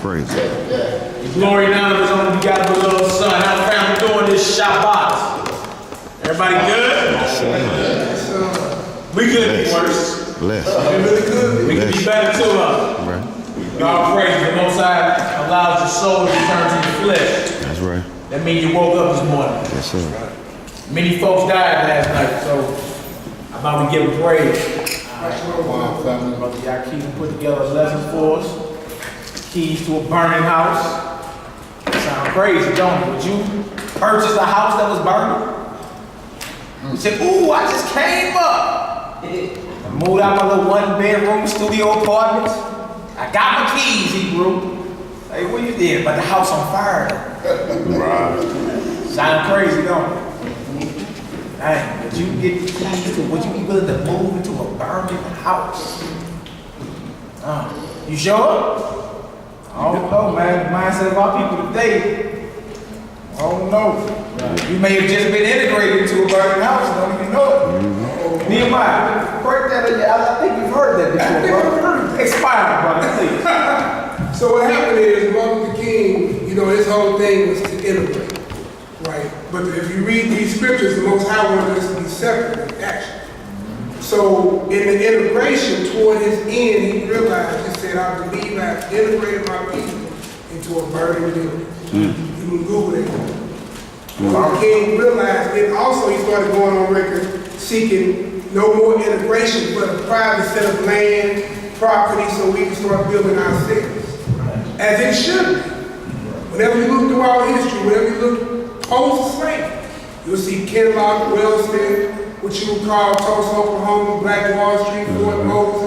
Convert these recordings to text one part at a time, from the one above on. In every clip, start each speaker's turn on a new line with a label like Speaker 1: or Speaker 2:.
Speaker 1: Praise it.
Speaker 2: The glory and honor is on the begotten beloved Son. How the family doing this Shabbat? Everybody good? We could be worse.
Speaker 1: Bless.
Speaker 2: We could be better too, huh?
Speaker 1: Right.
Speaker 2: God praise the Most High allows your soul to return to your flesh.
Speaker 1: That's right.
Speaker 2: That means you woke up this morning.
Speaker 1: Yes, sir.
Speaker 2: Many folks died last night, so how about we give them praise? Brother Yaquim put together a lesson for us. Keys to a burning house. Sound crazy, don't it? Would you purchase a house that was burning? You said, ooh, I just came up. I moved out my little one-bedroom studio apartment. I got my keys, Hebrew. Hey, what you did? But the house on fire.
Speaker 1: Right.
Speaker 2: Sound crazy, don't it? Dang, would you get the keys to, would you be willing to move into a burning house? You sure? I don't know, man. The mindset of our people today, I don't know. You may have just been integrated into a burning house and don't even know it. Nehemiah, break that in. I think you've heard that before, brother. Expound, brother, please.
Speaker 3: So what happened is Martin Luther King, his whole thing was to integrate, right? But if you read these scriptures, the Most High wanted us to be separate in action. So in the integration toward his end, he realized, he said, I believe I have integrated my people into a burning building. You can Google it. Martin King realized, and also he started going on record seeking no more integration, but a private set of land, property, so we can start building our cities. As it should be. Whenever you look through our history, whenever you look post-slavery, you'll see Kinloch, Wellston, what you would call Tulsa, Oklahoma, Black Wall Street, Fort Moses,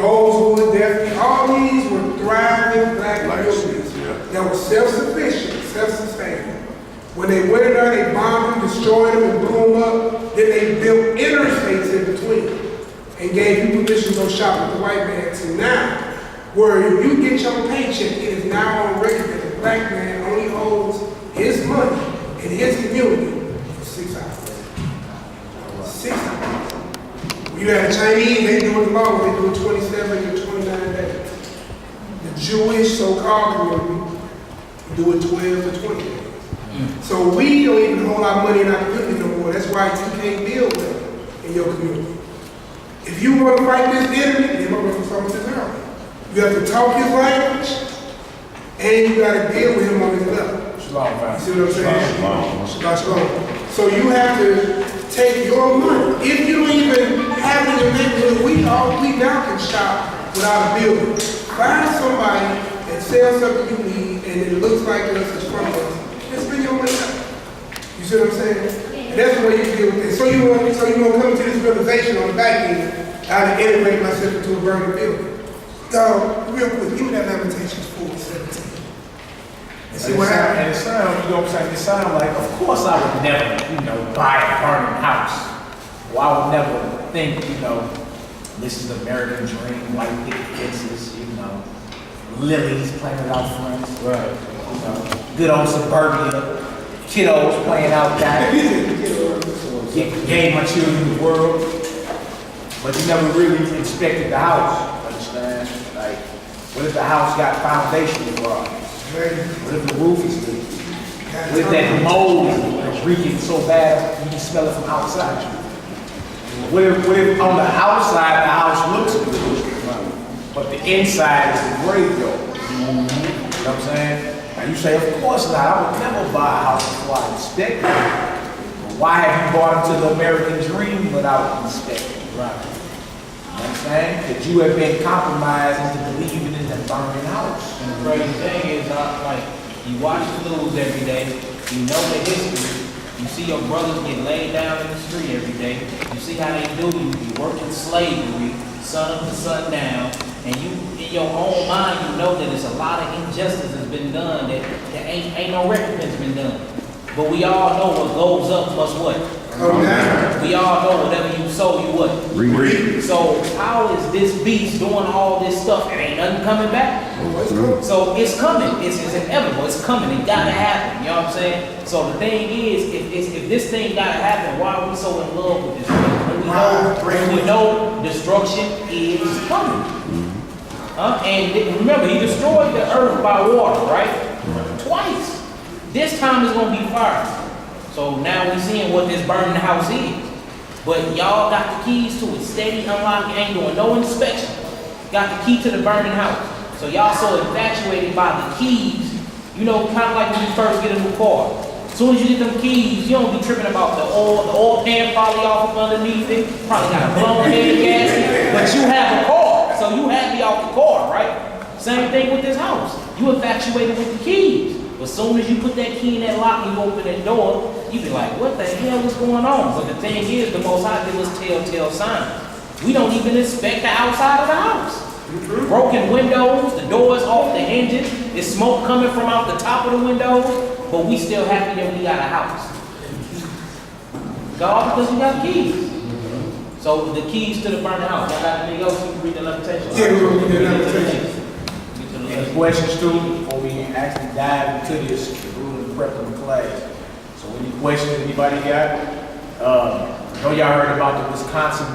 Speaker 3: Rosewood, Daphne. All these were thriving black communities that were self-sufficient, self-sustaining. When they went in there, they bombed them, destroyed them, and blew them up. Then they built interstates in between and gave you permission to go shop with the white man. To now, where if you get your paycheck, it is now on record that the black man only holds his money in his community for 6 hours. 6 hours. You have the Chinese, they do it longer, they do it 27 to 29 days. The Jewish so-called community do it 12 to 20 days. So we don't even hold our money in our community no more. That's why you can't build well in your community. If you want to fight this enemy, then I'm going to some of this early. You have to talk his language, and you got to deal with him on his level.
Speaker 2: Shalom,
Speaker 3: You see what I'm saying? Shalom. Shalom. So you have to take your money. If you don't even have it in your neighborhood, we now can shop without a building. Find somebody that sells something you need, and it looks like us, it's from us. Just spend your money out. You see what I'm saying? And that's the way you deal with it. So you want to come to this realization on the back end, how to integrate myself into a burning building. Real quick, give me that Lamentations 4:17. And see what happens.
Speaker 2: And it sounds, you know what I'm saying? It sounds like, of course I would never, buy a burning house. Or I would never think, this is the American dream, white picket fences, lilies planted out front. Right. Good old suburbia, kiddos playing outside. Gave my children the world. But you never really inspected the house, understand? Like, what if the house got foundation problems? What if the roof is leaking? What if that mold is reeking so bad you can smell it from outside? What if on the outside the house looks good, but the inside is the graveyard? You know what I'm saying? And you say, of course not, I would never buy a house before I inspect it. But why have you bought into the American dream without inspecting? Right. You know what I'm saying? That you have been compromised into believing in the burning house.
Speaker 4: And the crazy thing is, you watch the news every day, you know the history, you see your brothers get laid down in the street every day, you see how they do you work in slavery, sun up to sundown, and you, in your own mind, you know that there's a lot of injustice that's been done, that ain't no recompense been done. But we all know what goes up must what? We all know whatever you sow, you what?
Speaker 1: Read.
Speaker 4: So how is this beast doing all this stuff and ain't nothing coming back? So it's coming. It's inevitable. It's coming. It gotta happen. You know what I'm saying? So the thing is, if this thing gotta happen, why are we so in love with this thing? When we know destruction is coming. And remember, he destroyed the earth by water, right? Twice. This time it's gonna be fire. So now we're seeing what this burning house is. But y'all got the keys to it. Steady unlocking, ain't doing no inspection. Got the key to the burning house. So y'all so infatuated by the keys, you know, kind of like when you first get a new car. As soon as you get them keys, you don't be tripping about the oil pan probably off of underneath it. Probably got a blown head gasket, but you have a car, so you happy off the car, right? Same thing with this house. You infatuated with the keys. But as soon as you put that key in that lock and you open that door, you be like, what the hell is going on? But the thing is, the Most High give us telltale signs. We don't even inspect the outside of the house. Broken windows, the doors off the hinges, there's smoke coming from out the top of the windows, but we still happy that we got a house. God, because we got keys. So the keys to the burning house. Y'all got anything else? You can read the limitation.
Speaker 3: Yeah, we're gonna read the limitation.
Speaker 2: Any questions, students, before we actually dive into this, rule and prep of the class? So any questions anybody got? I know y'all heard about the Wisconsin,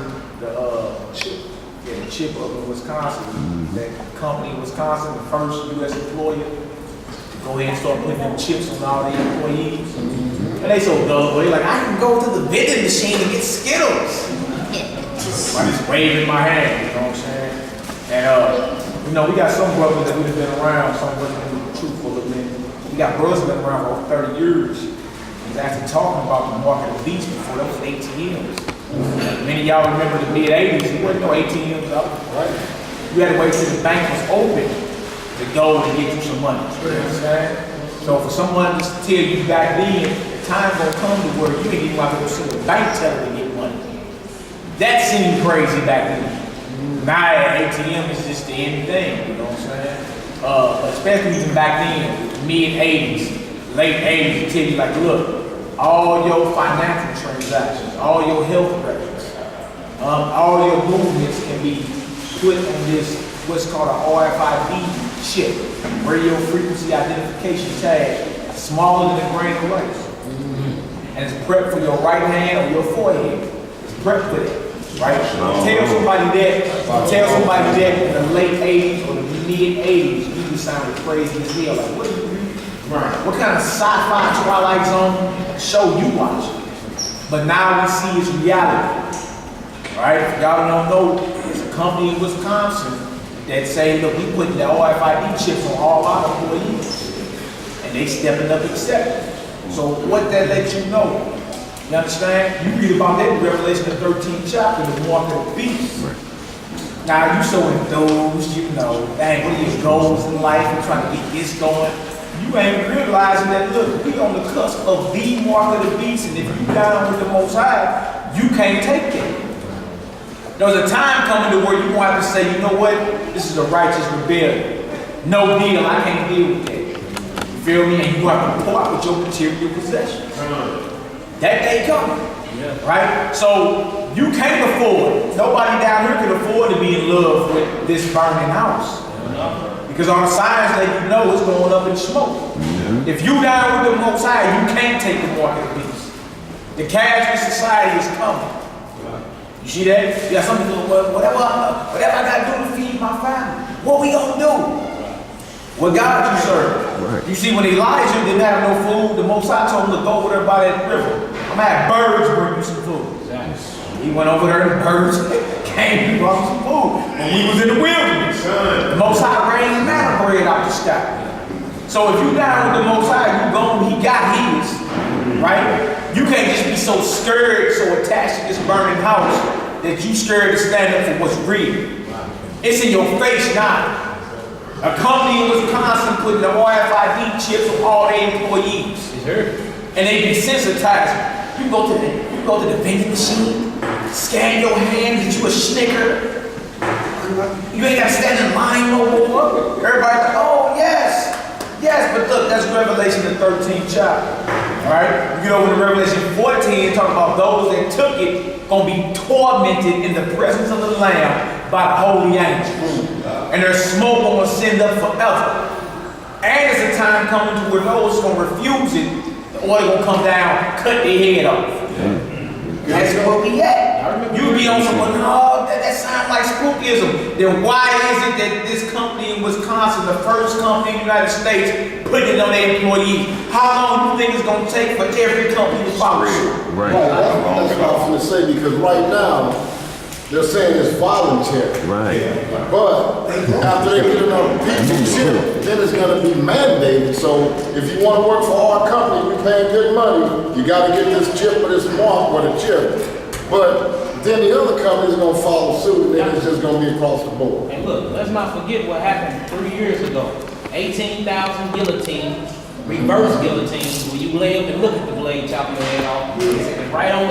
Speaker 2: chip. Yeah, the chip up in Wisconsin. That company in Wisconsin, the first U.S. employer to go ahead and start putting them chips on all their employees. And they so dumb, but they like, I can go to the vending machine and get Skittles. I just waving my hand, you know what I'm saying? And you know, we got some brothers that we've been around, some brothers that been truthful of men. We got brothers that been around for over 30 years. He's actually talking about the market of beats before those ATMs. Many of y'all remember the mid-80s, there wasn't no ATMs up, right? You had to wait till the bank was open to go and get you some money. You know what I'm saying? So for someone to tell you back then, the time gonna come to where you ain't even have to go see the bank teller to get money. That seemed crazy back then. Now ATM is just the end thing, you know what I'm saying? But especially even back then, mid-80s, late 80s, they tell you like, look, all your financial transactions, all your health records, all your movements can be put on this, what's called an RFID chip, radio frequency identification tag, smaller than a grain of rice. And it's prepped for your right hand or your forehead. It's prepped for that. Right? Tell somebody that in the late 80s or the mid 80s, you be sounding crazy as hell. Like, what do you read? Right. What kind of sci-fi Twilight Zone show you watch? But now we see it's reality. Right? If y'all don't know, there's a company in Wisconsin that say, look, we putting the RFID chips on all our employees. And they stepping up accepting. So what that lets you know? You understand? You read about that in Revelation the 13th chapter, the mark of the beast. Now you so enthused, you know, dang, what are your goals in life? You're trying to get this going. You ain't realizing that, look, we on the cusp of the mark of the beast, and if you down with the Most High, you can't take it. There's a time coming to where you won't have to say, you know what? This is a righteous rebellion. No deal, I can't deal with that. You feel me? And you have to part with your material possessions. That day coming, right? So you can't afford, nobody down here can afford to be in love with this burning house. Because on the signs let you know it's going up in smoke. If you down with the Most High, you can't take the mark of the beast. The cashless society is coming. You see that? You got some people, whatever I got to do to feed my family, what we gonna do? What God you serve? Right. You see, when Elijah didn't have no food, the Most High told him to go over there by that river. I'm gonna have birds bring you some food. He went over there and the birds came and brought him some food. When we was in the wilderness, the Most High rained manna bread out the sky. So if you down with the Most High, you gone, he got his, right? You can't just be so scared, so attached to this burning house that you scared to stand up for what's real. It's in your face now. A company in Wisconsin putting the RFID chips on all their employees. And they desensitized. You go to the vending machine, scan your hand, get you a Snicker. You ain't got to stand in line no more. Everybody's like, oh yes, but look, that's Revelation the 13th chapter. Alright? You get over to Revelation 14 and talk about those that took it gonna be tormented in the presence of the Lamb by the holy angels. And their smoke gonna ascend up forever. And there's a time coming to where those gonna refuse it, the oil gonna come down, cut their head off. That's where we at. You be on someone, oh, that sounds like spookism. Then why is it that this company in Wisconsin, the first company in the United States, putting it on their employees? How long do you think it's gonna take for every company to follow suit?
Speaker 1: Right.
Speaker 5: That's what I was gonna say, because right now, they're saying it's voluntary.
Speaker 1: Right.
Speaker 5: But after they get enough people chip, then it's gonna be mandated. So if you wanna work for our company, we paying good money, you gotta get this chip or this mark or the chip. But then the other company's gonna follow suit, and then it's just gonna be across the board.
Speaker 4: And look, let's not forget what happened 3 years ago. 18,000 guillotines, reverse guillotines, where you lay up and look at the blade, chop your head off. It's right on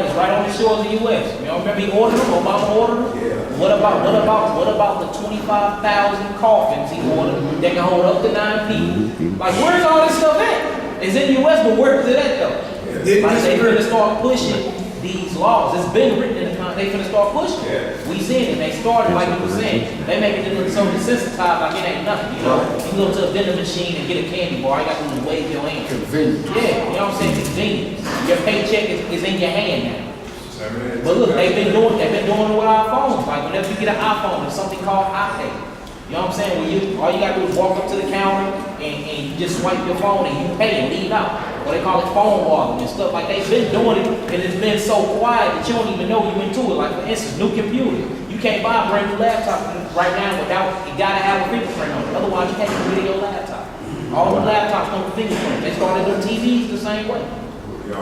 Speaker 4: the shores of the U.S. You don't remember he ordered them? Obama ordered them? Yeah. What about the 25,000 coffins he ordered that can hold up to 9 people? Like, where's all this stuff at? It's in the U.S., but where's it at though? Like they finna start pushing these laws. It's been written in the contract. They finna start pushing. Yeah. We seen it. They started, like you were saying, they make it look so desensitized like it ain't nothing, you know? You go to a vending machine and get a candy bar, you got to do is wave your hand.
Speaker 5: Convenient.
Speaker 4: Yeah, you know what I'm saying? Convenience. Your paycheck is in your hand now. But look, they've been doing it with our phones. Like whenever you get an iPhone, there's something called iPay. You know what I'm saying? All you gotta do is walk up to the counter and you just swipe your phone and you pay and leave out. Or they call it phone wallet and stuff. Like they've been doing it and it's been so quiet that you don't even know you're into it. Like for instance, new computer. You can't buy a brand new laptop right now without, you gotta have a fingerprint on it. Otherwise you can't even get your laptop. All the laptops come with fingerprint. They started doing TVs the same way.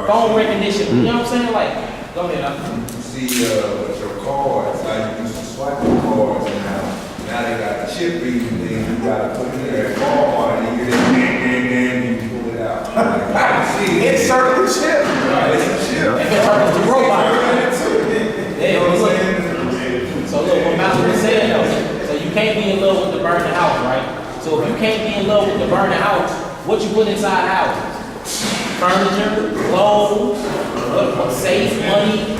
Speaker 4: Phone recognition, you know what I'm saying? Like, go ahead.
Speaker 6: You see, with your cards, like you used to swipe your cards, and now they got the chip reading thing. You gotta put it in there, Walmart, and you get it, and you pull it out. Like, I see it.
Speaker 2: Insert the chip.
Speaker 6: Right, it's a chip.
Speaker 4: And it turns to robot.
Speaker 6: You know what I'm saying?
Speaker 4: So look, what Malcolm was saying though, so you can't be in love with the burning house, right? So if you can't be in love with the burning house, what you put inside houses? Furniture, clothes, safe, money,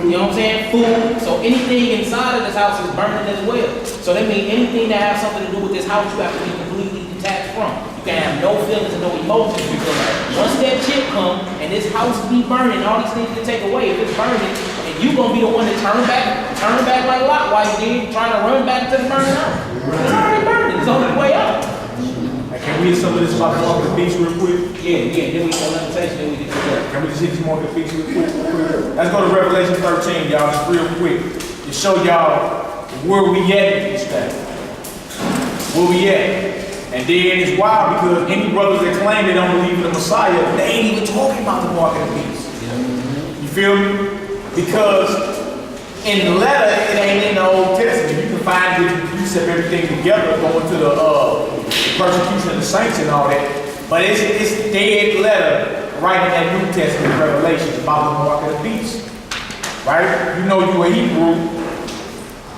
Speaker 4: you know what I'm saying? Food. So anything inside of this house is burning as well. So that means anything that has something to do with this house, you have to be completely detached from. You can have no feelings and no emotions because once that chip comes and this house be burning, all these things can take away. If it's burning, and you gonna be the one to turn back like Lot while you did, trying to run back to the burning house. It's already burning. It's on the way out.
Speaker 2: Can we hit some of this about the mark of the beast real quick?
Speaker 4: Yeah, then we get the limitation, then we get to that.
Speaker 2: Can we just hit this mark of the beast real quick? Let's go to Revelation 13, y'all, just real quick. To show y'all where we at in this thing. Where we at. And then it's wild because any brothers that claim they don't believe in the Messiah, they ain't even talking about the mark of the beast. You feel me? Because in the letter, it ain't in the Old Testament. You can find it, you precept everything together, going to the persecution of the saints and all that. But it's dead letter right in that New Testament Revelation about the mark of the beast. Right? You know you a Hebrew,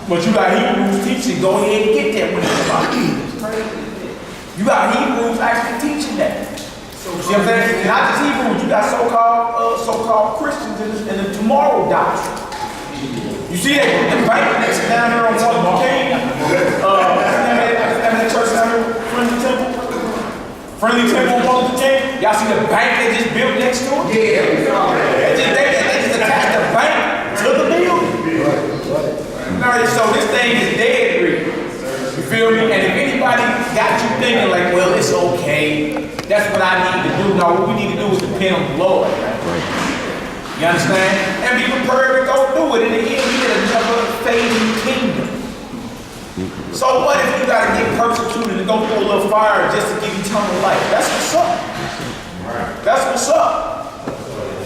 Speaker 2: but you got Hebrews teaching, go ahead and get that when it's about it. You got Hebrews actually teaching that. You see what I'm saying? Not just Hebrews, you got so-called Christians in the tomorrow doctrine. You see that the bank next down here on Martin Luther King? That church down here, Friendly Temple? Friendly Temple on Martin Luther King? Y'all see the bank they just built next to it? Yeah. They just attached the bank to the building. Right. So this thing is dead, really. You feel me? And if anybody got you thinking like, well, it's okay, that's what I need to do. No, what we need to do is depend on the Lord. You understand? And be prepared to go through it. In the end, we get another fading kingdom. So what if you gotta get persecuted and go through a little fire just to get eternal life? That's what's up. That's what's up.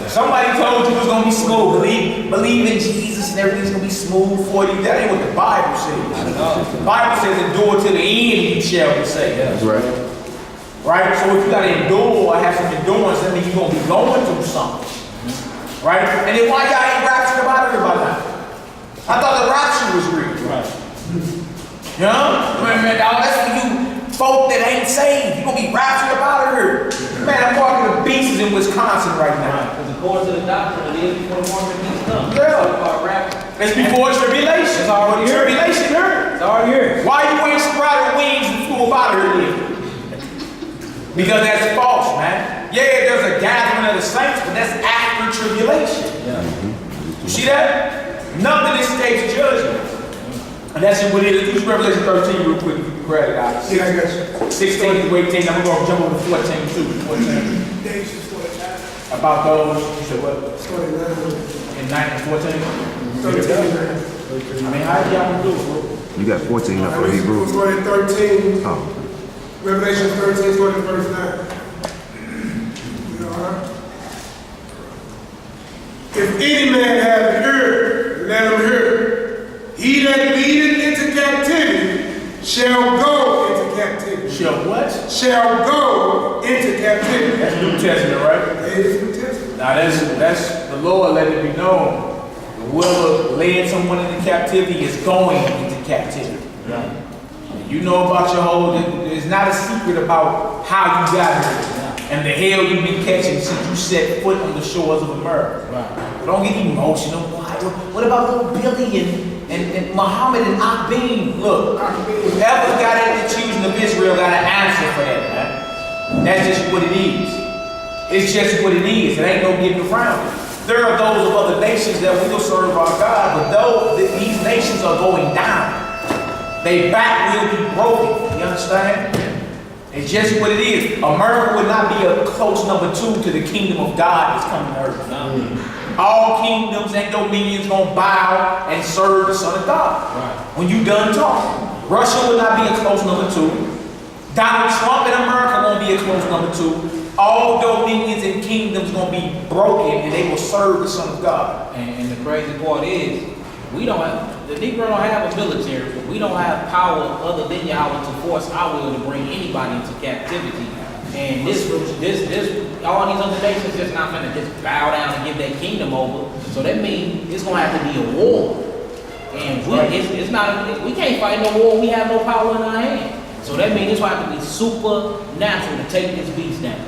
Speaker 2: Somebody told you it was gonna be smooth. Believe in Jesus and everything's gonna be smooth for you. That ain't what the Bible says. The Bible says endure to the end, you shall be saved.
Speaker 1: That's right.
Speaker 2: Right? So if you gotta endure or have some endurance, that means you're gonna be going through something. Right? And then why y'all ain't raptured about everybody now? I thought the rapture was real. Right. You know? Man, dog, that's for you folk that ain't saved. You gonna be raptured about it here. Man, I'm walking the beasts in Wisconsin right now.
Speaker 4: Because according to the doctrine, it is before the mark of the beast comes.
Speaker 2: Yeah. It's before tribulation. It's already here. Tribulation here.
Speaker 4: It's already here.
Speaker 2: Why you ain't sprouted wings and flew about here then? Because that's false, man. Yeah, there's a gathering of the saints, but that's after tribulation.
Speaker 4: Yeah.
Speaker 2: You see that? Nothing escapes judgment. And that's what it is. Do Revelation 13 real quick if you can grab it out.
Speaker 3: Yeah, I got you.
Speaker 2: 16 to 18, I'm gonna jump over to 14 too. 14.
Speaker 3: Days is 49.
Speaker 2: About those, you said what?
Speaker 3: 49.
Speaker 2: In 9 and 14?
Speaker 3: 13.
Speaker 2: I mean, how do y'all wanna do it, bro?
Speaker 1: You got 14 up for
Speaker 3: We're
Speaker 1: Hebrews.
Speaker 3: going at 13.
Speaker 1: Oh.
Speaker 3: Revelation 13, starting at verse 9. You all right? If any man have ear, let him hear. He that leadeth into captivity shall go into captivity.
Speaker 2: Shall what?
Speaker 3: Shall go into captivity.
Speaker 2: That's New Testament, right?
Speaker 3: That is New Testament.
Speaker 2: Now that's the Lord let it be known. Whoever led someone into captivity is going into captivity. You know about your whole, there's not a secret about how you got here and the hell you've been catching since you set foot on the shores of America.
Speaker 4: Right.
Speaker 2: Don't get emotional. What about little Billy and Muhammad and Akbeen? Look, whoever got at the children of Israel got an answer for that, man. That's just what it is. It's just what it is. It ain't no getting around it. There are those of other nations that will serve our God, but though these nations are going down, their back will be broken. You understand? It's just what it is. America would not be a close number 2 to the kingdom of God that's coming to earth. All kingdoms and dominions gonna bow and serve the Son of God.
Speaker 4: Right.
Speaker 2: When you done talking, Russia would not be a close number 2. Donald Trump in America won't be a close number 2. All dominions and kingdoms gonna be broken, and they will serve the Son of God.
Speaker 4: And the crazy part is, we don't have, the Negro don't have a military, but we don't have power other than Yahweh to force our will to bring anybody into captivity. And this, all these other nations just not gonna just bow down and give their kingdom over. So that means it's gonna have to be a war. And it's not, we can't fight no war, we have no power in our hand. So that means it's gonna have to be supernatural to take this beast down.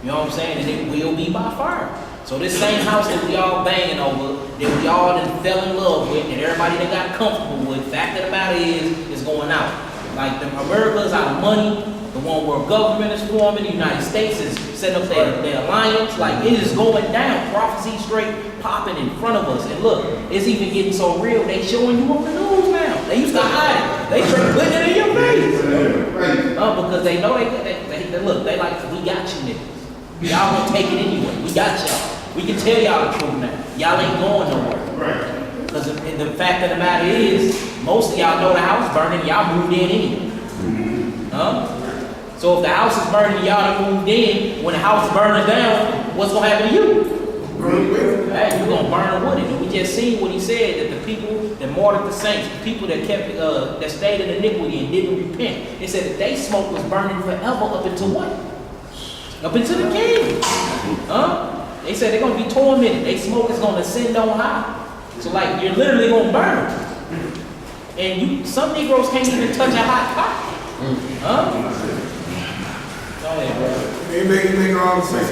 Speaker 4: You know what I'm saying? And it will be by fire. So this same house that we all banging over, that we all done fell in love with, and everybody that got comfortable with, fact of the matter is going out. Like the America's out of money, the one where government is forming, the United States is setting up their alliance, like it is going down, prophecy straight popping in front of us. And look, it's even getting so real, they showing you on the news now. They used to hide it. They straight putting it in your face. Because they know they look, they like, we got you niggas. Y'all gonna take it anyway. We got y'all. We can tell y'all the truth now. Y'all ain't going nowhere. Right. Because the fact of the matter is, most of y'all know the house burning, y'all moved in anyway. So if the house is burning, y'all done moved in, when the house burns down, what's gonna happen to you? Hey, you're gonna burn with it. And we just seen what he said, that the people that martyred the saints, the people that kept that stayed in iniquity and didn't repent, they said that they smoke was burning forever up until what? Up into the king. They said they're gonna be tormented. They smoke is gonna ascend on high. So like you're literally gonna burn. And some Negroes can't even touch a hot pot. Go ahead, bro.
Speaker 3: They make all the sense.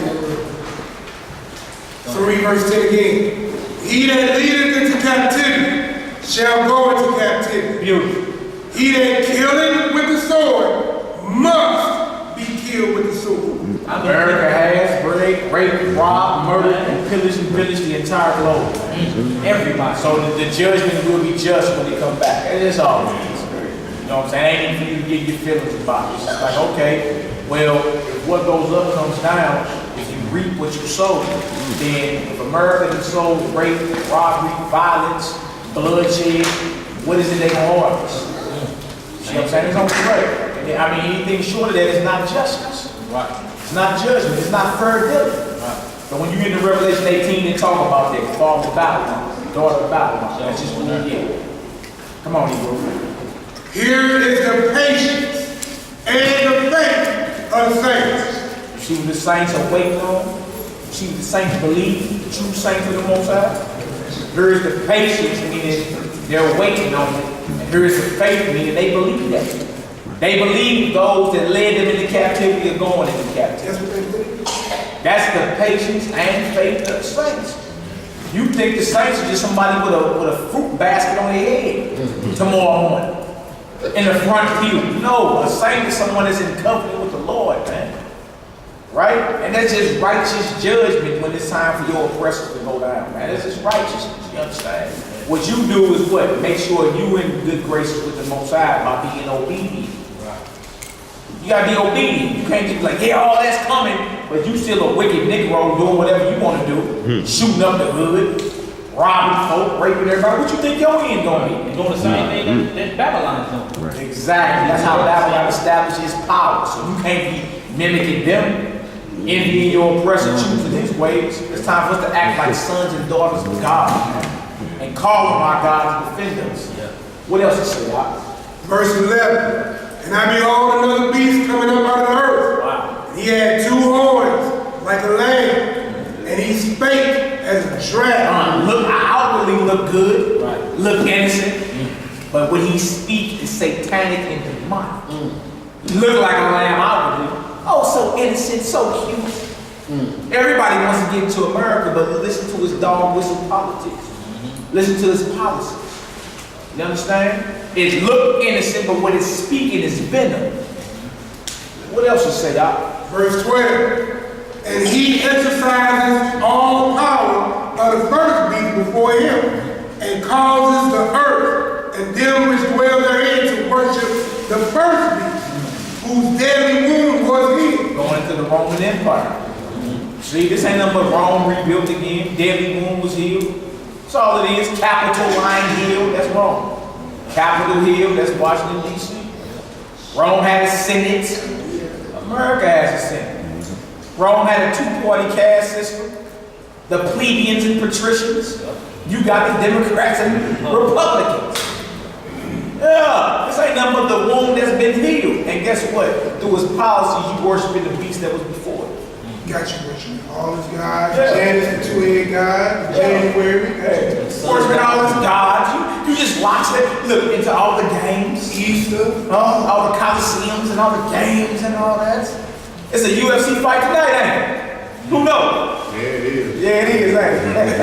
Speaker 3: So read verse 10 again. He that leadeth into captivity shall go into captivity.
Speaker 2: Beautiful.
Speaker 3: He that killeth with the sword must be killed with the sword.
Speaker 2: America has raped, robbed, murdered, and pillaged the entire globe. Everybody. So the judgment will be just when they come back. That's all it is. You know what I'm saying? Ain't even for you to get your feelings about it. It's just like, okay, well, if what goes up comes down, if you reap what you sow, then if America has sold rape, robbery, violence, bloodshed, what is it they gonna harvest? See what I'm saying? It's on the I mean, anything short of that is not justice.
Speaker 4: Right.
Speaker 2: It's not judgment. It's not fair dealing. Right. So when you get into Revelation 18 and talk about that, father of Babylon, daughter of Babylon, that's just what we get. Come on, Hebrew.
Speaker 3: Here is the patience and the faith of the saints.
Speaker 2: You see what the saints are waiting on? You see what the saints believe? The true saints of the Most High? Here is the patience, meaning they're waiting on it. And here is the faith, meaning they believe that. They believe those that led them into captivity are going into captivity.
Speaker 3: That's what they believe.
Speaker 2: That's the patience and faith of the saints. You think the saints are just somebody with a fruit basket on their head tomorrow morning in the front pew. No, a saint is someone that's in covenant with the Lord, man. Right? And that's just righteous judgment when it's time for your oppressors to go down, man. That's just righteousness, you understand? What you do is what? Make sure you in good graces with the Most High by being obedient. You gotta be obedient. You can't just be like, yeah, all that's coming, but you still a wicked Negro doing whatever you want to do. Shooting up the hood, robbing folk, raping everybody. What you think your end gonna be?
Speaker 4: You're doing the same thing that Babylon's doing.
Speaker 2: Exactly. That's how Babylon establishes power. So you can't be mimicking them, envying your oppressor, choosing his ways. It's time for us to act like sons and daughters of God, man, and call on our God to defend us. What else is say, Doc?
Speaker 3: Verse 11. And I behold another beast coming up out of the earth.
Speaker 2: Wow.
Speaker 3: And he had 2 horns like a lamb, and he spake as a dragon.
Speaker 2: Look, outwardly look good, look innocent, but when he speaks, it's satanic and demonic. Look like a lamb outwardly. Oh, so innocent, so cute. Everybody wants to get into America, but listen to his dog whistle politics. Listen to his policies. You understand? It look innocent, but what it's speaking is venom. What else you say, Doc?
Speaker 3: Verse 12. And he exercises all power of the first beast before him, and causes the earth and them which dwell therein to worship the first beast, whose deadly wound was healed.
Speaker 2: Going into the Roman Empire. See, this ain't nothing but Rome rebuilt again. Deadly wound was healed. That's all it is. Capitol Line Hill, that's Rome. Capitol Hill, that's Washington, D.C. Rome had a Senate. America has a Senate. Rome had a 2-party caste system. The plebeians and patricians. You got the Democrats and Republicans. Yeah, this ain't nothing but the wound that's been healed. And guess what? Through his policies, you worshiping the beast that was before it.
Speaker 3: Got you worshiping all his gods, Janus, the 2-head god, January.
Speaker 2: Worshiping all his gods. You just watch it. Look into all the games.
Speaker 3: Easter.
Speaker 2: All the coliseums and all the games and all that. It's a UFC fight tonight, ain't it? Who knows?
Speaker 1: Yeah, it is.
Speaker 2: Yeah, it is, ain't it?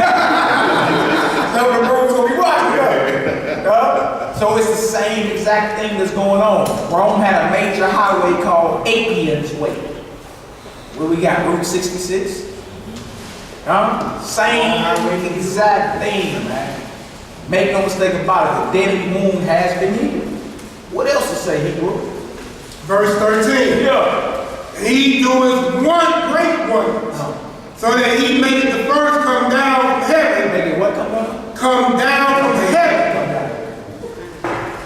Speaker 2: Some of the bros gonna be watching that. So it's the same exact thing that's going on. Rome had a major highway called Appian's Way. Where we got Route 66. Same exact thing, man. Make no mistake about it. The deadly wound has been healed. What else to say, Hebrew?
Speaker 3: Verse 13.
Speaker 2: Yeah.
Speaker 3: And he doeth one great wonder, so that he maketh the first come down from heaven.
Speaker 2: Make it what come down?
Speaker 3: Come down from heaven.
Speaker 2: Come down.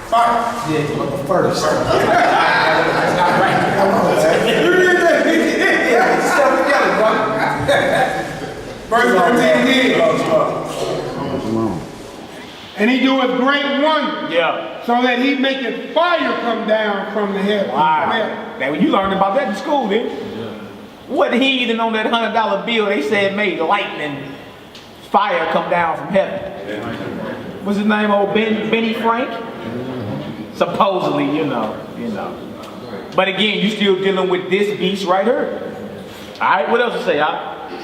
Speaker 3: Fire.
Speaker 2: Yeah, come up first. That's not right.
Speaker 3: You did that.
Speaker 2: Yeah, step together, bro.
Speaker 3: Verse 13 again. And he doeth great wonder,
Speaker 2: Yeah.
Speaker 3: so that he maketh fire come down from the heaven.
Speaker 2: Wow. Now, you learned about that in school, didn't you? What heathen on that $100 bill, they said made lightning, fire come down from heaven. What's his name, old Benny Frank? Supposedly, you know. But again, you still dealing with this beast right here. All right, what else to say,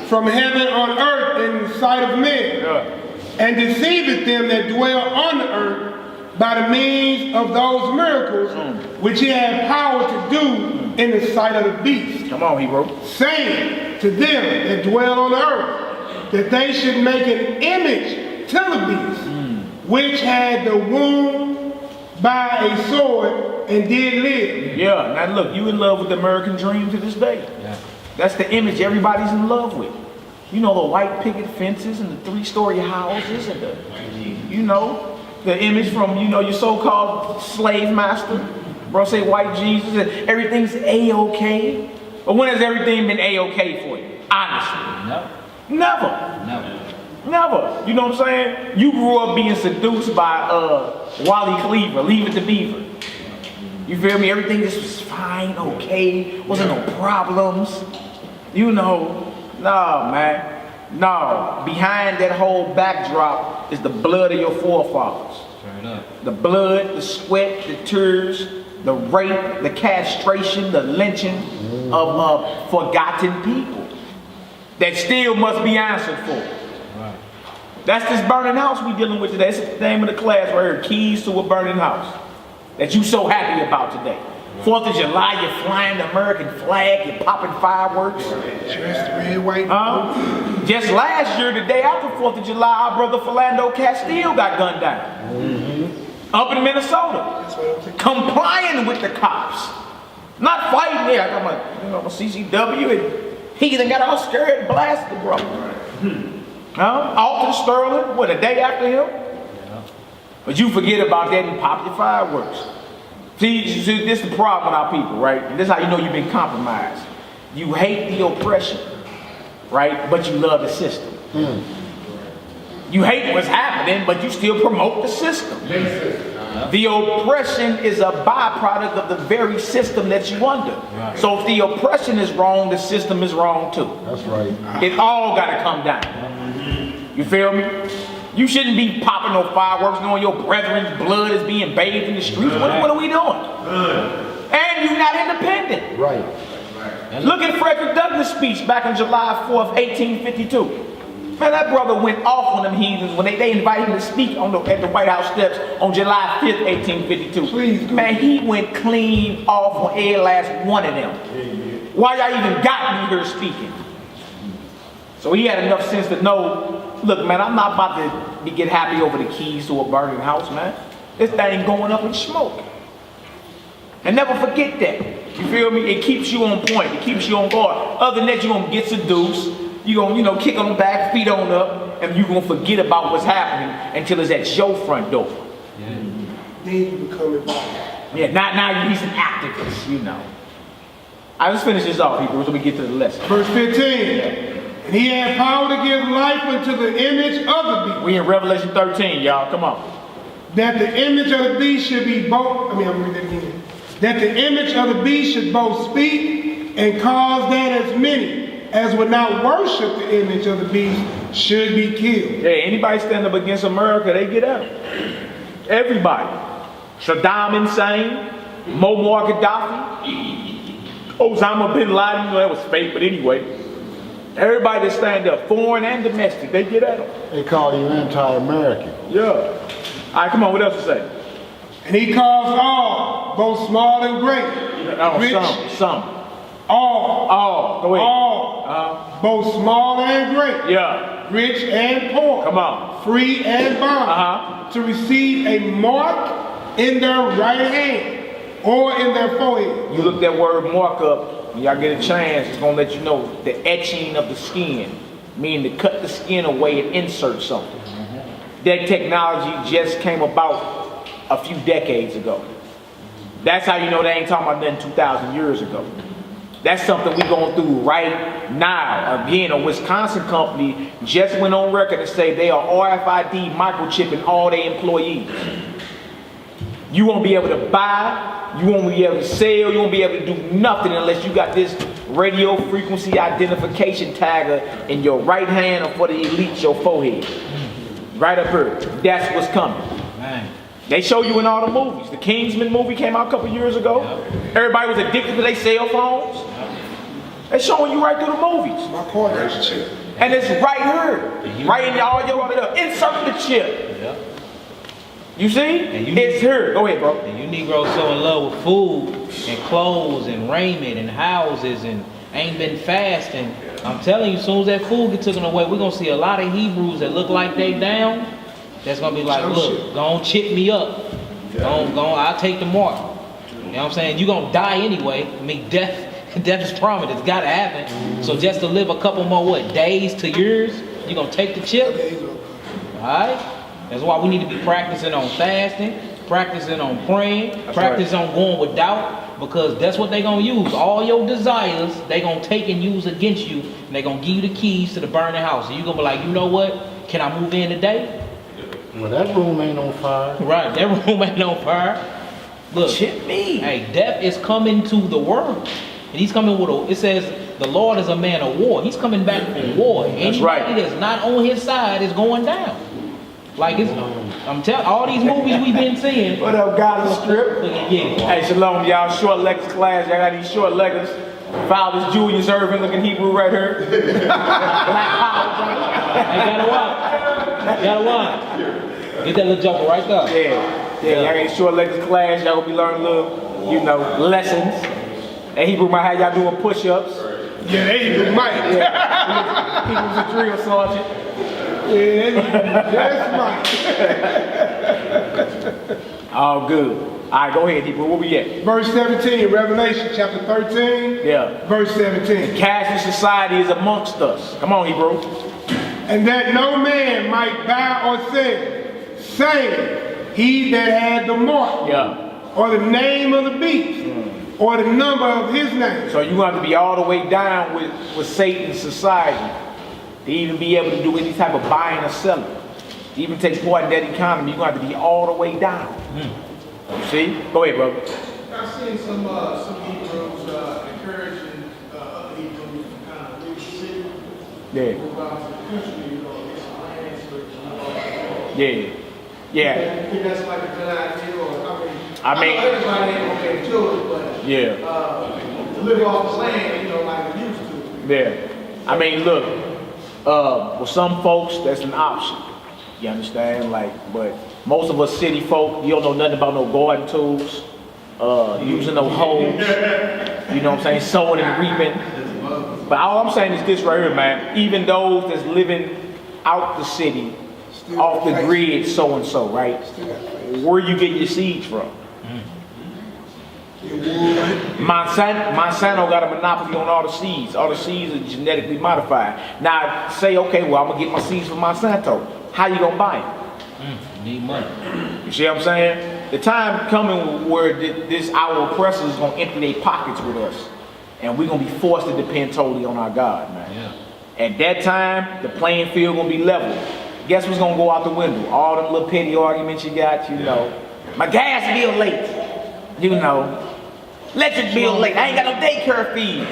Speaker 3: From heaven on earth in the sight of men.
Speaker 2: Yeah.
Speaker 3: And deceiveth them that dwell on the earth by the means of those miracles which he had power to do in the sight of the beast.
Speaker 2: Come on, Hebrew.
Speaker 3: Saying to them that dwell on the earth that they should make an image to the beast which had the wound by a sword and did live.
Speaker 2: Yeah, now look, you in love with the American dream to this day.
Speaker 4: Yeah.
Speaker 2: That's the image everybody's in love with. You know, the white picket fences and the 3-story houses and the, the image from, your so-called slave master. Bro, say white Jesus and everything's A-okay. But when has everything been A-okay for you? Honestly.
Speaker 4: No.
Speaker 2: Never. Never. You know what I'm saying? You grew up being seduced by Wally Cleaver, Leave It to Beaver. You feel me? Everything just was fine, okay, wasn't no problems. No, man. No. Behind that whole backdrop is the blood of your forefathers.
Speaker 4: Turn up.
Speaker 2: The blood, the sweat, the tears, the rape, the castration, the lynching of forgotten people that still must be answered for.
Speaker 4: Right.
Speaker 2: That's this burning house we dealing with today. That's the name of the class right here, Keys to a Burning House, that you so happy about today. 4th of July, you're flying the American flag, you're popping fireworks.
Speaker 3: Dressed red, white.
Speaker 2: Just last year, the day after 4th of July, our brother Philando Castile got gunned down. Up in Minnesota. Complying with the cops. Not fighting there. I'm a CCW, and he then got all scared and blasted, bro. Alton Sterling, what, a day after him? But you forget about that and pop your fireworks. See, this is the problem with our people, right? And this is how you know you've been compromised. You hate the oppression, right? But you love the system. You hate what's happening, but you still promote the system. The oppression is a byproduct of the very system that you under. So if the oppression is wrong, the system is wrong too.
Speaker 5: That's right.
Speaker 2: It all got to come down. You feel me? You shouldn't be popping no fireworks knowing your brethren's blood is being bathed in the streets. What are we doing? And you're not independent.
Speaker 5: Right.
Speaker 2: Look at Frederick Douglass' speech back on July 4th, 1852. Man, that brother went off on them heathens when they invited him to speak at the White House steps on July 5th, 1852.
Speaker 3: Please.
Speaker 2: Man, he went clean off on every last one of them. Why y'all even got me here speaking? So he had enough sense to know, look, man, I'm not about to get happy over the keys to a burning house, man. This thing going up in smoke. And never forget that. You feel me? It keeps you on point. It keeps you on guard. Other than that, you're going to get seduced. You're going to, kick on back, feet on up, and you're going to forget about what's happening until it's at your front door.
Speaker 3: Then you become involved.
Speaker 2: Yeah, now he's an activist, I just finish this off, people, so we get to the lesson.
Speaker 3: Verse 15. And he had power to give life unto the image of the beast.
Speaker 2: We in Revelation 13, y'all. Come on.
Speaker 3: That the image of the beast should be both, I'm going to read that again. That the image of the beast should both speak and cause that as many as would not worship the image of the beast should be killed.
Speaker 2: Yeah, anybody stand up against America, they get out. Everybody. Saddam Hussein, Muammar Gaddafi, Osama bin Laden, that was fake, but anyway. Everybody that stand up, foreign and domestic, they get at them.
Speaker 5: They call you anti-American.
Speaker 2: Yeah. All right, come on, what else to say?
Speaker 3: And he calls all, both small and great, rich,
Speaker 2: Some.
Speaker 3: all,
Speaker 2: Go ahead.
Speaker 3: all, both small and great,
Speaker 2: Yeah.
Speaker 3: rich and poor,
Speaker 2: Come on.
Speaker 3: free and bond, to receive a mark in their right hand or in their forehead.
Speaker 2: You look that word mark up, when y'all get a chance, it's gonna let you know the etching of the skin, meaning to cut the skin away and insert something. That technology just came about a few decades ago. That's how you know they ain't talking about nothing 2,000 years ago. That's something we're going through right now. Again, a Wisconsin company just went on record to say they are RFID microchipping all their employees. You won't be able to buy, you won't be able to sell, you won't be able to do nothing unless you got this radio frequency identification tagger in your right hand or for the elite, your forehead. Right up here. That's what's coming.
Speaker 4: Man.
Speaker 2: They show you in all the movies. The Kingsman movie came out a couple years ago. Everybody was addicted to their cell phones. They're showing you right through the movies.
Speaker 3: My cord has a chip.
Speaker 2: And it's right here. Right in all your insert the chip.
Speaker 4: Yeah.
Speaker 2: You see?
Speaker 4: And you
Speaker 2: It's here. Go ahead, bro.
Speaker 4: And you Negroes so in love with food and clothes and raiment and houses and ain't been fasting. I'm telling you, as soon as that food gets taken away, we're going to see a lot of Hebrews that look like they down. That's going to be like, look, go on, chip me up. Go on, I'll take the mark. You know what I'm saying? You're going to die anyway. I mean, death is promised. It's got to happen. So just to live a couple more, days to years, you're going to take the chip? All right? That's why we need to be practicing on fasting, practicing on praying, practicing on going without, because that's what they're going to use. All your desires, they're going to take and use against you, and they're going to give you the keys to the burning house. And you're going to be like, you know what? Can I move in today?
Speaker 5: Well, that room ain't on fire.
Speaker 4: Right, that room ain't on fire. Look,
Speaker 2: Chip me.
Speaker 4: hey, death is coming to the world. And he's coming with it says, the Lord is a man of war. He's coming back for war. Anybody
Speaker 2: right.
Speaker 4: that's not on his side is going down. Like I'm telling all these movies we've been seeing.
Speaker 2: What up, God's strip?
Speaker 4: Yeah.
Speaker 2: Hey, shalom, y'all. Short leggers class. Y'all got these short leggers. Fathers Julius Irving looking Hebrew right here. Black power.
Speaker 4: Hey, gotta watch. Get that little joker right there.
Speaker 2: Yeah, y'all got these short leggers class. Y'all gonna be learning a little lessons. And Hebrew might have y'all doing push-ups.
Speaker 3: Yeah, they even might.
Speaker 2: He was a drill sergeant.
Speaker 3: Yeah, that's Mike.
Speaker 2: All good. All right, go ahead, Hebrew. Where we at?
Speaker 3: Verse 17, Revelation chapter 13,
Speaker 2: Yeah.
Speaker 3: verse 17.
Speaker 2: Cashless society is amongst us. Come on, Hebrew.
Speaker 3: And that no man might buy or sell, saying, he that had the mark,
Speaker 2: Yeah.
Speaker 3: or the name of the beast, or the number of his name.
Speaker 2: So you have to be all the way down with Satan's society to even be able to do any type of buying or selling. To even take part in that economy, you're going to have to be all the way down. You see? Go ahead, brother.
Speaker 7: I've seen some Hebrews encouraging other Hebrews to kind of leave the city,
Speaker 2: Yeah.
Speaker 7: move out to the country, get some land switch,
Speaker 2: Yeah. Yeah.
Speaker 7: You think that's like a good idea, or
Speaker 2: I mean-
Speaker 7: know everybody ain't gonna get to it, but
Speaker 2: Yeah.
Speaker 7: to live off the land, like we used to.
Speaker 2: Yeah. I mean, look, with some folks, that's an option. You understand? But most of us city folk, you don't know nothing about no garden tools, using no hoes, you know what I'm saying, sowing and reaping. But all I'm saying is this right here, man. Even those that's living out the city, off the grid, so and so, right? Where you get your seeds from? Monsanto got a monopoly on all the seeds. All the seeds are genetically modified. Now, say, okay, well, I'm gonna get my seeds from Monsanto. How you gonna buy them?
Speaker 4: Need money.
Speaker 2: You see what I'm saying? The time coming where our oppressors is gonna empty their pockets with us, and we're gonna be forced to depend totally on our God, man.
Speaker 4: Yeah.
Speaker 2: At that time, the playing field gonna be level. Guess what's gonna go out the window? All them little petty arguments you got, My gas bill late, Electric bill late. I ain't got no daycare fees.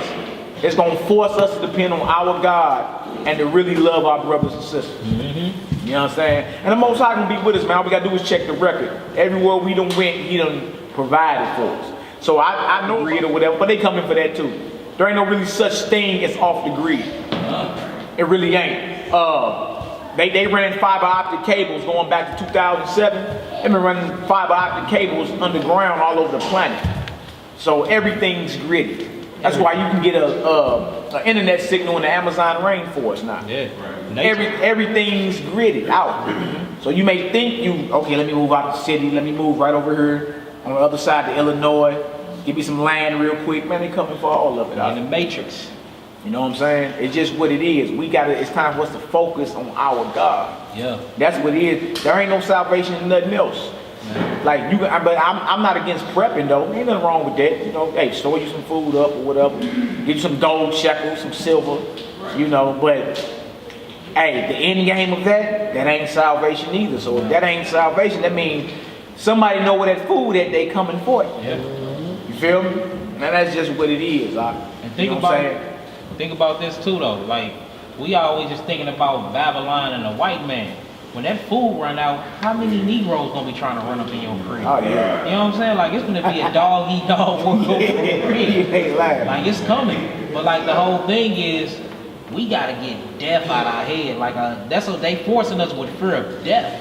Speaker 2: It's gonna force us to depend on our God and to really love our brothers and sisters. You know what I'm saying? And the Most High gonna be with us, man. All we gotta do is check the record. Everywhere we done went, He done provided for us. So I know grid or whatever, but they coming for that too. There ain't no really such thing as off the grid. It really ain't. They ran fiber optic cables going back to 2007. They've been running fiber optic cables underground all over the planet. So everything's gridded. That's why you can get a internet signal in the Amazon rainforest now.
Speaker 4: Yeah.
Speaker 2: Everything's gridded out. So you may think okay, let me move out the city, let me move right over here on the other side of Illinois, give me some land real quick. Man, they coming for all of it.
Speaker 4: In the matrix.
Speaker 2: You know what I'm saying? It's just what it is. It's time for us to focus on our God.
Speaker 4: Yeah.
Speaker 2: That's what it is. There ain't no salvation in nothing else. But I'm not against prepping though. Ain't nothing wrong with that. Hey, store you some food up or whatever. Get you some gold shekels, some silver. But hey, the end game of that ain't salvation either. So if that ain't salvation, that means somebody know where that food that they coming for it.
Speaker 4: Yeah.
Speaker 2: You feel me? And that's just what it is.
Speaker 4: And think about this too though. Like we always just thinking about Babylon and the white man. When that food run out, how many Negroes gonna be trying to run up in your crib?
Speaker 2: Oh yeah.
Speaker 4: You know what I'm saying? Like it's gonna be a dog-eat-dog world for
Speaker 2: ain't lying.
Speaker 4: Like it's coming. But like the whole thing is, we gotta get death out our head. Like that's what they forcing us with fear of death.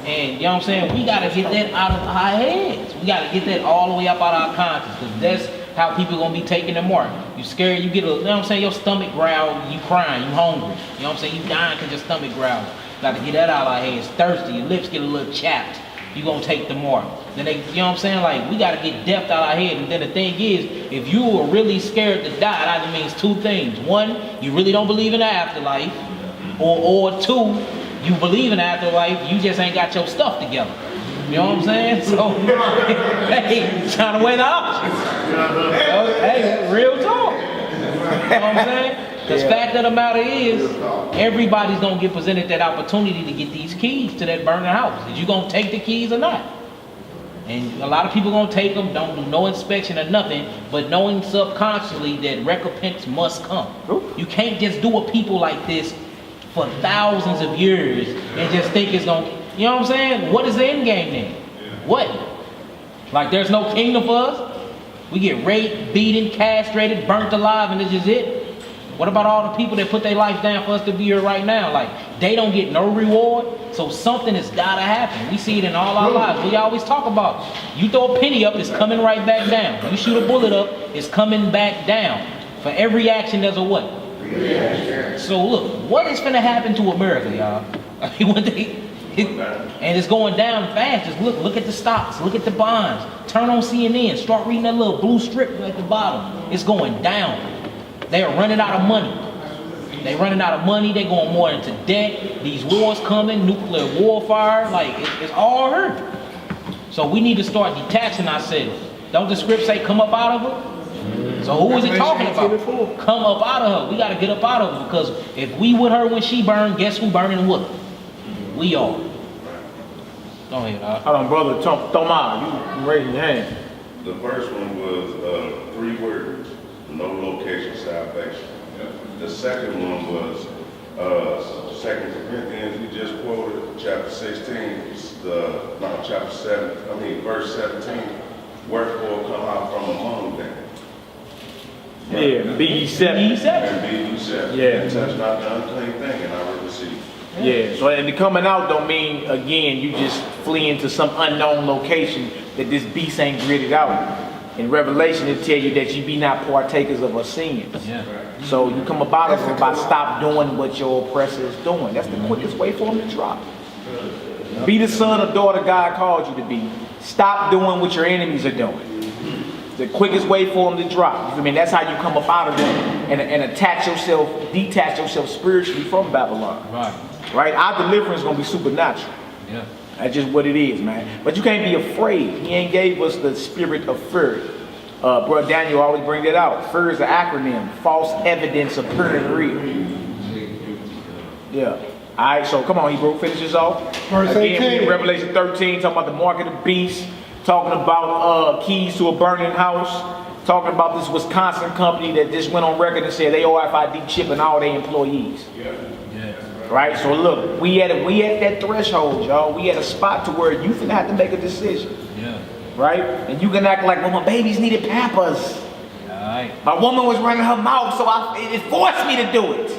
Speaker 4: And you know what I'm saying? We gotta get that out of our heads. We gotta get that all the way up out of our conscience. Because that's how people gonna be taking the mark. You scared, you get you know what I'm saying? Your stomach growl, you crying, you hungry. You know what I'm saying? You dying because your stomach growls. Gotta get that out of our heads. Thirsty, your lips get a little chapped. You gonna take the mark. Then you know what I'm saying? Like we gotta get death out of our head. And then the thing is, if you are really scared to die, that either means two things. One, you really don't believe in the afterlife, or two, you believe in the afterlife, you just ain't got your stuff together. You know what I'm saying? So, hey, trying to weigh the options. Hey, real talk. You know what I'm saying? The fact of the matter is, everybody's gonna get presented that opportunity to get these keys to that burning house. Is you gonna take the keys or not? And a lot of people gonna take them, don't do no inspection or nothing, but knowing subconsciously that recompense must come. You can't just do a people like this for thousands of years and just think it's gonna, you know what I'm saying? What is the end game then? What? Like there's no kingdom for us? We get raped, beaten, castrated, burnt alive, and it's just it? What about all the people that put their life down for us to be here right now? Like, they don't get no reward, so something has gotta happen. We see it in all our lives. We always talk about, you throw a penny up, it's coming right back down. You shoot a bullet up, it's coming back down. For every action, there's a what? So look, what is gonna happen to America, y'all? I mean, and it's going down fast. Just look at the stocks, look at the bonds. Turn on CNN, start reading that little blue strip at the bottom. It's going down. They are running out of money. They running out of money. They going more into debt. These wars coming, nuclear warfare, like it's all hurt. So we need to start detaching ourselves. Don't the script say, "Come up out of her"? So who is it talking about? Come up out of her. We got to get up out of her, because if we with her when she burned, guess who burning what? We are. Go ahead.
Speaker 2: Hold on, brother. Thoma, you raising your hand.
Speaker 1: The first one was 3 words, no location salvation. The second one was 2 Corinthians, we just quoted, chapter 16, verse 17. Wherefore come out from among them.
Speaker 2: Yeah, be ye separate.
Speaker 1: And be ye separate.
Speaker 2: Yeah.
Speaker 1: And touch not the unclean thing, and I will receive.
Speaker 2: Yeah, so and the coming out don't mean, again, you just flee into some unknown location that this beast ain't gritted out. In Revelation, it tell you that you be not partakers of our sins.
Speaker 4: Yeah.
Speaker 2: So you come about it by stop doing what your oppressor is doing. That's the quickest way for him to drop. Be the son or daughter God called you to be. Stop doing what your enemies are doing. The quickest way for them to drop. I mean, that's how you come up out of them and detach yourself spiritually from Babylon. Right? Our deliverance is going to be supernatural.
Speaker 4: Yeah.
Speaker 2: That's just what it is, man. But you can't be afraid. He ain't gave us the spirit of fear. Brother Daniel always bring that out. Fear is an acronym. False evidence appearing real. Yeah. All right, so come on, Hebrew, finish this off.
Speaker 3: Verse
Speaker 2: Again,
Speaker 3: 18.
Speaker 2: we in Revelation 13, talking about the mark of the beast, talking about keys to a burning house, talking about this Wisconsin company that just went on record and said they RFID chipping all their employees. Right, so look, we at that threshold, y'all. We at a spot to where you finna have to make a decision.
Speaker 4: Yeah.
Speaker 2: Right, and you can act like, well, my babies needed Pampers.
Speaker 4: Alright.
Speaker 2: My woman was running her mouth, so it forced me to do it.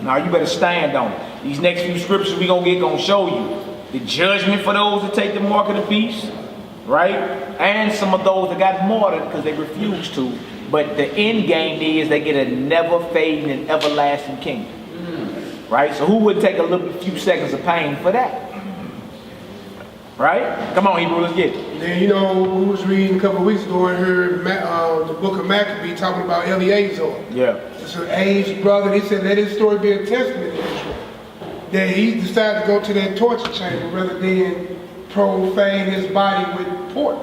Speaker 2: Now you better stand on it. These next few scriptures we gonna show you the judgment for those that take the mark of the beast, right? And some of those that got martyred because they refused to. But the end game is they get a never fading and everlasting kingdom. Right? So who would take a few seconds of pain for that? Right? Come on, Hebrew, let's get it.
Speaker 3: Then, you know, we was reading a couple of weeks ago and heard the book of Maccabee talking about Eleazar.
Speaker 2: Yeah.
Speaker 3: It's an aged brother. He said, let his story be a testament to Israel. That he decided to go to that torture chamber rather than profane his body with pork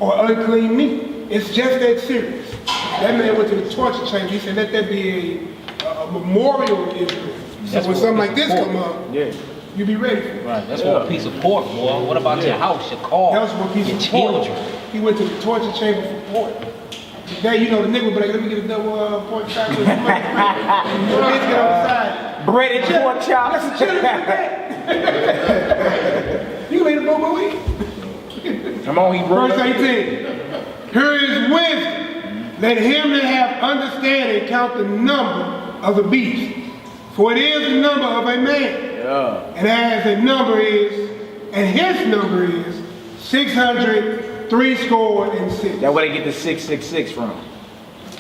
Speaker 3: or unclean meat. It's just that serious. That man went to the torture chamber. He said, let that be a memorial to Israel. So when something like this come up,
Speaker 2: Yeah.
Speaker 3: you be ready for it.
Speaker 4: Right. That's for a piece of pork, boy. What about your house, your car,
Speaker 3: That was one piece
Speaker 4: your
Speaker 3: of pork.
Speaker 4: children?
Speaker 3: He went to the torture chamber for pork. Today, you know, the nigga would be like, let me get a double pork chop with some money. You know, get on the side.
Speaker 2: Breaded pork chops.
Speaker 3: That's a chili for that. You made a bobo weed.
Speaker 2: Come on, Hebrew.
Speaker 3: Verse 18. Here is wisdom. Let him that have understanding count the number of the beast. For it is the number of a man.
Speaker 2: Yeah.
Speaker 3: And as a number is, and his number is 666.
Speaker 2: That's where they get the 666 from.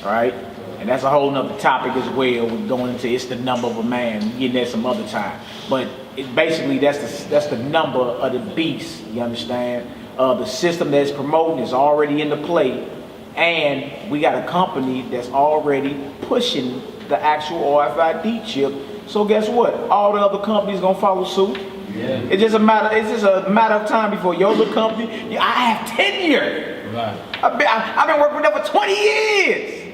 Speaker 2: Right? And that's a whole nother topic as well. We're going into it's the number of a man. We're getting that some other time. But it basically that's the number of the beast. You understand? The system that's promoting is already into play. And we got a company that's already pushing the actual RFID chip. So guess what? All the other companies gonna follow suit.
Speaker 4: Yeah.
Speaker 2: It's just a matter of time before your little company. I have tenure.
Speaker 4: Right.
Speaker 2: I've been working with them for 20 years.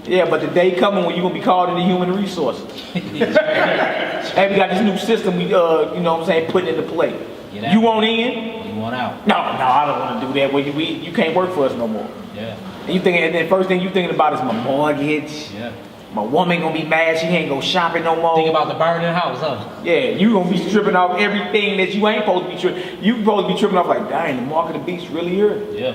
Speaker 2: Yeah, but the day coming when you're gonna be called into human resources. Hey, we got this new system we you know what I'm saying, putting into play. You want in?
Speaker 4: You want out.
Speaker 2: No, I don't want to do that. Well, you can't work for us no more.
Speaker 4: Yeah.
Speaker 2: And you thinking, and the first thing you thinking about is my mortgage.
Speaker 4: Yeah.
Speaker 2: My woman gonna be mad, she ain't go shopping no more.
Speaker 4: Think about the burning house, huh?
Speaker 2: Yeah, you gonna be stripping off everything that you ain't supposed to be tripping. You supposed to be tripping off like, dang, the mark of the beast really here.
Speaker 4: Yeah.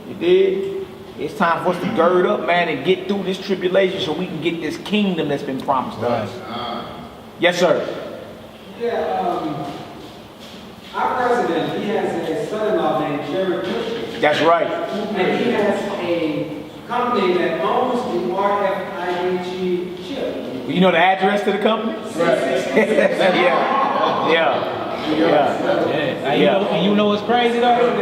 Speaker 2: You did? It's time for us to gird up, man, and get through this tribulation so we can get this kingdom that's been promised to us. Yes, sir.
Speaker 8: Yeah, our president, he has a son-in-law named Jared Kushner.
Speaker 2: That's right.
Speaker 8: And he has a company that owns the RFID chip.
Speaker 2: You know the address to the company? Yeah.
Speaker 4: And you know what's crazy though?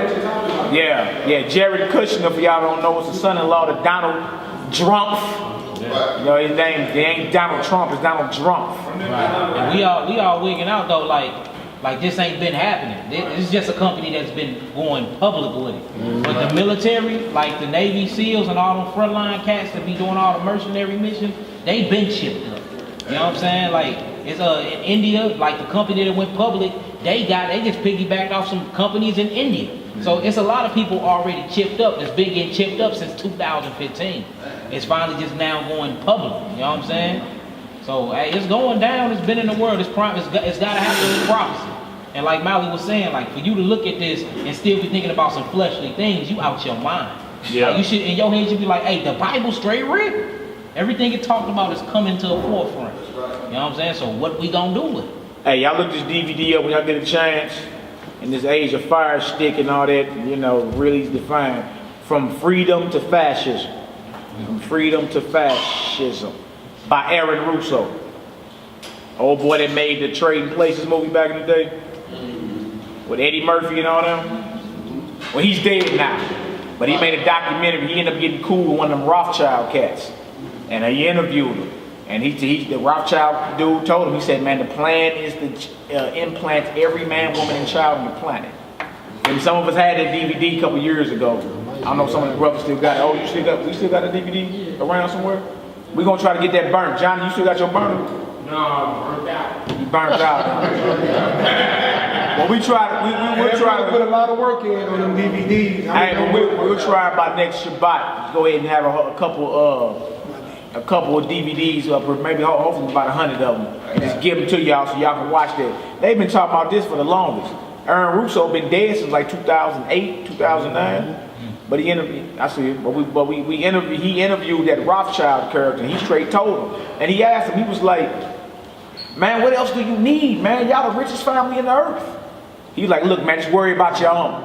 Speaker 2: Yeah. Jared Kushner, for y'all don't know, is the son-in-law to Donald Trump. You know his name, it ain't Donald Trump, it's Donald Trump.
Speaker 4: Right. And we all wigging out though, like this ain't been happening. This is just a company that's been going public with it. But the military, like the Navy SEALs and all them frontline cats that be doing all the mercenary missions, they been chipped up. You know what I'm saying? Like it's in India, like the company that went public, they just piggybacked off some companies in India. So it's a lot of people already chipped up that's been getting chipped up since 2015. It's finally just now going public. You know what I'm saying? So hey, it's going down. It's been in the world. It's got to happen with prophecy. And like Mally was saying, like for you to look at this and still be thinking about some fleshly things, you out your mind.
Speaker 2: Yeah.
Speaker 4: Like you should, in your head, you be like, hey, the Bible straight written. Everything it talked about is coming to the forefront. You know what I'm saying? So what we gonna do with it?
Speaker 2: Hey, y'all look this DVD up when y'all get a chance. In this age of fire stick and all that, you know, really defined from freedom to fascism. From freedom to fascism. By Aaron Russo. Old boy that made the Trading Places movie back in the day. With Eddie Murphy and all them. Well, he's dead now. But he made a documentary. He ended up getting cool with one of them Rothschild cats. And he interviewed him. And the Rothschild dude told him, he said, man, the plan is to implant every man, woman, and child on the planet. And some of us had that DVD a couple years ago. I don't know if some of the brothers still got it. Oh, we still got a DVD around somewhere? We're going to try to get that burnt. Johnny, you still got your burner?
Speaker 7: No, I'm burnt out.
Speaker 2: You burnt out. Well, we'll try to
Speaker 3: put a lot of work in on them DVDs.
Speaker 2: Hey, but we'll try by next Shabbat. Go ahead and have a couple of DVDs, maybe hopefully about 100 of them, and just give them to y'all so y'all can watch that. They've been talking about this for the longest. Aaron Russo been dead since like 2008, 2009. But he interviewed he interviewed that Rothschild character, and he straight told him. And he asked him, he was like, man, what else do you need, man? Y'all the richest family in the earth. He's like, look, man, just worry about your own.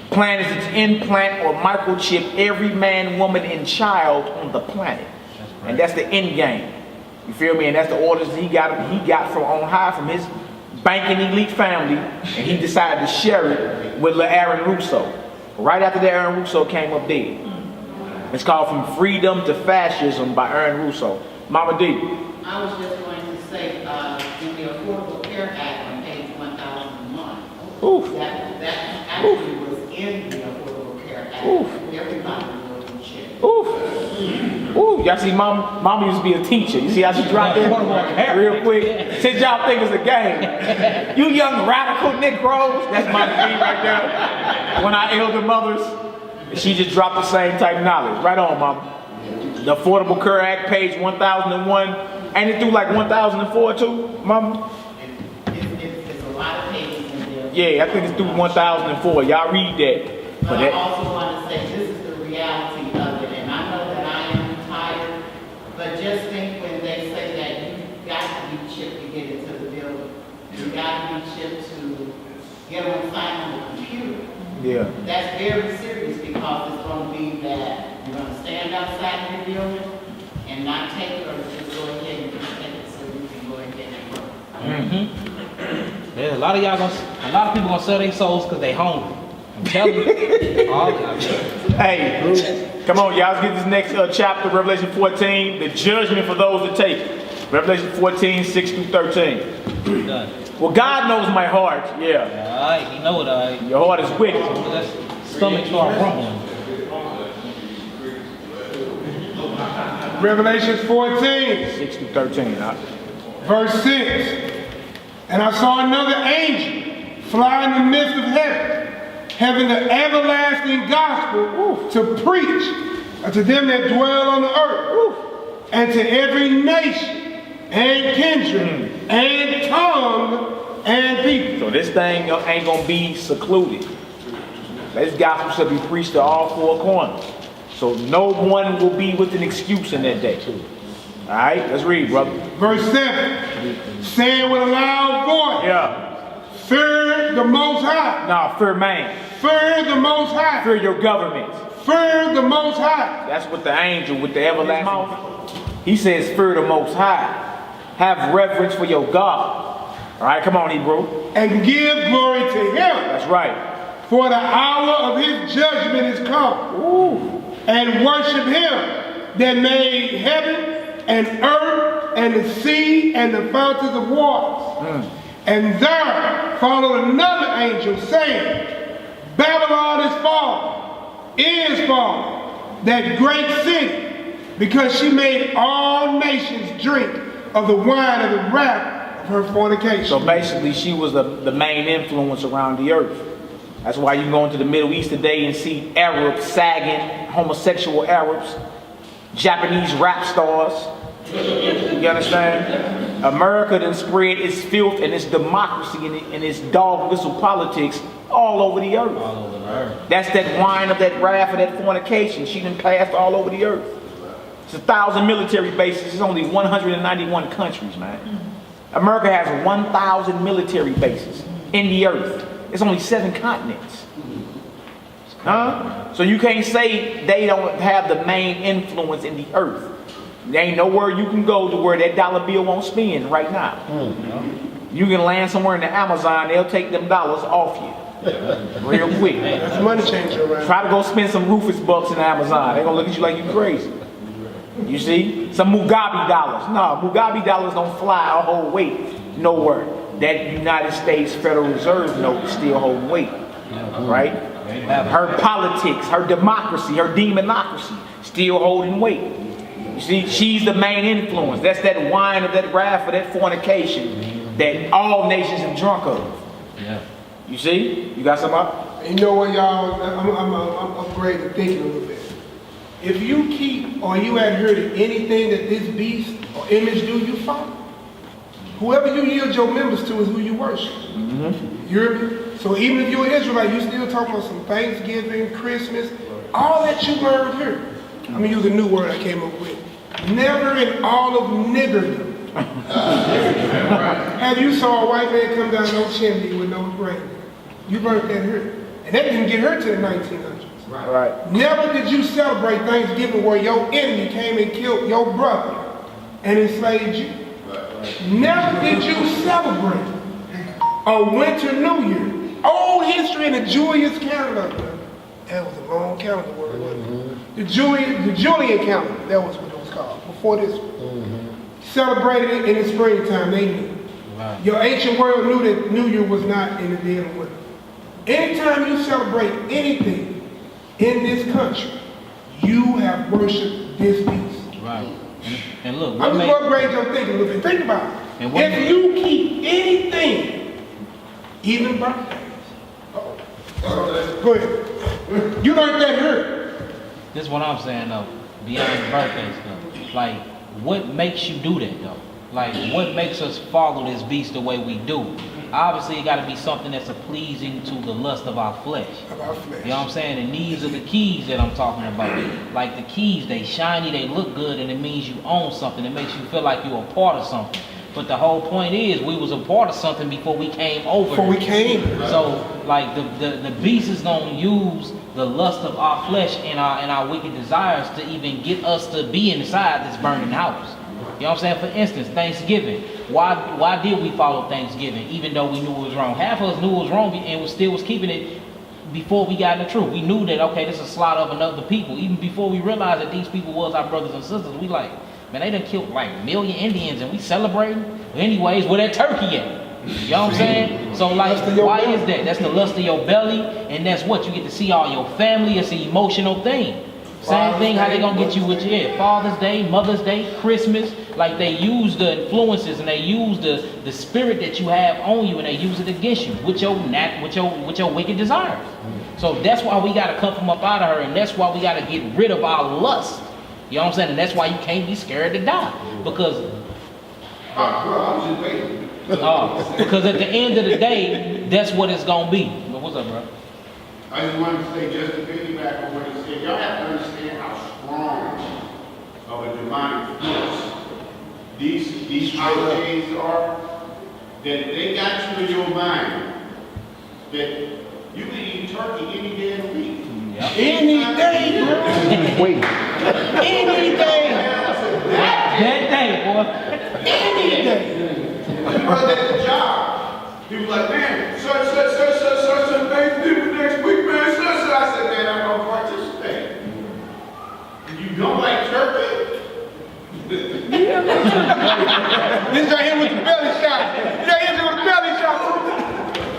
Speaker 2: Plan is to implant or microchip every man, woman, and child on the planet. And that's the end game. You feel me? And that's the orders he got from on high from his banking elite family, and he decided to share it with Aaron Russo. Right after that, Aaron Russo came up dead. It's called From Freedom to Fascism by Aaron Russo. Mama D.
Speaker 9: I was just going to say, in the Affordable Care Act on page 1001,
Speaker 2: Oof.
Speaker 9: that actually was in the Affordable Care Act.
Speaker 2: Oof.
Speaker 9: Everybody was in check.
Speaker 2: Ooh. Ooh. Y'all see Mama used to be a teacher. You see how she dropped that real quick? Since y'all think it's a game. You young radical Negroes. That's Mama D right there. When our elder mothers, she just dropped the same type of knowledge. Right on, Mama. The Affordable Care Act, page 1001. Ain't it through like 1004 too, Mama?
Speaker 9: It's a lot of pages in there.
Speaker 2: Yeah, I think it's through 1004. Y'all read that.
Speaker 9: But I also want to say this is the reality of it, and I know that I am retired, but just think when they say that you've got to be chipped to get into the building. You've got to be chipped to get on sign on the computer.
Speaker 2: Yeah.
Speaker 9: That's very serious because it's going to be that you're going to stand outside of the building and not take it, or just go ahead and just take it so you can go ahead and work.
Speaker 4: Yeah, a lot of people gonna sell their souls because they hungry. I'm telling you.
Speaker 2: Hey, come on, y'all. Let's get this next chapter, Revelation 14, the judgment for those that take it. Revelation 14, 6 through 13.
Speaker 4: Done.
Speaker 2: Well, God knows my heart. Yeah.
Speaker 4: All right, you know it, all right.
Speaker 2: Your heart is wicked.
Speaker 4: Let's stomach start rumbling.
Speaker 3: Revelation 14,
Speaker 2: 6 through 13.
Speaker 3: verse 6. And I saw another angel fly in the midst of heaven, having the everlasting gospel to preach unto them that dwell on the earth, and to every nation and kindred and tongue and people.
Speaker 2: So this thing ain't gonna be secluded. This gospel should be preached to all four corners. So no one will be with an excuse in that day. All right, let's read, brother.
Speaker 3: Verse 7, saying with a loud voice,
Speaker 2: Yeah.
Speaker 3: fear the Most High.
Speaker 2: Nah, fear man.
Speaker 3: Fear the Most High.
Speaker 2: Fear your government.
Speaker 3: Fear the Most High.
Speaker 2: That's what the angel with the everlasting mouth. He says, fear the Most High. Have reverence for your God. All right, come on, Hebrew.
Speaker 3: And give glory to Him.
Speaker 2: That's right.
Speaker 3: For the hour of His judgment is come.
Speaker 2: Ooh.
Speaker 3: And worship Him that made heaven and earth and the sea and the fountains of waters. And there followed another angel saying, Babylon is fallen, that great city, because she made all nations drink of the wine of the wrath of her fornication.
Speaker 2: So basically, she was the main influence around the earth. That's why you go into the Middle East today and see Arabs sagging, homosexual Arabs, Japanese rap stars. You understand? America then spread its filth and its democracy and its dog whistle politics all over the earth.
Speaker 4: All over the earth.
Speaker 2: That's that wine of that wrath of that fornication. She done passed all over the earth. It's 1,000 military bases. It's only 191 countries, man. America has 1,000 military bases in the earth. It's only 7 continents. Huh? So you can't say they don't have the main influence in the earth. There ain't nowhere you can go to where that dollar bill won't spin right now. You can land somewhere in the Amazon, they'll take them dollars off you. Real quick.
Speaker 3: That's money changer, right?
Speaker 2: Try to go spend some Rufus bucks in Amazon. They're gonna look at you like you crazy. You see? Some Mugabe dollars. No, Mugabe dollars don't fly or hold weight nowhere. That United States Federal Reserve note still hold weight. Right? Her politics, her democracy, her demonocracy still holding weight. You see, she's the main influence. That's that wine of that wrath, of that fornication that all nations have drunk of.
Speaker 4: Yeah.
Speaker 2: You see? You got some up?
Speaker 3: You know what, y'all? I'm upgrading thinking a little bit. If you keep or you adhere to anything that this beast or image do, you follow. Whoever you yield your members to is who you worship. You hear me? So even if you're an Israelite, you still talking about some Thanksgiving, Christmas, all that you learned here. I'm gonna use a new word I came up with. Never in all of niggerdom. Have you saw a white man come down no chimney with no rain? You learned that here. And that didn't get her to the 1900s.
Speaker 2: Right.
Speaker 3: Never did you celebrate Thanksgiving where your enemy came and killed your brother and enslaved you. Never did you celebrate a winter new year. Old history in the Julius calendar. That was a long calendar word, wasn't it? The Julian calendar, that was what it was called, before this one. Celebrated it in the springtime, they knew.
Speaker 4: Right.
Speaker 3: Your ancient world knew that New Year was not in the dead of winter. Anytime you celebrate anything in this country, you have worshiped this beast.
Speaker 4: Right. And look,
Speaker 3: I'm
Speaker 4: what
Speaker 3: just
Speaker 4: made,
Speaker 3: going to upgrade your thinking a little bit. Think about it.
Speaker 4: And what
Speaker 3: If you keep anything, even birthdays. Go ahead. You learned that here.
Speaker 4: this is what I'm saying though, beyond the birthday stuff. Like, what makes you do that though? Like, what makes us follow this beast the way we do? Obviously, it got to be something that's pleasing to the lust of our flesh.
Speaker 3: About flesh.
Speaker 4: You know what I'm saying? And these are the keys that I'm talking about. Like the keys, they shiny, they look good, and it means you own something. It makes you feel like you're a part of something. But the whole point is, we was a part of something before we came over.
Speaker 3: Before we came.
Speaker 4: So, like, the beast is gonna use the lust of our flesh and our wicked desires to even get us to be inside this burning house. You know what I'm saying? For instance, Thanksgiving. Why did we follow Thanksgiving, even though we knew it was wrong? Half of us knew it was wrong and was keeping it before we got in the truth. We knew that, okay, this is a slaughter of another people. Even before we realized that these people was our brothers and sisters, we like, man, they done killed like 1 million Indians and we celebrating? Anyways, where that turkey at? You know what I'm saying? So like, why is that? That's the lust of your belly, and that's what you get to see all your family. It's an emotional thing. Same thing how they gonna get you with your Father's Day, Mother's Day, Christmas. Like they use the influences and they use the spirit that you have on you and they use it against you with your wicked desires. So that's why we gotta come from up out of her, and that's why we gotta get rid of our lust. You know what I'm saying? And that's why you can't be scared to die. Because because at the end of the day, that's what it's gonna be. But what's up, bro?
Speaker 10: I just wanted to say, just to piggyback on what he said, y'all have to understand how of a demonic force these holidays are, that they got you in your mind that you can eat turkey any day of the week.
Speaker 7: Any day, bro.
Speaker 2: Wait.
Speaker 7: Any day.
Speaker 4: That day, boy.
Speaker 7: Any day.
Speaker 10: My brother at the job, he was like, man, such Thanksgiving next week, man, such. I said, man, I don't participate. You don't like turkey?
Speaker 7: This right here with the belly shot. This right here with the belly shot.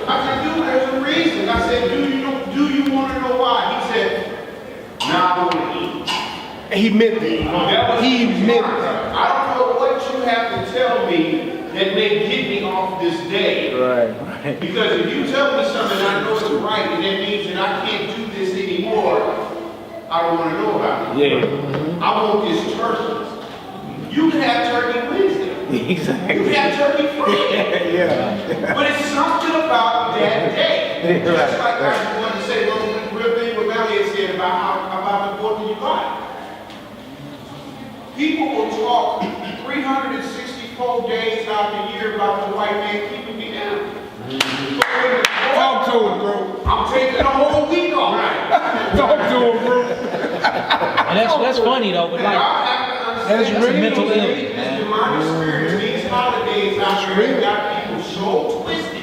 Speaker 10: I said, dude, there's a reason. I said, do you want to know why? He said, nah, I want to eat.
Speaker 7: And he meant that. He meant that.
Speaker 10: I don't know what you have to tell me that may get me off this day.
Speaker 2: Right.
Speaker 10: Because if you tell me something I know is right, and that means that I can't do this anymore, I don't want to know about it.
Speaker 2: Yeah.
Speaker 10: I want this turkey. You can have turkey Wednesday.
Speaker 2: Exactly.
Speaker 10: You can have turkey Friday.
Speaker 2: Yeah.
Speaker 10: But it's something about that day.
Speaker 2: Right.
Speaker 10: Just like I wanted to say one real thing what Valley had said about the 4th of July. People will talk 364 days out of the year about the white man keeping me down.
Speaker 7: Talk to him, bro.
Speaker 10: I'm taking a whole week off.
Speaker 7: Talk to him, bro.
Speaker 4: And that's funny though, but like,
Speaker 10: That's
Speaker 4: a mental illness,
Speaker 10: This
Speaker 4: man.
Speaker 10: demonic spirits, these holidays out here got people so twisted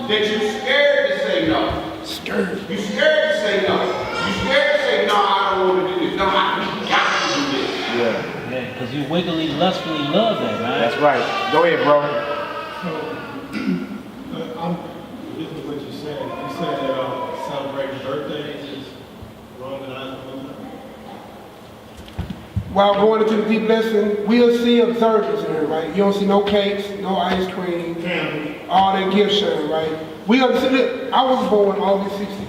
Speaker 10: that you're scared to say no.
Speaker 7: Scared.
Speaker 10: You're scared to say no. You're scared to say, no, I don't want to do this. No, I got to do this.
Speaker 4: Yeah, because you wiggly, lustfully love that, man.
Speaker 2: That's right. Go ahead, bro.
Speaker 11: I'm listening to what you said. You said that celebrating birthdays is wrong and I
Speaker 3: While going into the deep lesson, we'll see observers here, right? You don't see no cakes, no ice cream, all that gift sharing, right? We understand. I was born August 16th,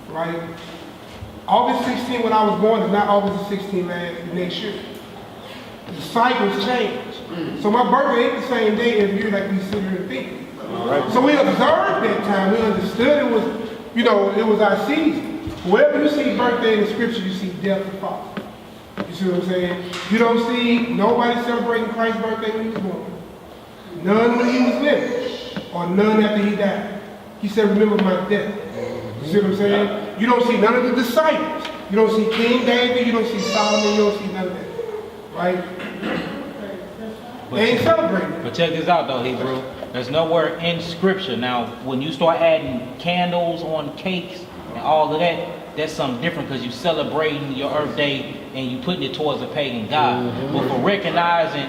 Speaker 3: right? August 16th when I was born is not August 16th the next year. The cycles change. So my birthday ain't the same day every year like we sit here and think. Right. So we observed that time. We understood it was, it was our season. Wherever you see birthday in the scripture, you see death and fall. You see what I'm saying? You don't see nobody celebrating Christ's birthday when he was born. None when he was living. Or none after he died. He said, remember my death. You see what I'm saying? You don't see none of the disciples. You don't see King David. You don't see Solomon. You don't see none of that. Right? They ain't celebrating.
Speaker 4: But check this out though, Hebrew. There's nowhere in scripture. Now, when you start adding candles on cakes and all of that, that's something different because you're celebrating your Earth Day and you putting it towards a pagan god. But for recognizing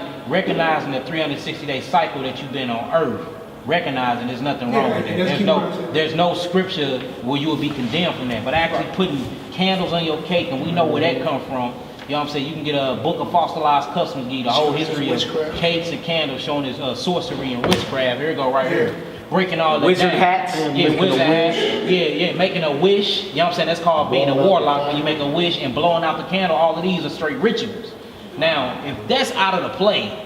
Speaker 4: the 360-day cycle that you've been on Earth, recognizing there's nothing wrong with it. There's no scripture where you would be condemned from that. But actually putting candles on your cake, and we know where that come from. You know what I'm saying? You can get a book of fossilized customs, give you the whole history of cakes and candles showing this sorcery and witchcraft. Here you go, right here. Breaking all the
Speaker 2: Wizard hats.
Speaker 4: Yeah, wizard hats. Yeah, making a wish. You know what I'm saying? That's called being a warlock when you make a wish and blowing out the candle. All of these are straight rituals. Now, if that's out of the play,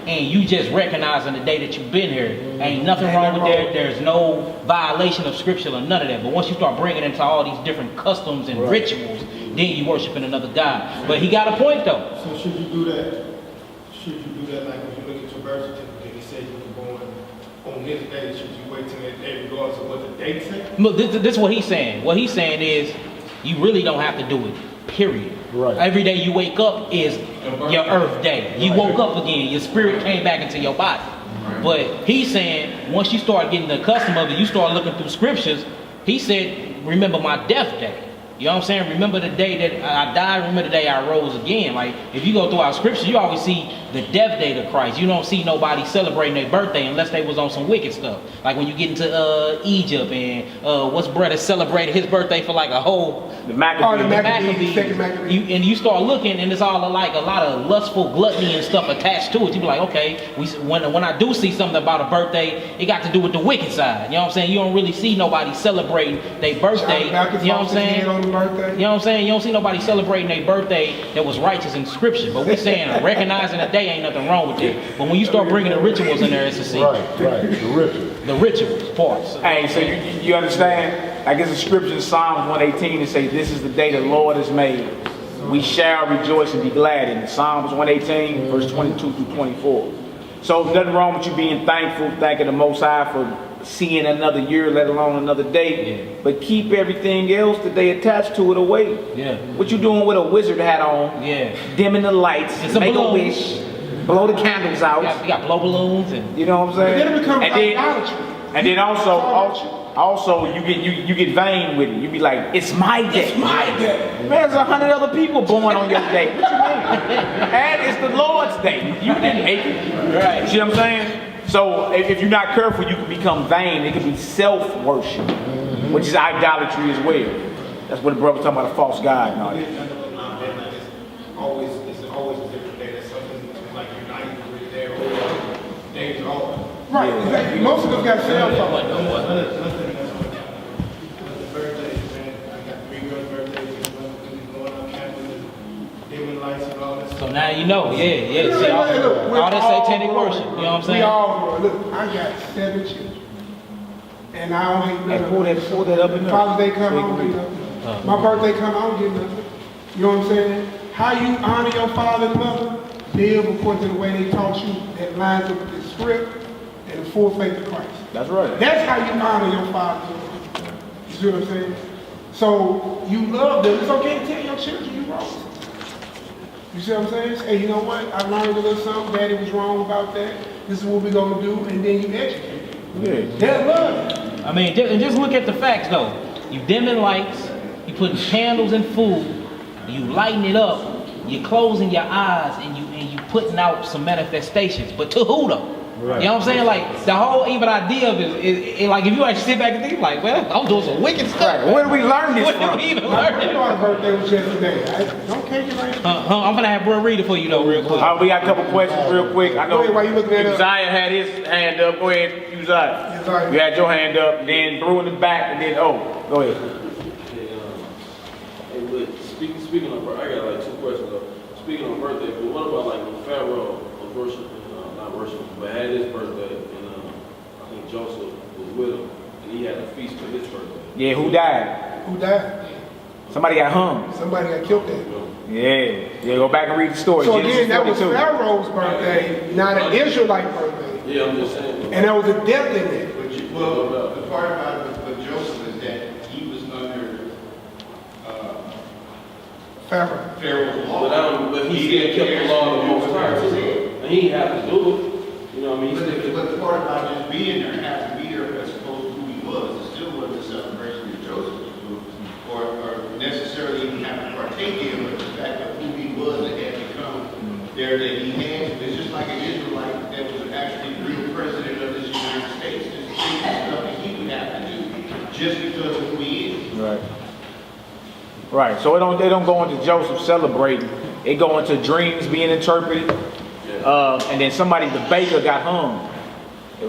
Speaker 4: and you just recognizing the day that you've been here, ain't nothing wrong with that. There's no violation of scripture or none of that. But once you start bringing into all these different customs and rituals, then you worshiping another god. But he got a point though.
Speaker 11: So should you do that? Should you do that like when you look at your birth certificate, it says you were born on this day? Should you wait till that day regardless of what the date says?
Speaker 4: Look, this is what he's saying. What he's saying is you really don't have to do it. Period.
Speaker 5: Right.
Speaker 4: Every day you wake up is your Earth Day. You woke up again. Your spirit came back into your body. But he's saying once you start getting the custom of it, you start looking through scriptures. He said, remember my death day. You know what I'm saying? Remember the day that I died, remember the day I rose again. Like, if you go through our scripture, you always see the death date of Christ. You don't see nobody celebrating their birthday unless they was on some wicked stuff. Like when you get into Egypt and what's brother celebrated his birthday for like a whole...
Speaker 2: The Maccabees.
Speaker 3: Second Maccabees.
Speaker 4: And you start looking and it's all like a lot of lustful gluttony and stuff attached to it. You be like, okay, when I do see something about a birthday, it got to do with the wicked side. You know what I'm saying? You don't really see nobody celebrating their birthday. You know what I'm saying? You know what I'm saying? You don't see nobody celebrating their birthday that was righteous in scripture. But we're saying recognizing the day ain't nothing wrong with it. But when you start bringing the rituals in there, it's a sin.
Speaker 5: Right, the rituals.
Speaker 4: The rituals, parts.
Speaker 2: Hey, so you understand? I guess the scripture in Psalms 118 it says, this is the day the Lord has made. we shall rejoice and be glad in it. Psalms 118, verse 22 through 24. So nothing wrong with you being thankful, thanking the Most High for seeing another year, let alone another day.
Speaker 4: Yeah.
Speaker 2: But keep everything else that they attach to it away.
Speaker 4: Yeah.
Speaker 2: What you doing with a wizard hat on?
Speaker 4: Yeah.
Speaker 2: Dimming the lights,
Speaker 4: And some
Speaker 2: make a
Speaker 4: balloons.
Speaker 2: wish, blow the candles out.
Speaker 4: You got blow balloons and
Speaker 2: You know what I'm saying?
Speaker 3: Then it becomes
Speaker 2: and then,
Speaker 3: idolatry.
Speaker 2: and then also you get vain with it. You be like, it's my day.
Speaker 3: It's my day.
Speaker 2: Man, there's 100 other people born on your day. What you mean? And it's the Lord's day. You didn't make it.
Speaker 4: Right.
Speaker 2: You see what I'm saying? So if you're not careful, you can become vain. It can be self-worship, which is idolatry as well. That's what the brother was talking about, a false god and all that.
Speaker 11: It's always a different day. There's something like united with there or days off.
Speaker 3: Right, exactly. Most of us got cell phones.
Speaker 11: Nothing birthdays, man. I got 3 girls' birthdays. Going on camping and dimming lights and all that stuff.
Speaker 4: so now you know. Yeah. See, all that satanic worship. You know what I'm saying?
Speaker 3: We all, look, I got 7 children. And I don't hate
Speaker 2: Hey,
Speaker 3: none
Speaker 2: pull that up in there.
Speaker 3: Father's Day come, I don't get nothing. My birthday come, I don't get nothing. You know what I'm saying? How you honor your father and mother, live according to the way they taught you, that lines up with the script and the full faith of Christ.
Speaker 2: That's right.
Speaker 3: That's how you honor your father and mother. You see what I'm saying? So you love them. It's okay to tell your children you wrong. You see what I'm saying? Say, you know what? I learned a little something. Daddy was wrong about that. This is what we're gonna do, and then you educate them.
Speaker 2: Yeah.
Speaker 3: They'll love it.
Speaker 4: I mean, just look at the facts though. You dimming lights, you putting candles in food, you lighting it up, you closing your eyes, and you putting out some manifestations. But to who though?
Speaker 2: Right.
Speaker 4: You know what I'm saying? Like the whole even idea of it is like if you actually sit back and think like, well, I'm doing some wicked stuff.
Speaker 2: Right. Where do we learn this
Speaker 4: Where
Speaker 2: from?
Speaker 4: do we even
Speaker 3: My
Speaker 4: learn it?
Speaker 3: daughter's birthday was yesterday. Don't care you like
Speaker 4: I'm gonna have bro read it for you though, real quick.
Speaker 2: We got a couple questions real quick. I know
Speaker 3: Go ahead, while you looking that up.
Speaker 2: Uzziah had his hand up. Go ahead, Uzziah.
Speaker 3: Uzziah.
Speaker 2: You had your hand up, then Brew in the back, and then, go ahead.
Speaker 12: Hey, but speaking of, I got like 2 questions though. Speaking of birthday, but what about like when Pharaoh was worshiping, not worshiping, but had his birthday, and I think Joseph was with him, and he had a feast for his birthday.
Speaker 2: Yeah, who died?
Speaker 3: Who died?
Speaker 2: Somebody got hung.
Speaker 3: Somebody got killed there.
Speaker 2: Yeah, go back and read the story.
Speaker 3: So
Speaker 2: Genesis
Speaker 3: again, that was
Speaker 2: 42.
Speaker 3: Pharaoh's birthday, not an Israelite birthday.
Speaker 12: Yeah, I'm just saying.
Speaker 3: And there was a death in it.
Speaker 10: Well, the part about it with Joseph is that he was under
Speaker 3: Pharaoh.
Speaker 10: Pharaoh's law.
Speaker 12: But he still kept the law of the Most High too. And he didn't have to do it. You know what I mean? He still kept
Speaker 10: But the part about just being there, having to be there as opposed to who he was, it still wasn't a celebration of Joseph, or necessarily even have to partake in, but the fact of who he was and had become there that he had. It's just like an Israelite that was actually the real president of this United States. There's things and stuff that he would have to do just because of who he is.
Speaker 2: Right. Right. So they don't go into Joseph celebrating. They go into dreams being interpreted. And then the baker got hung.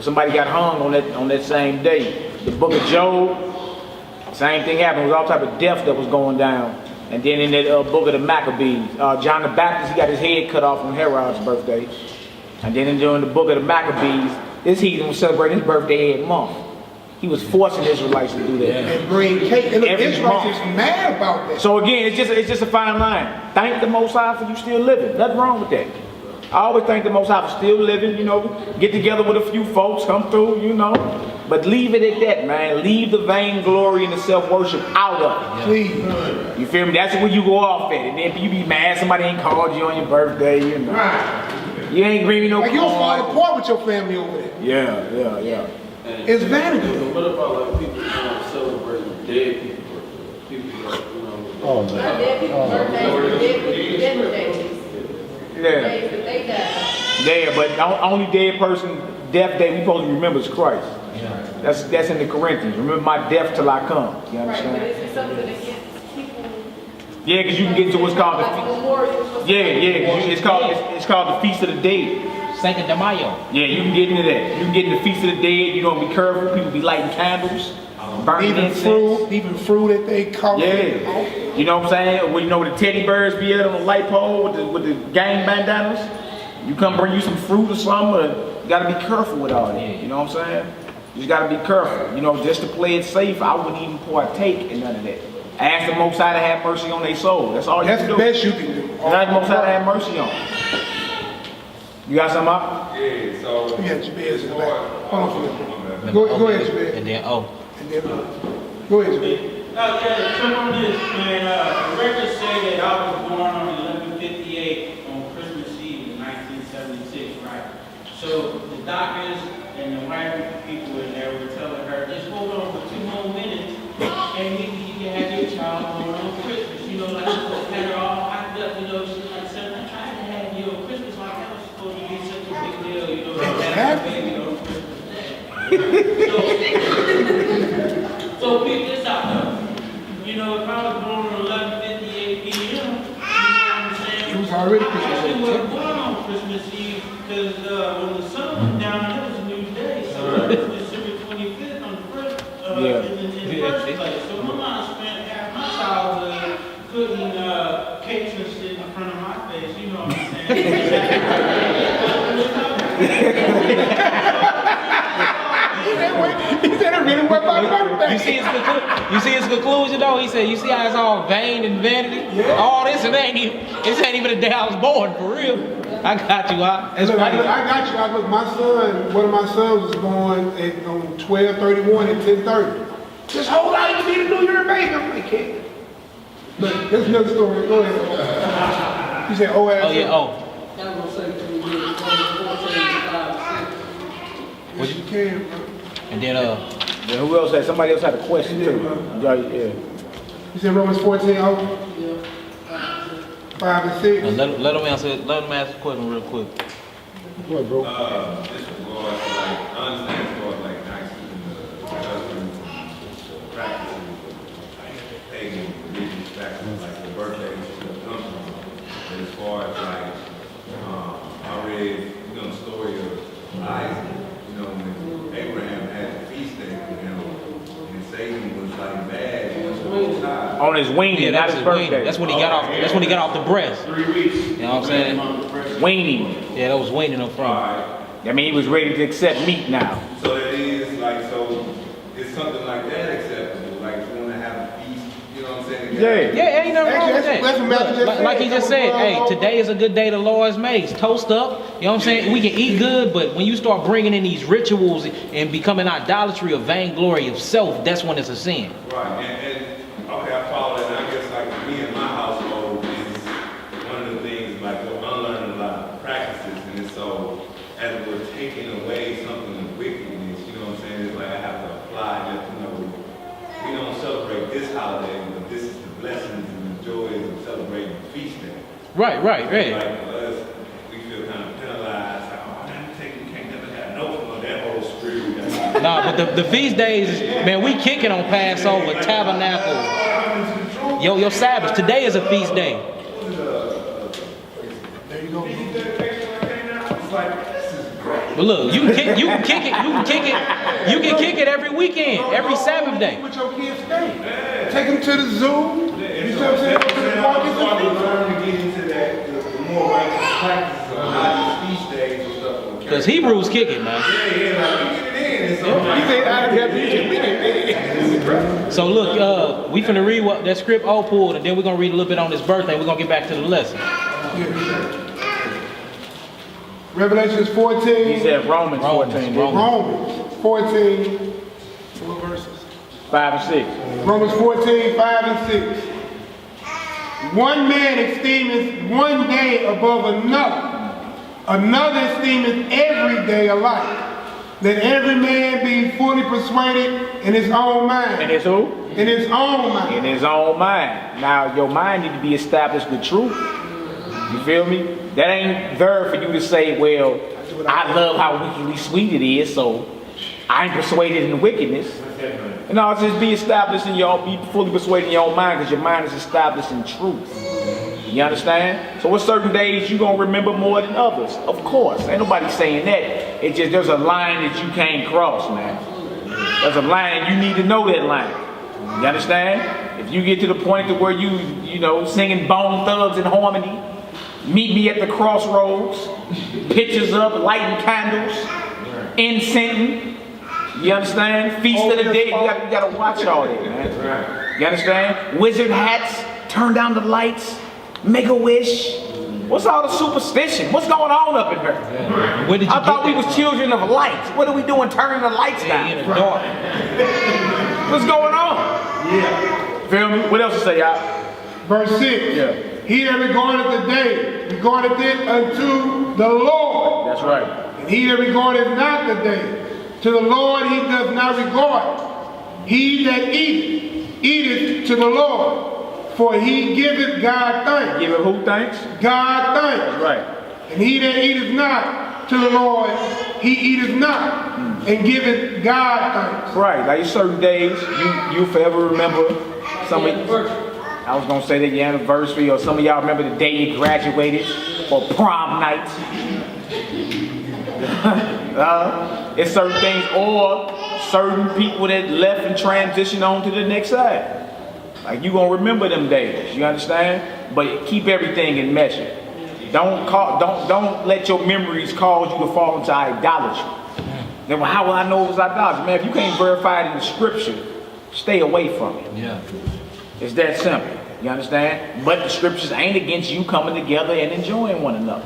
Speaker 2: Somebody got hung on that same day. The book of Job, same thing happened. It was all type of death that was going down. And then in that book of the Maccabees, John the Baptist, he got his head cut off on Herod's birthday. And then during the book of the Maccabees, this heathen was celebrating his birthday every month. He was forcing Israelites to do that.
Speaker 3: And bring cake. And the
Speaker 2: Every
Speaker 3: Israelites
Speaker 2: month.
Speaker 3: is mad about that.
Speaker 2: So again, it's just a fine line. Thank the Most High for you still living. Nothing wrong with that. I always thank the Most High for still living, get together with a few folks, come through, But leave it at that, man. Leave the vainglory and the self-worship out of it.
Speaker 3: Please.
Speaker 2: You feel me? That's where you go off at. And then you be mad somebody ain't called you on your birthday,
Speaker 3: Right.
Speaker 2: You ain't bring me no
Speaker 3: Like you'll fall
Speaker 2: card.
Speaker 3: apart with your family over there.
Speaker 2: Yeah.
Speaker 3: It's vanity.
Speaker 12: What about like people celebrating dead people's birthdays? People like,
Speaker 5: Oh,
Speaker 9: Not
Speaker 5: man.
Speaker 9: dead people's birthdays, dead people's death days.
Speaker 2: Yeah.
Speaker 9: Days that they died.
Speaker 2: Yeah, but the only dead person, death day we supposed to remember is Christ. That's in the Corinthians. Remember my death till I come. You
Speaker 9: Right, but
Speaker 2: understand?
Speaker 9: is it something against people?
Speaker 2: Yeah, because you can get into what's called
Speaker 9: Like
Speaker 2: the
Speaker 9: memorials for-
Speaker 2: it's called the Feast of the Dead.
Speaker 4: Cinco de Mayo.
Speaker 2: Yeah, you can get into that. You can get in the Feast of the Dead. You don't be careful. People be lighting candles, burning incense.
Speaker 3: Even fruit that they call
Speaker 2: Yeah, you know what I'm saying? Well, the teddy bears be out on the light pole with the gang bandanas. You come bring you some fruit or something. But you gotta be careful with all that. You know what I'm saying? You just gotta be careful. Just to play it safe, I wouldn't even partake in none of that. Ask the Most High to have mercy on their soul. That's all you
Speaker 3: That's
Speaker 2: can
Speaker 3: the
Speaker 2: do.
Speaker 3: best you can do.
Speaker 2: Ask the Most High to have mercy on. You got something up?
Speaker 6: Yeah, so.
Speaker 3: Yeah, Jabez in the back. Hold on for a minute.
Speaker 6: Okay.
Speaker 3: Go ahead, Jabez.
Speaker 4: And then, oh,
Speaker 3: And then, go ahead, Jabez.
Speaker 13: Yeah, some on this, man, the records say that I was born on 11/58 on Christmas Eve in 1976, right? So the doctors and the white people in there were telling her, just hold on for 2 more minutes, and you can have your child born on Christmas. You know, like, had her all hyped up, you know, she's like, son, I tried to have you on Christmas, like that was supposed to be such a big deal, you know, to have a baby on Christmas Day. So pick this out, though. You know, if I was born on 11:58 p.m., you know what I'm saying?
Speaker 3: It was already
Speaker 13: I
Speaker 3: Christmas
Speaker 13: actually
Speaker 3: Eve.
Speaker 13: wasn't born on Christmas Eve because when the sun went down, it was a new day. So it was December 25th on the first, in the first place. So my mom spent half my childhood cooking cakes and shit in front of my face. You know what I'm
Speaker 3: He said it really was my birthday.
Speaker 4: you see his conclusion though? He said, you see how it's all vain and vanity?
Speaker 3: Yeah.
Speaker 4: All this, it ain't even the day I was born, for real. I got you, that's
Speaker 3: Look,
Speaker 4: funny.
Speaker 3: I got you. Look, my son, one of my sons was born on 12/31 at 10:30. Just hold out, you need a New Year baby. I'm like, kid. But there's another story. Go ahead. You said, oh,
Speaker 4: Oh yeah, oh.
Speaker 8: That was gonna say to me, Romans 14:5-6.
Speaker 3: Yes, you can, bro.
Speaker 4: And then,
Speaker 2: Then who else had? Somebody else had a question too. Yeah.
Speaker 3: You said Romans 14, oh,
Speaker 8: Yeah.
Speaker 3: 5 and 6.
Speaker 4: let him answer the question real quick.
Speaker 3: What, bro?
Speaker 6: This regards to like, I understand as far as like not keeping the customs and practices, pagan religious practices, like the birthday and stuff comes from. But as far as like, I read, you know, the story of Isaac, you know, when Abraham had the feast day with him, and Satan was like mad, he was the Most High.
Speaker 2: On his weenie,
Speaker 4: Yeah,
Speaker 2: not
Speaker 4: that was
Speaker 2: his
Speaker 4: his weenie.
Speaker 2: birthday.
Speaker 4: That's when he got off. That's when he got off the breast.
Speaker 10: 3 weeks.
Speaker 4: You know what I'm saying?
Speaker 2: Weenie.
Speaker 4: Yeah, that was weaning him from.
Speaker 6: Right.
Speaker 2: I mean, he was ready to accept meat now.
Speaker 6: So it is like, so it's something like that acceptable, like if you want to have a feast, you know what I'm saying?
Speaker 4: Yeah, ain't nothing wrong with
Speaker 3: Actually, that's what
Speaker 4: that.
Speaker 3: Matthew just
Speaker 4: Like he
Speaker 3: said.
Speaker 4: just said, hey, today is a good day the Lord's made. Toast up. You know what I'm saying? We can eat good, but when you start bringing in these rituals and becoming idolatry of vainglory of self, that's when it's a sin.
Speaker 6: Right, and okay, I follow that, and I guess like me and my household is one of the things, like we're unlearning a lot of practices, and it's so, as we're taking away something of wickedness, you know what I'm saying, it's like I have to apply that, you know, we don't celebrate this holiday, but this is the blessings and the joys of celebrating the feast day.
Speaker 4: Right.
Speaker 6: Like for us, we feel kind of penalized, like, oh, man, you can't never have no fun, that whole screw.
Speaker 4: Nah, but the feast days, man, we kicking on Passover, Tabernacle, your Sabbath. Today is a feast day.
Speaker 3: There you go.
Speaker 6: It's like, this is great.
Speaker 4: But look, you can kick it every weekend, every Sabbath day.
Speaker 3: With your kids stay. Take them to the zoo. You know what I'm saying? Go to the park, get
Speaker 6: So I
Speaker 3: some
Speaker 6: learn to get into that, the more righteous practices of how these feast days and stuff will carry.
Speaker 4: Because Hebrews kick it, man.
Speaker 6: Yeah, like we get it in. And so
Speaker 3: You say I have to eat it.
Speaker 4: So look, we finna read what that script all pulled, and then we're gonna read a little bit on his birthday. We're gonna get back to the lesson.
Speaker 3: Revelations 14.
Speaker 2: He said Romans 14. didn't he?
Speaker 3: Romans 14. What verses?
Speaker 2: 5 and 6.
Speaker 3: Romans 14, 5 and 6. One man esteemeth one day above another. Another esteemeth every day alike. Let every man be fully persuaded in his own mind.
Speaker 2: And it's who?
Speaker 3: In his own mind.
Speaker 2: In his own mind. Now, your mind need to be established with truth. You feel me? That ain't there for you to say, well, I love how wickedly sweet it is, so I ain't persuaded in wickedness. No, it's just be established in your own, be fully persuaded in your own mind, because your mind is established in truth. You understand? So with certain days you gonna remember more than others. Of course. Ain't nobody saying that. It's just there's a line that you can't cross, man. There's a line, you need to know that line. You understand? If you get to the point to where you know, singing Bone Thugs in harmony, meet me at the crossroads, pictures up, lighting candles, incensing. You understand? Feast of the Dead. You gotta watch all that, man. You understand? Wizard hats, turn down the lights, make a wish. What's all the superstition? What's going on up in here?
Speaker 4: Where did you
Speaker 2: I thought
Speaker 4: get
Speaker 2: we was children of light. What are we doing turning the lights down?
Speaker 4: in the dark?
Speaker 2: What's going on?
Speaker 11: Yeah.
Speaker 2: Feel me? What else to say, y'all?
Speaker 11: Verse 6.
Speaker 2: Yeah.
Speaker 11: He that regardeth the day, regardeth it unto the Lord.
Speaker 2: That's right.
Speaker 11: And he that regardeth not the day, to the Lord he does not regard. He that eateth to the Lord, for he giveth God thanks.
Speaker 2: Give it who thanks?
Speaker 11: God thanks.
Speaker 2: That's right.
Speaker 11: And he that eateth not to the Lord, he eateth not, and giveth God thanks.
Speaker 2: Right. Like certain days, you forever remember some of, I was gonna say that your anniversary, or some of y'all remember the day you graduated, or prom night. It's certain things, or certain people that left and transitioned on to the next side. Like you gonna remember them days, you understand? But keep everything in measure. Don't let your memories cause you to fall into idolatry. Then how will I know it was idolatry? Man, if you can't verify it in the scripture, stay away from it.
Speaker 4: Yeah.
Speaker 2: It's that simple. You understand? But the scriptures ain't against you coming together and enjoying one another.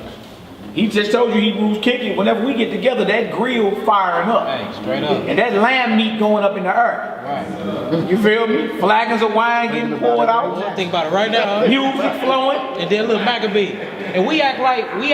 Speaker 2: He just told you Hebrews kicking. Whenever we get together, that grill firing up.
Speaker 4: Hey, straight up.
Speaker 2: And that lamb meat going up in the earth.
Speaker 4: Right.
Speaker 2: You feel me? Flagons of wine getting poured out.
Speaker 4: Think about it right now.
Speaker 2: Music flowing.
Speaker 4: And then look, Maccabee. And we act like we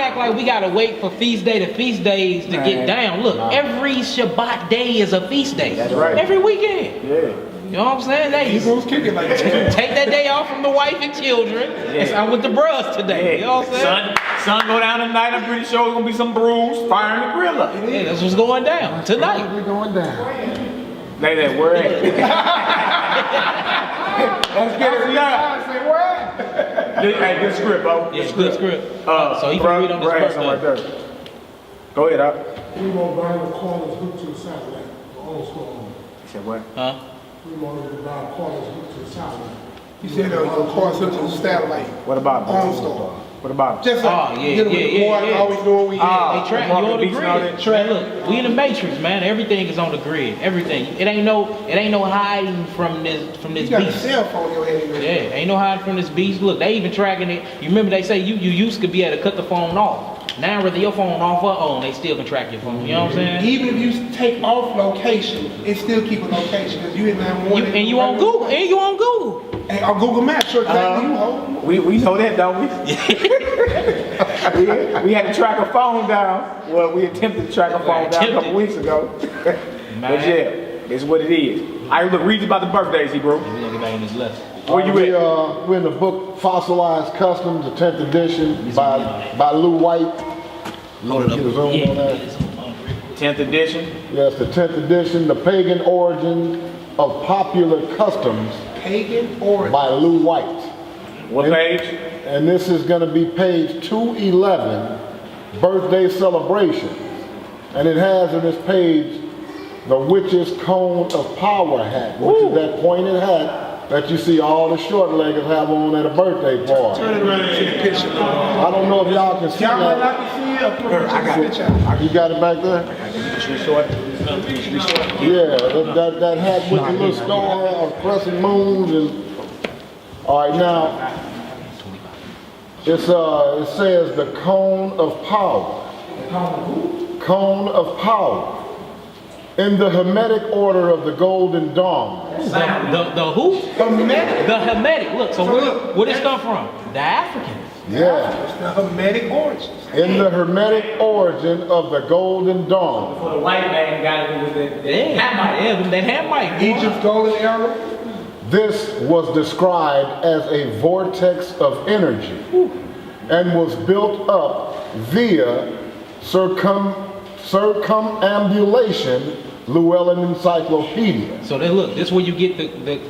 Speaker 4: gotta wait for feast day to feast days to get down. Look, every Shabbat day is a feast day.
Speaker 2: That's right.
Speaker 4: Every weekend.
Speaker 2: Yeah.
Speaker 4: You know what I'm saying? Hey,
Speaker 11: Hebrews kicking like that.
Speaker 4: take that day off from the wife and children. And I'm with the bros today. You know what I'm saying?
Speaker 2: Sun go down tonight. I'm pretty sure it's gonna be some brews firing the grill up.
Speaker 4: Yeah, that's what's going down tonight.
Speaker 5: We're going down.
Speaker 2: Lay that word. Let's get it done.
Speaker 11: Say what?
Speaker 2: Hey, good script, bro.
Speaker 4: Yeah, good script. So he can read on his
Speaker 2: birthday. Right
Speaker 4: birthday.
Speaker 2: there. Go ahead, up.
Speaker 3: We won't buy the corners hook to the satellite. The old school.
Speaker 2: He said what?
Speaker 4: Huh?
Speaker 3: We won't buy corners hook to the satellite.
Speaker 11: You said there was a course hook to the satellite.
Speaker 2: What about him?
Speaker 11: Armstrong.
Speaker 2: What about him?
Speaker 11: Just like,
Speaker 4: Oh, yeah,
Speaker 11: you know,
Speaker 4: yeah,
Speaker 11: the boy
Speaker 4: yeah.
Speaker 11: always doing what we had.
Speaker 4: They track you
Speaker 2: Market
Speaker 4: on the
Speaker 2: beats and all
Speaker 4: grid.
Speaker 2: that.
Speaker 4: Track, look, we in the matrix, man. Everything is on the grid. Everything. It ain't no hiding from this
Speaker 11: You got a
Speaker 4: beast.
Speaker 11: cell phone in your hand.
Speaker 4: Yeah, ain't no hiding from this beast. Look, they even tracking it. You remember they say you used to be able to cut the phone off. Now whether your phone off or on, they still can track your phone. You know what I'm saying?
Speaker 11: Even if you take off location, it still keep a location because you in that one.
Speaker 4: And you on Google. And you on Google.
Speaker 11: And on Google Maps, sure take you home.
Speaker 2: We know that, don't we? we had to track a phone down. Well, we attempted to track a phone down a couple weeks ago. But yeah, it's what it is. All right, look, read about the birthdays, bro.
Speaker 4: We're gonna get back in this lesson.
Speaker 2: Where you at?
Speaker 5: We're in the book Fossilized Customs, the 10th edition by Lou White.
Speaker 4: Load it up.
Speaker 5: Get a zoom on that.
Speaker 2: 10th edition.
Speaker 5: Yes, the 10th edition, The Pagan Origin of Popular Customs
Speaker 11: Pagan origin.
Speaker 5: by Lou White.
Speaker 2: What page?
Speaker 5: And this is going to be page 211, Birthday Celebrations. And it has in this page the Witch's Cone of Power hat, which is that pointed hat that you see all the short-leggers have on at a birthday party.
Speaker 11: Turn it around and see the picture.
Speaker 5: I don't know if y'all can see
Speaker 11: Y'all might
Speaker 5: that.
Speaker 11: not can see it. I'll put it in the picture.
Speaker 5: You got it back there? Yeah, that hat with the little star of crescent moons and. All right, now it says the cone of power. Cone of power. In the Hermetic order of the Golden Dawn.
Speaker 4: The who?
Speaker 11: Hermetic.
Speaker 4: The Hermetic. Look, so where this come from? The Africans.
Speaker 5: Yeah.
Speaker 11: It's the Hermetic origins.
Speaker 5: In the Hermetic origin of the Golden Dawn.
Speaker 2: Before the white man got it, was that
Speaker 4: That Hamite.
Speaker 11: Egypt's golden era.
Speaker 5: This was described as a vortex of energy and was built up via circumambulation, Llewellyn Encyclopedia.
Speaker 4: So then look, this is where you get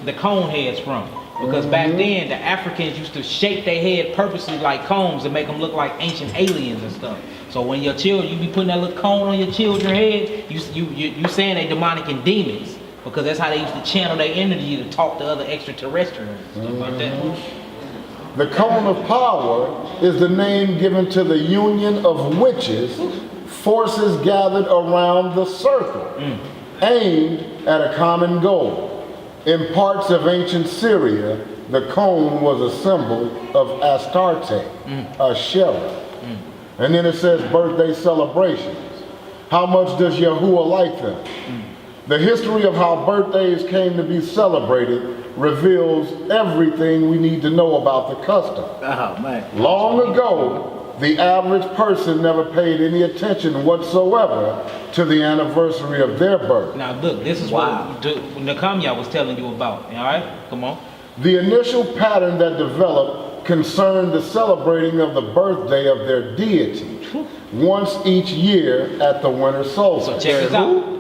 Speaker 4: the cone heads from. Because back then, the Africans used to shape their head purposely like cones to make them look like ancient aliens and stuff. So when your children, you be putting that little cone on your children's head, you saying they demonic and demons. Because that's how they used to channel their energy to talk to other extraterrestrials and stuff like that.
Speaker 5: The cone of power is the name given to the union of witches, forces gathered around the circle, aimed at a common goal. In parts of ancient Syria, the cone was a symbol of Astarte, Asherah. And then it says birthday celebrations. How much does Yahuwah like them? The history of how birthdays came to be celebrated reveals everything we need to know about the custom.
Speaker 2: Oh, man.
Speaker 5: Long ago, the average person never paid any attention whatsoever to the anniversary of their birth.
Speaker 4: Now look, this is what Nakamya was telling you about. All right, come on.
Speaker 5: The initial pattern that developed concerned the celebrating of the birthday of their deity once each year at the winter solstice.
Speaker 4: So check this out.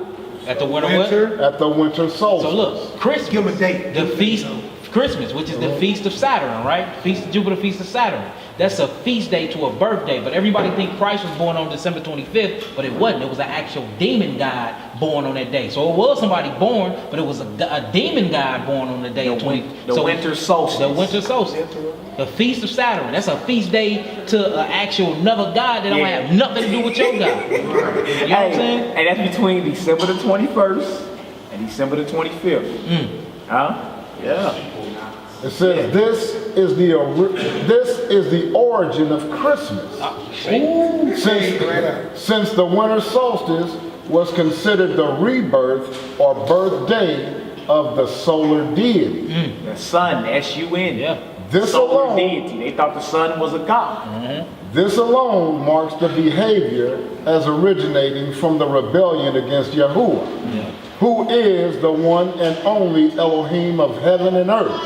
Speaker 4: At the winter what?
Speaker 5: At the winter solstice.
Speaker 4: So look, Christmas,
Speaker 3: Give 'em a date.
Speaker 4: the feast, Christmas, which is the feast of Saturn, right? Feast of Jupiter, feast of Saturn. That's a feast day to a birthday, but everybody think Christ was born on December 25th, but it wasn't. It was an actual demon god born on that day. So it was somebody born, but it was a demon god born on the day of 20.
Speaker 2: The winter solstice.
Speaker 4: The winter solstice. The feast of Saturn. That's a feast day to an actual another god that don't have nothing to do with your God. You know what I'm saying?
Speaker 2: And that's between December the 21st and December the 25th. Huh? Yeah.
Speaker 5: It says this is the origin of Christmas. Since the winter solstice was considered the rebirth or birthday of the solar deity.
Speaker 2: The sun, S-U-N.
Speaker 4: Yeah.
Speaker 5: This
Speaker 2: Solar
Speaker 5: alone,
Speaker 2: deity. They thought the sun was a god.
Speaker 5: this alone marks the behavior as originating from the rebellion against Yahuwah, who is the one and only Elohim of heaven and earth.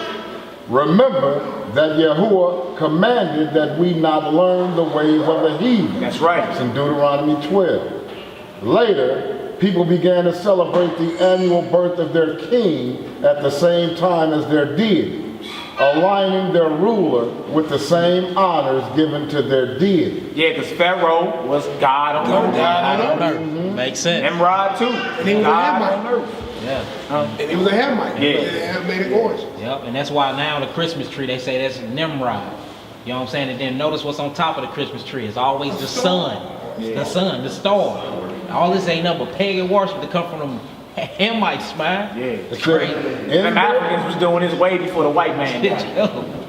Speaker 5: Remember that Yahuwah commanded that we not learn the ways of the heathen.
Speaker 2: That's right.
Speaker 5: It's in Deuteronomy 12. Later, people began to celebrate the annual birth of their king at the same time as their deity, aligning their ruler with the same honors given to their deity.
Speaker 2: Yeah, because Pharaoh was God on earth.
Speaker 4: God on earth. Makes sense.
Speaker 2: Nimrod too.
Speaker 3: And he was a
Speaker 2: God
Speaker 3: Hamite.
Speaker 2: on earth.
Speaker 4: Yeah.
Speaker 3: And he was a Hamite.
Speaker 2: Yeah.
Speaker 3: They made it gorgeous.
Speaker 4: Yep, and that's why now the Christmas tree, they say that's Nimrod. You know what I'm saying? And then notice what's on top of the Christmas tree. It's always the sun. The sun, the star. All this ain't nothing but pagan worship that come from them Hamites, man.
Speaker 2: Yeah.
Speaker 4: It's crazy.
Speaker 2: The Africans was doing this way before the white man did.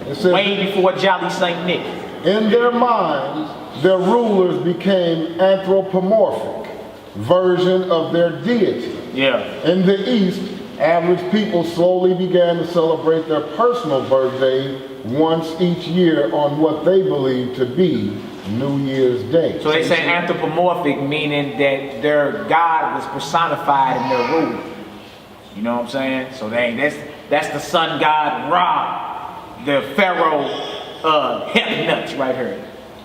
Speaker 5: It says,
Speaker 2: Way before Jolly St. Nick.
Speaker 5: in their minds, their rulers became anthropomorphic version of their deity.
Speaker 2: Yeah.
Speaker 5: In the East, average people slowly began to celebrate their personal birthday once each year on what they believed to be New Year's Day.
Speaker 2: So they say anthropomorphic, meaning that their God was personified in their ruler. You know what I'm saying? So that's the sun god Ra, the Pharaoh hemp nuts right here.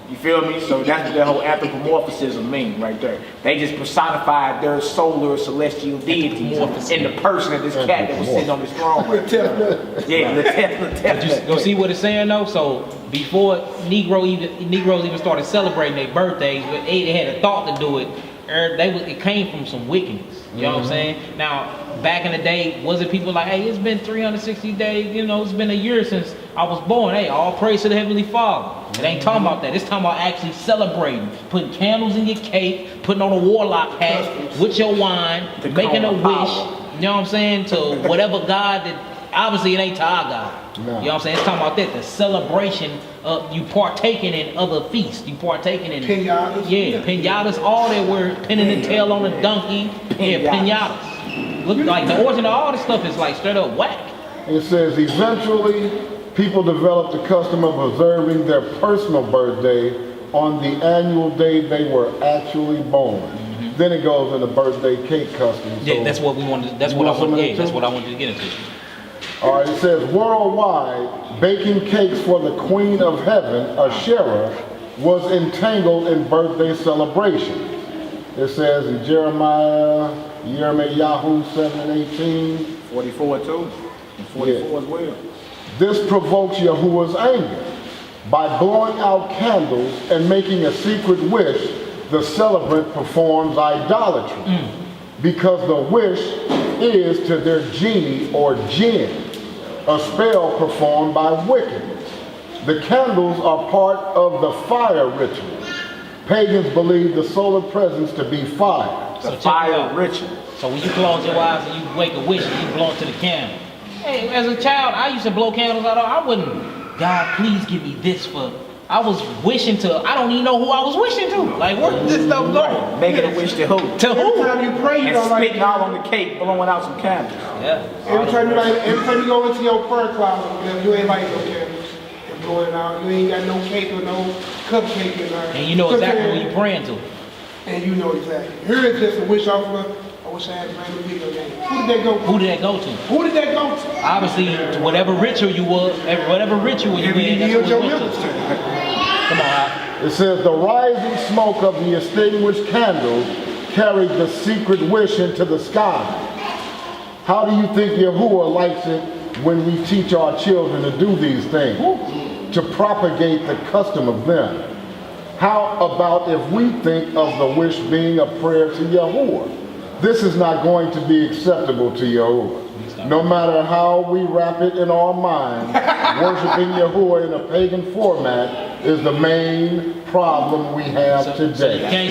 Speaker 2: You feel me? So that's what their whole anthropomorphism mean right there. They just personified their solar celestial deity in the person of this cat that was sitting on this throne. Right there. Yeah, the
Speaker 4: You see what it's saying though? So before Negroes even started celebrating their birthdays, they had a thought to do it. It came from some wickedness. You know what I'm saying? Now, back in the day, was it people like, hey, it's been 360 days, you know, it's been a year since I was born. Hey, all praise to the Heavenly Father. It ain't talking about that. It's talking about actually celebrating, putting candles in your cake, putting on a warlock hat with your wine, making a wish, you know what I'm saying, to whatever God that, obviously it ain't to our God.
Speaker 5: No.
Speaker 4: You know what I'm saying? It's talking about that, the celebration of you partaking in other feasts. You partaking in
Speaker 3: Pinatas.
Speaker 4: Yeah, pinatas, all that word, pinning the tail on a donkey. Yeah, pinatas. Look like the origin of all this stuff is like straight up whack.
Speaker 5: It says eventually people developed the custom of observing their personal birthday on the annual day they were actually born. Then it goes into birthday cake custom.
Speaker 4: Yeah,
Speaker 5: So-
Speaker 4: that's what we wanted. That's
Speaker 5: You
Speaker 4: what I
Speaker 5: want some of
Speaker 4: wanted.
Speaker 5: that
Speaker 4: Yeah, that's
Speaker 5: too?
Speaker 4: what I wanted to get into.
Speaker 5: All right, it says worldwide, baking cakes for the Queen of Heaven, Asherah, was entangled in birthday celebration. It says in Jeremiah 7:18.
Speaker 2: 44 too. And 44 as well.
Speaker 5: This provokes Yahuwah's anger. By blowing out candles and making a secret wish, the celebrant performs idolatry. Because the wish is to their genie or jinn, a spell performed by wickedness. The candles are part of the fire ritual. Pagans believe the solar presence to be fire.
Speaker 4: So check it
Speaker 2: Fire
Speaker 4: out.
Speaker 2: ritual.
Speaker 4: So when you close your eyes and you wake a wish and you blow into the candle, Hey, as a child, I used to blow candles out. I wouldn't, God, please give me this for. I was wishing to, I don't even know who I was wishing to. Like, where did this stuff go?
Speaker 14: Making a wish to who?
Speaker 4: To who?
Speaker 3: Every time you pray, you
Speaker 14: And
Speaker 3: don't like.
Speaker 14: spitting all on the cake, blowing out some candles.
Speaker 4: Yeah.
Speaker 3: Every time you go into your prayer closet, you ain't like no candles. And blowing out. You ain't got no cake or no cupcake in there.
Speaker 4: And you know exactly who you're praying to.
Speaker 3: And you know exactly. Here is just a wish offer. I wish I had a brand new video game. Who did that go to?
Speaker 4: Who did that go to?
Speaker 3: Who did that go to?
Speaker 4: Obviously, whatever ritual you were, whatever ritual you in, that's what it went to. Come on, Hop.
Speaker 5: It says, the rising smoke of the extinguished candles carried the secret wish into the sky. How do you think Yahuwah likes it when we teach our children to do these things? To propagate the custom of them. How about if we think of the wish being a prayer to Yahuwah? This is not going to be acceptable to Yahuwah. No matter how we wrap it in our mind, worshiping Yahuwah in a pagan format is the main problem we have today.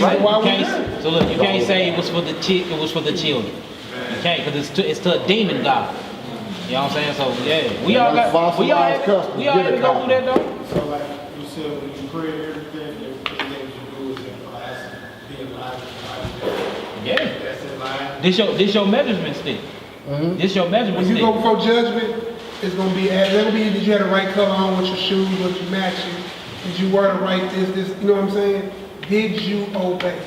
Speaker 4: So look, you can't say it was for the children. You can't, because it's to a demon god. You know what I'm saying? So yeah, we all had to go through that though.
Speaker 7: So like you said, when you pray and everything that you do is in class, being live.
Speaker 4: Yeah.
Speaker 7: That's in line.
Speaker 4: This your measurement stick. This your measurement
Speaker 3: When
Speaker 4: stick.
Speaker 3: you go before judgment, it's gonna be did you have the right color on with your shoes, what you matching? Did you wear the right this, you know what I'm saying? Did you obey?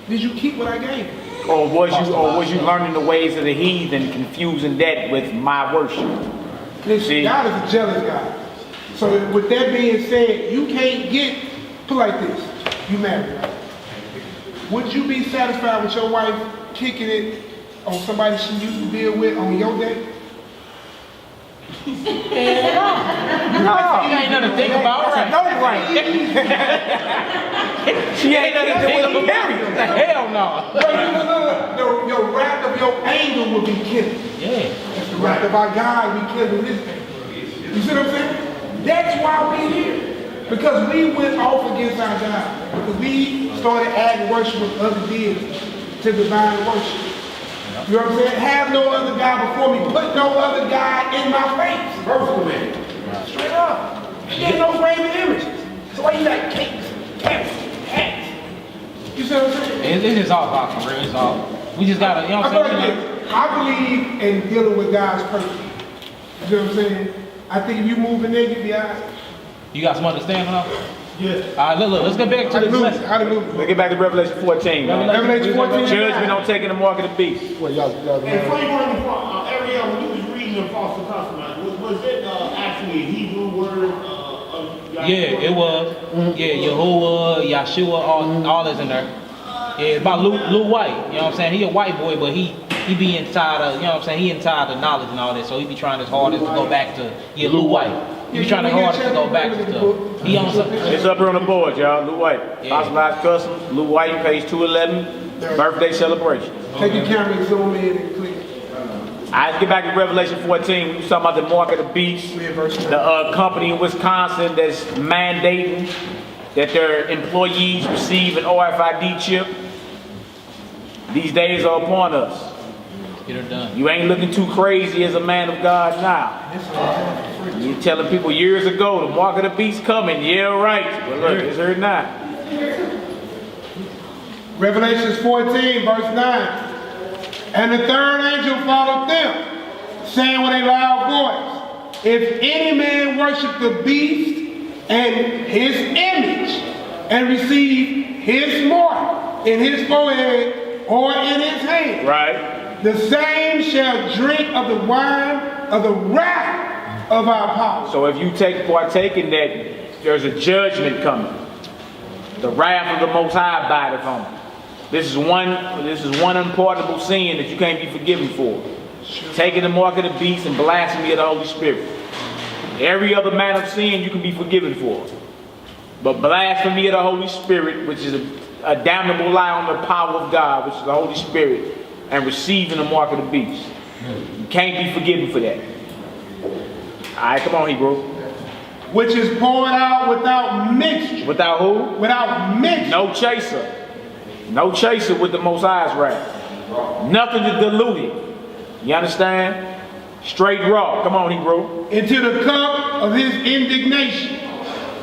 Speaker 3: Did you keep what I gave you?
Speaker 14: Or was you learning the ways of the heathen, confusing that with my worship?
Speaker 3: Listen, God is a jealous God. So with that being said, you can't put like this, you married, right? Would you be satisfied with your wife kicking it on somebody she used to deal with on your day?
Speaker 4: No, you ain't nothing to think about, right?
Speaker 14: No, right. She ain't nothing to think about.
Speaker 4: Hell no.
Speaker 3: Your wrath of your anger will be killed.
Speaker 4: Yeah.
Speaker 3: That's the wrath of our God we killed in this day. You see what I'm saying? That's why we're here. Because we went off against our God. Because we started adding worship with other deities to divine worship. You know what I'm saying? Have no other God before me. Put no other God in my face. Personally. Straight up. There's no graven images. So why you got cakes, cats, hats? You see what I'm saying?
Speaker 4: It's just all about for real. It's all. We just gotta, you know what I'm saying?
Speaker 3: I believe in dealing with God's purpose. You know what I'm saying? I think if you move in there, you'll be all right.
Speaker 4: You got some understanding now?
Speaker 3: Yeah.
Speaker 4: All right, look, let's get back to the lesson.
Speaker 3: Hallelujah.
Speaker 14: Let's get back to Revelation 14. man.
Speaker 3: Revelation 14.
Speaker 14: Judgment on taking the mark of the beast.
Speaker 5: Well, y'all
Speaker 10: And before you go into Ariel, when you was reading the false customer, was it actually a Hebrew word?
Speaker 4: Yeah, it was. Yeah, Yahuwah, Yahshua, all is in there. Yeah, it's about Lou White. You know what I'm saying? He a white boy, but he be inside of, you know what I'm saying? He inside the knowledge and all that. So he be trying his hardest to go back to Lou White. He be trying his hardest to go back to stuff. He on something.
Speaker 14: It's up here on the board, y'all. Lou White.
Speaker 4: Yeah.
Speaker 14: Fossilized Customs. Lou White, page 211. Birthday celebration.
Speaker 3: Take your camera and zoom in and click.
Speaker 14: I get back to Revelation 14. We was talking about the mark of the beast. The company in Wisconsin that's mandating that their employees receive an RFID chip. These days are upon us.
Speaker 4: Get her done.
Speaker 14: You ain't looking too crazy as a man of God now. You telling people years ago the mark of the beast coming. Yeah, right. But look, it's here now.
Speaker 3: Revelations 14, verse 9. And the third angel followed them, saying with a loud voice, if any man worship the beast and his image, and receive his mark in his forehead or in his hand,
Speaker 14: right,
Speaker 3: the same shall drink of the wine of the wrath of our power.
Speaker 14: So if you partake in that, there's a judgment coming. The wrath of the Most High abideth on it. This is one unpardonable sin that you can't be forgiven for. Taking the mark of the beast and blasphemy of the Holy Spirit. Every other manner of sin you can be forgiven for. But blasphemy of the Holy Spirit, which is a damnable lie on the power of God, which is the Holy Spirit, and receiving the mark of the beast. You can't be forgiven for that. Alright, come on, Hebrew.
Speaker 3: Which is poured out without mixture.
Speaker 14: Without who?
Speaker 3: Without mixture.
Speaker 14: No chaser. No chaser with the Most High's wrath. Nothing to dilute it. You understand? Straight raw. Come on, Hebrew.
Speaker 11: into the cup of his indignation,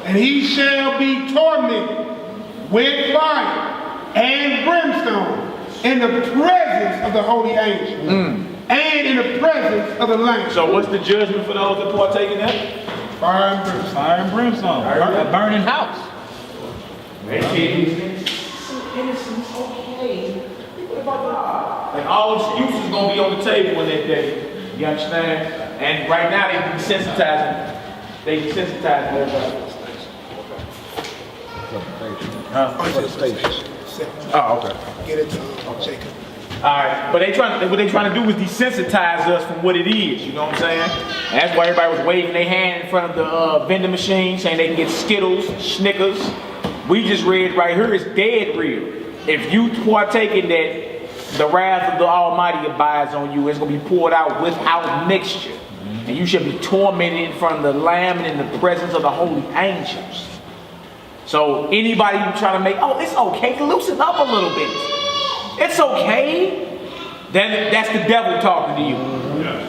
Speaker 11: and he shall be tormented with fire and brimstone in the presence of the holy angels and in the presence of the Lamb.
Speaker 14: So what's the judgment for those that partake in that?
Speaker 11: Fire and brimstone.
Speaker 4: Fire and brimstone. A burning house.
Speaker 2: Innocence, okay.
Speaker 14: Like all excuses gonna be on the table in that day. You understand? And right now they desensitizing. They desensitizing everybody. Oh, okay.
Speaker 3: Get it to Jacob.
Speaker 14: All right, but what they trying to do is desensitize us from what it is. You know what I'm saying? And that's why everybody was waving their hand in front of the vending machine, saying they can get Skittles, Snickers. We just read right here it's dead real. If you partake in that, the wrath of the Almighty abides on you. It's gonna be poured out without mixture, and you shall be tormented in front of the Lamb and in the presence of the holy angels. So anybody who trying to make, oh, it's okay to loosen up a little bit. It's okay. Then that's the devil talking to you.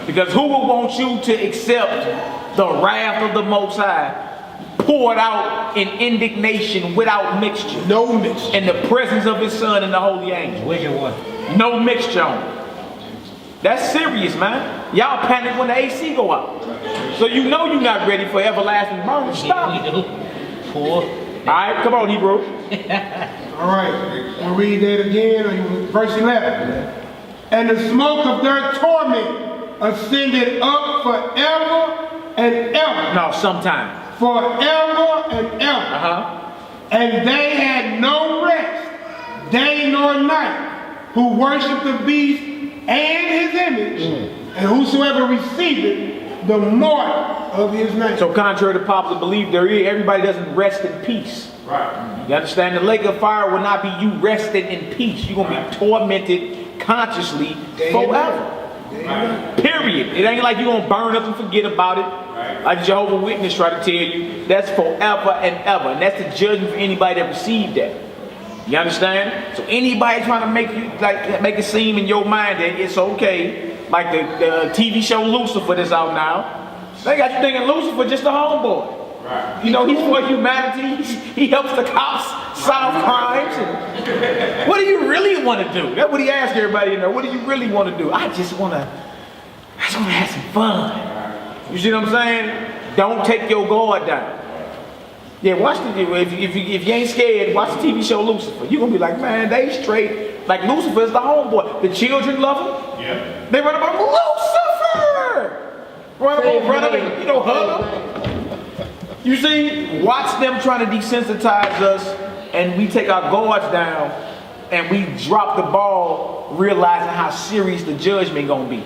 Speaker 14: Because who will want you to accept the wrath of the Most High poured out in indignation without mixture?
Speaker 11: No mixture.
Speaker 14: In the presence of his Son and the holy angels.
Speaker 4: Wicked one.
Speaker 14: No mixture on it. That's serious, man. Y'all panic when the AC go out. So you know you're not ready for everlasting burn. Stop.
Speaker 4: Poor.
Speaker 14: All right, come on, Hebrew.
Speaker 11: All right, we'll read that again, verse 11. And the smoke of their torment ascended up forever and ever.
Speaker 14: No, sometime.
Speaker 11: Forever and ever. And they had no rest, day nor night, who worship the beast and his image, and whosoever receiveth the mark of his name.
Speaker 14: So contrary to popular belief, everybody doesn't rest in peace.
Speaker 11: Right.
Speaker 14: You understand? The lake of fire will not be you resting in peace. You're going to be tormented consciously forever. Period. It ain't like you're going to burn up and forget about it. Like Jehovah's Witness try to tell you. That's forever and ever. And that's the judgment for anybody that received that. You understand? So anybody trying to make you make it seem in your mind that it's okay, like the TV show Lucifer that's out now, they got you thinking Lucifer just a homeboy. Right. You know, he's for humanity. He helps the cops solve crimes. And what do you really want to do? That's what he asked everybody in there. What do you really want to do? I just want to have some fun. You see what I'm saying? Don't take your guard down. Yeah, watch if you ain't scared, watch the TV show Lucifer. You're gonna be like, man, they straight. Like Lucifer is the homeboy. The children love him. Yeah. They run up on Lucifer. Run up and hug him. You see, watch them trying to desensitize us, and we take our guards down, and we drop the ball, realizing how serious the judgment gonna be.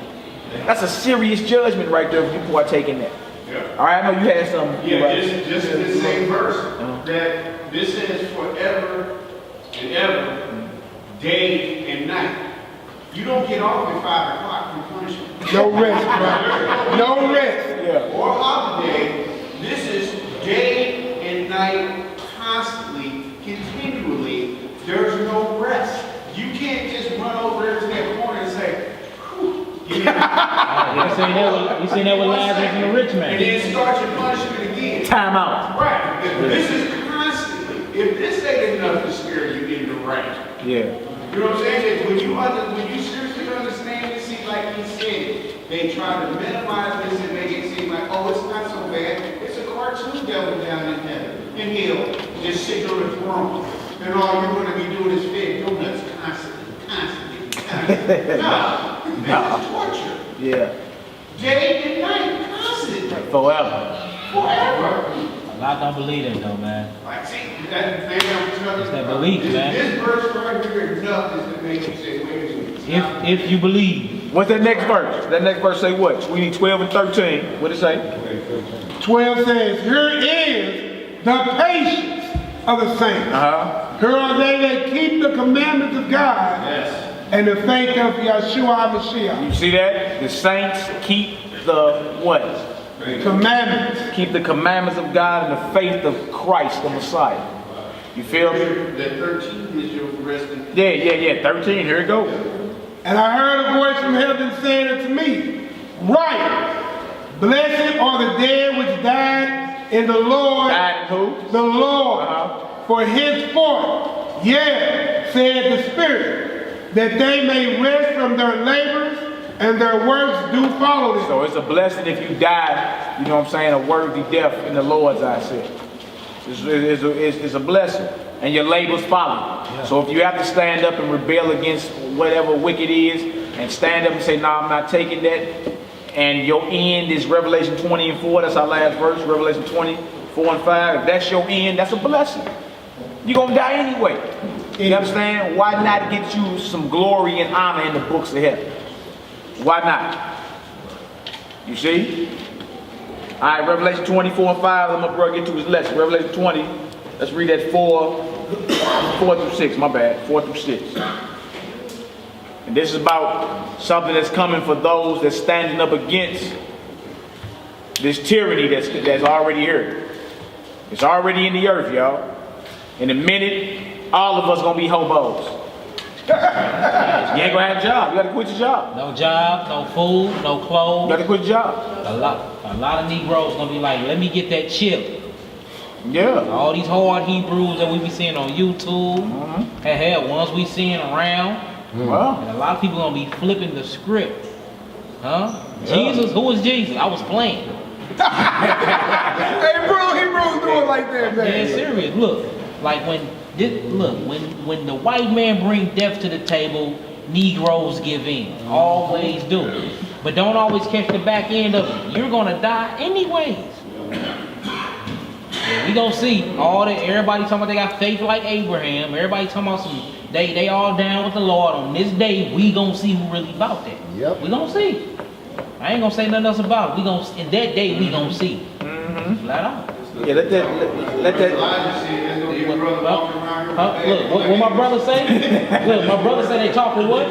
Speaker 14: That's a serious judgment right there if you partake in that.
Speaker 10: Yeah.
Speaker 14: All right, I know you had some.
Speaker 10: Yeah, just in the same verse, that this says forever and ever, day and night. You don't get off at 5 o'clock from punishment.
Speaker 11: No rest, right? No rest.
Speaker 10: Yeah. Or holiday. This is day and night, constantly, continually. There's no rest. You can't just run over into that corner and say,
Speaker 4: You seen that with Lazarus and the rich man.
Speaker 10: and then start your punishment again.
Speaker 14: Time out.
Speaker 10: Right. This is constantly. If this ain't enough to scare you into wrath.
Speaker 14: Yeah.
Speaker 10: You know what I'm saying? That when you seriously understand it, see, like he said, they try to minimize this and make it seem like, oh, it's not so bad. It's a cartoon devil down in heaven, in hell, just sitting on the throne. And all you're going to be doing is feeding donuts constantly. No. That's torture.
Speaker 14: Yeah.
Speaker 10: Day and night, constantly.
Speaker 14: Forever.
Speaker 4: A lot don't believe it though, man.
Speaker 10: Like, see, that, maybe I'm telling you.
Speaker 4: It's that belief, man.
Speaker 10: This verse right here, enough is to make you say, wait a minute.
Speaker 4: If you believe.
Speaker 14: What's that next verse? That next verse say what? We need 12 and 13. What it say?
Speaker 11: 12 says, here is the patience of the saints. Here are they that keep the commandments of God and the faith of Yeshua HaMashiach.
Speaker 14: You see that? The saints keep the what?
Speaker 11: Commandments.
Speaker 14: Keep the commandments of God and the faith of Christ, the Messiah. You feel me?
Speaker 10: That 13 is your resting.
Speaker 14: Yeah. 13. Here it goes.
Speaker 11: And I heard a voice from heaven saying unto me, Right. Blessed are the dead which died in the Lord.
Speaker 14: Died in who?
Speaker 11: The Lord.
Speaker 14: Uh-huh.
Speaker 11: For henceforth, yea, said the Spirit, that they may rest from their labors and their works do follow them.
Speaker 14: So it's a blessing if you die, you know what I'm saying, a worthy death in the Lord's eyesight. It's a blessing. And your labors follow. Yeah. So if you have to stand up and rebel against whatever wicked is, and stand up and say, no, I'm not taking that, and your end is Revelation 20 and 4, that's our last verse, Revelation 20, 4 and 5, if that's your end, that's a blessing. You're going to die anyway. You understand? Why not get you some glory and honor in the books of heaven? Why not? You see? All right, Revelation 24 and 5, let my brother get to his lesson. Revelation 20, let's read that 4 through 6, my bad, 4 through 6. And this is about something that's coming for those that's standing up against this tyranny that's already here. It's already in the earth, y'all. In a minute, all of us gonna be hobos. You ain't gonna have a job. You gotta quit your job.
Speaker 4: No job, no food, no clothes.
Speaker 14: You gotta quit your job.
Speaker 4: A lot of Negroes gonna be like, let me get that chip.
Speaker 14: Yeah.
Speaker 4: All these hard Hebrews that we be seeing on YouTube, and hell, ones we seeing around.
Speaker 14: Well,
Speaker 4: and a lot of people gonna be flipping the script. Huh? Yeah. Jesus, who was Jesus? I was playing.
Speaker 11: Hey, bro, Hebrews do it like that, man.
Speaker 4: Yeah, serious. Look, like when the white man bring death to the table, Negroes give in. Always do. But don't always catch the back end of it. You're gonna die anyways. Yeah, we gonna see everybody talking about they got faith like Abraham. Everybody talking about they all down with the Lord. On this day, we gonna see who really about that.
Speaker 5: Yep.
Speaker 4: We gonna see. I ain't gonna say nothing else about it. In that day, we gonna see. Flat out.
Speaker 14: Yeah, let that.
Speaker 4: Look, what my brother say? Look, my brother say they talk with what?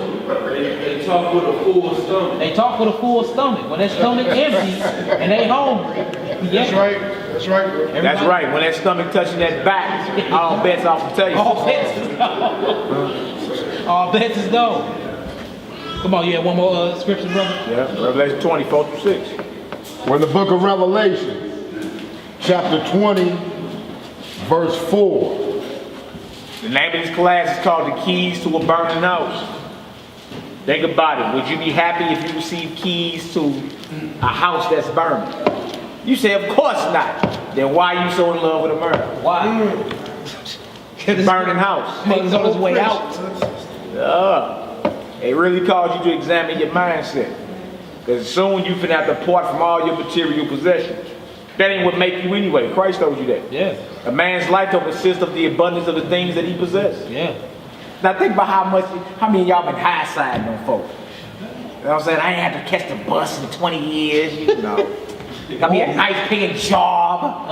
Speaker 12: They talk with a full stomach.
Speaker 4: They talk with a full stomach. When that stomach empty and they hungry.
Speaker 11: That's right. That's right, bro.
Speaker 14: That's right. When that stomach touching that back, all bets off the table.
Speaker 4: All bets is gone. All bets is gone. Come on, you have one more scripture, brother?
Speaker 14: Yeah, Revelation 20, 4 through 6.
Speaker 5: We're in the book of Revelation, chapter 20, verse 4.
Speaker 14: The name of this class is called The Keys to a Burning House. Think about it. Would you be happy if you received keys to a house that's burning? You say, of course not. Then why are you so in love with a murder?
Speaker 4: Why?
Speaker 14: Burning house.
Speaker 4: He's on his way out.
Speaker 14: It really calls you to examine your mindset. Because soon you finna have to part from all your material possessions. That ain't what make you anyway. Christ told you that.
Speaker 4: Yeah.
Speaker 14: A man's life will consist of the abundance of the things that he possesses.
Speaker 4: Yeah.
Speaker 14: Now think about how many of y'all been high-siding on folks. You know what I'm saying? I ain't had to catch the bus in 20 years, you know. Got me a nice paying job.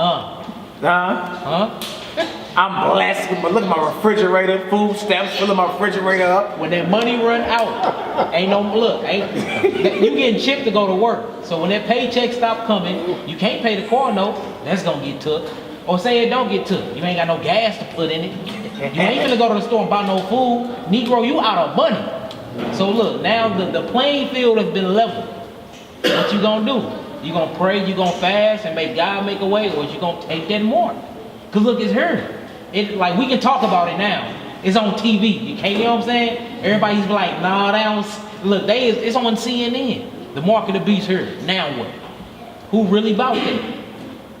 Speaker 14: I'm blessed with look at my refrigerator, food stamps, filling my refrigerator up.
Speaker 4: When that money run out, you getting chipped to go to work. So when that paycheck stop coming, you can't pay the car note, that's gonna get took. Or say it don't get took, you ain't got no gas to put in it. You ain't gonna go to the store and buy no food. Negro, you out of money. So look, now the playing field has been leveled. What you gonna do? You gonna pray, you gonna fast and make God make a way, or you gonna take that mark? Cause look, it's here. Like we can talk about it now. It's on TV. You can't, you know what I'm saying? Everybody's like, nah, they don't. Look, it's on CNN. The mark of the beast here. Now what? Who really about that?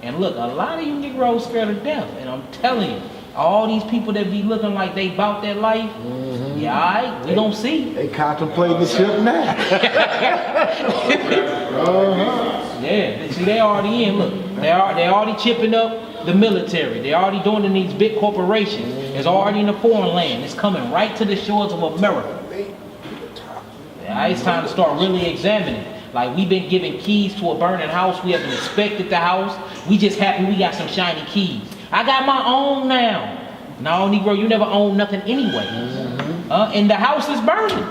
Speaker 4: And look, a lot of you Negroes scared of death. And I'm telling you, all these people that be looking like they about that life, yeah, all right, we don't see.
Speaker 5: They contemplating the ship now.
Speaker 4: Yeah, see, they already in. Look, they already chipping up the military. They're already doing it in these big corporations. It's already in the foreign land. It's coming right to the shores of America. Yeah, it's time to start really examining. Like, we've been given keys to a burning house. We haven't inspected the house. We just happy we got some shiny keys. I got my own now. No, Negro, you never owned nothing anyway. And the house is burning.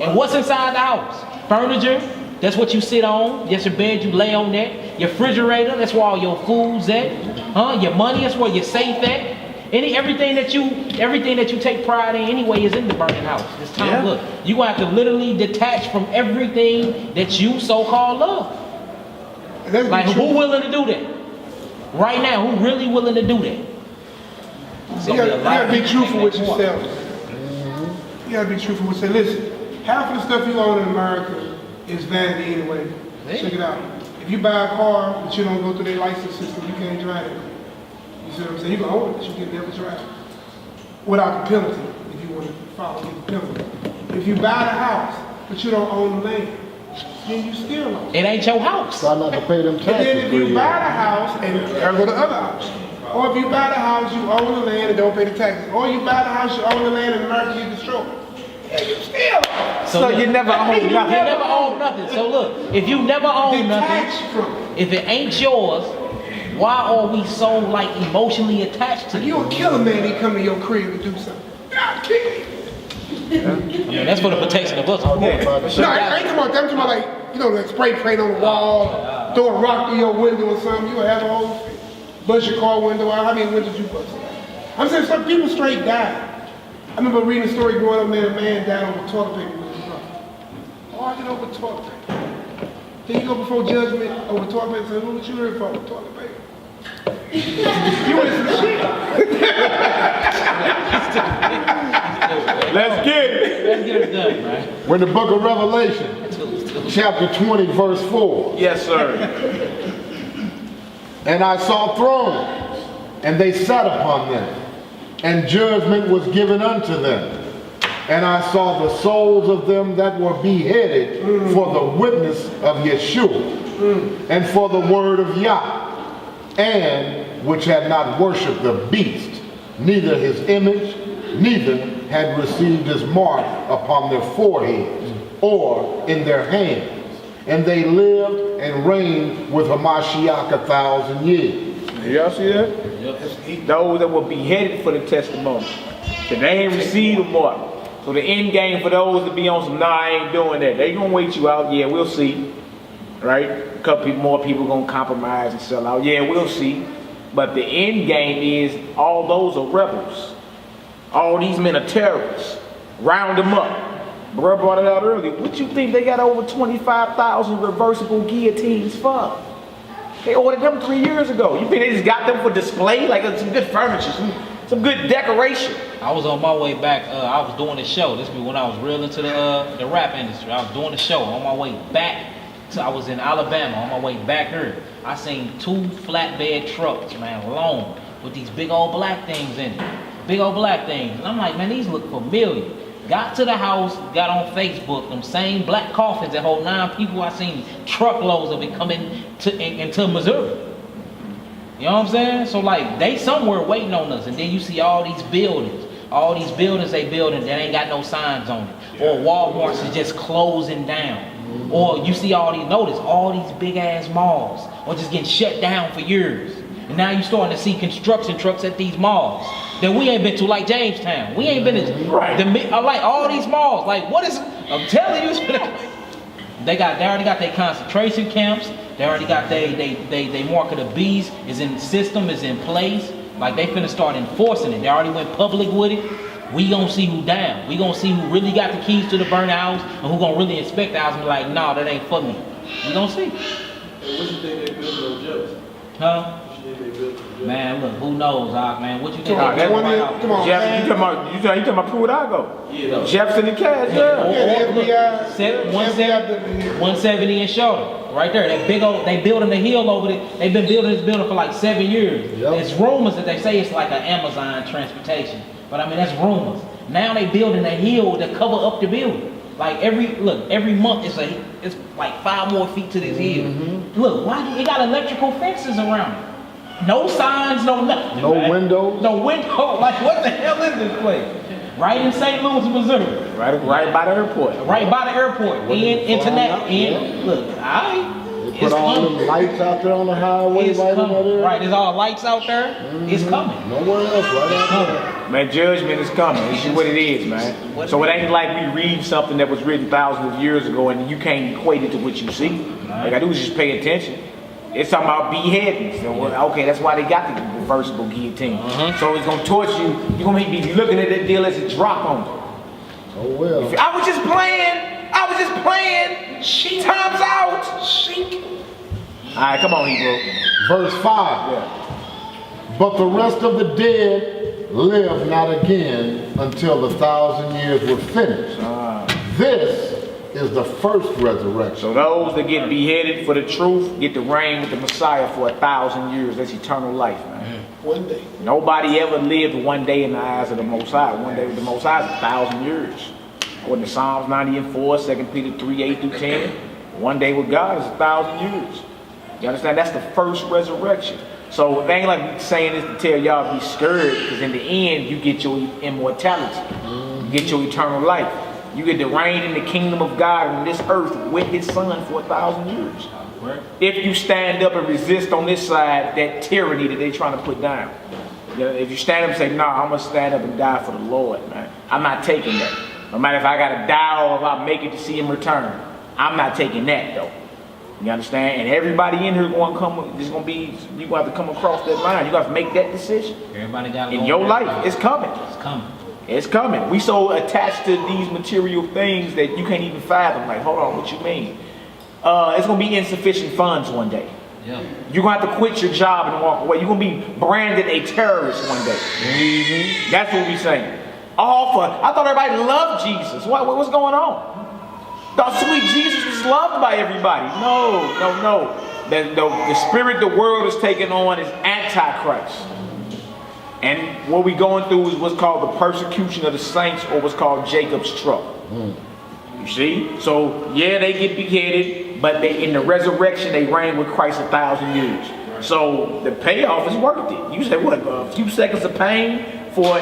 Speaker 4: And what's inside the house? Furniture. That's what you sit on. That's your bed, you lay on that. Your refrigerator, that's where all your food's at. Your money, that's where your safe at. Everything that you take pride in anyway is in the burning house. It's time.
Speaker 14: Yeah.
Speaker 4: Look, you gonna have to literally detach from everything that you so-called love. Like, who willing to do that? Right now, who really willing to do that?
Speaker 11: You gotta be truthful with yourself. You gotta be truthful with yourself. Listen, half of the stuff you own in America is vanity anyway. Check it out. If you buy a car but you don't go through their license system, you can't drive it. You see what I'm saying? You can own it, but you can never drive it. Without the penalty, if you want to follow the penalty. If you buy the house but you don't own the land, then you still own it.
Speaker 4: It ain't your house.
Speaker 5: Try not to pay them taxes.
Speaker 11: And then if
Speaker 5: for
Speaker 11: you
Speaker 5: you.
Speaker 11: buy the house and go to the other house, or if you buy the house, you own the land and don't pay the taxes, or you buy the house, you own the land and America you destroy it. And you still own it.
Speaker 14: So you never own nothing.
Speaker 4: You never own nothing. So look, if you never own nothing,
Speaker 11: Detached from it.
Speaker 4: if it ain't yours, why are we so like emotionally attached to
Speaker 11: You
Speaker 4: it?
Speaker 11: don't kill a man, he come to your crib to do something. God, kill him.
Speaker 4: I mean, that's for the protection of us.
Speaker 11: No, I ain't talking about that. I'm talking about like, you know, like spray paint on the wall, throw a rock through your window or something. You have a whole bust your car window out. How many windows you bust? I'm saying some people straight die. I remember reading a story growing up, man, a man died over toilet paper with his brother. Arguing over toilet paper. Then you go before judgment over toilet paper and say, what you here for? Toilet paper. You want some shit.
Speaker 14: Let's get it.
Speaker 4: Let's get it done, man.
Speaker 5: When the book of Revelation, chapter 20, verse 4.
Speaker 14: Yes, sir.
Speaker 5: And I saw thrones, and they sat upon them, and judgment was given unto them. And I saw the souls of them that were beheaded for the witness of Yeshua, and for the word of Yah, and which had not worshipped the beast, neither his image, neither had received his mark upon their foreheads or in their hands. And they lived and reigned with Hamashiach 1,000 years.
Speaker 14: Y'all see that? Those that were beheaded for the testimony. So they ain't received a mark. So the end game for those to be on some, nah, I ain't doing that. They gonna wait you out. Yeah, we'll see. Right? A couple more people gonna compromise and sell out. Yeah, we'll see. But the end game is all those are rebels. All these men are terrorists. Round them up. Bro brought it out earlier. What you think they got over 25,000 reversible guillotines for? They ordered them 3 years ago. You think they just got them for display? Like some good furniture, some good decoration.
Speaker 4: I was on my way back. I was doing the show. This was when I was real into the rap industry. I was doing the show on my way back. I was in Alabama on my way back here. I seen 2 flatbed trucks, man, long, with these big old black things in it. Big old black things. And I'm like, man, these look familiar. Got to the house, got on Facebook, them same black coffins that hold 9 people. I seen truckloads of it coming into Missouri. You know what I'm saying? So like, they somewhere waiting on us. And then you see all these buildings. All these buildings they building that ain't got no signs on it. Or Walmart's is just closing down. Or you see all these, notice, all these big ass malls are just getting shut down for years. And now you're starting to see construction trucks at these malls that we ain't been to, like Jamestown. We ain't been to, like all these malls. Like, what is, I'm telling you, they already got their concentration camps. They already got they mark of the beast is in the system, is in place. Like they finna start enforcing it. They already went public with it. We gonna see who down. We gonna see who really got the keys to the burnt house and who gonna really inspect the house and be like, nah, that ain't for me. We gonna see.
Speaker 12: Hey, what you think they built on Jefferson?
Speaker 4: Huh?
Speaker 12: What you think they built on Jefferson?
Speaker 4: Man, look, who knows, man? What you think?
Speaker 11: Come on,
Speaker 4: they built
Speaker 11: man.
Speaker 4: right
Speaker 11: Come on,
Speaker 4: now?
Speaker 14: Jefferson,
Speaker 11: man.
Speaker 14: you talking about Pruitt-Igoe?
Speaker 12: Yeah.
Speaker 14: Jefferson and Cass, yeah.
Speaker 11: Yeah, the FBI,
Speaker 4: 170 in Shorter. Right there, that big old, they building the hill over there. They've been building this building for like 7 years.
Speaker 5: Yep.
Speaker 4: It's rumors that they say it's like an Amazon transportation. But I mean, that's rumors. Now they building a hill to cover up the building. Like every month it's like 5 more feet to this hill. Look, why it got electrical fences around it? No signs, no nothing.
Speaker 5: No
Speaker 4: man.
Speaker 5: windows?
Speaker 4: No window. Like what the hell is this place? Right in St. Louis, Missouri.
Speaker 14: Right by the airport.
Speaker 4: Right by the airport. Look,
Speaker 5: Put all them lights out there on the highway
Speaker 4: It's
Speaker 5: right
Speaker 4: coming.
Speaker 5: over there.
Speaker 4: Right, there's all lights out there. It's coming.
Speaker 5: Nowhere else right out there.
Speaker 14: Man, judgment is coming. It's just what it is, man. So it ain't like we read something that was written thousands of years ago and you can't equate it to what you see. All you gotta do is just pay attention. It's talking about beheading. So, okay, that's why they got the reversible guillotine. So it's gonna torture you. You're gonna be looking at that deal as a drop on you.
Speaker 5: Oh well.
Speaker 14: I was just playing. Time's out. All right, come on, Hebrew.
Speaker 5: Verse 5.
Speaker 14: Yeah.
Speaker 5: But the rest of the dead live not again until the 1,000 years were finished. This is the first resurrection.
Speaker 14: So those that get beheaded for the truth get to reign with the Messiah for 1,000 years. That's eternal life, man.
Speaker 3: One day.
Speaker 14: Nobody ever lived one day in the eyes of the Most High. One day with the Most High is 1,000 years. According to Psalms 90 and 4, 2 Peter 3, 8 through 10, one day with God is 1,000 years. You understand? That's the first resurrection. So it ain't like we saying this to tell y'all to be scared, because in the end, you get your immortality. You get your eternal life. You get to reign in the kingdom of God on this earth with his son for 1,000 years. If you stand up and resist on this side, that tyranny that they're trying to put down. You know, if you stand up and say, no, I'm going to stand up and die for the Lord, man. I'm not taking that. No matter if I got to die or if I make it to see him return. I'm not taking that, though. You understand? And everybody in here going to come, you're going to have to come across that line. You're going to have to make that decision.
Speaker 4: Everybody got
Speaker 14: in your life. It's coming.
Speaker 4: It's coming.
Speaker 14: It's coming. We so attached to these material things that you can't even fathom. Like, hold on, what you mean? It's going to be insufficient funds one day.
Speaker 4: Yeah.
Speaker 14: You're going to have to quit your job and walk away. You're going to be branded a terrorist one day. That's what we're saying. All for, I thought everybody loved Jesus. What's going on? Thought sweet Jesus was loved by everybody. No. The spirit the world is taking on is Antichrist. And what we're going through is what's called the persecution of the saints, or what's called Jacob's trouble. You see? So, yeah, they get beheaded, but in the resurrection, they reign with Christ 1,000 years. So, the payoff is worth it. You say, what, a few seconds of pain for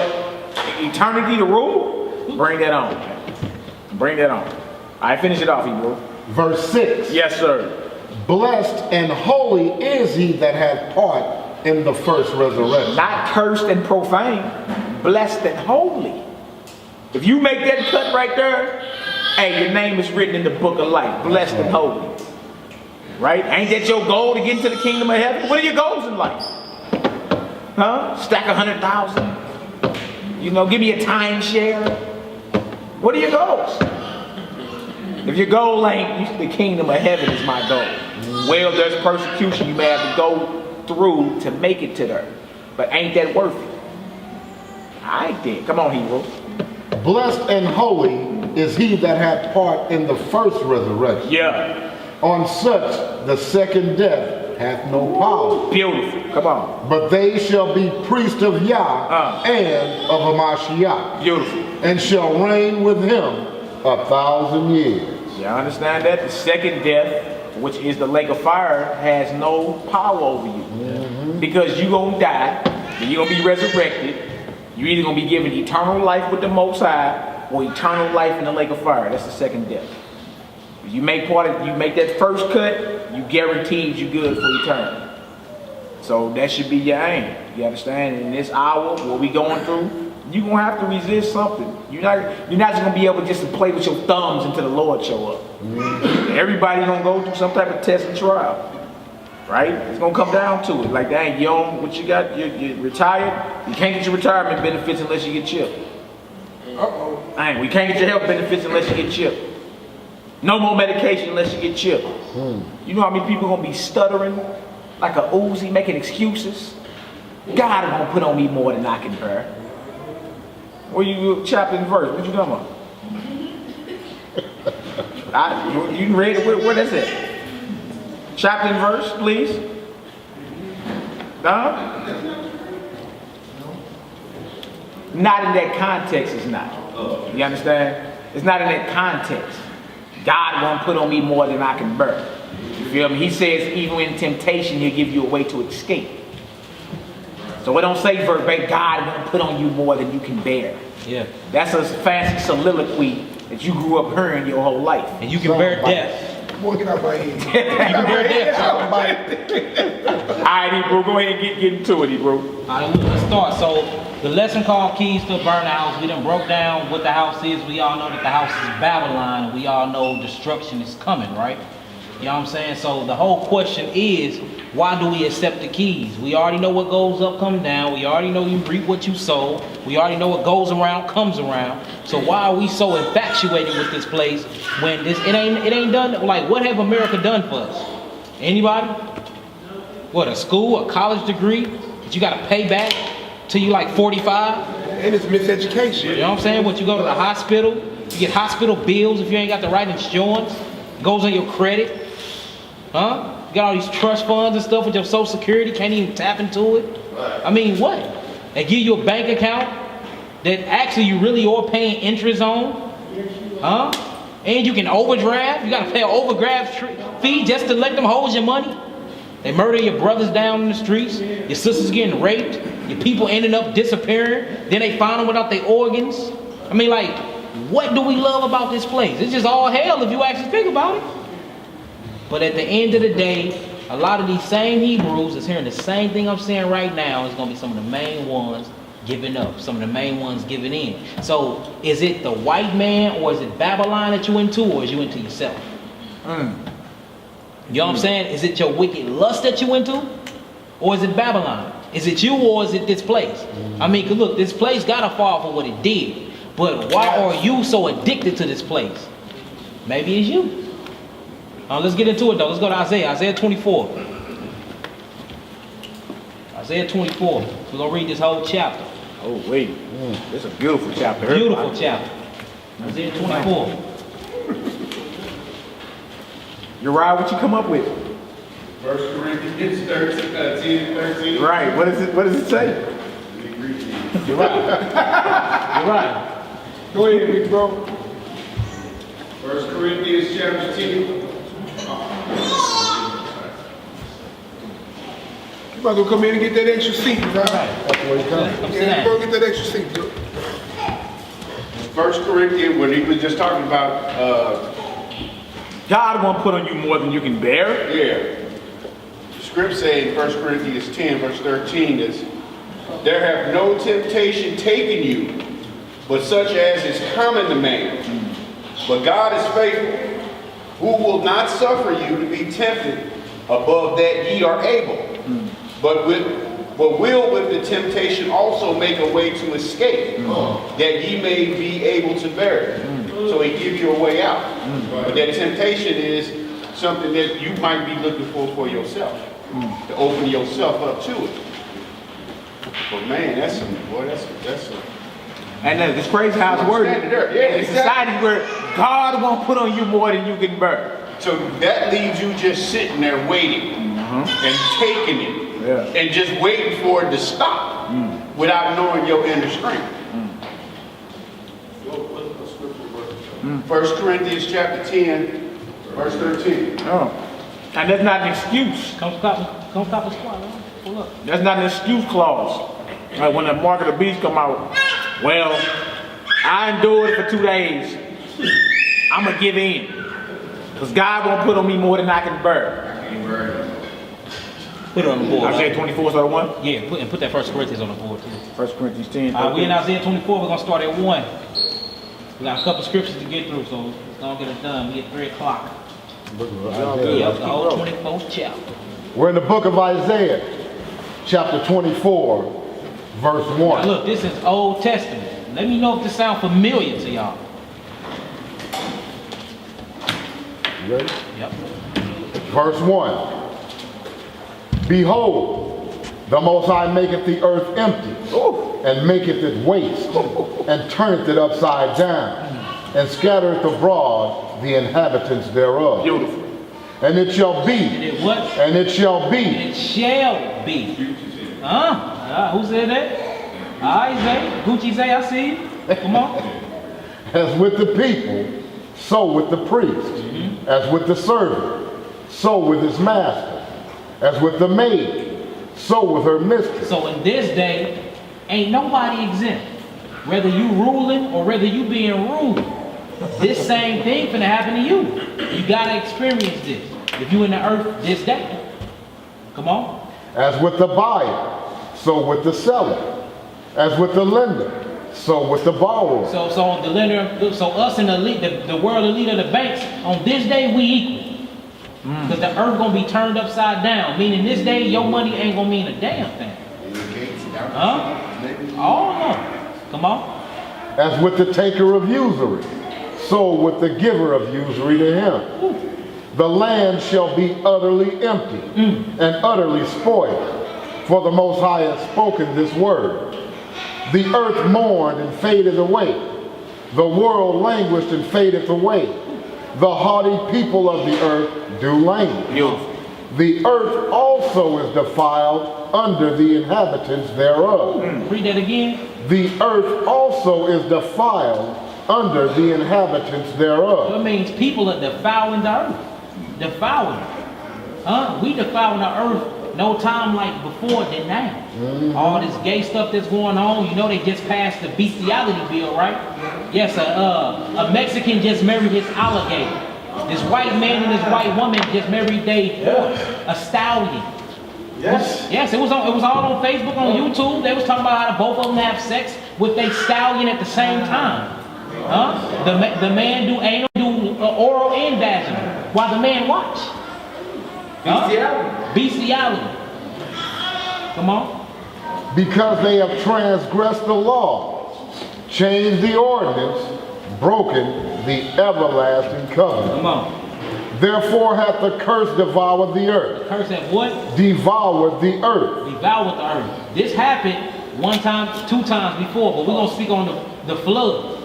Speaker 14: eternity to rule? Bring that on. Bring that on. All right, finish it off, Hebrew.
Speaker 5: Verse 6.
Speaker 14: Yes, sir.
Speaker 5: Blessed and holy is he that hath part in the first resurrection.
Speaker 14: Not cursed and profane, blessed and holy. If you make that cut right there, hey, your name is written in the book of life, blessed and holy. Right? Ain't that your goal to get into the kingdom of heaven? What are your goals in life? Huh? Stack 100,000? You know, give me a timeshare? What are your goals? If your goal ain't the kingdom of heaven is my goal. Well, there's persecution you may have to go through to make it to there. But ain't that worth it? I ain't there. Come on, Hebrew.
Speaker 5: Blessed and holy is he that hath part in the first resurrection.
Speaker 14: Yeah.
Speaker 5: On such the second death hath no power.
Speaker 14: Beautiful. Come on.
Speaker 5: But they shall be priests of Yah and of Hamashiach.
Speaker 14: Beautiful.
Speaker 5: And shall reign with him 1,000 years.
Speaker 14: You understand that? The second death, which is the lake of fire, has no power over you. Because you're going to die, and you're going to be resurrected. You're either going to be given eternal life with the Most High, or eternal life in the lake of fire. That's the second death. If you make that first cut, you guaranteed you good for eternity. So that should be your aim. You understand? In this hour, what we going through, you're going to have to resist something. You're not just going to be able just to play with your thumbs until the Lord show up. Everybody's going to go through some type of test and trial. Right? It's going to come down to it. Like, dang, you own what you got, you're retired. You can't get your retirement benefits unless you get chipped. Dang, we can't get your health benefits unless you get chipped. No more medication unless you get chipped. You know how many people are going to be stuttering like a Uzi, making excuses? God is going to put on me more than I can bear. Where you chapter and verse? What you talking about? You read it? Where that's it? Chapter and verse, please. Not in that context, it's not. You understand? It's not in that context. God won't put on me more than I can bear. You feel me? He says even in temptation, he'll give you a way to escape. So it don't say verbatim, God won't put on you more than you can bear.
Speaker 4: Yeah.
Speaker 14: That's a fancy soliloquy that you grew up hearing your whole life.
Speaker 4: And you can bear death.
Speaker 3: Boy, get out my head.
Speaker 4: You can bear death.
Speaker 14: All right, Hebrew, go ahead and get into it, Hebrew.
Speaker 4: All right, let's start. So the lesson called Keys to a Burnt House, we done broke down what the house is. We all know that the house is Babylon, and we all know destruction is coming, right? You know what I'm saying? So the whole question is, why do we accept the keys? We already know what goes up, comes down. We already know you reap what you sow. We already know what goes around, comes around. So why are we so infatuated with this place when it ain't done? Like, what have America done for us? Anybody? What, a school, a college degree that you got to pay back till you like 45?
Speaker 11: And it's miseducation.
Speaker 4: You know what I'm saying? What, you go to the hospital, you get hospital bills if you ain't got the right insurance. It goes on your credit. Huh? You got all these trust funds and stuff with your Social Security, can't even tap into it. I mean, what? They give you a bank account that actually you really are paying interest on. Huh? And you can overdraft. You got to pay an overdraft fee just to let them hold your money. They murder your brothers down in the streets. Your sisters getting raped. Your people ending up disappearing. Then they find them without their organs. I mean, like, what do we love about this place? It's just all hell if you actually think about it. But at the end of the day, a lot of these same Hebrews is hearing the same thing I'm saying right now. Is going to be some of the main ones giving up, some of the main ones giving in. So is it the white man or is it Babylon that you into, or is you into yourself? You know what I'm saying? Is it your wicked lust that you into, or is it Babylon? Is it you, or is it this place? I mean, 'cause look, this place got to fall for what it did. But why are you so addicted to this place? Maybe it's you. Let's get into it though. Let's go to Isaiah 24. Isaiah 24. We're going to read this whole chapter.
Speaker 14: Oh, wait. It's a beautiful chapter.
Speaker 4: Beautiful chapter. Isaiah 24.
Speaker 14: Uriah, what you come up with?
Speaker 10: 1 Corinthians 10:13.
Speaker 14: Right. What does it say?
Speaker 4: You're right.
Speaker 11: Go ahead, big bro.
Speaker 10: 1 Corinthians chapter 10.
Speaker 11: You about to come in and get that extra seat, right?
Speaker 5: That's where he comes.
Speaker 11: Yeah, go get that extra seat, bro.
Speaker 10: 1 Corinthians, when he was just talking about,
Speaker 14: God won't put on you more than you can bear.
Speaker 10: yeah. The script saying 1 Corinthians 10, verse 13 is, there have no temptation taken you, but such as is common to man. But God is faithful, who will not suffer you to be tempted above that ye are able, but will with the temptation also make a way to escape, that ye may be able to bear it. So he gives you a way out. But that temptation is something that you might be looking for yourself, to open yourself up to it. But man, that's some.
Speaker 14: And it's crazy how it's worded.
Speaker 10: Yeah,
Speaker 14: in society where God won't put on you more than you can bear.
Speaker 10: So that leaves you just sitting there waiting and taking it and just waiting for it to stop without knowing your inner strength. 1 Corinthians chapter 10, verse 13.
Speaker 14: Oh. And that's not an excuse.
Speaker 4: Come stop the squad, man. Pull up.
Speaker 14: That's not an excuse clause. Like when the mark of the beast come out, well, I endured it for 2 days. I'm going to give in. Because God won't put on me more than I can bear.
Speaker 4: Put it on the board.
Speaker 14: Isaiah 24, start 1?
Speaker 4: Yeah, put that 1 Corinthians on the board too.
Speaker 14: 1 Corinthians 10.
Speaker 4: We in Isaiah 24, we're going to start at 1. We got a couple scriptures to get through, so let's go get it done. We at 3 o'clock. Yep, the whole 24th chapter.
Speaker 5: We're in the book of Isaiah, chapter 24, verse 1.
Speaker 4: Now look, this is Old Testament. Let me know if this sounds familiar to y'all.
Speaker 5: You ready?
Speaker 4: Yep.
Speaker 5: Verse 1. Behold, the Most High maketh the earth empty, and maketh it waste, and turneth it upside down, and scattereth abroad the inhabitants thereof.
Speaker 14: Beautiful.
Speaker 5: And it shall be.
Speaker 4: And it what?
Speaker 5: And it shall be.
Speaker 4: And it shall be. Who said that? I say. Gucci say, I see you. Come on.
Speaker 5: As with the people, so with the priest. As with the servant, so with his master. As with the maid, so with her mistress.
Speaker 4: So in this day, ain't nobody exempt. Whether you ruling or whether you being ruled. This same thing finna happen to you. You gotta experience this. If you in the earth this day. Come on.
Speaker 5: As with the buyer, so with the seller. As with the lender, so with the borrower.
Speaker 4: So the lender, so us and the world elite of the banks, on this day we equal. Because the earth gonna be turned upside down. Meaning this day, your money ain't gonna mean a damn thing. Huh? All of them. Come on.
Speaker 5: As with the taker of usury, so with the giver of usury to him. The land shall be utterly empty and utterly spoiled, for the Most High has spoken this word. The earth mourned and faded away. The world languished and fadeth away. The haughty people of the earth do languish. The earth also is defiled under the inhabitants thereof.
Speaker 4: Read that again.
Speaker 5: The earth also is defiled under the inhabitants thereof.
Speaker 4: So it means people are defiling the earth. Defiling. Huh? We defiling the earth no time like before than now. All this gay stuff that's going on, you know they just passed the bestiality bill, right? Yes, a Mexican just married his alligator. This white man and this white woman just married their horse, a stallion.
Speaker 2: Yes.
Speaker 4: Yes, it was all on Facebook, on YouTube. They was talking about how both of them have sex with their stallion at the same time. Huh? The man do anal, do oral and vaginal, while the man watch. Huh? Bestiality. Come on.
Speaker 5: Because they have transgressed the law, changed the ordinance, broken the everlasting covenant.
Speaker 4: Come on.
Speaker 5: Therefore hath the curse devoured the earth.
Speaker 4: Curse have what?
Speaker 5: Devoured the earth.
Speaker 4: Devoured the earth. This happened one time, 2 times before, but we're going to speak on the flood.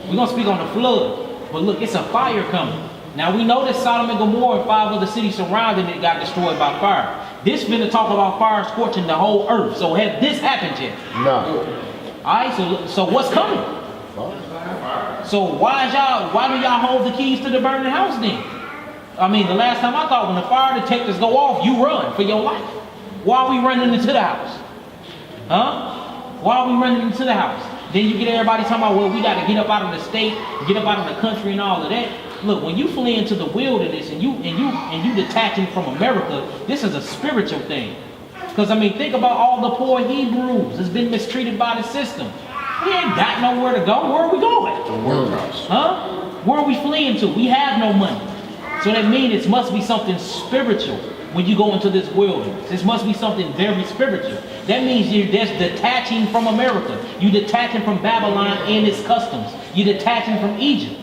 Speaker 4: We're going to speak on the flood. But look, it's a fire coming. Now we know that Sodom and Gomorrah and 5 other cities surrounding it got destroyed by fire. This been to talk about fire scorching the whole earth. So have this happened yet?
Speaker 5: No.
Speaker 4: Alright, so what's coming? So why do y'all hold the keys to the burning house then? I mean, the last time I thought when the fire detectors go off, you run for your life. Why are we running into the house? Huh? Why are we running into the house? Then you get everybody talking about, well, we got to get up out of the state, get up out of the country and all of that. Look, when you flee into the wilderness and you detaching from America, this is a spiritual thing. Because I mean, think about all the poor Hebrews that's been mistreated by the system. We ain't got nowhere to go. Where are we going?
Speaker 5: The workhouse.
Speaker 4: Huh? Where are we fleeing to? We have no money. So that means it must be something spiritual when you go into this wilderness. This must be something very spiritual. That means you're just detaching from America. You're detaching from Babylon and its customs. You're detaching from Egypt.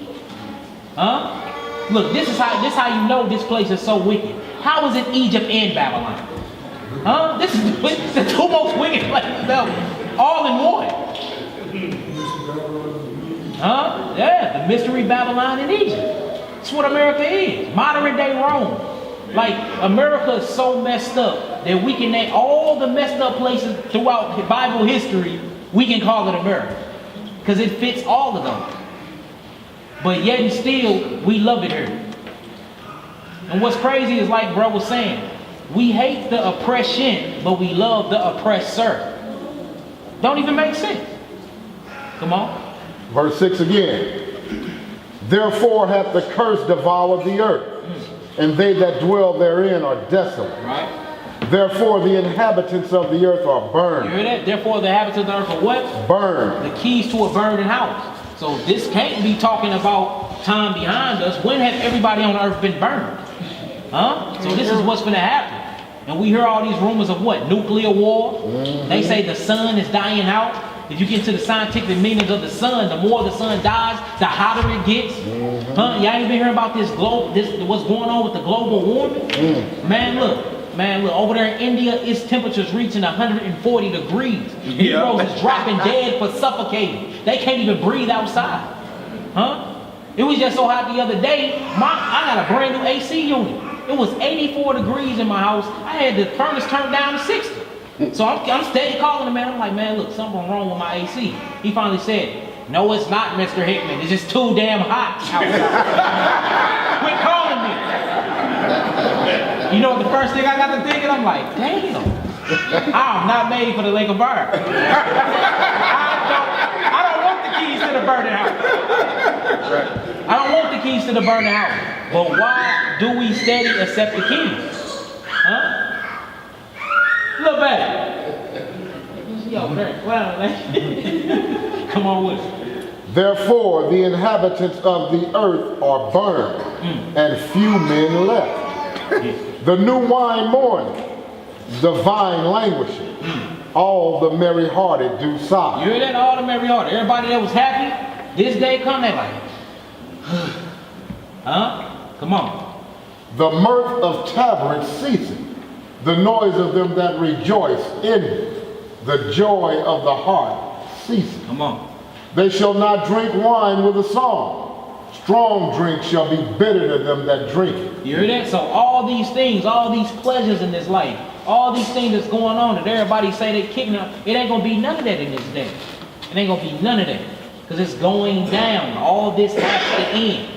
Speaker 4: Huh? Look, this is how you know this place is so wicked. How is it Egypt and Babylon? Huh? This is the 2 most wicked places ever. All in one. Huh? Yeah, the mystery Babylon and Egypt. That's what America is. Modern day Rome. Like, America is so messed up that we can name all the messed up places throughout Bible history, we can call it America. Because it fits all of them. But yet and still, we love it here. And what's crazy is like bro was saying, we hate the oppression, but we love the oppressor. Don't even make sense. Come on.
Speaker 5: Verse 6 again. Therefore hath the curse devoured the earth, and they that dwell therein are desolate.
Speaker 4: Right.
Speaker 5: Therefore the inhabitants of the earth are burned.
Speaker 4: You hear that? Therefore the inhabitants of the earth are what?
Speaker 5: Burned.
Speaker 4: The keys to a burning house. So this can't be talking about time behind us. When have everybody on earth been burned? Huh? So this is what's going to happen. And we hear all these rumors of what? Nuclear war. They say the sun is dying out. If you get into the scientific meanings of the sun, the more the sun dies, the hotter it gets. Huh? Y'all ain't been hearing about what's going on with the global warming? Man, look, over there in India, its temperature's reaching 140 degrees. Heroes is dropping dead for suffocating. They can't even breathe outside. Huh? It was just so hot the other day, I got a brand new AC unit. It was 84 degrees in my house. I had the furnace turned down to 60. So I'm steady calling the man. I'm like, man, look, something wrong with my AC. He finally said, no, it's not, Mr. Hickman. It's just too damn hot outside. Quit calling me. You know what the first thing I got to thinking? I'm like, damn. I'm not made for the lake of fire. I don't want the keys to the burning house. I don't want the keys to the burning house. But why do we steady accept the keys? Huh? Look back. Yo, well, come on with it.
Speaker 5: Therefore the inhabitants of the earth are burned, and few men left. The new wine mourning, the vine languishing, all the merry-hearted do sigh.
Speaker 4: You hear that? All the merry-hearted. Everybody that was happy, this day come, they like, huh? Come on.
Speaker 5: The mirth of tabrets ceasing, the noise of them that rejoice ended, the joy of the heart ceasing.
Speaker 4: Come on.
Speaker 5: They shall not drink wine with a song. Strong drink shall be bitter to them that drink it.
Speaker 4: You hear that? So all these things, all these pleasures in this life, all these things that's going on that everybody say they kicking up, it ain't gonna be none of that in this day. It ain't gonna be none of that. Because it's going down. All this has to end.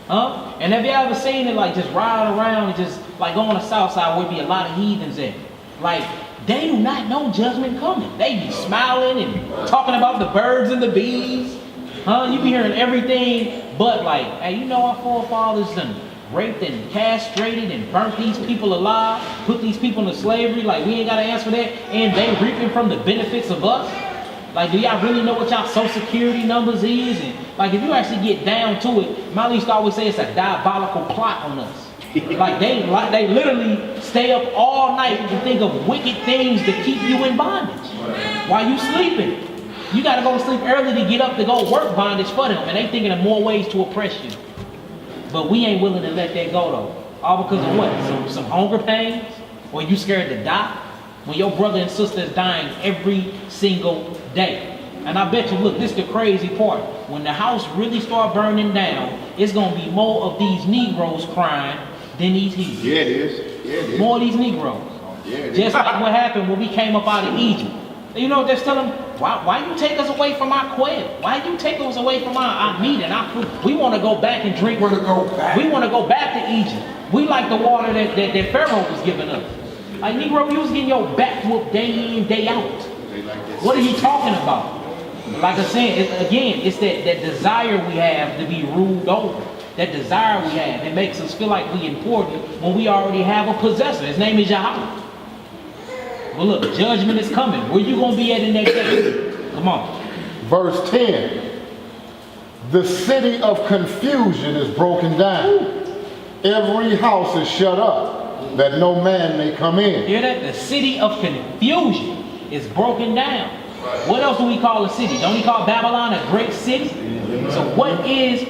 Speaker 4: Huh? And have you ever seen it like just ride around and just like go on the south side where be a lot of heathens at? Like, they do not know judgment coming. They be smiling and talking about the birds and the bees. Huh? You be hearing everything but like, hey, you know our forefathers done raped and castrated and burnt these people alive, put these people into slavery, like we ain't got to answer for that, and they reaping from the benefits of us? Like, do y'all really know what y'all social security numbers is? And like, if you actually get down to it, my used to always say it's a diabolical plot on us. Like they literally stay up all night to think of wicked things to keep you in bondage while you sleeping. You got to go to sleep early to get up to go work bondage for them, and they thinking of more ways to oppress you. But we ain't willing to let that go though. All because of what? Some hunger pains? Or you scared to die? When your brother and sister is dying every single day. And I bet you, look, this is the crazy part. When the house really start burning down, it's going to be more of these Negroes crying than these heathens.
Speaker 5: Yeah, it is. Yeah, it is.
Speaker 4: More of these Negroes.
Speaker 5: Yeah, it is.
Speaker 4: Just like what happened when we came up out of Egypt. You know, just tell them, why you take us away from our quail? Why you take us away from our meat and our food? We want to go back and drink.
Speaker 3: We want to go back.
Speaker 4: We want to go back to Egypt. We like the water that Pharaoh was giving us. Like, Negro, you was getting your back whooped day in, day out. What are you talking about? Like I said, it's that desire we have to be ruled over. That desire we have. It makes us feel like we important when we already have a possessor. His name is Yahweh. Well, look, judgment is coming. Where you going to be at in that day? Come on.
Speaker 5: Verse 10. The city of confusion is broken down. Every house is shut up, that no man may come in.
Speaker 4: Hear that? The city of confusion is broken down. What else do we call a city? Don't we call Babylon a great city? So what is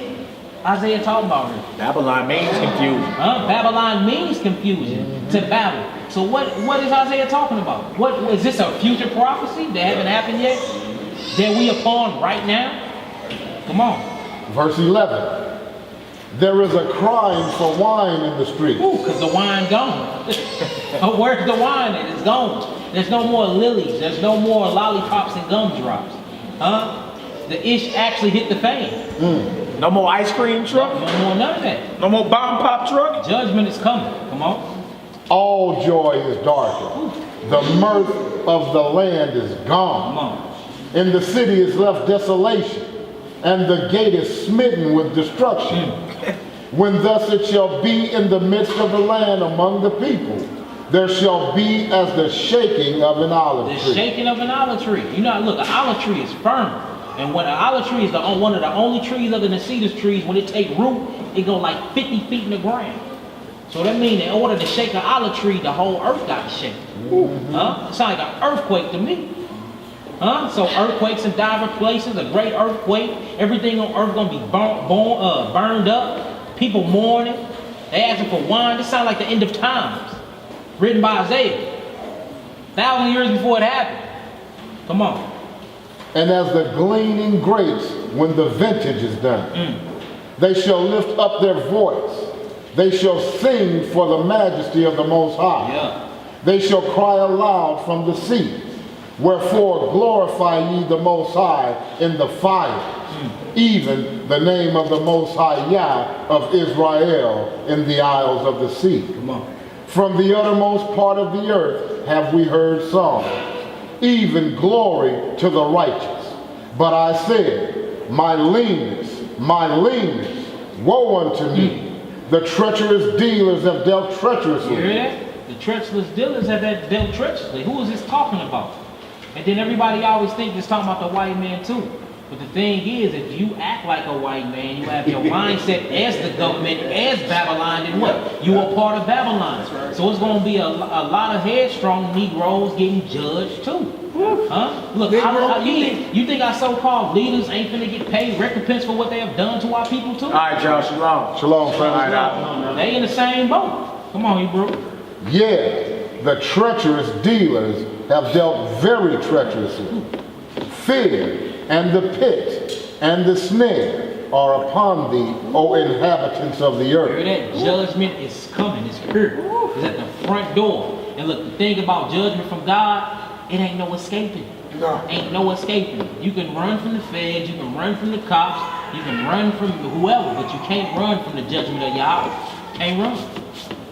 Speaker 4: Isaiah talking about here?
Speaker 14: Babylon means confusion.
Speaker 4: Babylon means confusion to Babel. So what is Isaiah talking about? What is this, a future prophecy that haven't happened yet? That we upon right now? Come on.
Speaker 5: Verse 11. There is a crying for wine in the streets.
Speaker 4: Because the wine gone. Where's the wine at? It's gone. There's no more lilies. There's no more lollipops and gumdrops. The ish actually hit the fan.
Speaker 14: No more ice cream truck?
Speaker 4: No more none of that.
Speaker 14: No more bomb pop truck?
Speaker 4: Judgment is coming. Come on.
Speaker 5: All joy is darkened. The mirth of the land is gone.
Speaker 4: Come on.
Speaker 5: In the city is left desolation, and the gate is smitten with destruction. When thus it shall be in the midst of the land among the people, there shall be as the shaking of an olive tree.
Speaker 4: The shaking of an olive tree. You know, look, an olive tree is firm. And when an olive tree is one of the only trees other than cedar trees, when it take root, it go like 50 feet in the ground. So that means in order to shake an olive tree, the whole earth got to shake. It sounds like an earthquake to me. So earthquakes in diverse places, a great earthquake, everything on earth gonna be burned up. People mourning. They asking for wine. This sounds like the end of times. Written by Isaiah. 1,000 years before it happened. Come on.
Speaker 5: And as the gleaning grapes when the vintage is done, they shall lift up their voice. They shall sing for the majesty of the Most High.
Speaker 4: Yeah.
Speaker 5: They shall cry aloud from the sea. Wherefore glorify ye the Most High in the fire, even the name of the Most High Yah of Israel in the isles of the sea.
Speaker 4: Come on.
Speaker 5: From the uttermost part of the earth have we heard song, even glory to the righteous. But I said, my leanness, woe unto me. The treacherous dealers have dealt treacherously.
Speaker 4: You hear that? The treacherous dealers have dealt treacherously. Who is this talking about? And then everybody always think it's talking about the white man too. But the thing is, if you act like a white man, you have your mindset as the government, as Babylon, then what? You are part of Babylon. So it's going to be a lot of headstrong Negroes getting judged too. Huh? Look, you think our so-called leaders ain't finna get paid recompense for what they have done to our people too?
Speaker 14: All right, y'all, shalom.
Speaker 5: Shalom, friends.
Speaker 4: They in the same boat. Come on, Hebrew.
Speaker 5: Yeah, the treacherous dealers have dealt very treacherously. Fear and the pit and the snare are upon thee, O inhabitants of the earth.
Speaker 4: Hear that? Judgment is coming. It's here. It's at the front door. And look, the thing about judgment from God, it ain't no escaping.
Speaker 3: No.
Speaker 4: Ain't no escaping. You can run from the feds, you can run from the cops, you can run from whoever, but you can't run from the judgment of Yahweh. Can't run.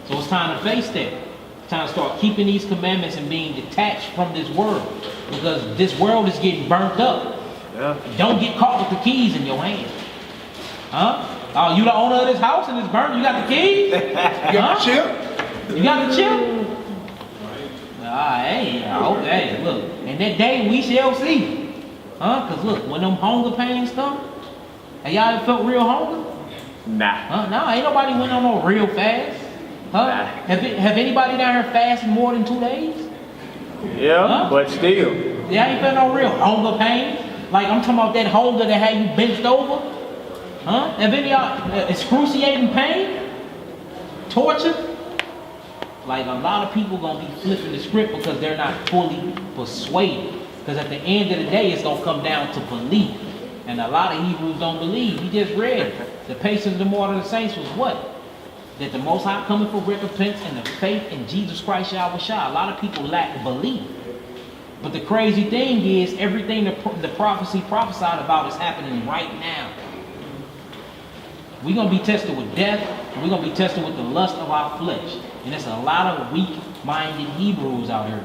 Speaker 4: So it's time to face that. It's time to start keeping these commandments and being detached from this world. Because this world is getting burnt up.
Speaker 14: Yeah.
Speaker 4: Don't get caught with the keys in your hand. Huh? Oh, you the owner of this house and it's burnt? You got the keys?
Speaker 3: You got the chip?
Speaker 4: You got the chip? Okay, look. And that day we shall see. Huh? Because look, when them hunger pains come, have y'all ever felt real hunger?
Speaker 14: Nah.
Speaker 4: Huh? No, ain't nobody went on no real fast. Huh?
Speaker 14: Nah.
Speaker 4: Have anybody down here fasted more than 2 days?
Speaker 14: Yeah,
Speaker 4: Huh?
Speaker 14: but still.
Speaker 4: Y'all ain't felt no real hunger pain? Like I'm talking about that hunger that had you benched over? Huh? Have any of y'all excruciating pain? Torture? Like a lot of people gonna be flipping the script because they're not fully persuaded. Because at the end of the day, it's gonna come down to belief. And a lot of Hebrews don't believe. We just read the patience of the martyr of the saints was what? That the Most High coming for recompense and the faith in Jesus Christ Yahweh Shah. A lot of people lack belief. But the crazy thing is, everything the prophecy prophesied about is happening right now. We're going to be tested with death, and we're going to be tested with the lust of our flesh. And there's a lot of weak-minded Hebrews out here.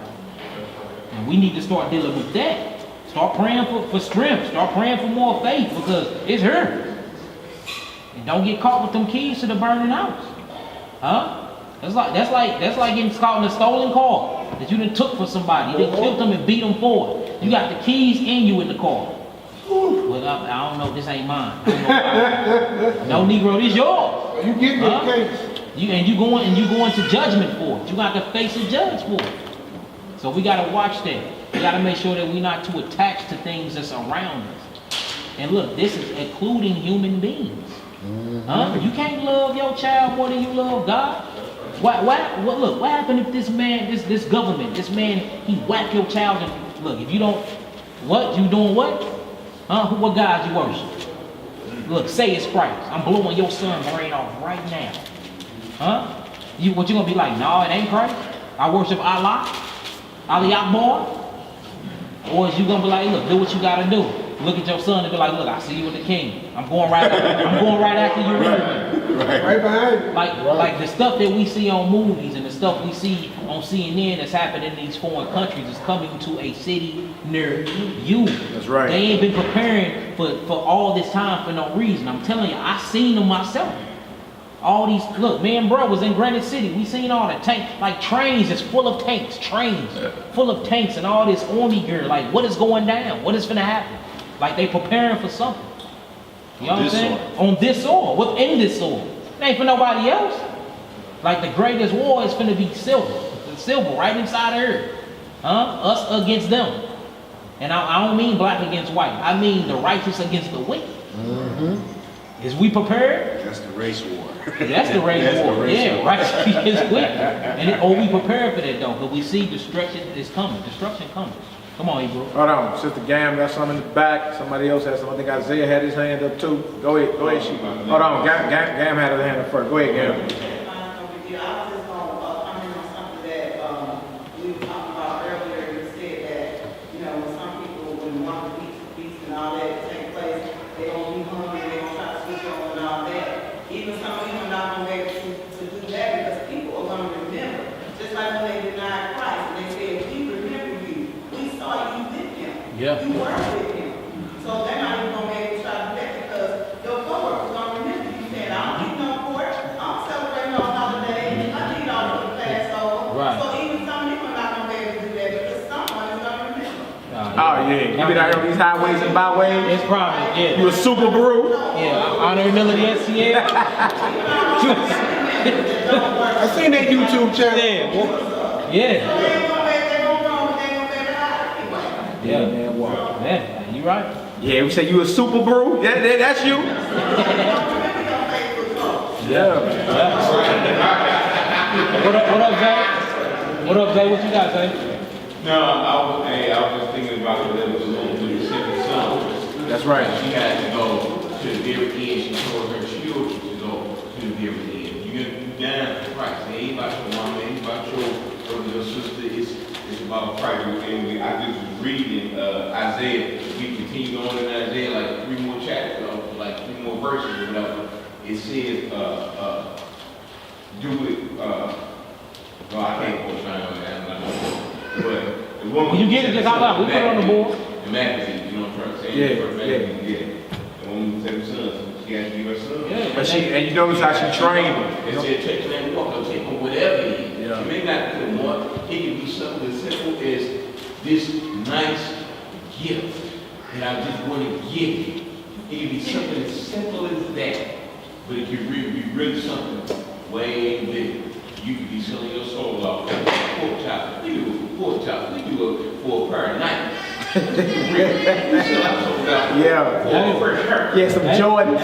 Speaker 4: And we need to start dealing with that. Start praying for strength. Start praying for more faith, because it's here. And don't get caught with them keys to the burning house. Huh? That's like getting caught in a stolen car that you done took for somebody. You done killed them and beat them for it. You got the keys and you in the car. Well, I don't know, this ain't mine. No, Negro, this yours.
Speaker 3: You getting the case.
Speaker 4: You going to judgment for it. You got to face a judge for it. So we got to watch that. We got to make sure that we're not too attached to things that's around us. And look, this is including human beings. Huh? You can't love your child more than you love God. Look, what happened if this man, this government, this man, he whack your child and look, if you don't, what? You doing what? Huh? What God you worship? Look, say it's Christ. I'm blowing your son's brain off right now. Huh? What you gonna be like? No, it ain't Christ. I worship Allah, Ali Akbar. Or is you gonna be like, look, do what you gotta do. Look at your son and be like, look, I see you with the king. I'm going right after you.
Speaker 3: Right behind you.
Speaker 4: Like the stuff that we see on movies and the stuff we see on CNN that's happening in these foreign countries is coming to a city near you.
Speaker 14: That's right.
Speaker 4: They ain't been preparing for all this time for no reason. I'm telling you, I seen them myself. All these, look, me and bro was in Granite City. We seen all the tanks, like trains is full of tanks, full of tanks and all this army gear. Like, what is going down? What is gonna happen? Like they preparing for something. You know what I'm saying? On this soil, within this soil. It ain't for nobody else. Like the greatest war is finna be silver. Silver right inside of earth. Huh? Us against them. And I don't mean black against white. I mean the righteous against the wicked. Mm-hmm. Is we prepared?
Speaker 10: That's the race war.
Speaker 4: That's the race war. Yeah, righteous against wicked. And we prepared for that though, because we see destruction is coming. Destruction coming. Come on, Hebrew.
Speaker 14: Hold on, Sister Gam got something in the back. Somebody else has something. I think Isaiah had his hand up too. Go ahead, shoot. Hold on, Gam had his hand up first. Go ahead, Gam.
Speaker 9: I was just going to comment on something that we were talking about earlier. You said that, when some people, when want the feast and all that take place, they're going to be hungry, they're going to try to switch on and all that. Even some people are not going to be able to do that because people are going to remember. Just like when they denied Christ and they said, we remember you. We saw you with him.
Speaker 4: Yeah.
Speaker 9: You were with him. So they're not even going to be able to try to do that because your coworkers are going to remember you saying, I don't need no court. I'm celebrating on holiday. I need all of the Passover.
Speaker 4: Right.
Speaker 9: So even some people are not going to be able to do that because someone is going to remember.
Speaker 14: Oh yeah, you been out here on these highways and byways?
Speaker 4: It's probably, yeah.
Speaker 14: You a super brew?
Speaker 4: Yeah, honor humility SCL.
Speaker 11: I seen that YouTube channel.
Speaker 4: Yeah. Yeah, man, wow. Man, you right.
Speaker 14: Yeah, we say you a super brew? Yeah, that's you. Yeah.
Speaker 4: What up, Zay? What up, Zay? What you got, Zay?
Speaker 15: No, I was just thinking about the little Mississippi son.
Speaker 14: That's right.
Speaker 15: She had to go to the very end. She told her children to go to the very end. You down to Christ. It ain't about your mama, it ain't about your brother, your sister. It's about Christ. And I just was reading Isaiah. We continue on in Isaiah, like 3 more chapters, like 3 more verses or whatever. It says, do it. No, I can't quote trying on that. But the woman.
Speaker 4: When you get it, just out loud. We put it on the board.
Speaker 15: The magazine, you know what I'm trying to say?
Speaker 14: Yeah,
Speaker 15: Yeah. The woman who said her son, she had to give her son.
Speaker 4: Yeah.
Speaker 14: But and you notice how she trained him.
Speaker 15: It said, take that walk, or take him whatever it is.
Speaker 14: Yeah.
Speaker 15: You may not put more. It can be something as simple as this nice gift that I just want to give you. It can be something as simple as that. But it can be really something way bigger. You could be selling your soul off for a pork chop. We do it for pork chop. We do it for a pair of knives. We sell our souls out for a fresh hair.
Speaker 14: Yeah, some Jordans.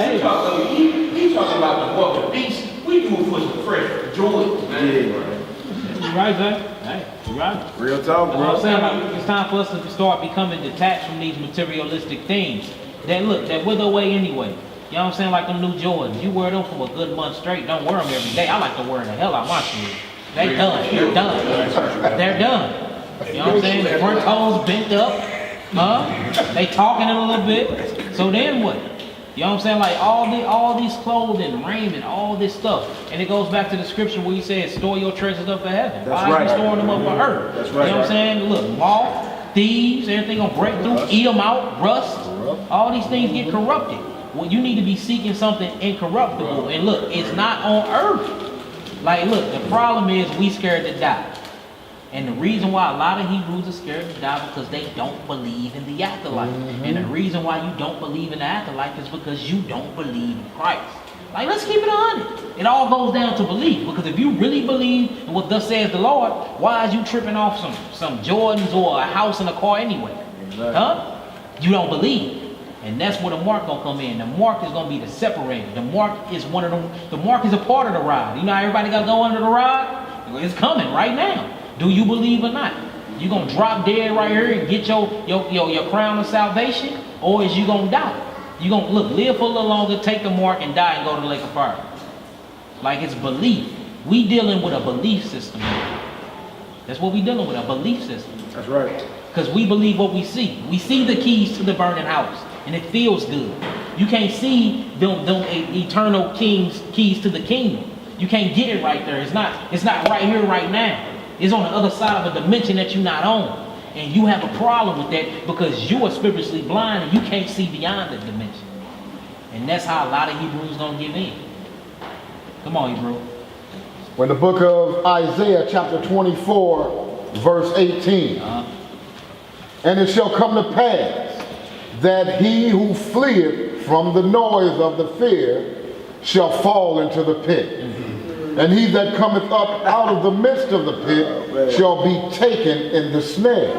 Speaker 15: He talking about the walk of beast. We do it for some fresh Jordans.
Speaker 14: Yeah.
Speaker 4: You right, Zay? Hey, you right.
Speaker 14: Real talk,
Speaker 4: That's what I'm saying. Like, it's time for us to start becoming detached from these materialistic things that wither away anyway. You know what I'm saying? Like them new Jordans. You wear them for a good month straight. Don't wear them every day. I like to wear the hell out of my shoes. They done. They're done. They're done. You know what I'm saying? The front toes bent up. They talking a little bit. So then what? You know what I'm saying? Like all these clothing, raiment, all this stuff. And it goes back to the scripture where he says, store your treasures up for heaven.
Speaker 14: That's
Speaker 4: Why
Speaker 14: right.
Speaker 4: are you storing them up for earth?
Speaker 14: That's right.
Speaker 4: You know what I'm saying? Look, moth, thieves, everything gonna break through, eat them out, rust. All these things get corrupted. Well, you need to be seeking something incorruptible. And look, it's not on earth. Like, look, the problem is we scared to die. And the reason why a lot of Hebrews are scared to die because they don't believe in the afterlife. And the reason why you don't believe in the afterlife is because you don't believe in Christ. Like, let's keep it honest. It all goes down to belief. Because if you really believe in what thus says the Lord, why is you tripping off some Jordans or a house and a car anyway? Huh? You don't believe. And that's where the mark gonna come in. The mark is gonna be the separator. The mark is one of them. The mark is a part of the ride. You know how everybody gotta go under the ride? It's coming right now. Do you believe or not? You gonna drop dead right here and get your crown of salvation, or is you gonna die? You gonna live for a little longer, take the mark, and die and go to the lake of fire? Like, it's belief. We dealing with a belief system. That's what we dealing with, a belief system.
Speaker 14: That's right.
Speaker 4: Because we believe what we see. We see the keys to the burning house, and it feels good. You can't see them eternal keys to the kingdom. You can't get it right there. It's not right here, right now. It's on the other side of a dimension that you're not on. And you have a problem with that because you are spiritually blind and you can't see beyond the dimension. And that's how a lot of Hebrews don't give in. Come on, Hebrew.
Speaker 5: When the book of Isaiah chapter 24, verse 18. And it shall come to pass that he who fleeth from the noise of the fear shall fall into the pit. And he that cometh up out of the midst of the pit shall be taken in the snare.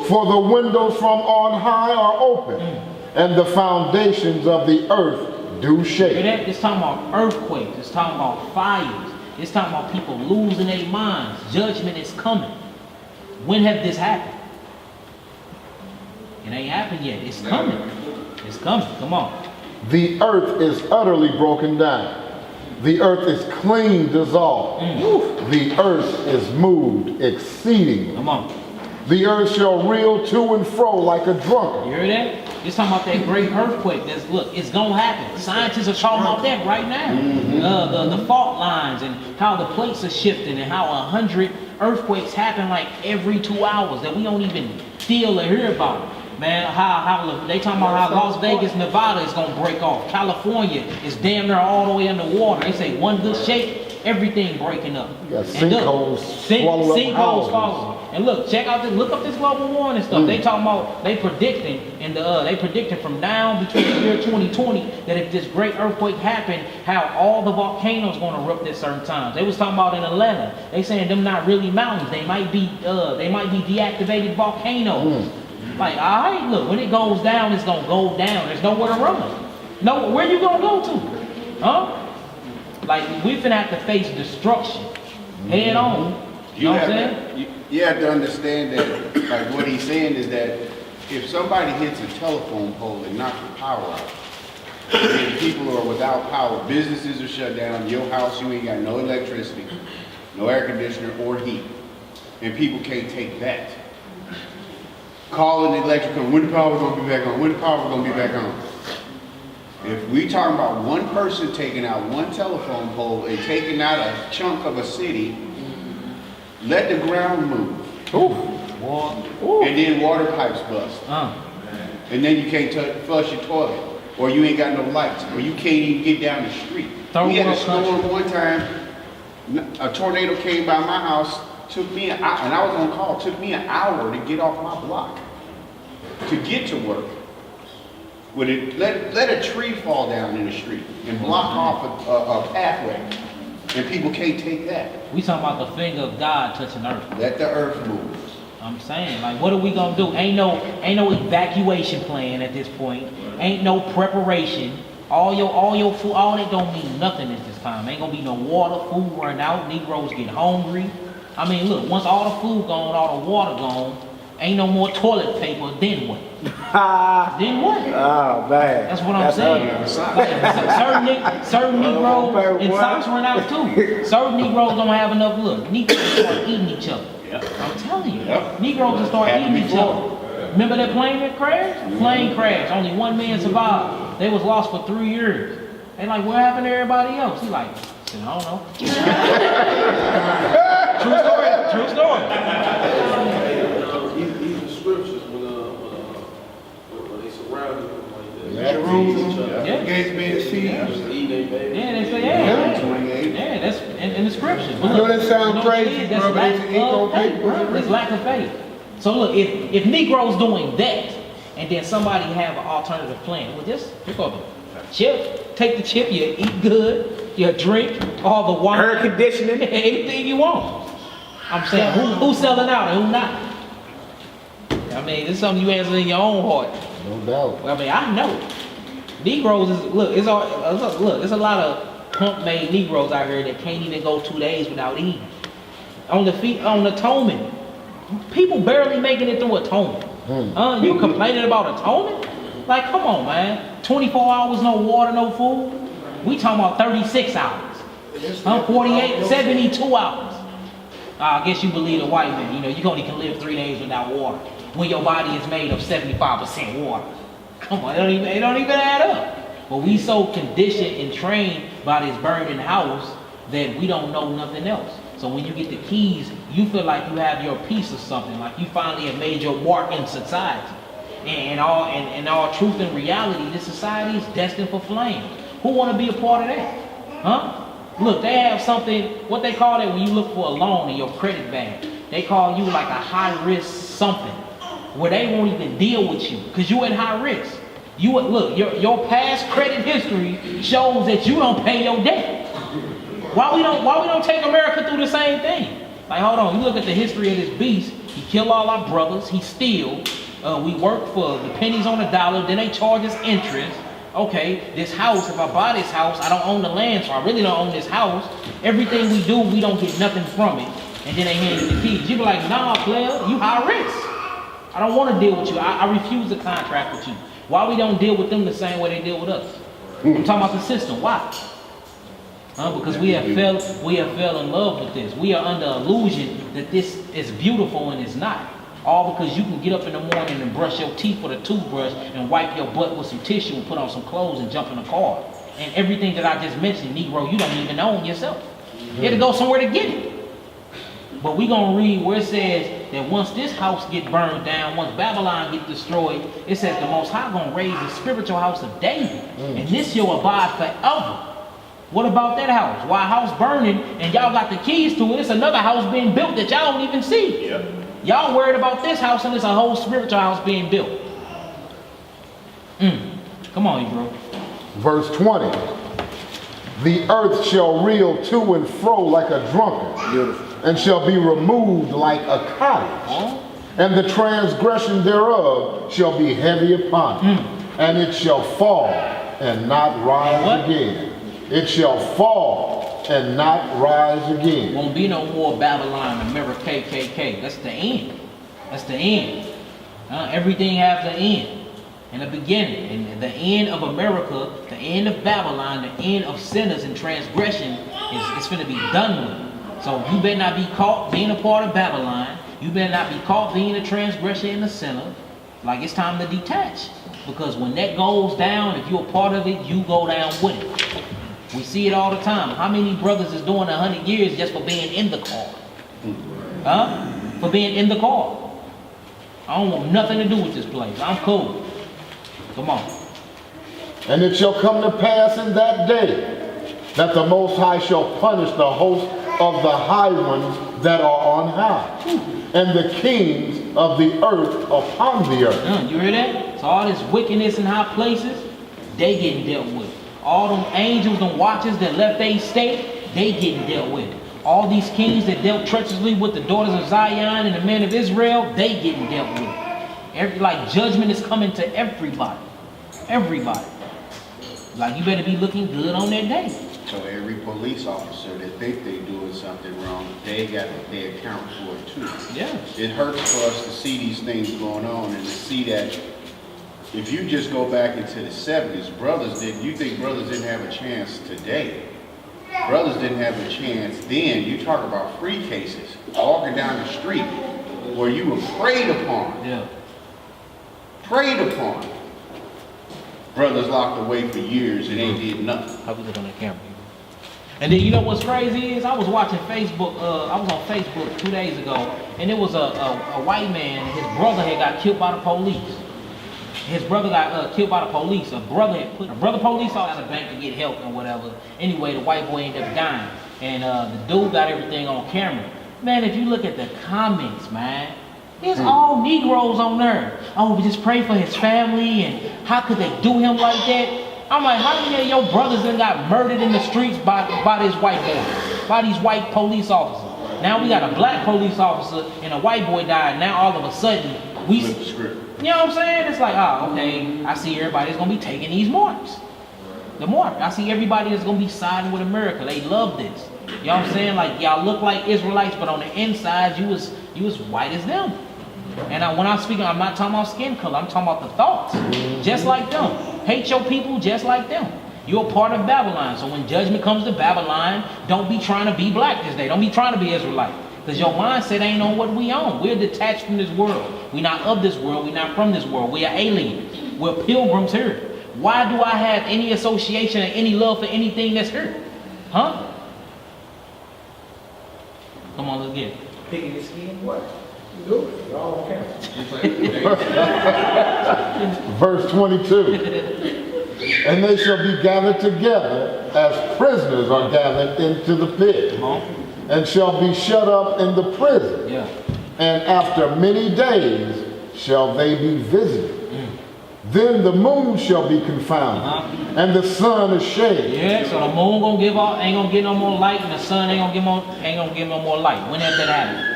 Speaker 5: For the windows from on high are open, and the foundations of the earth do shake.
Speaker 4: It's talking about earthquakes. It's talking about fires. It's talking about people losing their minds. Judgment is coming. When have this happened? It ain't happened yet. It's coming. It's coming. Come on.
Speaker 5: The earth is utterly broken down. The earth is clean dissolved. The earth is moved exceedingly.
Speaker 4: Come on.
Speaker 5: The earth shall reel to and fro like a drunkard.
Speaker 4: You hear that? It's talking about that great earthquake. Look, it's gonna happen. Scientists are talking about that right now. The fault lines and how the plates are shifting and how 100 earthquakes happen like every 2 hours that we don't even feel or hear about. Man, how they talking about how Las Vegas, Nevada is gonna break off. California is damn near all the way underwater. They say one good shake, everything breaking up.
Speaker 5: You got sinkholes swallowing up houses.
Speaker 4: Falling. And look, look up this global warming stuff. They talking about, they predicting from now between the year 2020 that if this great earthquake happened, how all the volcanoes gonna erupt at certain times. They was talking about in Atlanta. They saying them not really mountains. They might be deactivated volcanoes. Like, all right, look, when it goes down, it's gonna go down. There's nowhere to run. No, where you gonna go to? Huh? Like, we finna have to face destruction head on. You know what I'm saying?
Speaker 10: You have to understand that, like what he's saying is that if somebody hits a telephone pole and knocks the power out, and people are without power, businesses are shut down, your house, you ain't got no electricity, no air conditioner or heat, and people can't take that. Calling the electric company, when the power gonna be back on, when the power gonna be back on. If we talking about one person taking out one telephone pole and taking out a chunk of a city, let the ground move. And then water pipes bust. And then you can't flush your toilet. Or you ain't got no lights. Or you can't even get down the street. We had a storm one time, a tornado came by my house, took me and I was on call, took me an hour to get off my block. To get to work. Let a tree fall down in the street and block off a pathway, and people can't take that.
Speaker 4: We talking about the finger of God touching earth.
Speaker 10: Let the earth move.
Speaker 4: I'm saying, like, what are we gonna do? Ain't no evacuation plan at this point. Ain't no preparation. All your food, all that don't mean nothing at this time. Ain't gonna be no water, food run out. Negroes get hungry. I mean, look, once all the food gone, all the water gone, ain't no more toilet paper. Then what? Then what?
Speaker 14: Oh, man.
Speaker 4: That's what I'm saying. Like, certain Negroes and socks run out too. Certain Negroes don't have enough. Look, Negroes start eating each other. I'm telling you, Negroes will start eating each other. Remember that plane that crashed? Plane crashed. Only one man survived. They was lost for 3 years. They like, what happened to everybody else? He like, I don't know. True story.
Speaker 12: Even scriptures when they surrounded them like that.
Speaker 11: Jerusalem, gates being seized.
Speaker 4: Yeah, they say, yeah, that's in the scriptures.
Speaker 11: I know that sounds crazy, bro, but it's an
Speaker 4: bro. There's lack of faith. So look, if Negroes doing that, and then somebody have an alternative plan, well, just pick up a chip, take the chip, you eat good, you drink all the wine,
Speaker 14: air conditioning,
Speaker 4: anything you want. I'm saying, who's selling out and who not? I mean, this is something you answer in your own heart.
Speaker 5: No doubt.
Speaker 4: I mean, I know. Negroes is, there's a lot of pump-made Negroes out here that can't even go 2 days without eating. On atonement. People barely making it through atonement. You complaining about atonement? Like, come on, man. 24 hours, no water, no food. We talking about 36 hours. 48, 72 hours. I guess you believe the white man. You know, you only can live 3 days without water when your body is made of 75% water. Come on, it don't even add up. But we so conditioned and trained by this burning house that we don't know nothing else. So when you get the keys, you feel like you have your piece of something, like you finally have made your mark in society. And all truth and reality, this society is destined for flame. Who want to be a part of that? Huh? Look, they have something, what they call it when you look for a loan in your credit bank. They call you like a high risk something, where they won't even deal with you because you at high risk. Look, your past credit history shows that you don't pay your debt. Why we don't take America through the same thing? Like, hold on, you look at the history of this beast. He killed all our brothers. He steal. We work for the pennies on the dollar. Then they charge us interest. Okay, this house, if I buy this house, I don't own the land, so I really don't own this house. Everything we do, we don't get nothing from it. And then they hand you the keys. You be like, nah, player, you high risk. I don't want to deal with you. I refuse to contract with you. Why we don't deal with them the same way they deal with us? I'm talking about the system. Why? Because we have fell in love with this. We are under illusion that this is beautiful and it's not. All because you can get up in the morning and brush your teeth with a toothbrush and wipe your butt with some tissue and put on some clothes and jump in a car. And everything that I just mentioned, Negro, you don't even own yourself. You had to go somewhere to get it. But we're going to read where it says that once this house get burned down, once Babylon get destroyed, it says the Most High going to raise the spiritual house of David. And this shall abide forever. What about that house? Why a house burning and y'all got the keys to it? It's another house being built that y'all don't even see. Y'all worried about this house and there's a whole spiritual house being built. Come on, Hebrew.
Speaker 5: Verse 20. The earth shall reel to and fro like a drunkard, and shall be removed like a cottage. And the transgression thereof shall be heavy upon it, and it shall fall and not rise again. It shall fall and not rise again.
Speaker 4: Won't be no more Babylon, America, KKK. That's the end. That's the end. Everything has an end and a beginning. And the end of America, the end of Babylon, the end of sinners and transgression is going to be done with. So you better not be caught being a part of Babylon. You better not be caught being a transgressor and a sinner. Like, it's time to detach. Because when that goes down, if you're a part of it, you go down with it. We see it all the time. How many brothers is doing 100 years just for being in the car? For being in the car. I don't want nothing to do with this place. I'm cool. Come on.
Speaker 5: And it shall come to pass in that day that the Most High shall punish the host of the high ones that are on high, and the kings of the earth upon the earth.
Speaker 4: You hear that? So all this wickedness in high places, they getting dealt with. All them angels and watchers that left their state, they getting dealt with. All these kings that dealt treacherously with the daughters of Zion and the men of Israel, they getting dealt with. Judgment is coming to everybody. Everybody. Like, you better be looking good on that day.
Speaker 10: So every police officer that think they doing something wrong, they account for it too.
Speaker 4: Yeah.
Speaker 10: It hurts for us to see these things going on and to see that if you just go back into the 70s, you think brothers didn't have a chance today? Brothers didn't have a chance then. You talk about free cases, walking down the street where you were preyed upon.
Speaker 4: Yeah.
Speaker 10: Preyed upon. Brothers locked away for years and they did nothing.
Speaker 4: How we look on that camera? And then you know what's crazy is I was watching Facebook. I was on Facebook 2 days ago, and it was a white man. His brother had got killed by the police. His brother got killed by the police. A brother police out of the bank to get help and whatever. Anyway, the white boy ended up dying, and the dude got everything on camera. Man, if you look at the comments, man, it's all Negroes on there. Oh, we just pray for his family, and how could they do him like that? I'm like, how many of your brothers then got murdered in the streets by this white boy, by these white police officers? Now we got a black police officer and a white boy died. Now all of a sudden we,
Speaker 10: Flip the script.
Speaker 4: You know what I'm saying? It's like, okay, I see everybody's gonna be taking these marks. The mark. I see everybody that's gonna be siding with America. They love this. You know what I'm saying? Like, y'all look like Israelites, but on the inside you was white as them. And when I'm speaking, I'm not talking about skin color. I'm talking about the thoughts. Just like them. Hate your people just like them. You're a part of Babylon. So when judgment comes to Babylon, don't be trying to be black this day. Don't be trying to be Israelite. Because your mindset ain't on what we own. We're detached from this world. We're not of this world. We're not from this world. We are aliens. We're pilgrims here. Why do I have any association and any love for anything that's here? Huh? Come on, let's get it.
Speaker 2: Picking his skin? What? You do it. Y'all on camera.
Speaker 5: Verse 22. And they shall be gathered together as prisoners are gathered into the pit, and shall be shut up in the prison.
Speaker 4: Yeah.
Speaker 5: And after many days shall they be visited. Then the moon shall be confounded, and the sun is shade.
Speaker 4: Yeah, so the moon ain't gonna get no more light, and the sun ain't gonna give no more light. Whenever that happens.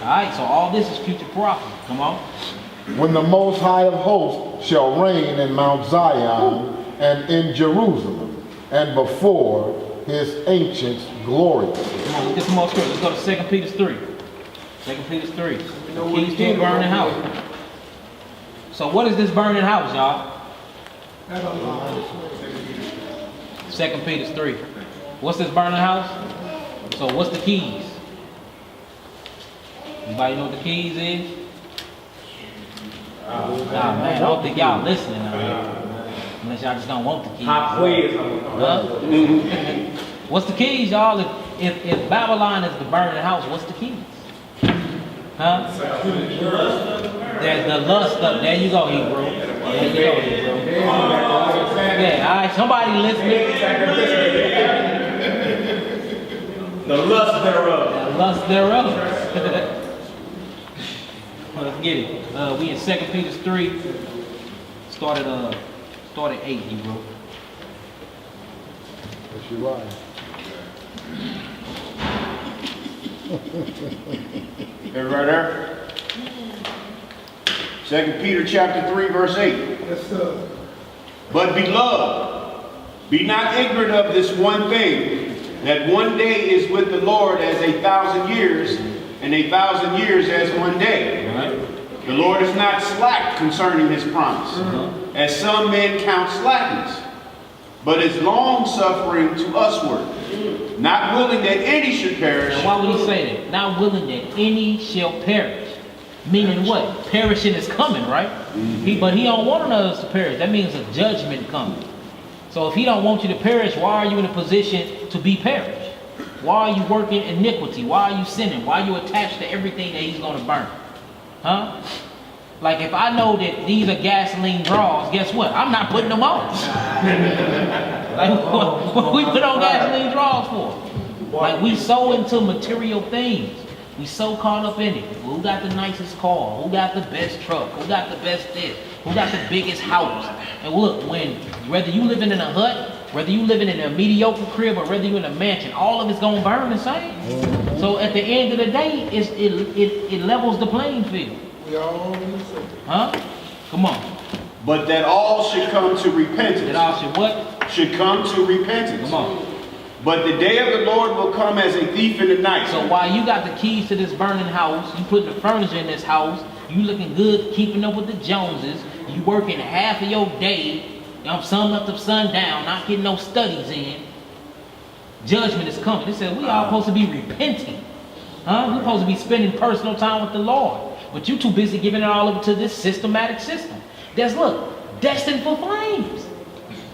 Speaker 4: Alright, so all this is future prophecy. Come on.
Speaker 5: When the Most High of Hosts shall reign in Mount Zion and in Jerusalem, and before his ancient glory.
Speaker 4: Come on, let's get some more scripture. Let's go to 2 Peter 3. 2 Peter 3. The keys to a burning house. So what is this burning house, y'all? 2 Peter 3. What's this burning house? So what's the keys? Anybody know what the keys is? Nah, man, I don't think y'all listening. Unless y'all just don't want the keys. Huh? What's the keys, y'all? If Babylon is the burning house, what's the keys? Huh? There's the lust of, there you go, Hebrew. There you go, Hebrew. Yeah, all right, somebody listening.
Speaker 14: The lust thereof.
Speaker 4: The lust thereof. Let's get it. We in 2 Peter 3. Started 8, he wrote.
Speaker 5: That's your line.
Speaker 16: Everybody there? 2 Peter chapter 3, verse 8.
Speaker 3: Yes, sir.
Speaker 16: But beloved, be not ignorant of this one thing, that one day is with the Lord as 1,000 years, and 1,000 years as one day. The Lord is not slack concerning his promise, as some men count slackness, but is long suffering to usward, not willing that any should perish.
Speaker 4: Now, why would he say that? Not willing that any shall perish. Meaning what? Perishing is coming, right? But he don't want us to perish. That means a judgment coming. So if he don't want you to perish, why are you in a position to be perished? Why are you working iniquity? Why are you sinning? Why are you attached to everything that he's going to burn? Huh? Like if I know that these are gasoline draws, guess what? I'm not putting them on. Like what we put on gasoline draws for? Like we so into material things. We so caught up in it. Who got the nicest car? Who got the best truck? Who got the best this? Who got the biggest house? And look, whether you living in a hut, whether you living in a mediocre crib, or whether you in a mansion, all of it's gonna burn the same. So at the end of the day, it levels the playing field.
Speaker 3: We all in the same.
Speaker 4: Huh? Come on.
Speaker 16: But that all should come to repentance.
Speaker 4: That all should what?
Speaker 16: Should come to repentance.
Speaker 4: Come on.
Speaker 16: But the day of the Lord will come as a thief in the night.
Speaker 4: So while you got the keys to this burning house, you putting the furniture in this house, you looking good, keeping up with the Joneses, you working half of your day, sun up to sundown, not getting no studies in, judgment is coming. They said we all supposed to be repenting. Huh? We're supposed to be spending personal time with the Lord. But you too busy giving it all over to this systematic system. That's, look, destined for flames.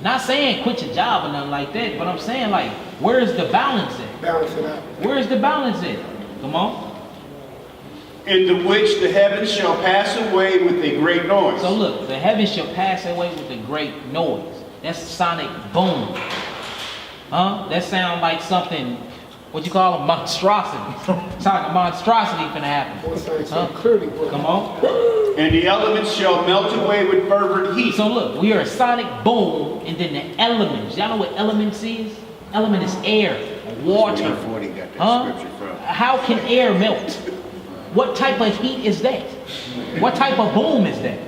Speaker 4: Not saying quit your job or nothing like that, but I'm saying, like, where's the balance at?
Speaker 3: Balance it out.
Speaker 4: Where's the balance at? Come on.
Speaker 16: In the which the heavens shall pass away with a great noise.
Speaker 4: So look, the heavens shall pass away with a great noise. That's sonic boom. Huh? That sound like something, what you call a monstrosity. Sound like a monstrosity finna happen. Huh? Come on.
Speaker 16: And the elements shall melt away with fervent heat.
Speaker 4: So look, we are a sonic boom, and then the elements. Y'all know what elements is? Element is air, water. Huh? How can air melt? What type of heat is that? What type of boom is that?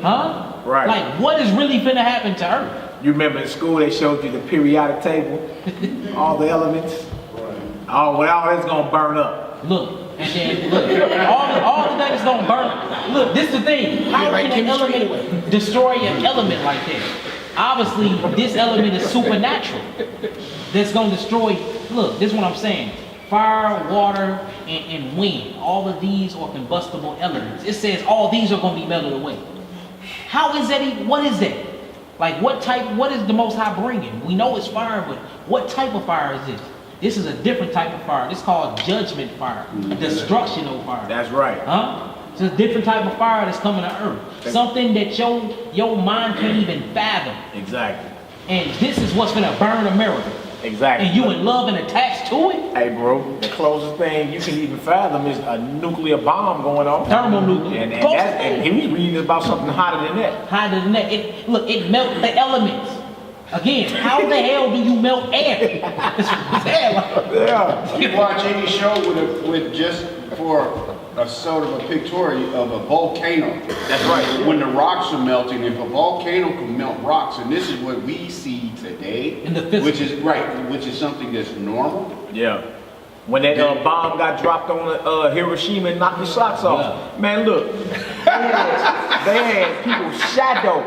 Speaker 4: Huh?
Speaker 14: Right.
Speaker 4: Like, what is really finna happen to Earth?
Speaker 14: You remember in school they showed you the periodic table, all the elements. Oh, well, all that's gonna burn up.
Speaker 4: Look, and then look, all the things gonna burn. Look, this is the thing. How can an element destroy an element like that? Obviously, this element is supernatural. That's gonna destroy. Look, this is what I'm saying. Fire, water, and wind. All of these are combustible elements. It says all these are gonna be melted away. How is that even? What is that? Like what is the Most High bringing? We know it's fire, but what type of fire is this? This is a different type of fire. This is called judgment fire, destructional fire.
Speaker 14: That's right.
Speaker 4: Huh? It's a different type of fire that's coming to earth. Something that your mind can't even fathom.
Speaker 14: Exactly.
Speaker 4: And this is what's gonna burn America.
Speaker 14: Exactly.
Speaker 4: And you in love and attached to it?
Speaker 14: Hey, bro, the closest thing you can even fathom is a nuclear bomb going off.
Speaker 4: Thermonuclear.
Speaker 14: And he was reading about something hotter than that.
Speaker 4: Hotter than that. It melts the elements. Again, how the hell do you melt air?
Speaker 16: Yeah. You watch any show with just for a sort of a pictorial of a volcano.
Speaker 14: That's right.
Speaker 16: When the rocks are melting, if a volcano can melt rocks, and this is what we see today,
Speaker 4: in the physical.
Speaker 16: which is something that's normal.
Speaker 14: Yeah. When that bomb got dropped on Hiroshima and knocked your socks off. Man, look. They had people's shadow.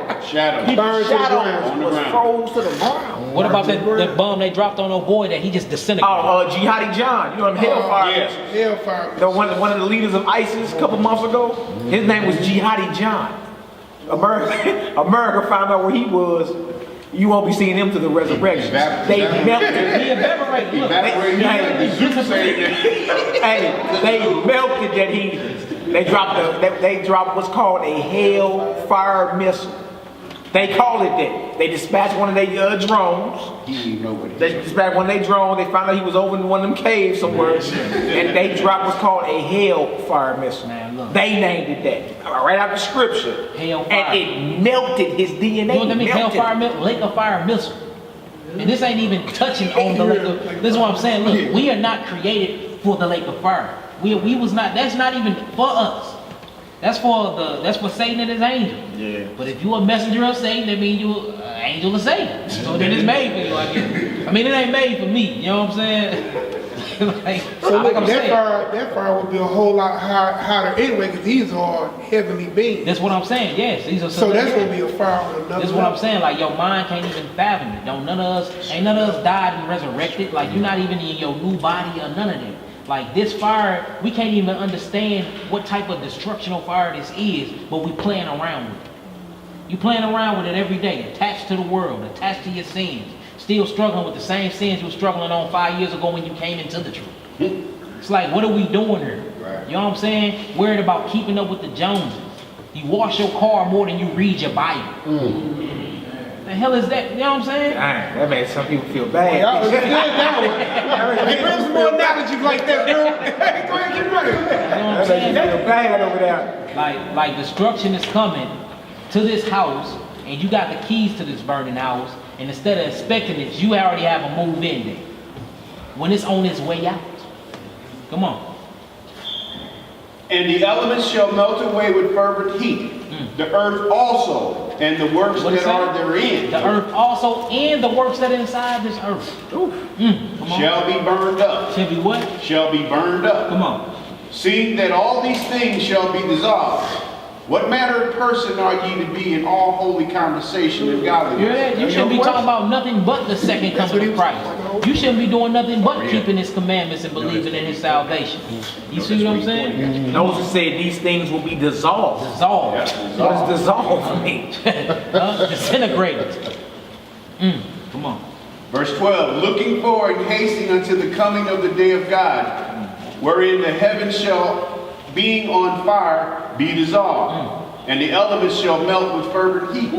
Speaker 14: People's shadows was froze to the ground.
Speaker 4: What about that bomb they dropped on old boy that he just disintegrated?
Speaker 14: Oh, Jihadi John. You know him, Hellfire.
Speaker 3: Yeah. Hellfire.
Speaker 14: One of the leaders of ISIS a couple months ago. His name was Jihadi John. America found out where he was. You won't be seeing him to the resurrection. They melted.
Speaker 4: He evaporated. Look,
Speaker 14: they melted that heathen. They dropped what's called a Hellfire missile. They call it that. They dispatched one of their drones. They dispatched one of their drones. They found out he was over in one of them caves somewhere, and they dropped what's called a Hellfire missile.
Speaker 4: Man, look.
Speaker 14: They named it that. Right out the scripture.
Speaker 4: Hellfire.
Speaker 14: And it melted his DNA.
Speaker 4: You know what that means?
Speaker 14: Melted.
Speaker 4: Hellfire, lake of fire missile. And this ain't even touching on the lake of, this is what I'm saying. Look, we are not created for the lake of fire. We was not, that's not even for us. That's for Satan and his angels.
Speaker 14: Yeah.
Speaker 4: But if you a messenger of Satan, that means you an angel of Satan. So then it's made for you, I guess. I mean, it ain't made for me. You know what I'm saying? like,
Speaker 11: So
Speaker 4: like
Speaker 11: look,
Speaker 4: I'm
Speaker 11: that
Speaker 4: saying.
Speaker 11: fire would be a whole lot hotter anyway, because these are heavenly beings.
Speaker 4: That's what I'm saying. Yes, these are.
Speaker 11: So that's gonna be a fire on another.
Speaker 4: That's what I'm saying. Like your mind can't even fathom it. Ain't none of us died and resurrected. Like you're not even in your new body or none of that. Like this fire, we can't even understand what type of destructional fire this is, but we playing around with it. You playing around with it every day, attached to the world, attached to your sins, still struggling with the same sins you were struggling on 5 years ago when you came into the truth. It's like, what are we doing here? Right. You know what I'm saying? Worried about keeping up with the Joneses. You wash your car more than you read your Bible. The hell is that? You know what I'm saying?
Speaker 14: Dang, that made some people feel bad.
Speaker 11: Hey, bring some more analogies like that, bro. Hey, go ahead, get running.
Speaker 4: You know what I'm saying?
Speaker 14: That made you feel bad over there.
Speaker 4: Like destruction is coming to this house, and you got the keys to this burning house, and instead of expecting it, you already have a move in there. When it's on its way out. Come on.
Speaker 16: And the elements shall melt away with fervent heat. The earth also, and the works that are therein.
Speaker 4: The earth also, and the works that are inside this earth. Come on.
Speaker 16: Shall be burned up.
Speaker 4: Shall be what?
Speaker 16: Shall be burned up.
Speaker 4: Come on.
Speaker 16: Seeing that all these things shall be dissolved. What manner of person are ye to be in all holy conversation and godliness?
Speaker 4: You hear that? You shouldn't be talking about nothing but the second coming of Christ. You shouldn't be doing nothing but keeping his commandments and believing in his salvation. You see what I'm saying?
Speaker 14: Moses said these things will be dissolved.
Speaker 4: Dissolved.
Speaker 14: What does dissolve mean?
Speaker 4: Disintegrated. Come on.
Speaker 16: Verse 12, looking for and hasting unto the coming of the day of God, wherein the heavens shall, being on fire, be dissolved, and the elements shall melt with fervent heat.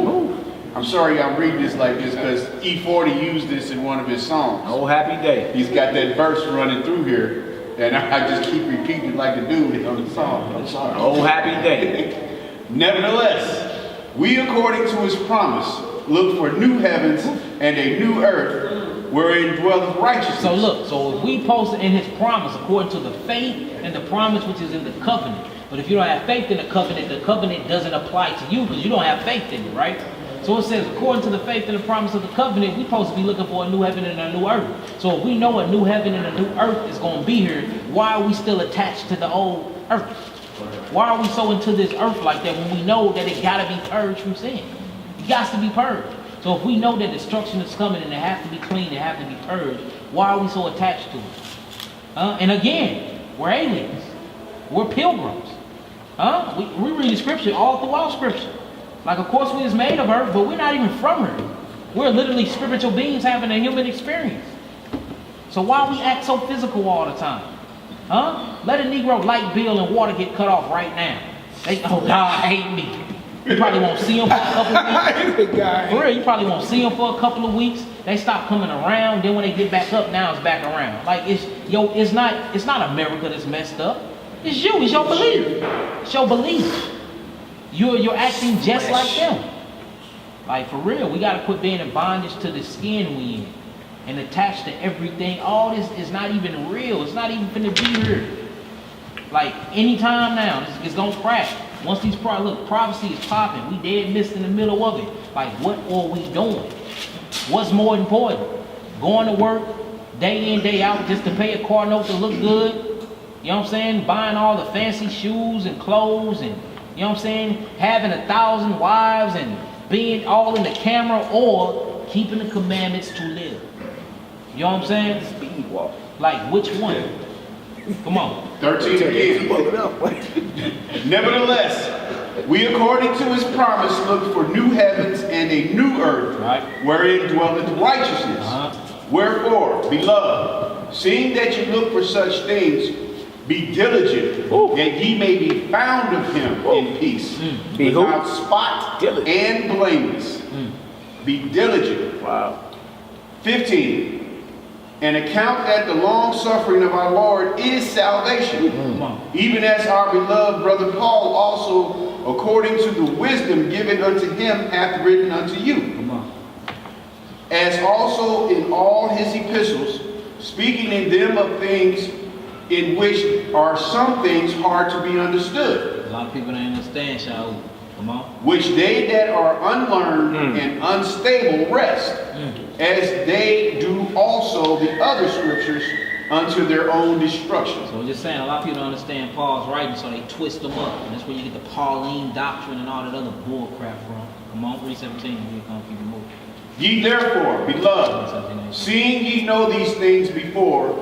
Speaker 16: I'm sorry I'm reading this like this because E40 used this in one of his songs.
Speaker 14: Oh, happy day.
Speaker 16: He's got that verse running through here, and I just keep repeating it like a dude on the song. I'm sorry.
Speaker 14: Oh, happy day.
Speaker 16: Nevertheless, we according to his promise look for new heavens and a new earth wherein dwelleth righteousness.
Speaker 4: So look, so if we post in his promise according to the faith and the promise which is in the covenant. But if you don't have faith in the covenant doesn't apply to you because you don't have faith in it, right? So it says, according to the faith and the promise of the covenant, we're supposed to be looking for a new heaven and a new earth. So if we know a new heaven and a new earth is going to be here, why are we still attached to the old earth? Why are we so into this earth like that when we know that it got to be purged from sin? It got to be purged. So if we know that destruction is coming and it has to be cleaned, it has to be purged, why are we so attached to it? And again, we're aliens. We're pilgrims. We read the scripture all throughout scripture. Like, of course, we was made of earth, but we're not even from earth. We're literally spiritual beings having a human experience. So why we act so physical all the time? Let a Negro light bill and water get cut off right now. Oh, God hate me. You probably won't see them for a couple of weeks. For real, you probably won't see them for a couple of weeks. They stop coming around. Then when they get back up, now it's back around. Like, it's not America that's messed up. It's you. It's your belief. It's your belief. You're acting just like them. Like, for real, we got to quit being in bondage to the skin we in and attached to everything. All this is not even real. It's not even finna be here. Like, anytime now, it's gonna crash. Once these prophecy is popping, we dead missed in the middle of it. Like, what are we doing? What's more important? Going to work day in, day out just to pay a car note to look good? You know what I'm saying? Buying all the fancy shoes and clothes and, you know what I'm saying? Having 1,000 wives and being all in the camera, or keeping the commandments to live. You know what I'm saying? Speed walk. Like, which one? Come on.
Speaker 16: 13 again. Nevertheless, we according to his promise look for new heavens and a new earth, wherein dwelleth righteousness. Wherefore, beloved, seeing that you look for such things, be diligent, that ye may be found of him in peace, without spot and blameless. Be diligent. 15. and account that the long suffering of our Lord is salvation, even as our beloved brother Paul also, according to the wisdom given unto him, hath written unto you. As also in all his epistles, speaking in them of things in which are some things hard to be understood.
Speaker 4: A lot of people don't understand, Shaul. Come on.
Speaker 16: Which they that are unlearned and unstable rest, as they do also the other scriptures unto their own destruction.
Speaker 4: So I'm just saying, a lot of people don't understand Paul's writing, so they twist them up. And that's where you get the Pauline doctrine and all that other bull crap from. Come on, 3:17, and we're going to keep it moving.
Speaker 16: Ye therefore, beloved, seeing ye know these things before,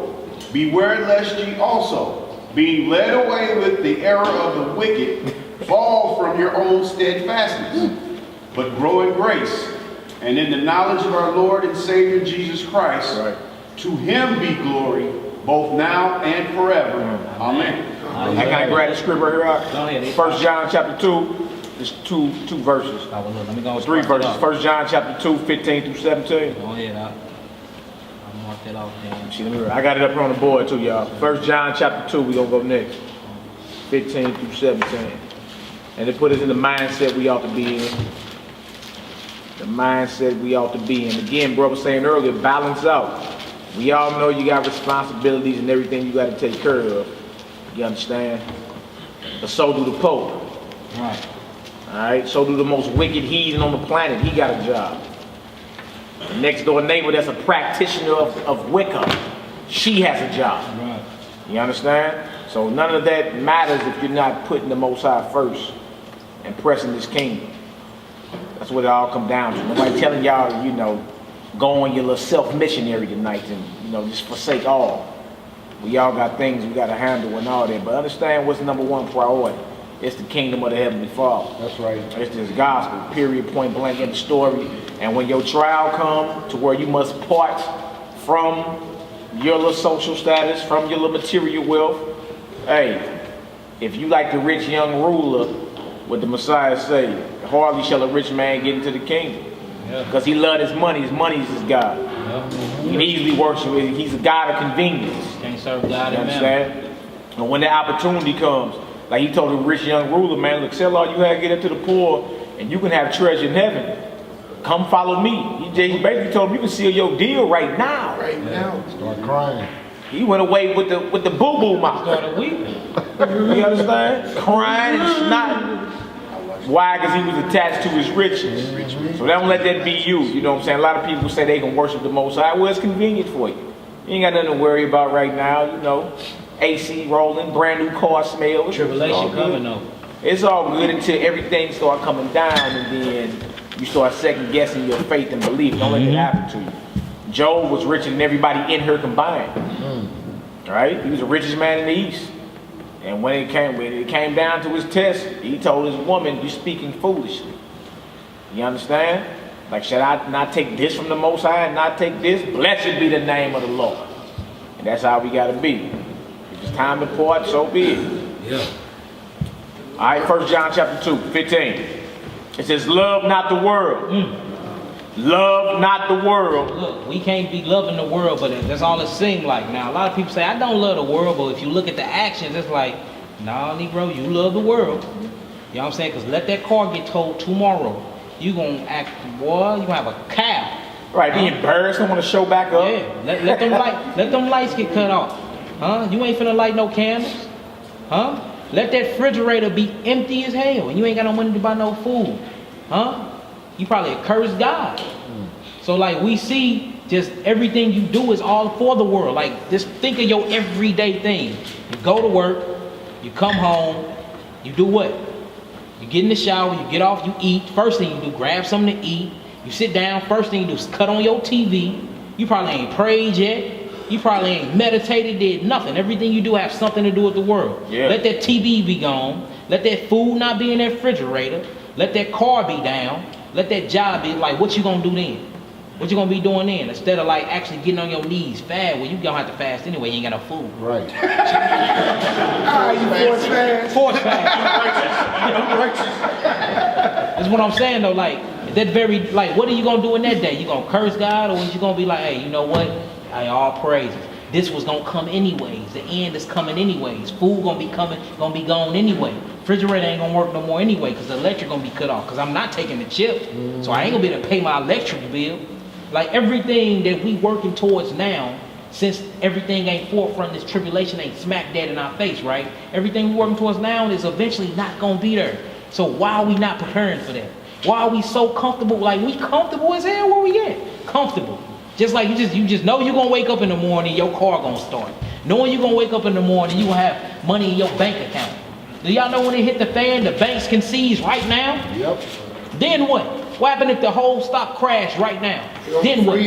Speaker 16: beware lest ye also, being led away with the error of the wicked, fall from your own steadfastness, but grow in grace, and in the knowledge of our Lord and Savior Jesus Christ.
Speaker 14: Right.
Speaker 16: To him be glory, both now and forever. Amen.
Speaker 14: I gotta grab the script right here out.
Speaker 4: Go ahead.
Speaker 14: 1 John chapter 2. There's two verses.
Speaker 4: Oh, well, look, let me go.
Speaker 14: Three verses. 1 John chapter 2, 15 through 17.
Speaker 4: Go ahead, I'll mark that off there.
Speaker 14: See, I got it up here on the board too, y'all. 1 John chapter 2, we gonna go next. 15 through 17. And it put us in the mindset we ought to be in. The mindset we ought to be in. Again, brother was saying earlier, balance out. We all know you got responsibilities and everything you got to take care of. You understand? But so do the Pope.
Speaker 4: Right.
Speaker 14: Alright, so do the most wicked heathen on the planet. He got a job. The next door neighbor that's a practitioner of Wicca, she has a job.
Speaker 4: Right.
Speaker 14: You understand? So none of that matters if you're not putting the Most High first and pressing this kingdom. That's what it all come down to. Nobody telling y'all to, go on your little self-missionary tonight and, just forsake all. We all got things we got to handle and all that. But understand what's number one priority. It's the kingdom of the Heavenly Father.
Speaker 5: That's right.
Speaker 14: It's this gospel, period, point blank in the story. And when your trial comes to where you must part from your little social status, from your little material wealth, hey, if you like the rich young ruler, what the Messiah say, hardly shall a rich man get into the kingdom. Because he loved his money is his God. He can easily worship it. He's a God of convenience.
Speaker 4: Can't serve God
Speaker 14: You
Speaker 4: and
Speaker 14: understand? And when the opportunity comes, like he told the rich young ruler, man, look, sell all you have, get it to the poor, and you can have treasure in heaven. Come follow me. He basically told him, you can seal your deal right now.
Speaker 3: Right now.
Speaker 5: Start crying.
Speaker 14: He went away with the boo-boo mouth.
Speaker 4: Started weeping.
Speaker 14: You understand? Crying and snotting. Why? Because he was attached to his riches. So don't let that be you. You know what I'm saying? A lot of people say they can worship the Most High. Well, it's convenient for you. You ain't got nothing to worry about right now, AC rolling, brand new car smell.
Speaker 4: Tribulation coming though.
Speaker 14: It's all good until everything start coming down and then you start second guessing your faith and belief. Don't let that happen to you. Job was richer than everybody in her combined. Right? He was the richest man in the East. And when it came down to his test, he told his woman, "You're speaking foolishly." You understand? Like, should I not take this from the Most High and not take this? Blessed be the name of the Lord. And that's how we got to be. If it's time to part, so be it.
Speaker 4: Yeah.
Speaker 14: All right, 1 John chapter 2, 15. It says, love not the world. Love not the world.
Speaker 4: Look, we can't be loving the world, but that's all it seems like. Now, a lot of people say, I don't love the world, but if you look at the actions, it's like, nah, Negro, you love the world. You know what I'm saying? Because let that car get towed tomorrow. You gonna act, boy, you gonna have a cow.
Speaker 14: Right, be embarrassed, don't want to show back up.
Speaker 4: Yeah, let them lights get cut off. Huh? You ain't finna light no candles. Huh? Let that refrigerator be empty as hell, and you ain't got no money to buy no food. Huh? You probably a cursed God. So like we see, just everything you do is all for the world. Like just think of your everyday thing. You go to work, you come home, you do what? You get in the shower, you get off, you eat. First thing you do, grab something to eat. You sit down, first thing you do is cut on your TV. You probably ain't prayed yet. You probably ain't meditated, did nothing. Everything you do has something to do with the world. Yeah. Let that TV be gone. Let that food not be in that refrigerator. Let that car be down. Let that job be like, what you gonna do then? What you gonna be doing then? Instead of like actually getting on your knees, fast. Well, you gonna have to fast anyway. You ain't got no food.
Speaker 5: Right.
Speaker 3: You force fast.
Speaker 4: Force fast. That's what I'm saying though. Like, it that very, like, what are you gonna do in that day? You gonna curse God, or is you gonna be like, hey, you know what? Hey, all praises. This was gonna come anyways. The end is coming anyways. Food gonna be coming, gonna be gone anyway. Refrigerator ain't gonna work no more anyway, because the electric gonna be cut off. Because I'm not taking the chip, so I ain't gonna be able to pay my electric bill. Like everything that we working towards now, since everything ain't forefront, this tribulation ain't smack dead in our face, right? Everything we working towards now is eventually not gonna be there. So why are we not preparing for that? Why are we so comfortable? Like, we comfortable as hell where we at? Comfortable. Just like you just know you're gonna wake up in the morning, your car gonna start. Knowing you're gonna wake up in the morning, you gonna have money in your bank account. Do y'all know when it hit the fan, the banks can seize right now?
Speaker 5: Yep.
Speaker 4: Then what? What happened if the whole stock crashed right now? Then what?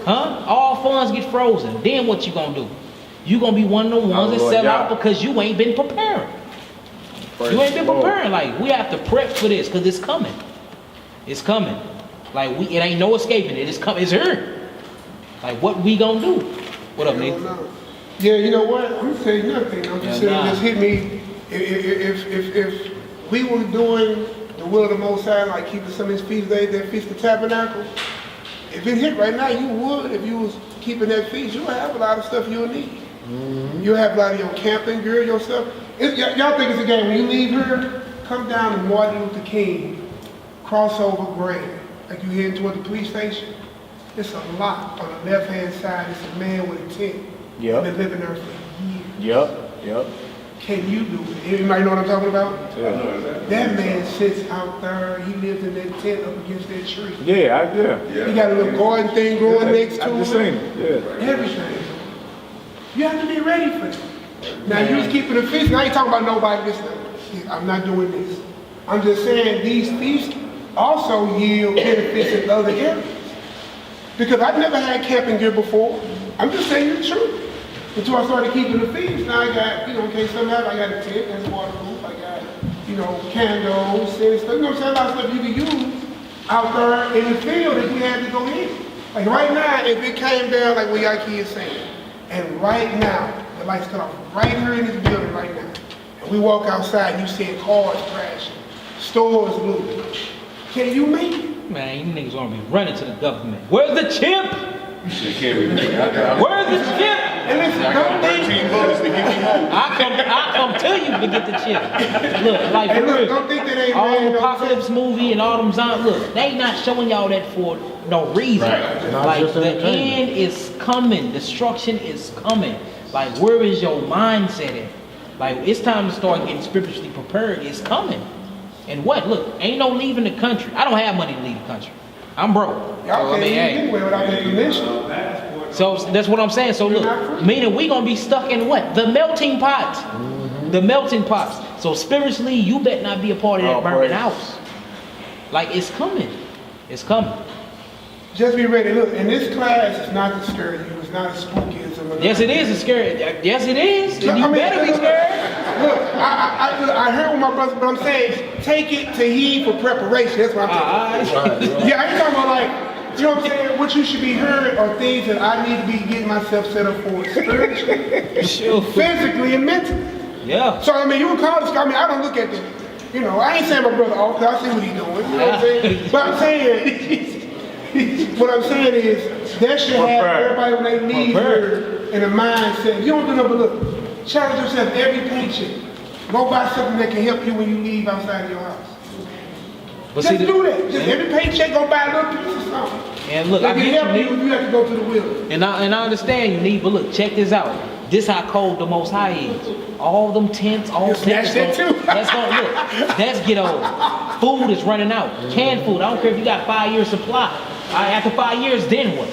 Speaker 4: Huh? All funds get frozen. Then what you gonna do? You gonna be one of the ones that sell out because you ain't been preparing. You ain't been preparing. Like, we have to prep for this because it's coming. It's coming. Like, it ain't no escaping it. It's coming. It's here. Like, what we gonna do? What up, Nick?
Speaker 3: Yeah, you know what? I'm gonna tell you nothing. I'm just saying, just hit me. If we were doing the will of the Most High, like keeping some of his feast days, that Feast of Tabernacles, if it hit right now, you would. If you was keeping that feast, you would have a lot of stuff you'll need. You'll have a lot of your camping gear, your stuff. Y'all think it's a game. When you leave here, come down to Martin Luther King, crossover grade, like you heading toward the police station. It's a lot on the left-hand side. It's a man with a tent.
Speaker 14: Yep.
Speaker 3: Been living there for years.
Speaker 14: Yep.
Speaker 3: Can you do it? Anybody know what I'm talking about?
Speaker 14: Yeah.
Speaker 3: That man sits out there. He lives in that tent up against that tree.
Speaker 14: Yeah.
Speaker 3: He got a little garden thing growing next to
Speaker 14: I just seen it. Yeah.
Speaker 3: Everything. You have to be ready for it. Now, you was keeping the feast. Now, I ain't talking about nobody listening. I'm not doing this. I'm just saying these feasts also yield benefits in other areas. Because I've never had camping gear before. I'm just saying the truth. Until I started keeping the feast. Now I got, in case something happens, I got a tent that's waterproof. I got, candles, and stuff. You know what I'm saying? A lot of stuff you can use out there in the field if we had to go in. Like right now, if it came down like what Yaki is saying, and right now, the lights cut off right here in this building right now, and we walk outside and you see cars crashing, stores looting. Can you make it?
Speaker 4: Man, you niggas gonna be running to the government. Where's the chip? Where's the chip?
Speaker 3: And listen, don't think
Speaker 4: I come to you to get the chip. Look, like
Speaker 3: hey,
Speaker 4: for
Speaker 3: look,
Speaker 4: real,
Speaker 3: don't think that ain't
Speaker 4: all
Speaker 3: ran
Speaker 4: the
Speaker 3: no
Speaker 4: apocalypse movie and all them zombies. Look, they not showing y'all that for no reason.
Speaker 5: Right.
Speaker 4: Like the end is coming, destruction is coming. Like where is your mindset at? Like it's time to start getting spiritually prepared. It's coming. And what? Look, ain't no leaving the country. I don't have money to leave the country. I'm broke.
Speaker 3: Y'all can't leave anywhere without that permission.
Speaker 4: So that's what I'm saying. So look, meaning we gonna be stuck in what? The melting pot. The melting pot. So spiritually, you better not be a part of that burning house. Like it's coming. It's coming.
Speaker 3: Just be ready. Look, in this class, it's not to scare you. It's not as spooky as some of
Speaker 4: Yes, it is. It's scary. Yes, it is.
Speaker 3: Look,
Speaker 4: You better be scared.
Speaker 3: Look, I heard what my brother, but I'm saying, take it to heed for preparation. That's what I'm saying. Yeah, I ain't talking about like, you know what I'm saying? What you should be hearing are things that I need to be getting myself set up for spiritually, physically, and mentally.
Speaker 4: Yeah.
Speaker 3: So, I mean, you can call this, I don't look at them. I ain't saying my brother off, because I see what he's doing. You know what I'm saying? But I'm saying, what I'm saying is, that should have everybody when they leave here in a mindset. You don't do nothing but look, challenge yourself every paycheck. Go buy something that can help you when you leave outside of your house.
Speaker 4: But
Speaker 3: just do that. Just every paycheck, go buy a little piece of something.
Speaker 4: And look,
Speaker 3: like
Speaker 4: I
Speaker 3: it
Speaker 4: get
Speaker 3: help you, you have to go to the wheel.
Speaker 4: And I understand you need, but look, check this out. This how cold the Most High is. All them tents, all tents. That's gonna look. That's get old. Food is running out. Canned food. I don't care if you got 5 years supply. After 5 years, then what?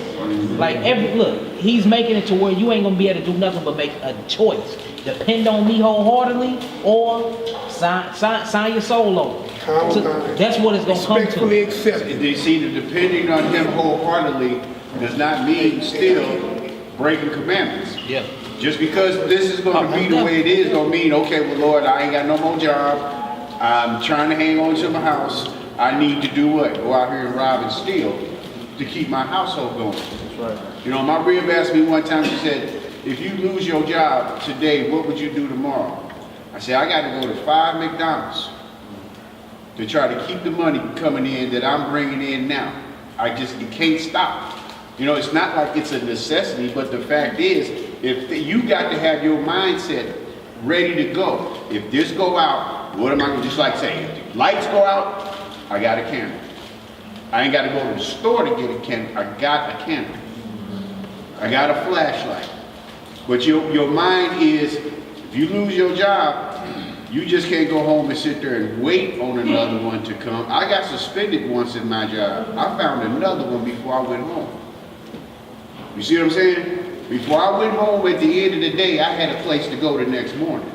Speaker 4: Like look, he's making it to where you ain't gonna be able to do nothing but make a choice. Depend on me wholeheartedly, or sign your soul over. So that's what it's gonna come to.
Speaker 16: They see that depending on him wholeheartedly does not mean still breaking commandments.
Speaker 4: Yeah.
Speaker 16: Just because this is going to be the way it is, don't mean, okay, well, Lord, I ain't got no more job. I'm trying to hang on to my house. I need to do what? Go out here and rob and steal to keep my household going. That's right. You know, my rib asked me one time, she said, if you lose your job today, what would you do tomorrow? I said, I got to go to 5 McDonald's to try to keep the money coming in that I'm bringing in now. It can't stop. You know, it's not like it's a necessity, but the fact is, if you got to have your mindset ready to go. If this go out, what am I gonna, just like say, if the lights go out, I got a candle. I ain't got to go to the store to get a candle. I got a candle. I got a flashlight. But your mind is, if you lose your job, you just can't go home and sit there and wait on another one to come. I got suspended once in my job. I found another one before I went home. You see what I'm saying? Before I went home at the end of the day, I had a place to go the next morning.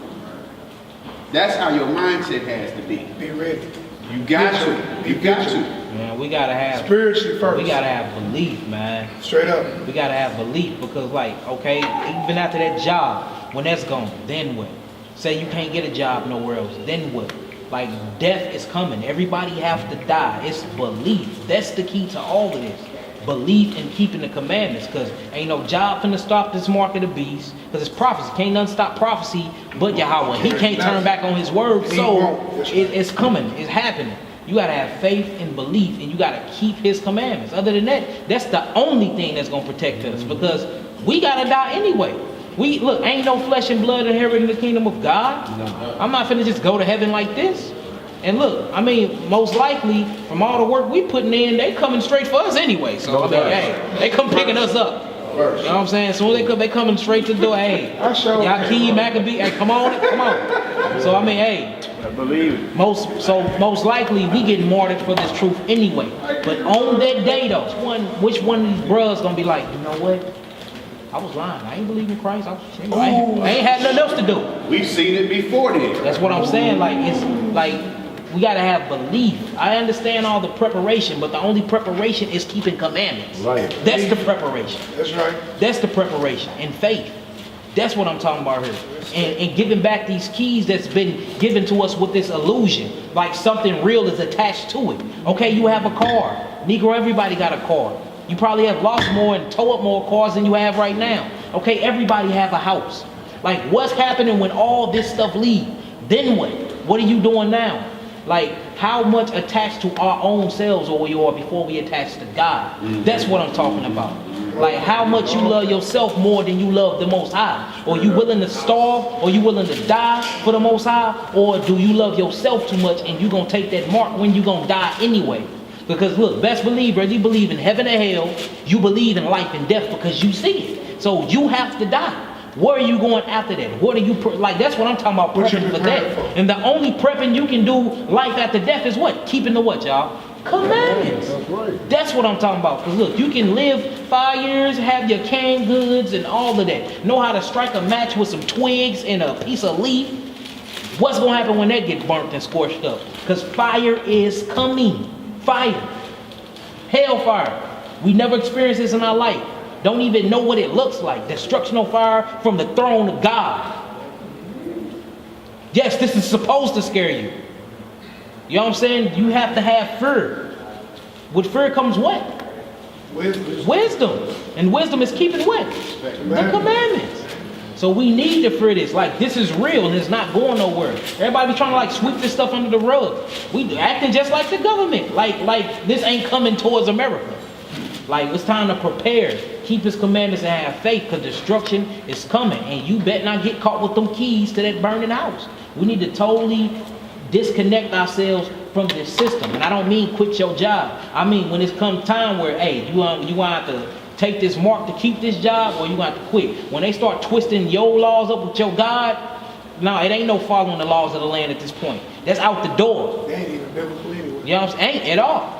Speaker 16: That's how your mindset has to be.
Speaker 3: Be ready.
Speaker 16: You got to. You got to.
Speaker 4: Man, we gotta have
Speaker 3: spiritually first.
Speaker 4: We gotta have belief, man.
Speaker 3: Straight up.
Speaker 4: We gotta have belief because, like, okay, even after that job, when that's gone, then what? Say you can't get a job nowhere else, then what? Like, death is coming. Everybody have to die. It's belief. That's the key to all of this. Belief in keeping the commandments, because ain't no job finna stop this mark of the beast, because it's prophecy. Can't none stop prophecy but Yahweh. He can't turn back on his word, so it's coming. It's happening. You gotta have faith and belief, and you gotta keep his commandments. Other than that, that's the only thing that's gonna protect us, because we gotta die anyway. Look, ain't no flesh and blood inheriting the kingdom of God. No. I'm not finna just go to heaven like this. And look, I mean, most likely, from all the work we putting in, they coming straight for us anyway. So, I mean, hey, they come picking us up. You know what I'm saying? As soon as they coming straight to the door, hey, Yaqui, Maccabee, hey, come on. So, I mean, hey,
Speaker 14: I believe it.
Speaker 4: Most likely, we getting martyred for this truth anyway. But on that day, though, which one of these bros gonna be like, you know what? I was lying. I ain't believe in Christ. I ain't had nothing else to do.
Speaker 16: We've seen it before then.
Speaker 4: That's what I'm saying. Like, it's like, we gotta have belief. I understand all the preparation, but the only preparation is keeping commandments.
Speaker 16: Right.
Speaker 4: That's the preparation.
Speaker 3: That's right.
Speaker 4: That's the preparation. And faith. That's what I'm talking about here. And giving back these keys that's been given to us with this illusion. Like something real is attached to it. Okay, you have a car. Negro, everybody got a car. You probably have lost more and tow up more cars than you have right now. Okay, everybody have a house. Like, what's happening when all this stuff leaves? Then what? What are you doing now? Like, how much attached to our own selves are we before we attach to God? That's what I'm talking about. Like, how much you love yourself more than you love the Most High? Or you willing to starve? Or you willing to die for the Most High? Or do you love yourself too much and you gonna take that mark when you gonna die anyway? Because look, best believe, whether you believe in heaven or hell, you believe in life and death because you see it. So you have to die. Where are you going after that? What are you, like, that's what I'm talking about, prepping for that. And the only prepping you can do life after death is what? Keeping the what, y'all? Commandments. That's right. That's what I'm talking about. Because look, you can live 5 years, have your canned goods and all of that. Know how to strike a match with some twigs and a piece of leaf. What's going to happen when that gets burnt and scorched up? Because fire is coming. Fire. Hellfire. We never experienced this in our life. Don't even know what it looks like. Destruction of fire from the throne of God. Yes, this is supposed to scare you. You know what I'm saying? You have to have fear. With fear comes what? Wisdom. And wisdom is keeping what? The commandments. So we need to fear this. Like, this is real and it's not going nowhere. Everybody be trying to like sweep this stuff under the rug. We acting just like the government. Like this ain't coming towards America. Like, it's time to prepare. Keep his commandments and have faith, because destruction is coming. And you better not get caught with them keys to that burning house. We need to totally disconnect ourselves from this system. And I don't mean quit your job. I mean when it's come time where, hey, you want to have to take this mark to keep this job, or you want to quit. When they start twisting your laws up with your God, no, it ain't no following the laws of the land at this point. That's out the door.
Speaker 3: They ain't even biblical anyway.
Speaker 4: You know what I'm saying? Ain't at all.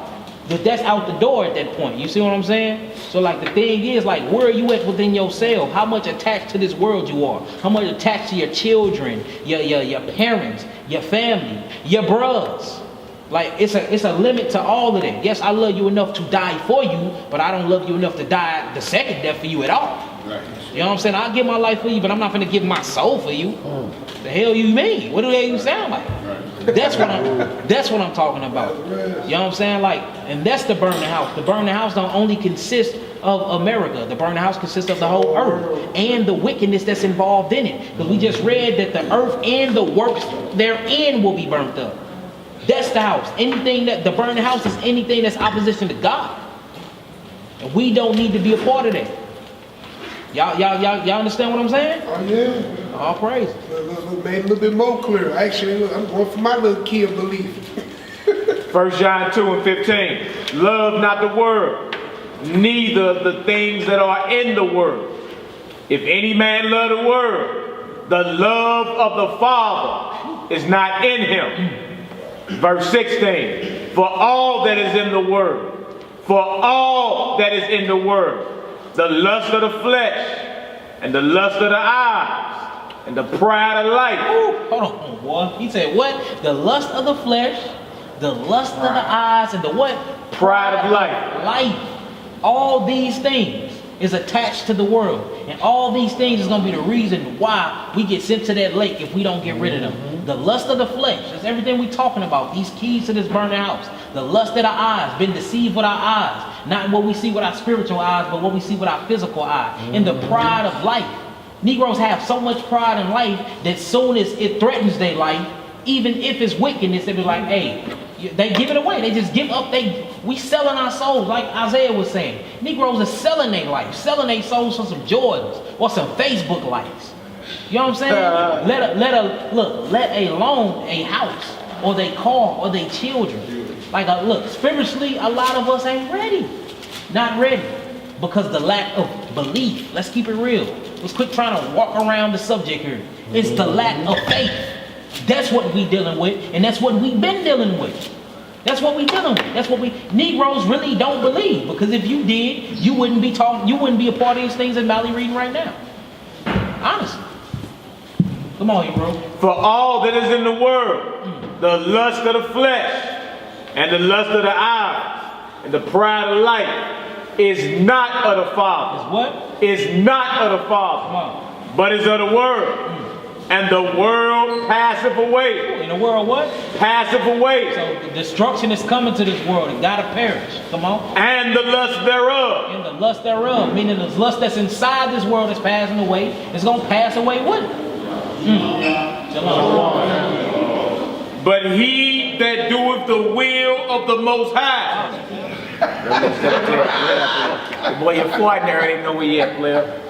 Speaker 4: But that's out the door at that point. You see what I'm saying? So like the thing is, like, where are you at within yourself? How much attached to this world you are? How much attached to your children, your parents, your family, your bros? Like, it's a limit to all of that. Yes, I love you enough to die for you, but I don't love you enough to die the second death for you at all. Right. You know what I'm saying? I'll give my life for you, but I'm not gonna give my soul for you. The hell you mean? What do they even sound like? Right. That's what I'm talking about. You know what I'm saying? Like, and that's the burning house. The burning house don't only consist of America. The burning house consists of the whole earth and the wickedness that's involved in it. Because we just read that the earth and the works therein will be burnt up. That's the house. Anything that, the burning house is anything that's opposition to God. And we don't need to be a part of that. Y'all understand what I'm saying?
Speaker 3: Oh, yeah.
Speaker 4: All praise.
Speaker 3: Made a little bit more clear. Actually, look, I'm going for my little key of belief.
Speaker 14: 1 John 2 and 15. Love not the world, neither the things that are in the world. If any man love the world, the love of the Father is not in him. Verse 16. For all that is in the world, the lust of the flesh, and the lust of the eyes, and the pride of life.
Speaker 4: Ooh, hold on, boy. He said what? The lust of the flesh, the lust of the eyes, and the what?
Speaker 14: Pride of life.
Speaker 4: Life. All these things is attached to the world. And all these things is going to be the reason why we get sent to that lake if we don't get rid of them. The lust of the flesh, that's everything we're talking about. These keys to this burning house. The lust of the eyes, been deceived with our eyes. Not what we see with our spiritual eyes, but what we see with our physical eyes. And the pride of life. Negroes have so much pride in life that soon as it threatens their life, even if it's wickedness, they be like, hey, they give it away. They just give up. We selling our souls, like Isaiah was saying. Negroes are selling their life, selling their souls for some Jordans or some Facebook likes. You know what I'm saying? Let alone a house or they car or they children. Like, look, spiritually, a lot of us ain't ready. Not ready. Because the lack of belief. Let's keep it real. Let's quit trying to walk around the subject here. It's the lack of faith. That's what we dealing with, and that's what we've been dealing with. That's what we dealing with. That's what Negroes really don't believe. Because if you did, you wouldn't be talking, you wouldn't be a part of these things that Mally reading right now. Honestly. Come on, bro.
Speaker 14: For all that is in the world, the lust of the flesh, and the lust of the eyes, and the pride of life, is not of the Father.
Speaker 4: Is what?
Speaker 14: Is not of the Father, but is of the world. And the world passeth away.
Speaker 4: In the world what?
Speaker 14: Passeth away.
Speaker 4: So the destruction is coming to this world. It gotta perish. Come on.
Speaker 14: And the lust thereof.
Speaker 4: And the lust thereof. Meaning the lust that's inside this world is passing away. It's gonna pass away with it.
Speaker 14: But he that doeth the will of the Most High. Boy, you're farting there. I ain't know where you at, player.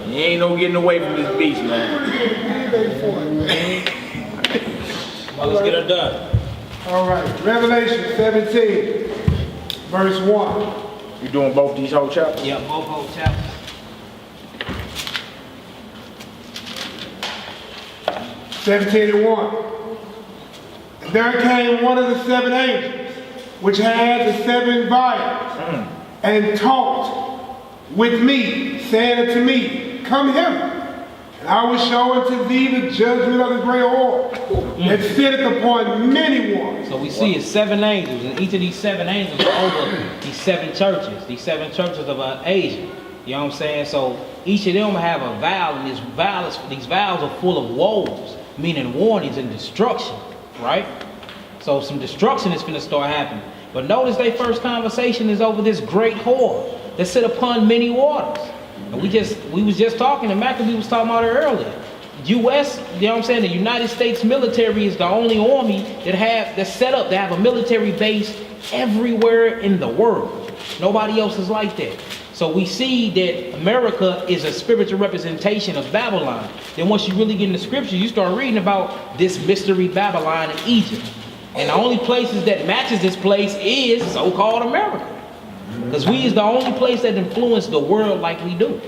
Speaker 14: You ain't no getting away from this beast, man.
Speaker 4: Well, let's get her done.
Speaker 3: All right, Revelation 17, verse 1.
Speaker 14: You doing both these whole chapters?
Speaker 4: Yeah, both whole chapters.
Speaker 3: 17 and 1. And there came one of the seven angels, which had the seven vials, and talked with me, saying unto me, Come hither, and I will show unto thee the judgment of the great whore, that sitteth upon many waters.
Speaker 4: So we see it's seven angels, and each of these seven angels are over these seven churches of Asia. You know what I'm saying? So each of them have a vow, and these vows are full of woes, meaning warnings and destruction, right? So some destruction is going to start happening. But notice their first conversation is over this great whore that sit upon many waters. And we was just talking, and Maccabee was talking about it earlier. U.S., you know what I'm saying, the United States military is the only army that's set up to have a military base everywhere in the world. Nobody else is like that. So we see that America is a spiritual representation of Babylon. Then once you really get into scripture, you start reading about this mystery Babylon in Egypt. And the only places that matches this place is so-called America. Because we is the only place that influence the world like we do.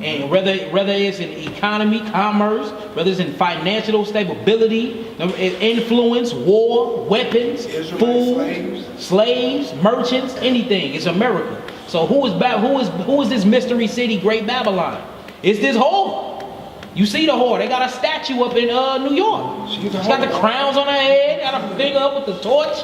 Speaker 4: And whether it's in economy, commerce, whether it's in financial stability, influence, war, weapons, food, slaves, merchants, anything, it's America. So who is this mystery city, Great Babylon? It's this whore. You see the whore. They got a statue up in New York. She's got the crowns on her head, got a finger up with the torch.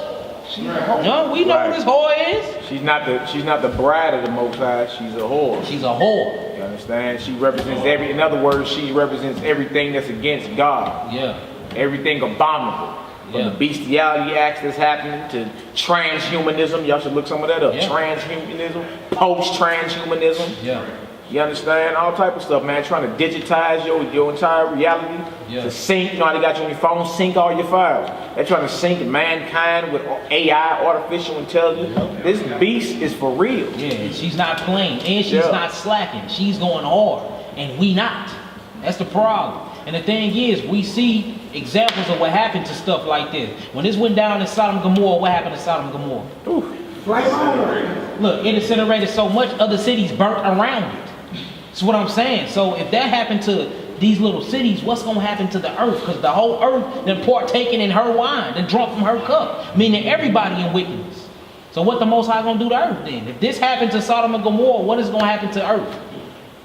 Speaker 4: No, we know who this whore is.
Speaker 14: She's not the bride of the Most High. She's a whore.
Speaker 4: She's a whore.
Speaker 14: You understand? She represents in other words, she represents everything that's against God.
Speaker 4: Yeah.
Speaker 14: Everything abominable. From the bestiality acts that's happening to transhumanism. Y'all should look some of that up.
Speaker 4: Yeah.
Speaker 14: Transhumanism, post-transhumanism.
Speaker 4: Yeah.
Speaker 14: You understand? All type of stuff, man. Trying to digitize your entire reality.
Speaker 4: Yeah.
Speaker 14: To sync, you know how they got you on your phone, sync all your files. They're trying to sync mankind with AI, artificial intelligence. This beast is for real.
Speaker 4: Yeah, she's not playing, and she's not slacking. She's going hard, and we not. That's the problem. And the thing is, we see examples of what happened to stuff like this. When this went down in Sodom and Gomorrah, what happened to Sodom and Gomorrah? Look, it incinerated so much, other cities burnt around it. That's what I'm saying. So if that happened to these little cities, what's going to happen to the earth? Because the whole earth then partaking in her wine, then drunk from her cup, meaning everybody in wickedness. So what the Most High going to do to earth then? If this happened to Sodom and Gomorrah, what is going to happen to earth?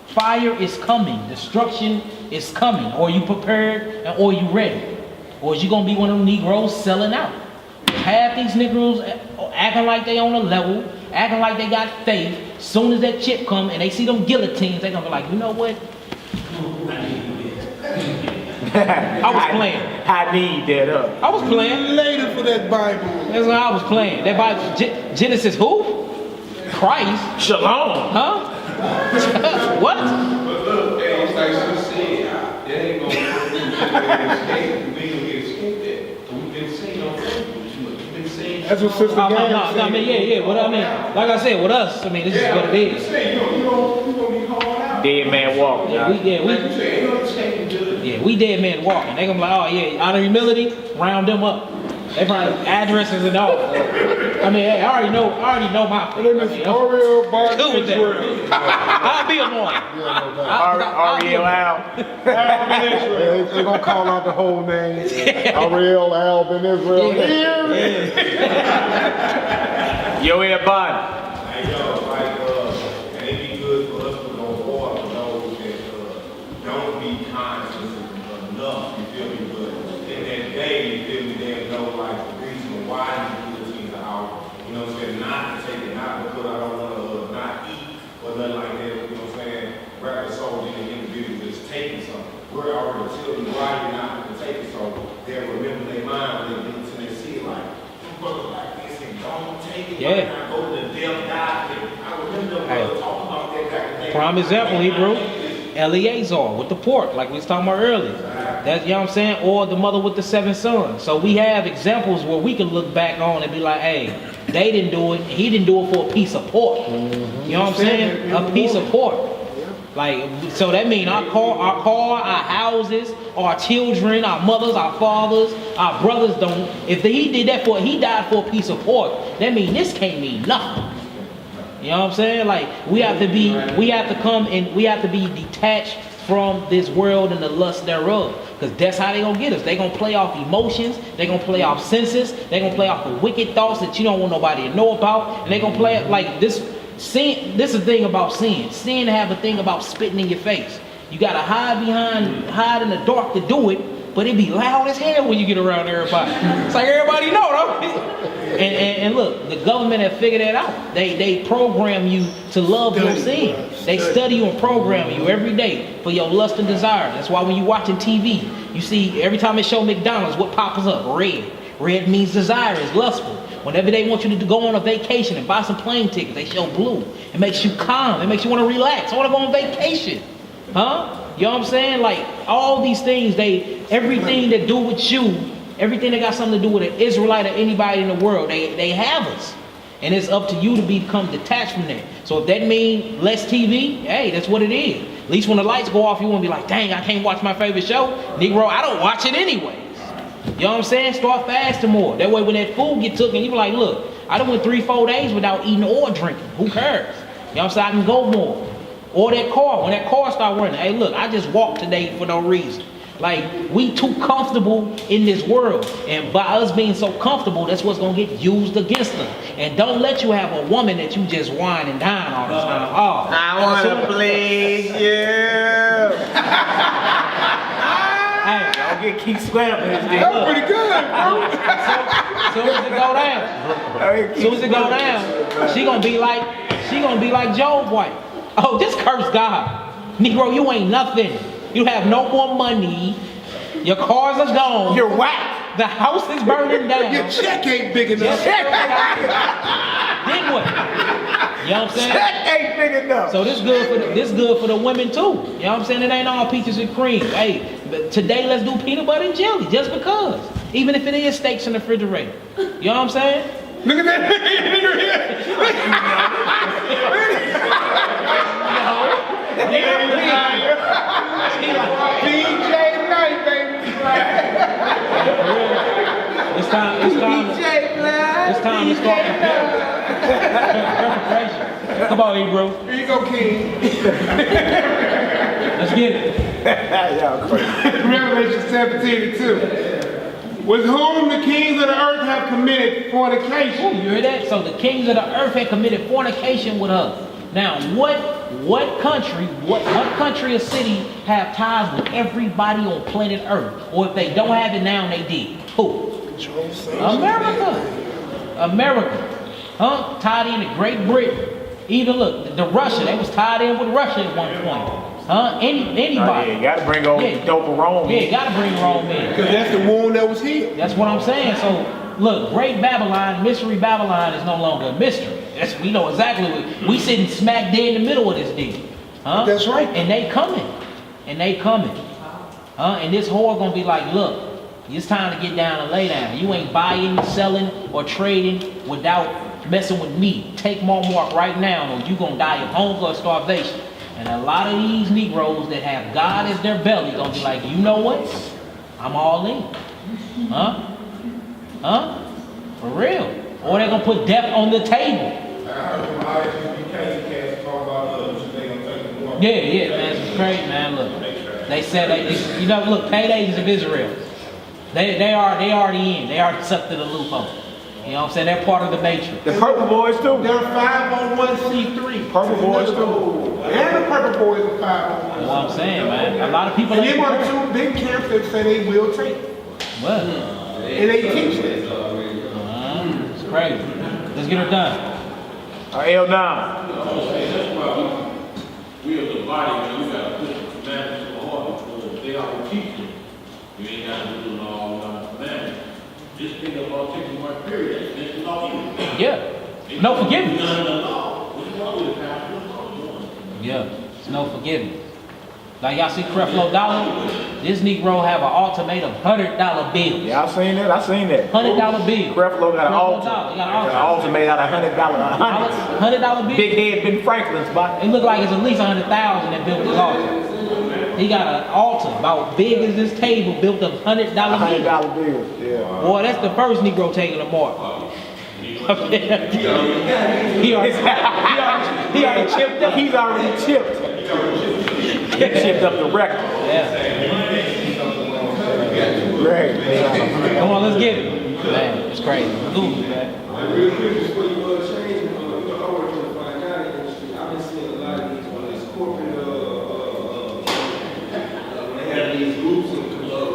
Speaker 4: Fire is coming. Destruction is coming. Or you prepared or you ready? Or is you going to be one of them Negroes selling out? Half these Negroes acting like they on a level, acting like they got faith. Soon as that chip come and they see them guillotines, they going to be like, you know what? I was playing.
Speaker 14: I need that up.
Speaker 4: I was playing.
Speaker 3: Later for that Bible.
Speaker 4: That's what I was playing. That Bible, Genesis who? Christ.
Speaker 14: Shalom.
Speaker 4: Huh? What?
Speaker 6: But look, hey, it's like she said, that ain't gonna escape. We ain't gonna escape that. We've been saying on Facebook, you've been saying.
Speaker 3: That's what Sister
Speaker 4: No, I mean, yeah. What I mean, like I said, with us, I mean, this is what it is.
Speaker 6: You gonna be calling out.
Speaker 14: Dead man walking.
Speaker 4: Yeah, we dead men walking. They gonna be like, oh yeah, out of humility, round them up. They probably addresses and all. I mean, hey, I already know my.
Speaker 3: Oreo bar.
Speaker 4: Cool with that. I'll be a one.
Speaker 14: Ariel Al.
Speaker 3: They're gonna call out the whole name.
Speaker 5: Ariel, Al, Ben Israel.
Speaker 14: Yo, everybody.
Speaker 6: Hey, yo, like, and it be good for us to go forward for those that don't be conscious enough, you feel me? But in that day, you feel me, they know, like, the reason why you do the things out, you know what I'm saying, not to take it, not because I don't want to not eat or nothing like that, you know what I'm saying? Rather so than the individual that's taking something. We're already telling you why you're not going to take it, so they'll remember their mind when they get into their seat, like, you brothers like this and don't take it.
Speaker 4: Yeah.
Speaker 6: Not go to the death die. I remember them brothers talking about that back in the day.
Speaker 4: Prime example, Hebrew. Eleazar with the pork, like we was talking about earlier. That's, you know what I'm saying? Or the mother with the 7 sons. So we have examples where we can look back on and be like, hey, they didn't do it. He didn't do it for a piece of pork. You know what I'm saying? A piece of pork. Like, so that means our car, our houses, our children, our mothers, our fathers, our brothers don't. If he did that he died for a piece of pork, that means this can't mean nothing. You know what I'm saying? Like, we have to be detached from this world and the lust thereof. Because that's how they gonna get us. They gonna play off emotions, they gonna play off senses, they gonna play off the wicked thoughts that you don't want nobody to know about, and they gonna play it like this. Sin, this is the thing about sin. Sin have a thing about spitting in your face. You gotta hide in the dark to do it, but it be loud as hell when you get around everybody. It's like everybody know, though. And look, the government have figured that out. They program you to love your sin. They study you and program you every day for your lust and desire. That's why when you watching TV, you see every time they show McDonald's, what pops up? Red. Red means desire, is lustful. Whenever they want you to go on a vacation and buy some plane tickets, they show blue. It makes you calm. It makes you want to relax. I want to go on vacation. Huh? You know what I'm saying? Like, all these things, everything that do with you, everything that got something to do with an Israelite or anybody in the world, they have us. And it's up to you to become detached from that. So if that means less TV, hey, that's what it is. At least when the lights go off, you won't be like, dang, I can't watch my favorite show. Negro, I don't watch it anyways. You know what I'm saying? Start fasting more. That way when that food get took, and you be like, look, I done went 3-4 days without eating or drinking. Who cares? You know what I'm saying? I can go more. Or that car, when that car start running, hey look, I just walked today for no reason. Like, we too comfortable in this world. And by us being so comfortable, that's what's gonna get used against us. And don't let you have a woman that you just whine and dine all the time. Oh,
Speaker 14: I wanna please you. Hey, don't keep sweating this thing.
Speaker 3: That's pretty good, bro.
Speaker 4: Soon as it go down, she gonna be like Job's wife. Oh, just curse God. Negro, you ain't nothing. You have no more money. Your cars are gone.
Speaker 14: You're whack.
Speaker 4: The house is burning down.
Speaker 3: Your check ain't big enough.
Speaker 4: Then what? You know what I'm saying?
Speaker 14: That ain't big enough.
Speaker 4: So this good for the women too. You know what I'm saying? It ain't all peaches and cream. Hey, but today let's do peanut butter and jelly just because. Even if it is steaks in the refrigerator. You know what I'm saying?
Speaker 11: Look at that. DJ Knight, baby.
Speaker 4: It's time to start preparation. Come on, Hebrew.
Speaker 11: Here you go, King.
Speaker 4: Let's get it.
Speaker 14: Y'all crazy.
Speaker 11: Revelation 17:2. With whom the kings of the earth have committed fornication.
Speaker 4: Ooh, you hear that? So the kings of the earth had committed fornication with her. Now, what country or city have ties with everybody on planet Earth? Or if they don't have it now, they did. Who? America. Huh? Tied in to Great Britain. Even look, the Russia, they was tied in with Russia at one point. Huh? Anybody.
Speaker 14: Yeah, you gotta bring on dope Rome.
Speaker 4: Yeah, gotta bring Rome in.
Speaker 11: Because that's the wound that was healed.
Speaker 4: That's what I'm saying. So, look, Great Babylon, Mystery Babylon is no longer a mystery. We know exactly what, we sitting smack dead in the middle of this deal. Huh?
Speaker 11: That's right.
Speaker 4: And they coming. And this whore gonna be like, look, it's time to get down and lay down. You ain't buying, selling, or trading without messing with me. Take my mark right now, or you gonna die of hunger or starvation. And a lot of these Negroes that have God as their belly gonna be like, you know what? I'm all in. Huh? For real. Or they're gonna put death on the table. Yeah, man, it's crazy, man. Look, they said look, paydays of Israel. They already in. They already sucked to the loophole. You know what I'm saying? They're part of the matrix.
Speaker 14: The Purple Boys too.
Speaker 11: They're 501c3.
Speaker 14: Purple Boys too.
Speaker 11: And the Purple Boys are 501.
Speaker 4: That's what I'm saying, man. A lot of people.
Speaker 11: And then one of two big camps that say they will take.
Speaker 4: What?
Speaker 11: And they teach it.
Speaker 4: It's crazy. Let's get her done.
Speaker 14: L9.
Speaker 12: That's why we as the body, man, we gotta put the commandments to the heart because they are teaching. You ain't gotta do all the commandments. Just think about taking one period. That's not even.
Speaker 4: Yeah. No forgiveness.
Speaker 12: None of the law. What's wrong with the pastor? What's wrong with it?
Speaker 4: Yeah. It's no forgiveness. Like y'all see Creflo Dollar? This Negro have an ultimatum $100 bill.
Speaker 14: Yeah, I seen that.
Speaker 4: $100 bill.
Speaker 14: Creflo got an altar.
Speaker 4: He got an
Speaker 14: altar made out of
Speaker 4: $100 bill.
Speaker 14: Big head Ben Franklin's spot.
Speaker 4: It look like it's at least 100,000 that built this altar. He got an altar about big as this table built of $100 bills.
Speaker 14: $100 bills. Yeah.
Speaker 4: Boy, that's the first Negro taking a mark. he already chipped up.
Speaker 14: He's already chipped. He chipped up the record.
Speaker 4: Yeah.
Speaker 14: Great.
Speaker 4: Come on, let's get it. Man, it's crazy. Google, man.
Speaker 8: Real quick, before you change, I work in the fine dining industry. I've been seeing a lot of these corporate, when they have these groups of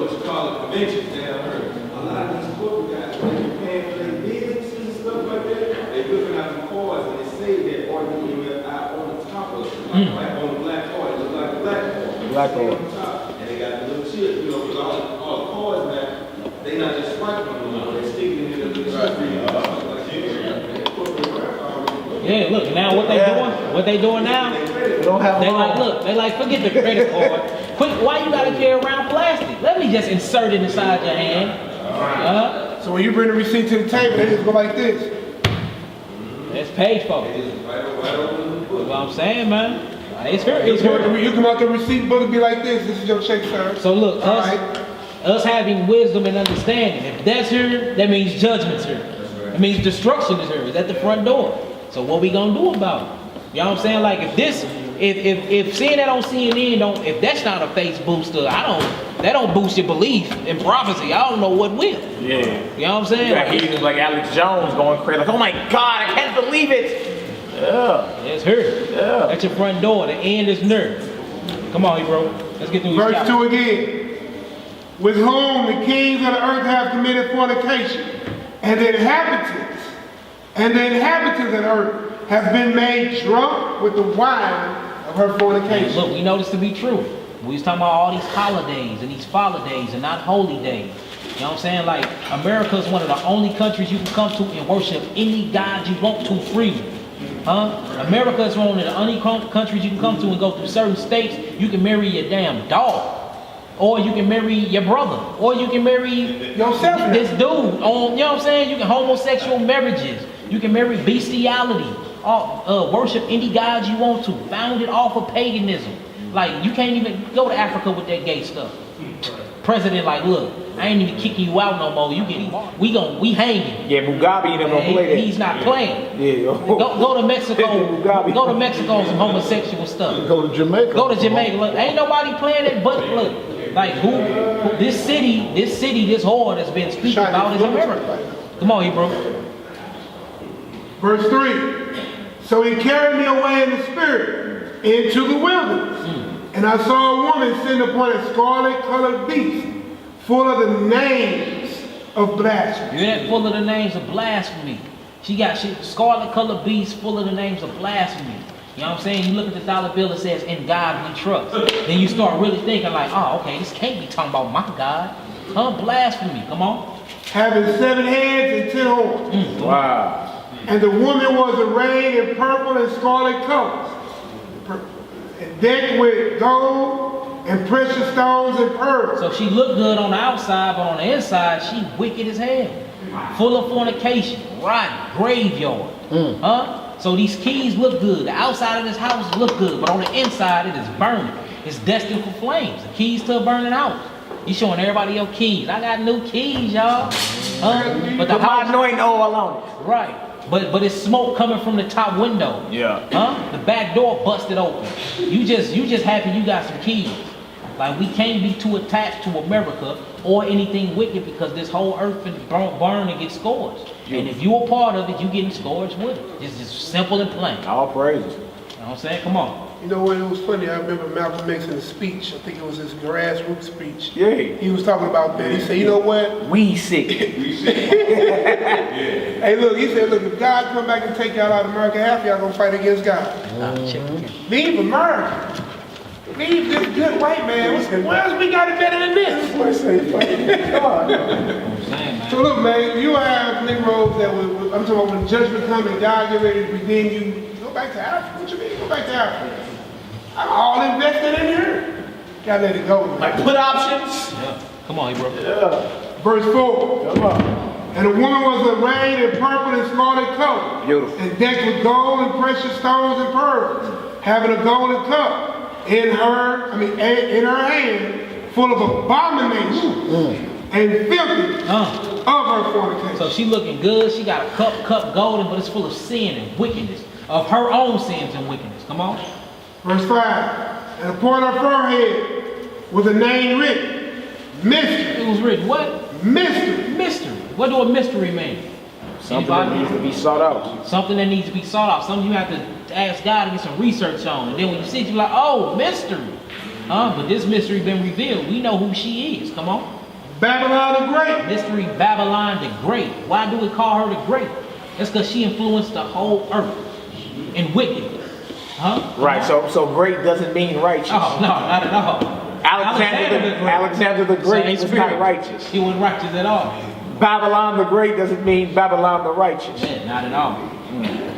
Speaker 8: what you call it, conventions down here. A lot of these corporate guys, when they're paying for their businesses and stuff like that, they're looking at the cards and they say that RWFI on the top of it, like on the black card, it looks like a black card.
Speaker 14: Black card.
Speaker 8: On top, and they got the little chip, you know, because all the cards now, they not just swiping them anymore, they sticking in the little chip.
Speaker 4: Yeah, look, now what they doing now, they like, forget the credit card. Quick, why you gotta carry around plastic? Let me just insert it inside your hand.
Speaker 11: So when you bring the receipt to the table, they just go like this.
Speaker 4: That's page folks. That's what I'm saying, man. It's her.
Speaker 11: You come out the receipt book and be like this. This is your check, sir.
Speaker 4: So look, us having wisdom and understanding. If that's here, that means judgment's here. It means destruction is here. It's at the front door. So what we gonna do about it? You know what I'm saying? Like if seeing that on CNN if that's not a face booster, that don't boost your belief in prophecy. I don't know what will.
Speaker 14: Yeah.
Speaker 4: You know what I'm saying?
Speaker 14: Like he's like Alex Jones going crazy. Like, oh my God, I can't believe it. Yeah.
Speaker 4: It's her.
Speaker 14: Yeah.
Speaker 4: At your front door. The end is near. Come on, bro. Let's get through this.
Speaker 11: Verse 2 again. With whom the kings of the earth have committed fornication, and the inhabitants of the earth have been made drunk with the wine of her fornication.
Speaker 4: Look, we know this to be true. We was talking about all these holidays and these days and not holy days. You know what I'm saying? Like, America is one of the only countries you can come to and worship any God you want to freely. America is one of the only countries you can come to and go through certain states. You can marry your damn dog. Or you can marry your brother. Or you can marry
Speaker 11: yourself.
Speaker 4: This dude. You know what I'm saying? You can homosexual marriages. You can marry bestiality. Worship any gods you want to. Founded off of paganism. Like, you can't even go to Africa with that gay stuff. President like, look, I ain't even kicking you out no more. We hanging.
Speaker 14: Yeah, Mugabe and them don't play that.
Speaker 4: He's not playing.
Speaker 14: Yeah.
Speaker 4: Go to Mexico. Go to Mexico on some homosexual stuff.
Speaker 5: Go to Jamaica.
Speaker 4: Go to Jamaica. Look, ain't nobody playing it but look. Like who this city, this whore has been speaking about is America. Come on, Hebrew.
Speaker 11: Verse 3. So he carried me away in the spirit into the wilderness. And I saw a woman sitting upon a scarlet-colored beast, full of the names of blasphemy.
Speaker 4: You hear that? Full of the names of blasphemy. She scarlet-colored beast, full of the names of blasphemy. You know what I'm saying? You look at the dollar bill that says, "In God we trust." Then you start really thinking like, oh, okay, this can't be talking about my God. Blasphemy. Come on.
Speaker 11: Having 7 heads and 10 horns.
Speaker 14: Wow.
Speaker 11: And the woman was arrayed in purple and scarlet colors, and decked with gold and precious stones and pearls.
Speaker 4: So she looked good on the outside, but on the inside, she wicked as hell. Full of fornication, rotten, graveyard. So these keys look good. The outside of this house look good, but on the inside, it is burning. It's destined for flames. The keys to a burning house. You showing everybody your keys. I got new keys, y'all. But the house,
Speaker 14: anointing oil on it.
Speaker 4: right. But it's smoke coming from the top window.
Speaker 14: Yeah.
Speaker 4: The back door busted open. You just happy you got some keys. Like, we can't be too attached to America or anything wicked because this whole earth is burn and get scorched. And if you're a part of it, you getting scorched with it. It's just simple and plain.
Speaker 14: All praises.
Speaker 4: You know what I'm saying? Come on.
Speaker 11: You know what, it was funny, I remember Malcolm X in a speech, I think it was his grassroots speech.
Speaker 14: Yeah.
Speaker 11: He was talking about that. He said, you know what?
Speaker 14: We sick.
Speaker 11: Hey, look, he said, look, if God come back and take y'all out of America, half y'all gonna fight against God. Leave America. Leave this good white man. What else we got it better than this? So look, man, you have Negroes that will, I'm talking about when judgment comes and God get ready to redeem you, go back to Africa. What you mean, go back to Africa? I'm all invested in here. Gotta let it go. Man.
Speaker 14: Like put options.
Speaker 4: Yeah. Come on, bro.
Speaker 14: Yeah.
Speaker 11: Verse 4.
Speaker 14: Come on.
Speaker 11: And the woman was arrayed in purple and scarlet color.
Speaker 14: Beautiful.
Speaker 11: And decked with gold and precious stones and pearls, having a golden cup in her hand, full of abominations and filthy of her fornication.
Speaker 4: So she looking good. She got a cup golden, but it's full of sin and wickedness. Of her own sins and wickedness. Come on.
Speaker 11: Verse 5. And upon her forehead was a name written, Mystery.
Speaker 4: It was written what?
Speaker 11: Mystery.
Speaker 4: Mystery. What do a mystery mean?
Speaker 14: Something that needs to be sought out.
Speaker 4: Something that needs to be sought out. Something you have to ask God to get some research on. And then when you see it, you're like, oh, mystery. But this mystery been revealed. We know who she is. Come on.
Speaker 11: Babylon the Great.
Speaker 4: Mystery Babylon the Great. Why do we call her the Great? That's because she influenced the whole earth in wickedness.
Speaker 14: Right. So great doesn't mean righteous.
Speaker 4: Oh, no, not at all.
Speaker 14: Alexander the Great was not righteous.
Speaker 4: He wasn't righteous at all.
Speaker 14: Babylon the Great doesn't mean Babylon the righteous.
Speaker 4: Man, not at all.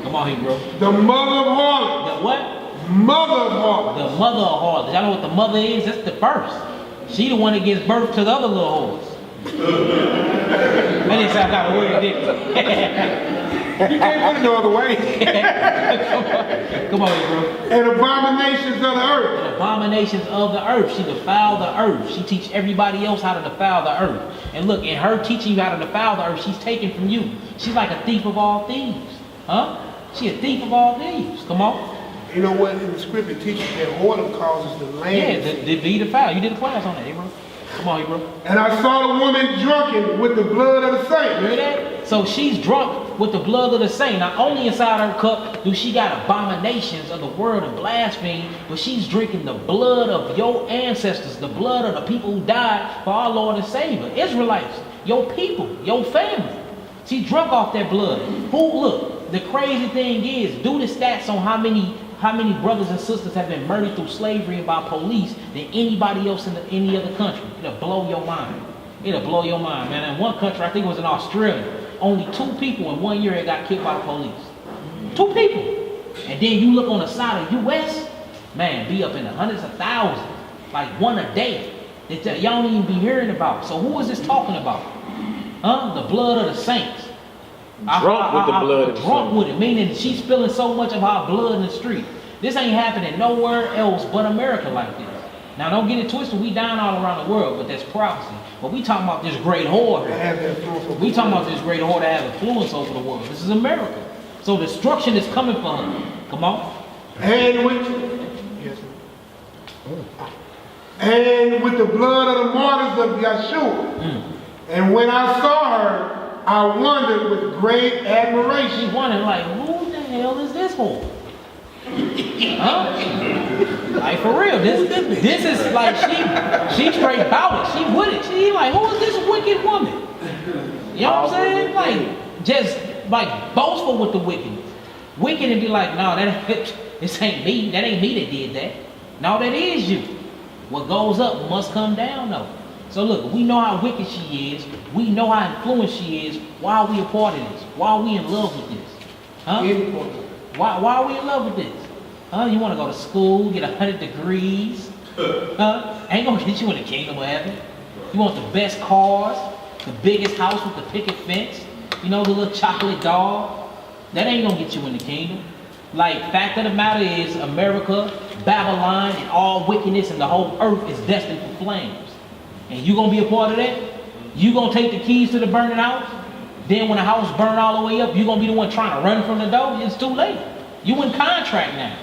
Speaker 4: Come on, Hebrew.
Speaker 11: The mother of harlot.
Speaker 4: The what?
Speaker 11: Mother of harlot.
Speaker 4: The mother of harlot. Y'all know what the mother is? That's the first. She the one that gives birth to the other little whores. That didn't sound kind of weird, did it?
Speaker 11: You can't put it no other way.
Speaker 4: Come on, bro.
Speaker 11: And abominations of the earth.
Speaker 4: And abominations of the earth. She defiled the earth. She teach everybody else how to defile the earth. And look, in her teaching you how to defile the earth, she's taken from you. She's like a thief of all thieves. She a thief of all thieves. Come on.
Speaker 11: You know what? In the scripture it teaches that whoredom causes the land.
Speaker 4: Yeah, to be defiled. You did a class on that, bro. Come on, bro.
Speaker 11: And I saw the woman drunken with the blood of the saints.
Speaker 4: You hear that? So she's drunk with the blood of the saint. Not only inside her cup do she got abominations of the word of blasphemy, but she's drinking the blood of your ancestors, the blood of the people who died for our Lord and Savior. Israelites, your people, your family. She's drunk off that blood. Look, the crazy thing is, do the stats on how many brothers and sisters have been murdered through slavery by police than anybody else in any other country. It'll blow your mind. It'll blow your mind, man. In one country, I think it was in Australia, only 2 people in 1 year got killed by the police. 2 people. And then you look on the side of US, man, be up in the hundreds of thousands, like one a day that y'all don't even be hearing about. So who is this talking about? The blood of the saints.
Speaker 14: Drunk with the blood of the
Speaker 4: Drunk
Speaker 14: saints.
Speaker 4: with it, meaning she's spilling so much of our blood in the street. This ain't happening nowhere else but America like this. Now don't get it twisted, we down all around the world, but that's prophecy. But we talking about this great whore here. We talking about this great whore that has influence over the world. This is America. So destruction is coming for her. Come on.
Speaker 11: And with the blood of the martyrs of Yeshua. And when I saw her, I wondered with great admiration.
Speaker 4: She wondered, like, who the hell is this whore? Like, for real, this is like, she straight about it. She with it. She like, who is this wicked woman? You know what I'm saying? Like, just like boastful with the wickedness. Wicked and be like, no, this ain't me. That ain't me that did that. No, that is you. What goes up must come down, though. So look, we know how wicked she is. We know how influenced she is. Why are we a part of this? Why are we in love with this? Why are we in love with this? You want to go to school, get 100 degrees? Ain't gonna get you in the kingdom of heaven. You want the best cars, the biggest house with the picket fence, the little chocolate dog? That ain't gonna get you in the kingdom. Like, fact of the matter is, America, Babylon, and all wickedness in the whole earth is destined for flames. And you gonna be a part of that? You gonna take the keys to the burning house? Then when the house burn all the way up, you gonna be the one trying to run from the door? It's too late. You in contract now.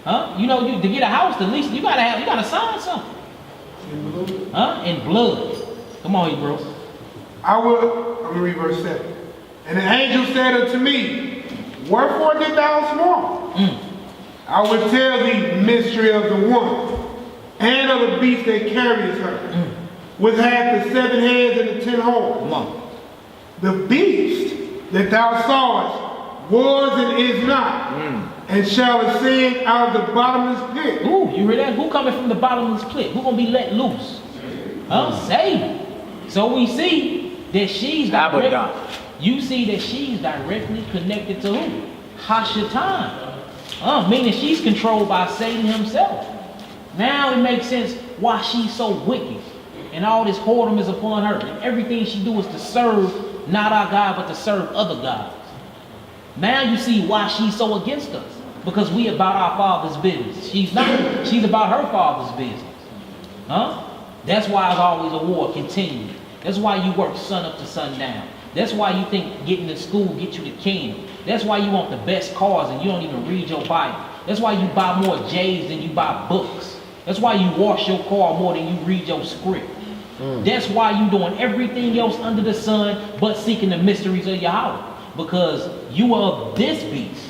Speaker 4: To get a house, at least you gotta sign something. In blood. Come on, Hebrew.
Speaker 11: I'm gonna read verse 7. And the angel said unto me, wherefore did thou smile? I will tell thee the mystery of the woman, and of the beast that carries her, which hath the 7 heads and the 10 horns.
Speaker 4: Come on.
Speaker 11: The beast that thou sawest was and is not, and shall ascend out of the bottomless pit.
Speaker 4: Ooh, you hear that? Who coming from the bottomless pit? Who gonna be let loose? Satan. So we see that she's you see that she's directly connected to who? Hashatan. Meaning she's controlled by Satan himself. Now it makes sense why she's so wicked. And all this whoredom is upon her. And everything she do is to serve not our God, but to serve other gods. Now you see why she's so against us. Because we about our Father's business. She's not. She's about her Father's business. That's why it's always a war continuing. That's why you work sun up to sundown. That's why you think getting to school get you the kingdom. That's why you want the best cars and you don't even read your Bible. That's why you buy more J's than you buy books. That's why you wash your car more than you read your script. That's why you doing everything else under the sun but seeking the mysteries of Yahweh. Because you are of this beast.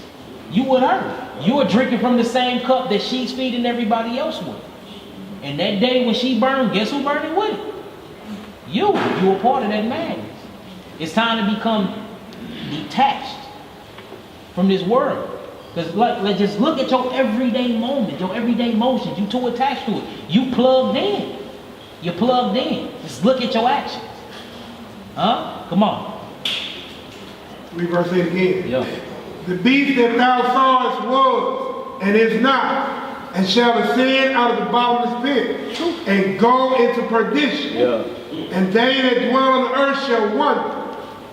Speaker 4: You with her. You are drinking from the same cup that she's feeding everybody else with. And that day when she burned, guess who burning with it? You a part of that madness. It's time to become detached from this world. Because just look at your everyday moment, your everyday motions. You too attached to it. You plugged in. You're plugged in. Just look at your actions. Come on.
Speaker 11: Read verse 8 again.
Speaker 4: Yeah.
Speaker 11: The beast that thou sawest was and is not, and shall ascend out of the bottomless pit, and go into perdition.
Speaker 14: Yeah.
Speaker 11: And they that dwell on the earth shall wonder,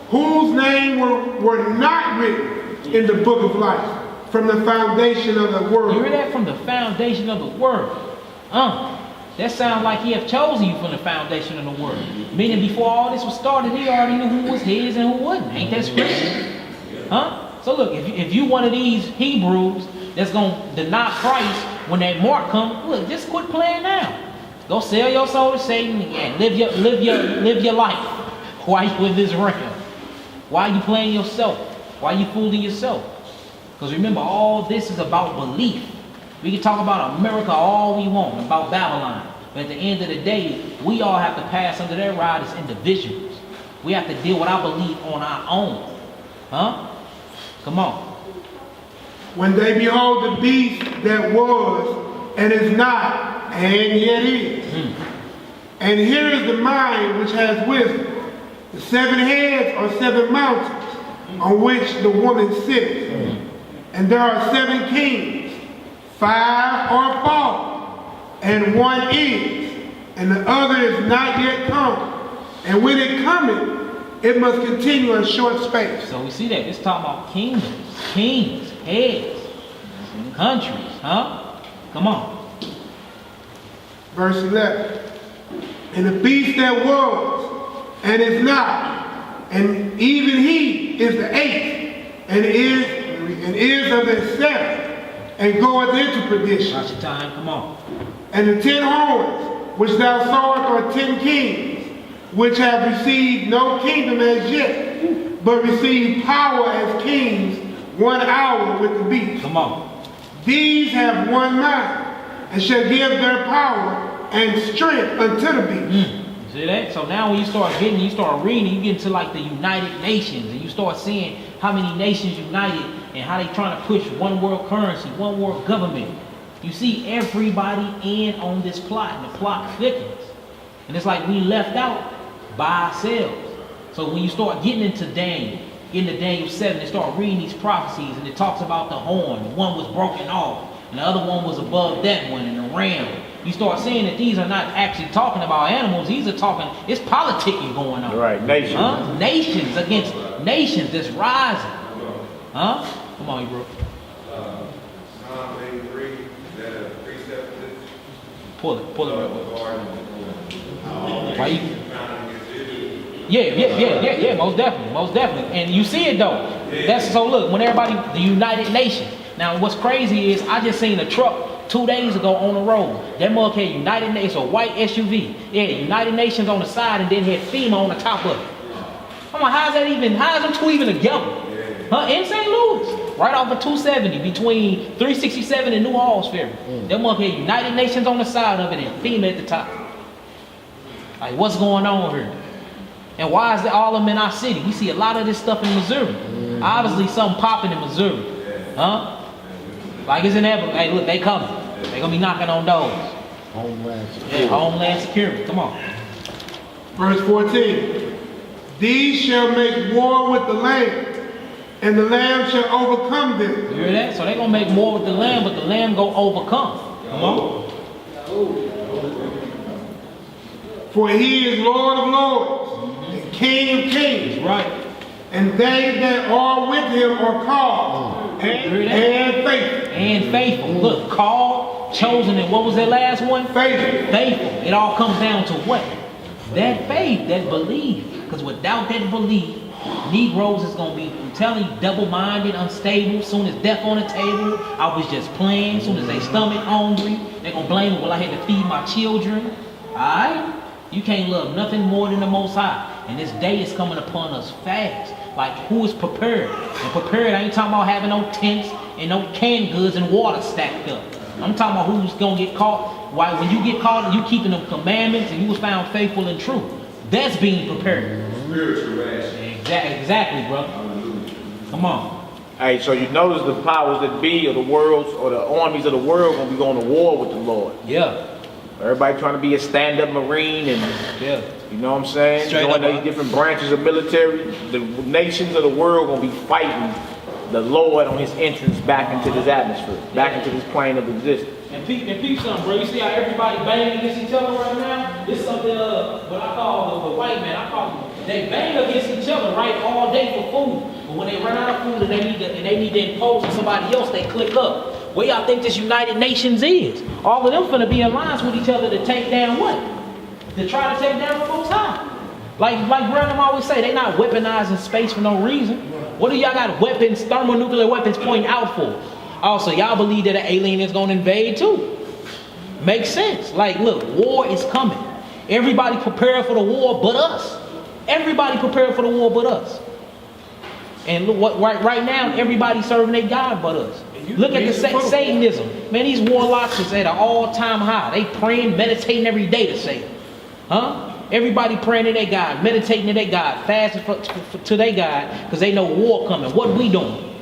Speaker 11: whose name were not written in the book of life from the foundation of the world.
Speaker 4: You hear that? From the foundation of the world. That sounds like he have chosen you from the foundation of the world. Meaning before all this was started, he already knew who was his and who wasn't. Ain't that scripture? So look, if you one of these Hebrews that's gonna deny Christ when that mark comes, look, just quit playing now. Go sell your soul to Satan and live your life while you in this realm. Why are you playing yourself? Why are you fooling yourself? Because remember, all this is about belief. We can talk about America all we want, about Babylon. But at the end of the day, we all have to pass under their ride as individuals. We have to deal with our belief on our own. Come on.
Speaker 11: When they behold the beast that was and is not and yet is. And here is the mind which has wisdom. The 7 heads are 7 mountains on which the woman sits. And there are 7 kings, 5 are fallen, and 1 is, and the other is not yet come. And when it cometh, it must continue a short space.
Speaker 4: So we see that. It's talking about kingdoms, kings, heads, countries, huh? Come on.
Speaker 11: Verse 11. And the beast that was, and is not, and even he is the 8th, and is of the 7th, and goeth into perdition.
Speaker 4: Watch your time, come on.
Speaker 11: And the 10 horns, which thou sawest, are 10 kings, which have received no kingdom as yet, but received power as kings 1 hour with the beast.
Speaker 4: Come on.
Speaker 11: These have one mind, and shall give their power and strength unto the beast.
Speaker 4: See that? So now when you start reading, you get into like the United Nations, and you start seeing how many nations united and how they trying to push one world currency, one world government. You see everybody in on this plot, and the plot thickens. And it's like we left out by ourselves. So when you start getting into Daniel 7, they start reading these prophecies, and it talks about the horn. The one was broken off, and the other one was above that one, and the ram. You start seeing that these are not actually talking about animals. These are talking, it's politicking going on.
Speaker 14: Right, nations.
Speaker 4: Huh? Nations against nations that's rising. Huh? Come on, you bro.
Speaker 6: Psalm 83, is that a precept?
Speaker 4: Pull it real quick. Why you? Yeah, most definitely. And you see it though. That's so look, when everybody, the United Nations. Now what's crazy is I just seen a truck 2 days ago on the road. That mug had United Nations, a white SUV. Yeah, United Nations on the side and then had FEMA on the top of it. I'm like, how is them two even together? Huh? In St. Louis. Right off of 270 between 367 and New Halls Ferry. That mug had United Nations on the side of it and FEMA at the top. Like, what's going on here? And why is it all of them in our city? We see a lot of this stuff in Missouri. Obviously something popping in Missouri. Huh? Like it's inevitable. Hey, look, they coming. They gonna be knocking on doors.
Speaker 5: Homeland Security.
Speaker 4: Yeah, Homeland Security. Come on.
Speaker 11: Verse 14. These shall make war with the Lamb, and the Lamb shall overcome them.
Speaker 4: You hear that? So they gonna make war with the Lamb, but the Lamb gonna overcome. Come on.
Speaker 11: For he is Lord of lords, and King of kings.
Speaker 4: Right.
Speaker 11: And they that are with him are called and faithful.
Speaker 4: And faithful. Look, called, chosen, and what was that last one?
Speaker 11: Faithful.
Speaker 4: Faithful. It all comes down to what? That faith, that belief. Because without that belief, Negroes is going to be, I'm telling you, double-minded, unstable. Soon as death on the table, I was just playing. Soon as they stomach hungry, they're going to blame me, well, I had to feed my children. All right? You can't love nothing more than the Most High. And this day is coming upon us fast. Like, who is prepared? And prepared, I ain't talking about having no tents and no canned goods and water stacked up. I'm talking about who's going to get caught. Why, when you get caught and you keeping the commandments and you was found faithful and true, that's being prepared.
Speaker 6: Spiritual ration.
Speaker 4: Exactly, brother. Come on.
Speaker 14: Hey, so you notice the powers that be of the world, or the armies of the world, gonna be going to war with the Lord.
Speaker 4: Yeah.
Speaker 14: Everybody trying to be a stand-up Marine, and
Speaker 4: yeah,
Speaker 14: you know what I'm saying? Join these different branches of military. The nations of the world gonna be fighting the Lord on his entrance back into this atmosphere, back into this plane of existence.
Speaker 4: And peep something, bro. You see how everybody banging against each other right now? This is something, what I call the white man. I call them, they bang against each other, right, all day for food. But when they run out of food and they need to impose on somebody else, they click up. Where y'all think this United Nations is? All of them finna be in lines with each other to take down what? To try to take down the Most High. Like Brandon always say, they not weaponizing space for no reason. What do y'all got weapons, thermonuclear weapons pointing out for? Also, y'all believe that an alien is gonna invade too. Makes sense. Like, look, war is coming. Everybody prepare for the war but us. Everybody prepare for the war but us. And look, what right now, everybody serving their God but us. Look at the Satanism. Man, these warlocks is at an all-time high. They praying, meditating every day to Satan. Huh? Everybody praying to their God, meditating to their God, fasting to their God, because they know war coming. What we doing?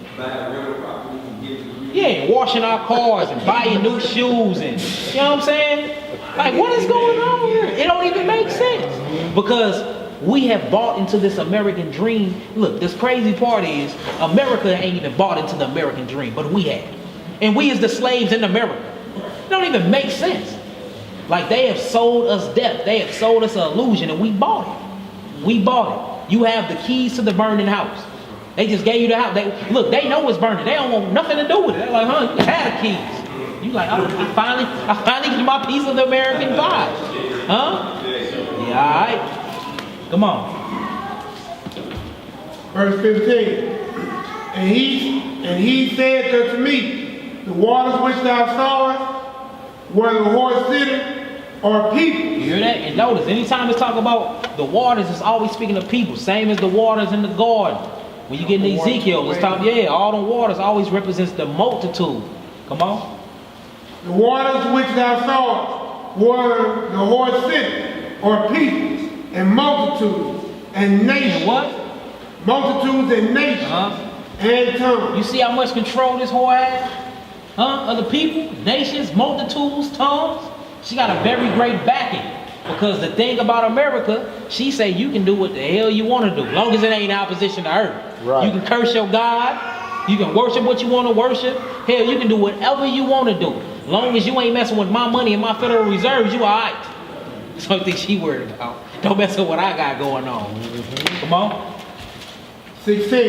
Speaker 4: Yeah, washing our cars and buying new shoes and, you know what I'm saying? Like, what is going on here? It don't even make sense. Because we have bought into this American dream. Look, this crazy part is America ain't even bought into the American dream, but we have. And we as the slaves in America. It don't even make sense. Like they have sold us death. They have sold us an illusion and we bought it. We bought it. You have the keys to the burning house. They just gave you the house. They know it's burning. They don't want nothing to do with it. They're like, huh, you had the keys. You like, I finally get my piece of the American pie. Huh? Yeah, all right. Come on.
Speaker 11: Verse 15. And he said unto me, the waters which thou sawest, where the horse sitteth, are people.
Speaker 4: You hear that? And notice, anytime it's talking about the waters, it's always speaking of people. Same as the waters in the garden. When you get in Ezekiel, it's talking, all the waters always represents the multitude. Come on.
Speaker 11: The waters which thou sawest, where the horse sitteth, are peoples, and multitudes, and nations.
Speaker 4: And what?
Speaker 11: Multitudes and nations, and tongues.
Speaker 4: You see how much control this whore has? Other people, nations, multitudes, tongues. She got a very great backing. Because the thing about America, she say you can do what the hell you want to do. As long as it ain't in opposition to her.
Speaker 5: Right.
Speaker 4: You can curse your God. You can worship what you want to worship. Hell, you can do whatever you want to do. As long as you ain't messing with my money and my Federal Reserves, you all right. That's the only thing she worried about. Don't mess with what I got going on. Come on.
Speaker 11: 16.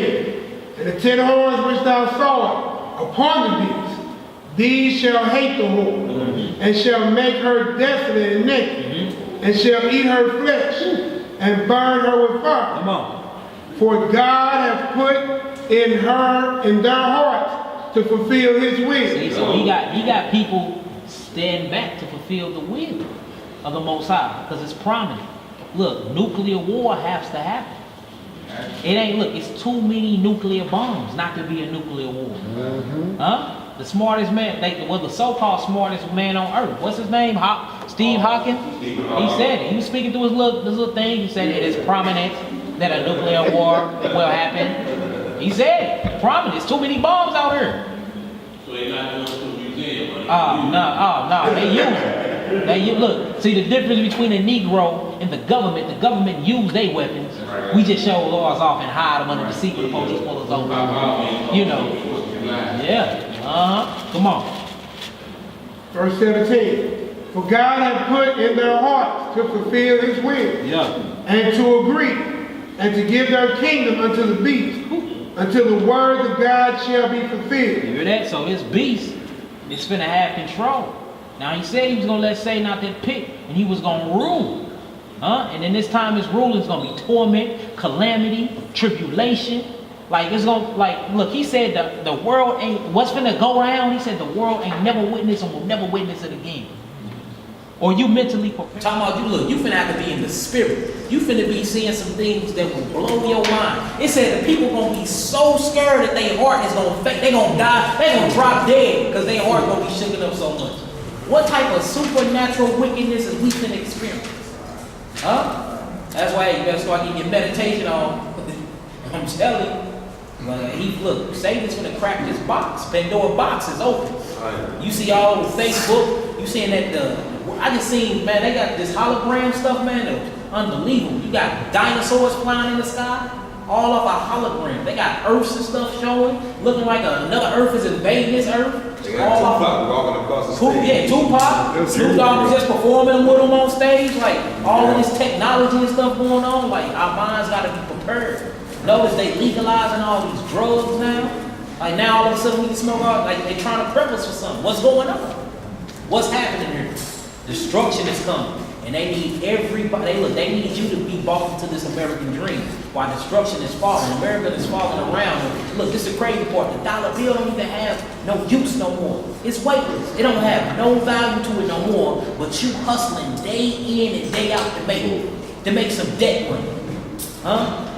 Speaker 11: And the 10 horns which thou sawest upon the beast, these shall hate the whore, and shall make her desolate and naked, and shall eat her flesh, and burn her with fire.
Speaker 4: Come on.
Speaker 11: For God hath put in their hearts to fulfill his will.
Speaker 4: See, so he got people stand back to fulfill the will of the Most High, because it's prominent. Look, nuclear war has to happen. It ain't, look, it's too many nuclear bombs not to be a nuclear war. Huh? The smartest man, the so-called smartest man on earth. What's his name? Steve Hawking? He said it. He was speaking through his little thing. He said it is prominent that a nuclear war will happen. He said it. Prominent. There's too many bombs out here.
Speaker 12: So they're not going to a museum,
Speaker 4: No. They use them. Look, see the difference between a Negro and the government use their weapons. We just show laws off and hide them under the seat when the police pull us over. You know. Yeah. Come on.
Speaker 11: Verse 17. For God hath put in their hearts to fulfill his will.
Speaker 4: Yeah.
Speaker 11: And to agree, and to give their kingdom unto the beast, until the words of God shall be fulfilled.
Speaker 4: You hear that? So this beast is finna have control. Now he said he was gonna let Satan out that pit and he was gonna rule. And in this time his ruling is gonna be torment, calamity, tribulation. Like it's gonna, look, he said the world ain't, what's finna go down, he said the world ain't never witnessed and will never witness it again. Or you mentally prepared. Talking about you, look, you finna have to be in the spirit. You finna be seeing some things that will blow your mind. It said the people gonna be so scared that their heart is gonna fake, they gonna die, they gonna drop dead because their heart gonna be shaken up so much. What type of supernatural wickedness is we finna experience? That's why you better start getting your meditation on. I'm telling you. Look, Satan's gonna crack this box. Pandora box is open. You see all over Facebook, you seeing that I just seen, man, they got this hologram stuff, man, that was unbelievable. You got dinosaurs flying in the sky, all off a hologram. They got Earths and stuff showing, looking like another Earth is invading this Earth.
Speaker 6: They got Tupac walking across the stage.
Speaker 4: Yeah, Tupac. Snoop Dogg was just performing with him on stage, like all of this technology and stuff going on. Like our minds got to be prepared. Notice they legalizing all these drugs now. Like now all of a sudden we can smoke out. Like they trying to prep us for something. What's going on? What's happening here? Destruction is coming, and they need everybody. They need you to be bought into this American dream. While destruction is falling, America is falling around. Look, this is the crazy part. The dollar bill don't even have no use no more. It's weightless. It don't have no value to it no more. But you hustling day in and day out to make some debt money.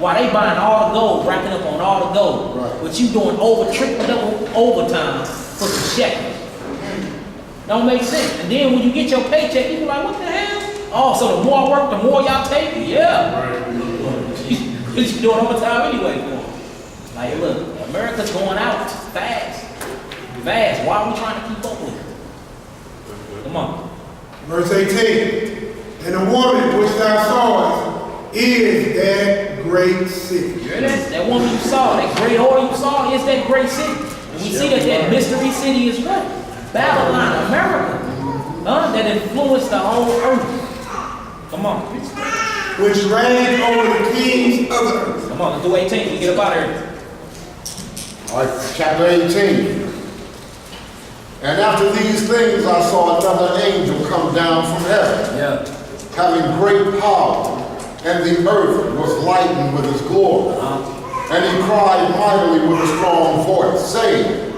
Speaker 4: While they buying all the gold, racking up on all the gold, right. But you doing triple double overtime for some shekels. Don't make sense. And then when you get your paycheck, you be like, what the hell? Oh, so the more I work, the more y'all take? Yeah. Right. You're doing overtime anyway for them. Like, look, America's going out fast. Fast. Why are we trying to keep up with it? Come on.
Speaker 11: Verse 18. And the woman which thou sawest
Speaker 3: is that great city.
Speaker 4: You hear that? That woman you saw, that great whore you saw, is that great city. And we see that mystery city is what? Babylon, America. That influenced the whole earth. Come on.
Speaker 3: Which reigned over the kings of the earth.
Speaker 4: Come on, let's do 18. We get up out of here.
Speaker 5: All right, chapter 18. And after these things I saw another angel come down from heaven, having great power, and the earth was lightened with his glory. And he cried mightily with a strong voice, saying,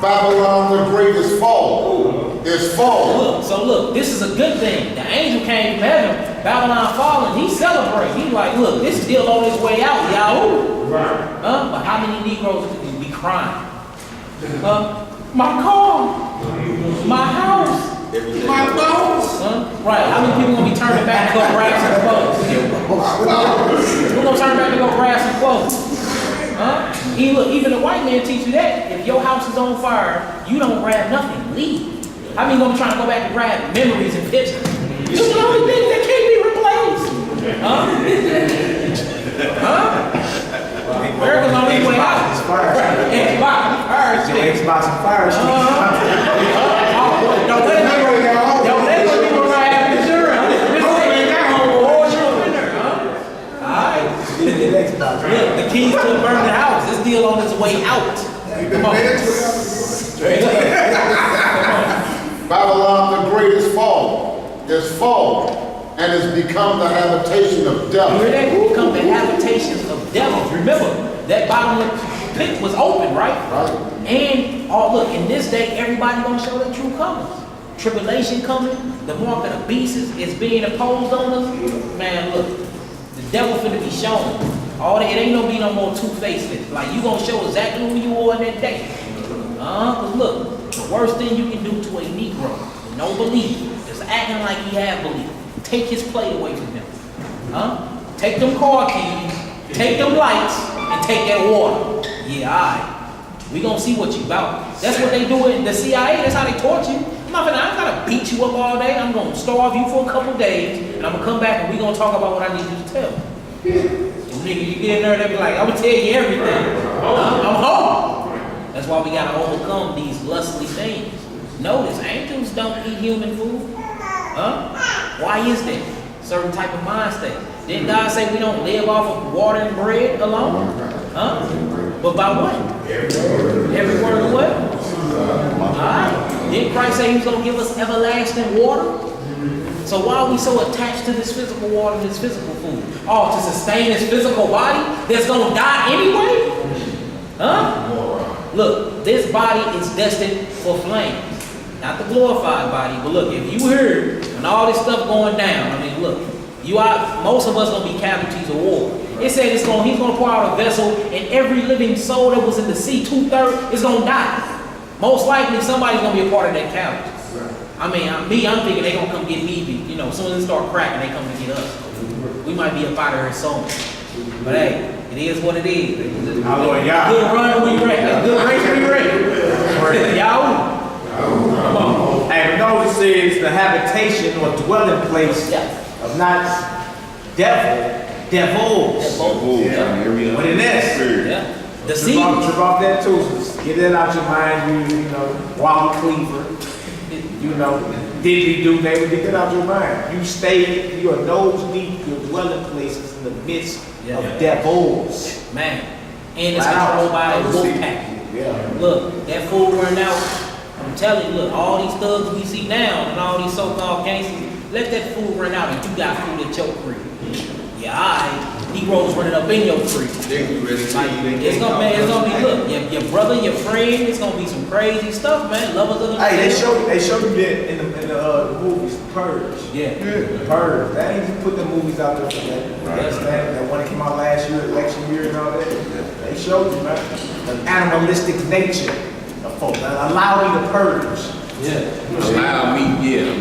Speaker 5: Babylon the great is fallen, is fallen.
Speaker 4: So look, this is a good thing. The angel came from heaven, Babylon fallen, he celebrated. He's like, look, this is still on his way out, Yahoo. But how many Negroes could be crying? My car, my house, my boss. Right, how many people gonna be turning back to go grab some clothes? Who's gonna turn back to go grab some clothes? Even the white man teach you that. If your house is on fire, you don't grab nothing, leave. How many gonna be trying to go back and grab memories and pictures? These are the only things that can't be replaced. America's on his way out.
Speaker 2: Xbox and Fire Stick.
Speaker 4: Don't let people have insurance. Look, the keys to a burning house. This deal on its way out. Come on.
Speaker 5: Babylon the great is fallen, and has become the habitation of
Speaker 4: You hear
Speaker 5: devils.
Speaker 4: that? It become the habitations of devils. Remember, that bottomless pit was open, right? And, look, in this day, everybody gonna show their true colors. Tribulation coming, the mark of the beast is being imposed on us. Man, look, the devil finna be shown. It ain't gonna be no more two-faced. Like, you gonna show exactly who you are in that day. Cause look, the worst thing you can do to a Negro, with no belief, is acting like he have belief. Take his plate away from him. Take them car keys, take them lights, and take that water. Yeah, alright. We gonna see what you about. That's what they do in the CIA. That's how they torture you. I'm not gonna beat you up all day. I'm gonna starve you for a couple days, and I'm gonna come back and we gonna talk about what I need you to tell. Nigga, you get in there, they be like, I'm gonna tell you everything. I'm home. That's why we gotta overcome these lustly things. Notice, angels don't eat human food. Why is that? Certain type of mind state. Didn't God say we don't live off of water and bread alone? But by what? Every word of what? Alright. Didn't Christ say he was going to give us everlasting water? So why are we so attached to this physical water and this physical food? To sustain this physical body that's going to die anyway? Look, this body is destined for flames. Not the glorified body, but look, if you heard when all this stuff going down, I mean, look, most of us gonna be casualties of war. It said he's gonna pour out a vessel, and every living soul that was in the sea, 2/3 is gonna die. Most likely, somebody's gonna be a part of that casualty. I mean, I'm thinking they gonna come get me. As soon as it start cracking, they come to get us. We might be up out of here soon. But hey, it is what it is.
Speaker 2: Our Lord Yah.
Speaker 4: Good run, we ready. Good race, we ready. Y'all.
Speaker 2: Come on. And notice it's the habitation or dwelling place of not devils. What it is.
Speaker 4: The
Speaker 2: trip off that too. Get that out your mind. You know, Wally Cleaver. Didgeridoo, neighbor, get that out your mind. You stay, you are nose deep, your dwelling places in the midst of devils.
Speaker 4: Man. And it's controlled by a wolf pack. Look, that fool run out. I'm telling you, look, all these thugs we see now and all these so-called gangsters, let that fool run out and you got food at your crib. Yeah, alright. Negroes running up in your crib. It's gonna be, look, your brother, your friend, it's gonna be some crazy stuff, man. Lovers of the
Speaker 2: Hey, they show you that in the movies, Purge. The Purge. They ain't even put the movies out there for that. That one that came out last year, election year and all that. They showed you, man, the animalistic nature of folk. Allow me to purge.
Speaker 15: Allow me,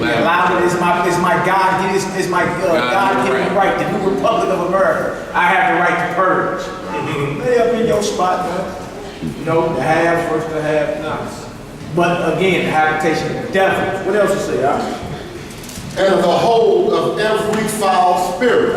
Speaker 2: Allow me is my God, is my God-given right. The new Republic of America. I have the right to purge. Lay up in your spot, man. The haves versus the have-nots. But again, the habitation of the devil. What else you say,
Speaker 5: And the whole of every foul spirit,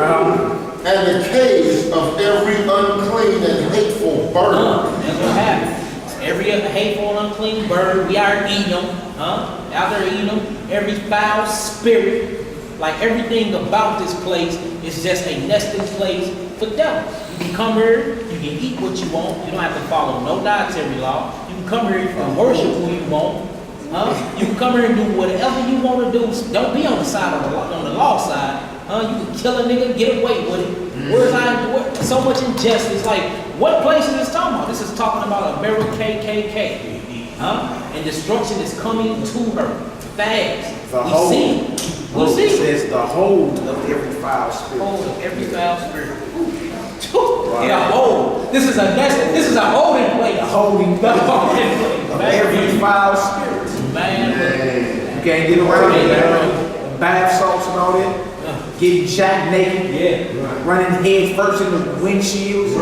Speaker 5: and the caves of every unclean and hateful bird.
Speaker 4: That's what happened. Every hateful and unclean bird, we are eating them, out there eating them. Every foul spirit, like everything about this place is just a nesting place for devils. You can come here, you can eat what you want. You don't have to follow no dietary law. You can come here, you can worship who you want. You can come here and do whatever you want to do. Don't be on the side of on the law side. You can kill a nigga, get away with it. Where's so much injustice? Like, what place is this talking about? This is talking about America KKK. And destruction is coming to her fast. We see.
Speaker 2: It says the hold of every foul spirit.
Speaker 4: Hold of every foul spirit. Yeah, hold. This is a holding place.
Speaker 2: Holding place of every foul spirit.
Speaker 4: Man.
Speaker 2: You can't get around it. Bath salts and all that. Getting shot naked. Running head first in the windshields.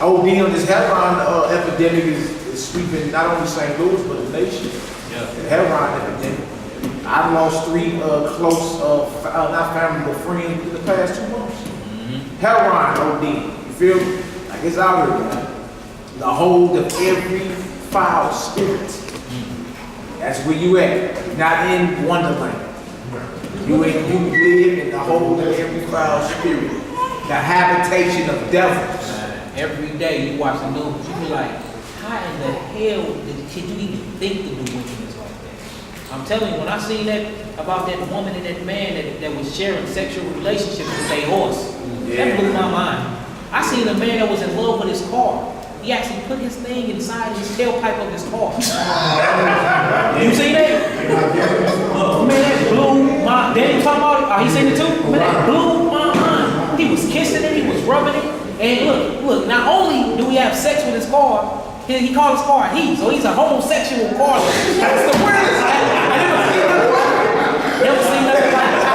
Speaker 2: OD on this heroin epidemic is sweeping not only St. Louis but the nation. The heroin epidemic. I lost 3 close, not family but friends in the past 2 months. Heroin OD. You feel me? Like it's out here, man. The hold of every foul spirit. That's where you at. Not in Wonderland. You live in the hold of every foul spirit. The habitation of devils.
Speaker 4: Every day you watch the news, you be like, how in the hell could you even think to do wickedness like that? I'm telling you, when I seen that about that woman and that man that was sharing sexual relationships with their horse, that blew my mind. I seen a man that was in love with his car. He actually put his thing inside his tailpipe of his car. You see that? Man, that blew my. Then you talking about? He seen it too? Man, that blew my mind. He was kissing it. He was rubbing it. And look. Not only do we have sex with his car, he called his car he. So he's a homosexual car. That's the weirdest. I never seen nothing like that.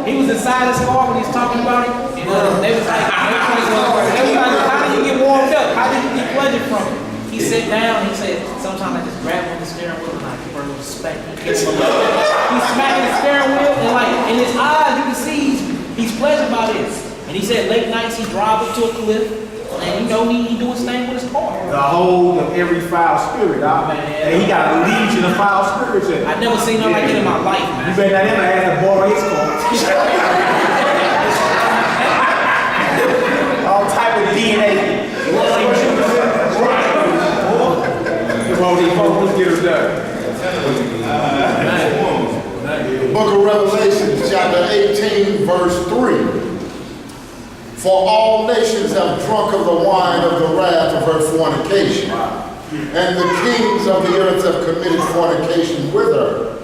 Speaker 4: He was inside his car when he was talking about it, and they was like, how did you get warmed up? How did you get pleasure from it? He sat down, he said, sometimes I just grab on the steering wheel and I give her a little spank. He's smacking the steering wheel, and like, in his eyes, you can see he's pleasured by this. And he said late nights he drive up to a cliff, and he do his thing with his car.
Speaker 2: The hold of every foul spirit, man. And he got a legion of foul spirits in it.
Speaker 4: I never seen nothing like that in my life, man.
Speaker 2: You better not ever ask to borrow his car. All type of DNA. Let's get her done.
Speaker 5: Book of Revelation, chapter 18, verse 3. For all nations have drunk of the wine of the wrath of her fornication, and the kings of the earth have committed fornication with her,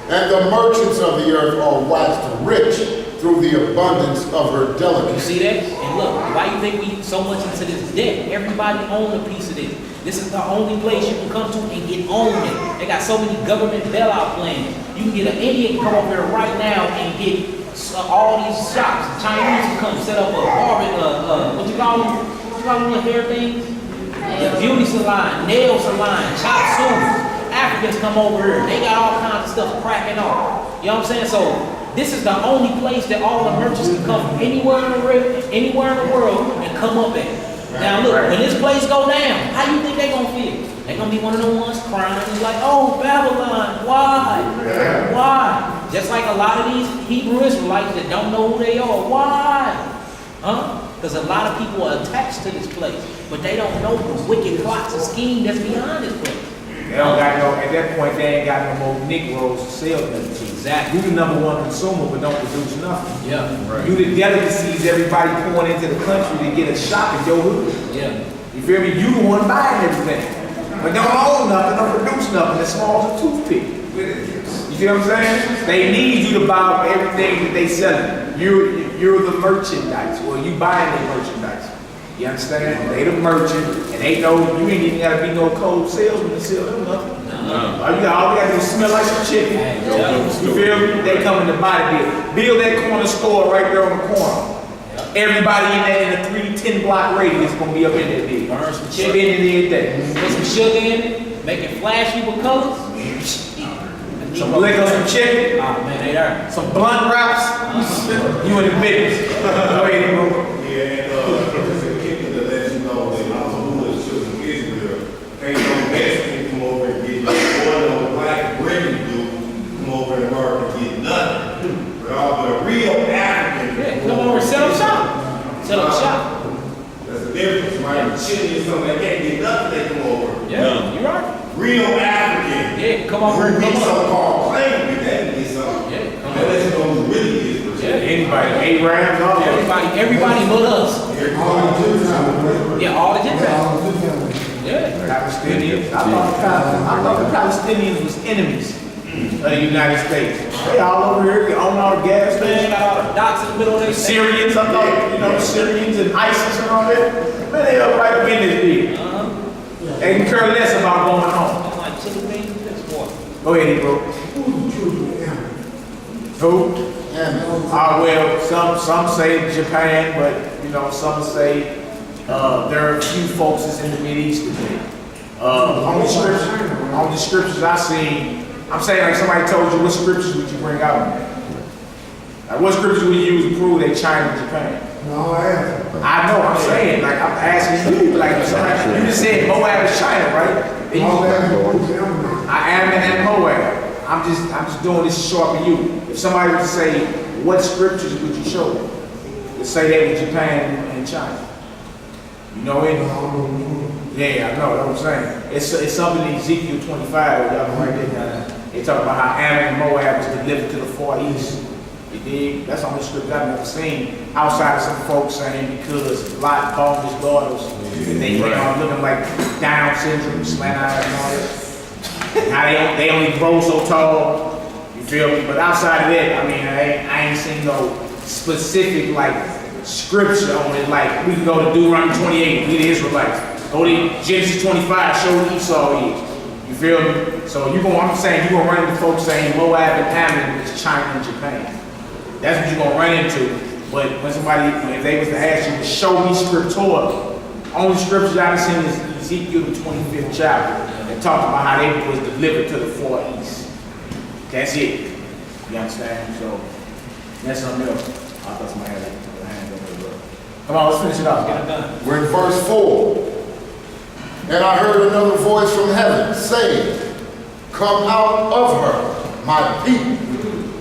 Speaker 5: and the merchants of the earth are waxed rich through the abundance of her delicacy.
Speaker 4: You see that? And look, why you think we so much into this debt? Everybody own a piece of this. This is the only place you can come to and get on it. They got so many government bailout plans. You can get an Indian come over here right now and get all these shops. Chinese can come set up a barber, what you call them little hair things? Beauty salon, nail salon, chop suey. Africans come over here. They got all kinds of stuff cracking off. You know what I'm saying? So this is the only place that all the merchants can come from anywhere in the world and come up at. Now look, when this place go down, how you think they gonna feel? They gonna be one of the ones crying like, oh, Babylon, why? Why? Just like a lot of these Hebrew Israelites that don't know who they are. Why? Because a lot of people are attached to this place, but they don't know the wicked plots and schemes that's behind this place.
Speaker 2: They don't got no, at that point, they ain't got no more Negroes to sell nothing to.
Speaker 4: Exactly.
Speaker 2: You the number one consumer, but don't produce nothing.
Speaker 4: Yeah. Right.
Speaker 2: You the delicacies everybody pouring into the country to get a shop in your hood.
Speaker 4: Yeah.
Speaker 2: You feel me? You the one buying everything. But don't own nothing, don't produce nothing as small as a toothpick. You feel what I'm saying? They need you to buy everything that they selling. You're the merchandise, or you buying their merchandise. You understand? They the merchant, and they know you ain't even gotta be no cold salesman to sell them nothing. All you gotta do is smell like some chicken. You feel me? They coming to buy the deal. Build that corner store right there on the corner. Everybody in a 3-10 block radius gonna be up in that big.
Speaker 4: Burn some chicken.
Speaker 2: Spending every day.
Speaker 4: Put some sugar in it, make it flashy with colors.
Speaker 2: some liquor, some chicken,
Speaker 4: Ah, man, they there.
Speaker 2: some blunt wraps. You in the business. Go ahead, bro.
Speaker 6: Yeah, and just a kicker to let you know that I'm who is children of Israel. Ain't no Mexican come over and get nothing, or no black British dude come over and work and get nothing. But all the real African.
Speaker 4: Yeah, come over and set up shop. Set up shop.
Speaker 6: That's the difference, right? Chile is something they can't get nothing, they come over.
Speaker 4: Yeah, you right.
Speaker 6: Real African.
Speaker 4: Yeah, come over and
Speaker 6: Who we
Speaker 4: come up.
Speaker 6: so-called claim we can get something.
Speaker 4: Yeah, come
Speaker 6: That lets you know who really is.
Speaker 4: Yeah.
Speaker 2: Anybody, Abraham, all that.
Speaker 4: Everybody but us. Yeah, all the Gentiles. Yeah.
Speaker 2: Palestinians. I thought the Palestinians was enemies of the United States. They all over here, they own all the gas
Speaker 4: Man,
Speaker 2: stations.
Speaker 4: got all the docks in the middle of their
Speaker 2: Syrians, I thought, you know, the Syrians and ISIS and all that. Man, they up right up in this big. They can care less about going home.
Speaker 4: I'm like, chicken wings and this water.
Speaker 2: Go ahead, bro. Who? Well, some say Japan, but you know, some say there are a few folks that's in the Mideast today. On the scriptures I seen, I'm saying like somebody told you, what scriptures would you bring out? Like what scriptures would you use to prove that China and Japan?
Speaker 3: No, I haven't.
Speaker 2: I know, I'm saying, like I'm asking you, like somebody, you just said Moab is China, right? I am and Moab. I'm just doing this to sharpen you. If somebody would say, what scriptures would you show them to say that with Japan and China? You know it? Yeah, I know what I'm saying. It's something in Ezekiel 25, y'all can write that down. They talk about how Ammon and Moab was delivered to the far east. You dig? That's the only scripture I've never seen outside of some folks saying because Lot called his daughters and they came out looking like Down syndrome, slant eyes and all that. Now they only grow so tall, you feel me? But outside of that, I mean, I ain't seen no specific like scripture on it. Like we can go to Deuteronomy 28, we the Israelites. Go to Genesis 25, show who Esau is. You feel me? So I'm saying you're gonna run into folks saying Moab and Ammon is China and Japan. That's what you're gonna run into. But when if they was to ask you to show me scriptura, only scriptures I've seen is Ezekiel the 25th chapter. They talked about how they was delivered to the far east. That's it. You understand? So that's something else. I thought somebody had a hand over there. Come on, let's finish it off. Get it done.
Speaker 5: We're in verse 4. And I heard another voice from heaven saying, come out of her, my people,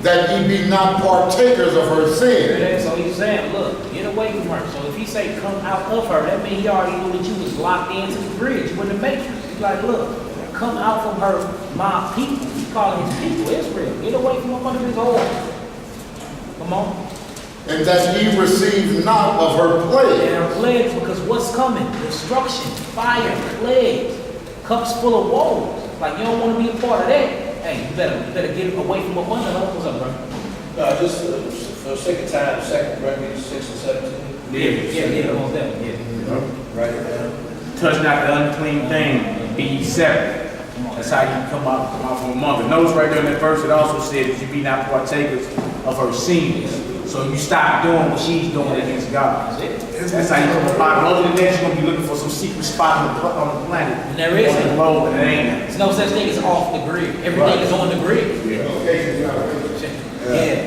Speaker 5: that ye be not partakers of her sin.
Speaker 4: So he's saying, look, get away from her. So if he say come out of her, that means he already knew that you was locked into the bridge. You wouldn't make it. He's like, look, come out from her, my people. He's calling his people Israel. Get away from up under his order. Come on.
Speaker 5: And that ye receive not of her plague.
Speaker 4: And her plagues, because what's coming? Destruction, fire, plagues, cups full of woes. Like you don't want to be a part of that. Hey, you better get away from up under her. What's up, bro?
Speaker 17: Just for the sake of time, 2 Corinthians 6 and 17.
Speaker 4: Yeah, almost that. Yeah.
Speaker 17: Write it down.
Speaker 2: Touch not the unclean thing, be ye separate. That's how you come out from among them. Notice right there in that verse it also said that you be not partakers of her sins. So you stop doing what she's doing against God. That's how you come about it. Other than that, you're gonna be looking for some secret spot on the planet.
Speaker 4: And there is.
Speaker 2: On the globe, and it ain't.
Speaker 4: There's no such thing as off the grid. Everything is on the grid. Yeah,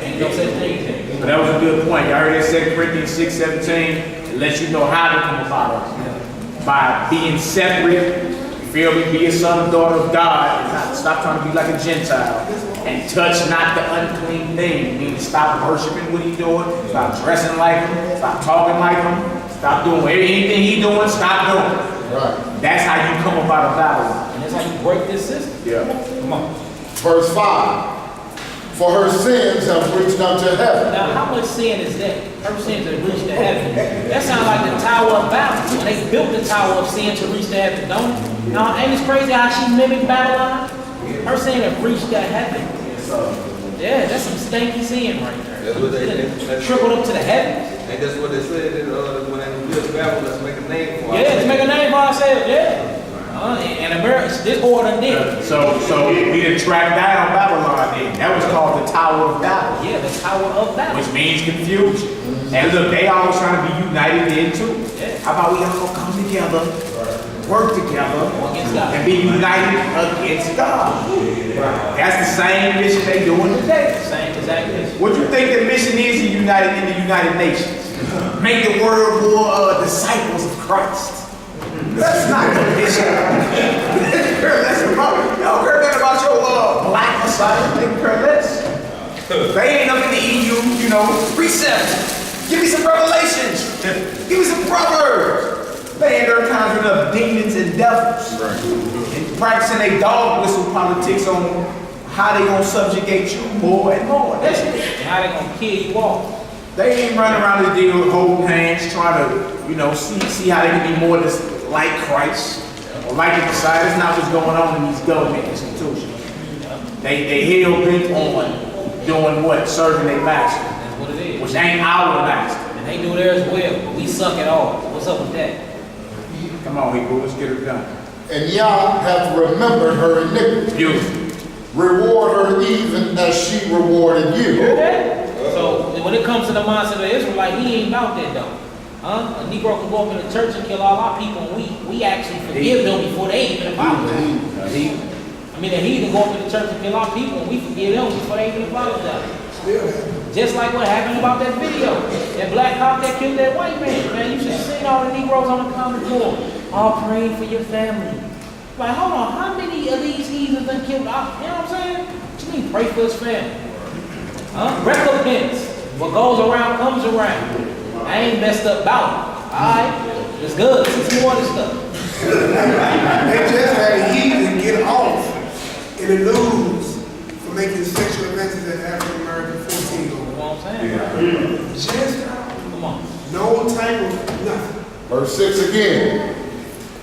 Speaker 4: ain't no such thing.
Speaker 2: But that was a good point. Y'all heard that 2 Corinthians 6:17. It lets you know how to come about it. By being separate, you feel me? Be a son or daughter of God. And not stop trying to be like a Gentile. And touch not the unclean thing. Meaning stop worshiping what he's doing. Stop dressing like him. Stop talking like him. Stop doing anything he's doing. Stop doing it.
Speaker 5: Right.
Speaker 2: That's how you come about a battle.
Speaker 4: And that's how you break this system.
Speaker 2: Yeah.
Speaker 4: Come on.
Speaker 5: Verse 5. For her sins have reached unto heaven.
Speaker 4: Now, how much sin is that? Her sins have reached to heaven. That sounds like the Tower of Babel. When they built the Tower of Sin to reach to heaven, don't it? Now, ain't it crazy how she mimicked Babylon? Her sin have reached to heaven. Yeah, that's some stinky sin right there.
Speaker 6: That's what they
Speaker 4: trickled up to the heavens.
Speaker 6: And that's what they said when they built Babel, let's make a name for
Speaker 4: Yeah, let's make a name for ourselves, yeah. And America, this order did.
Speaker 2: So we didn't track down Babylon then. That was called the Tower of Babel.
Speaker 4: Yeah, the Tower of Babel.
Speaker 2: Which means confusion. And look, they always trying to be united then too.
Speaker 4: Yeah.
Speaker 2: How about we all come together work together and be united against God. That's the same mission they doing today.
Speaker 4: Same exact mission.
Speaker 2: What you think the mission is in the United Nations? Make the world more disciples of Christ. That's not the mission. That's about, you don't care nothing about your black Messiah. They care less. They ain't up in the EU, you know, precepts. Give me some revelations. Give me some proverbs. They ain't there conjuring up demons and devils. And practicing their dog whistle politics on how they gonna subjugate you more and more. That's it.
Speaker 4: And how they gonna kill you off.
Speaker 2: They ain't running around the deal holding hands, trying to, you know, see how they can be more like Christ or like the Messiah. That's not what's going on in these government institutions. They hell bent on doing what? Serving their master.
Speaker 4: That's what it is.
Speaker 2: Which ain't our master.
Speaker 4: And they do theirs well, but we suck at all. What's up with that?
Speaker 2: Come on, Hebrew, let's get her done.
Speaker 5: And Yah hath remembered her iniquity.
Speaker 2: Beautiful.
Speaker 5: Reward her even as she rewarded you.
Speaker 4: Hear that? So when it comes to the mindset of the Israelite, he ain't about that though. Huh? A Negro can go up in the church and kill all our people, and we actually forgive them before they even apologize. I mean, a heathen go up in the church and kill our people, and we forgive them before they even apologize. Just like what happened about that video. That black cop that killed that white man. Man, you should have seen all the Negroes on the comment board. All praying for your family. Like, hold on, how many of these heathens done killed? You know what I'm saying? What you mean, pray for his family? Huh? Recompense. What goes around comes around. I ain't messed up about it. Alright? It's good. It's more of this stuff.
Speaker 3: They just had a heathen get off in the news for making sexual advances at African American 14 year olds.
Speaker 4: You know what I'm saying?
Speaker 3: Just
Speaker 4: come on.
Speaker 3: No type of nothing.
Speaker 5: Verse 6 again.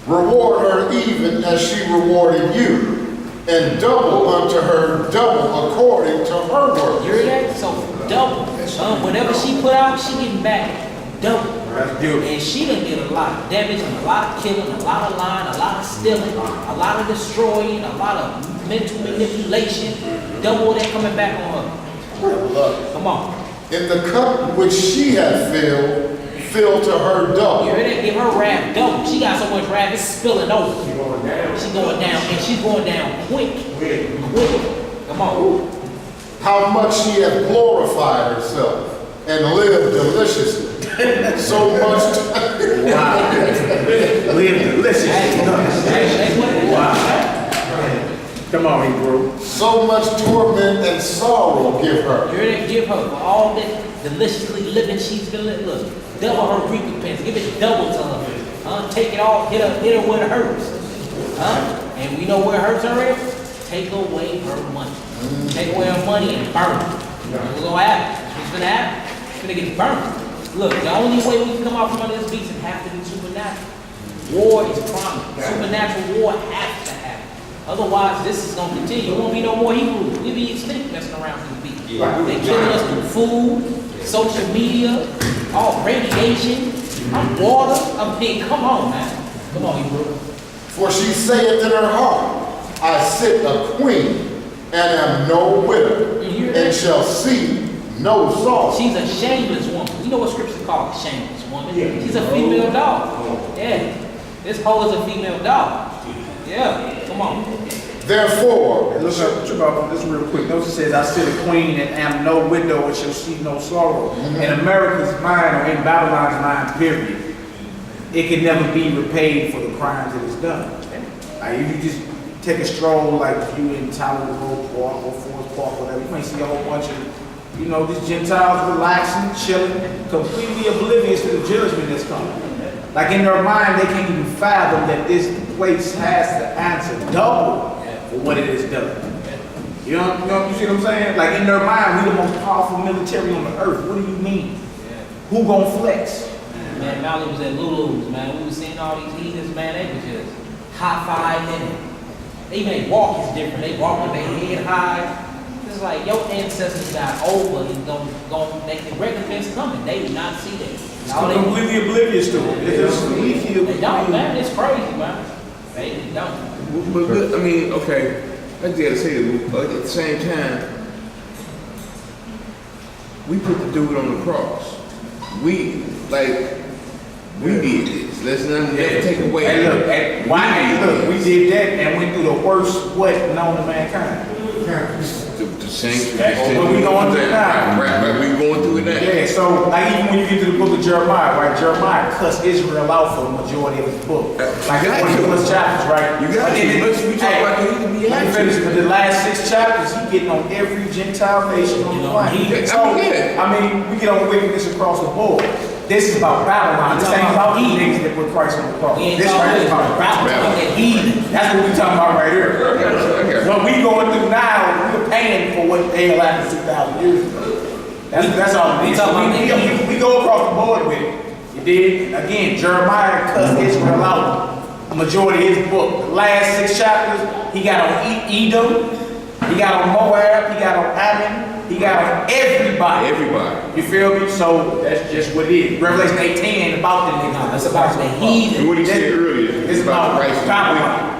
Speaker 5: Reward her even as she rewarded you, and double unto her double according to her work.
Speaker 4: You hear that? So double. Whatever she put out, she getting back double. And she done did a lot of damage, and a lot of killing, a lot of lying, a lot of stealing, a lot of destroying, a lot of mental manipulation. Double that coming back on her. Come on.
Speaker 5: In the cup which she had filled, fill to her double.
Speaker 4: You heard that? Give her wrath double. She got so much wrath, it's spilling over. She's going down, and she's going down quick. Quick. Come on.
Speaker 5: How much she hath glorified herself and lived deliciously. So much.
Speaker 2: Wow. Live deliciously. Wow. Come on, Hebrew.
Speaker 5: So much torment and sorrow give her.
Speaker 4: You heard that? Give her for all that deliciously living she's been living. Look, double her recompense. Give it double to her. Take it all. Hit her where it hurts. And we know where it hurts her at? Take away her money. Take away her money and burn it. What's going to happen? What's going to happen? It's going to get burned. Look, the only way we can come out from under this beast is have to be supernatural. War is promised. Supernatural war has to happen. Otherwise, this is going to continue. There won't be no more Hebrews. We'll be extinct messing around with the beast. They're killing us through food, social media, all radiation, water. I mean, come on, man. Come on, Hebrew.
Speaker 5: For she saith in her heart, I sit a queen, and am no widow, and shall see no sorrow.
Speaker 4: She's a shameless woman. You know what scripture called a shameless woman? She's a female dog. Yeah. This hoe is a female dog. Yeah. Come on.
Speaker 5: Therefore,
Speaker 2: look up this real quick. Notice it says, I sit a queen and am no widow and shall see no sorrow. In America's mind, or in Babylon's mind, period, it can never be repaid for the crimes that it's done. Like, if you just take a stroll, like if you in Tyler Road Park or Forest Park, whatever, you may see a whole bunch of, you know, these Gentiles relaxing, chilling, completely oblivious to the judgment that's coming. Like in their mind, they can't even fathom that this place has to answer double for what it has done. You see what I'm saying? Like in their mind, we the most powerful military on the earth. What do you mean? Who gonna flex?
Speaker 4: Man, Mally was at Lulu's, man. We was seeing all these heathens, man. They was just high-fiving. Even they walk is different. They walk with their head high. It's like your ancestors got over and they can recompense coming. They do not see that.
Speaker 2: They're completely oblivious to it.
Speaker 4: They don't, man. It's crazy, man. They don't.
Speaker 6: But I mean, okay, I just gotta say this, but at the same time, we put the dude on the cross. We did this. Let's not never take away.
Speaker 2: Hey, look, look, we did that and went through the worst what known to mankind.
Speaker 6: The same.
Speaker 2: What we going through now?
Speaker 6: Right, we going through it now.
Speaker 2: Yeah, so like even when you get to the book of Jeremiah, right? Jeremiah cussed Israel out for the majority of his book. Like
Speaker 6: You got
Speaker 2: one of the
Speaker 6: to.
Speaker 2: first chapters, right?
Speaker 6: You got
Speaker 2: But
Speaker 6: to.
Speaker 2: then
Speaker 6: But we talk about you to be
Speaker 2: let me
Speaker 6: active.
Speaker 2: finish. But the last 6 chapters, he getting on every Gentile nation on the planet. So,
Speaker 6: yeah.
Speaker 2: I mean, we get on wickedness across the board. This is about Babylon. This ain't about the niggas that put Christ on the cross.
Speaker 4: We ain't
Speaker 2: This
Speaker 4: talking
Speaker 2: right is
Speaker 4: about
Speaker 2: about
Speaker 4: Babylon, that heathen.
Speaker 2: That's what we talking about right here. What we going through now, we're paying for what they allowed 2,000 years ago. That's all we talking. We go across the board with it. You did. Again, Jeremiah cussed Israel out. The majority of his book. The last 6 chapters, he got on Edom, he got on Moab, he got on Ammon, he got on everybody.
Speaker 6: Everybody.
Speaker 2: You feel me? So that's just what it is. Revelation 18 ain't about the niggas. It's about the heathen.
Speaker 6: And what he said earlier,
Speaker 2: It's about
Speaker 6: Christ and
Speaker 2: Babylon.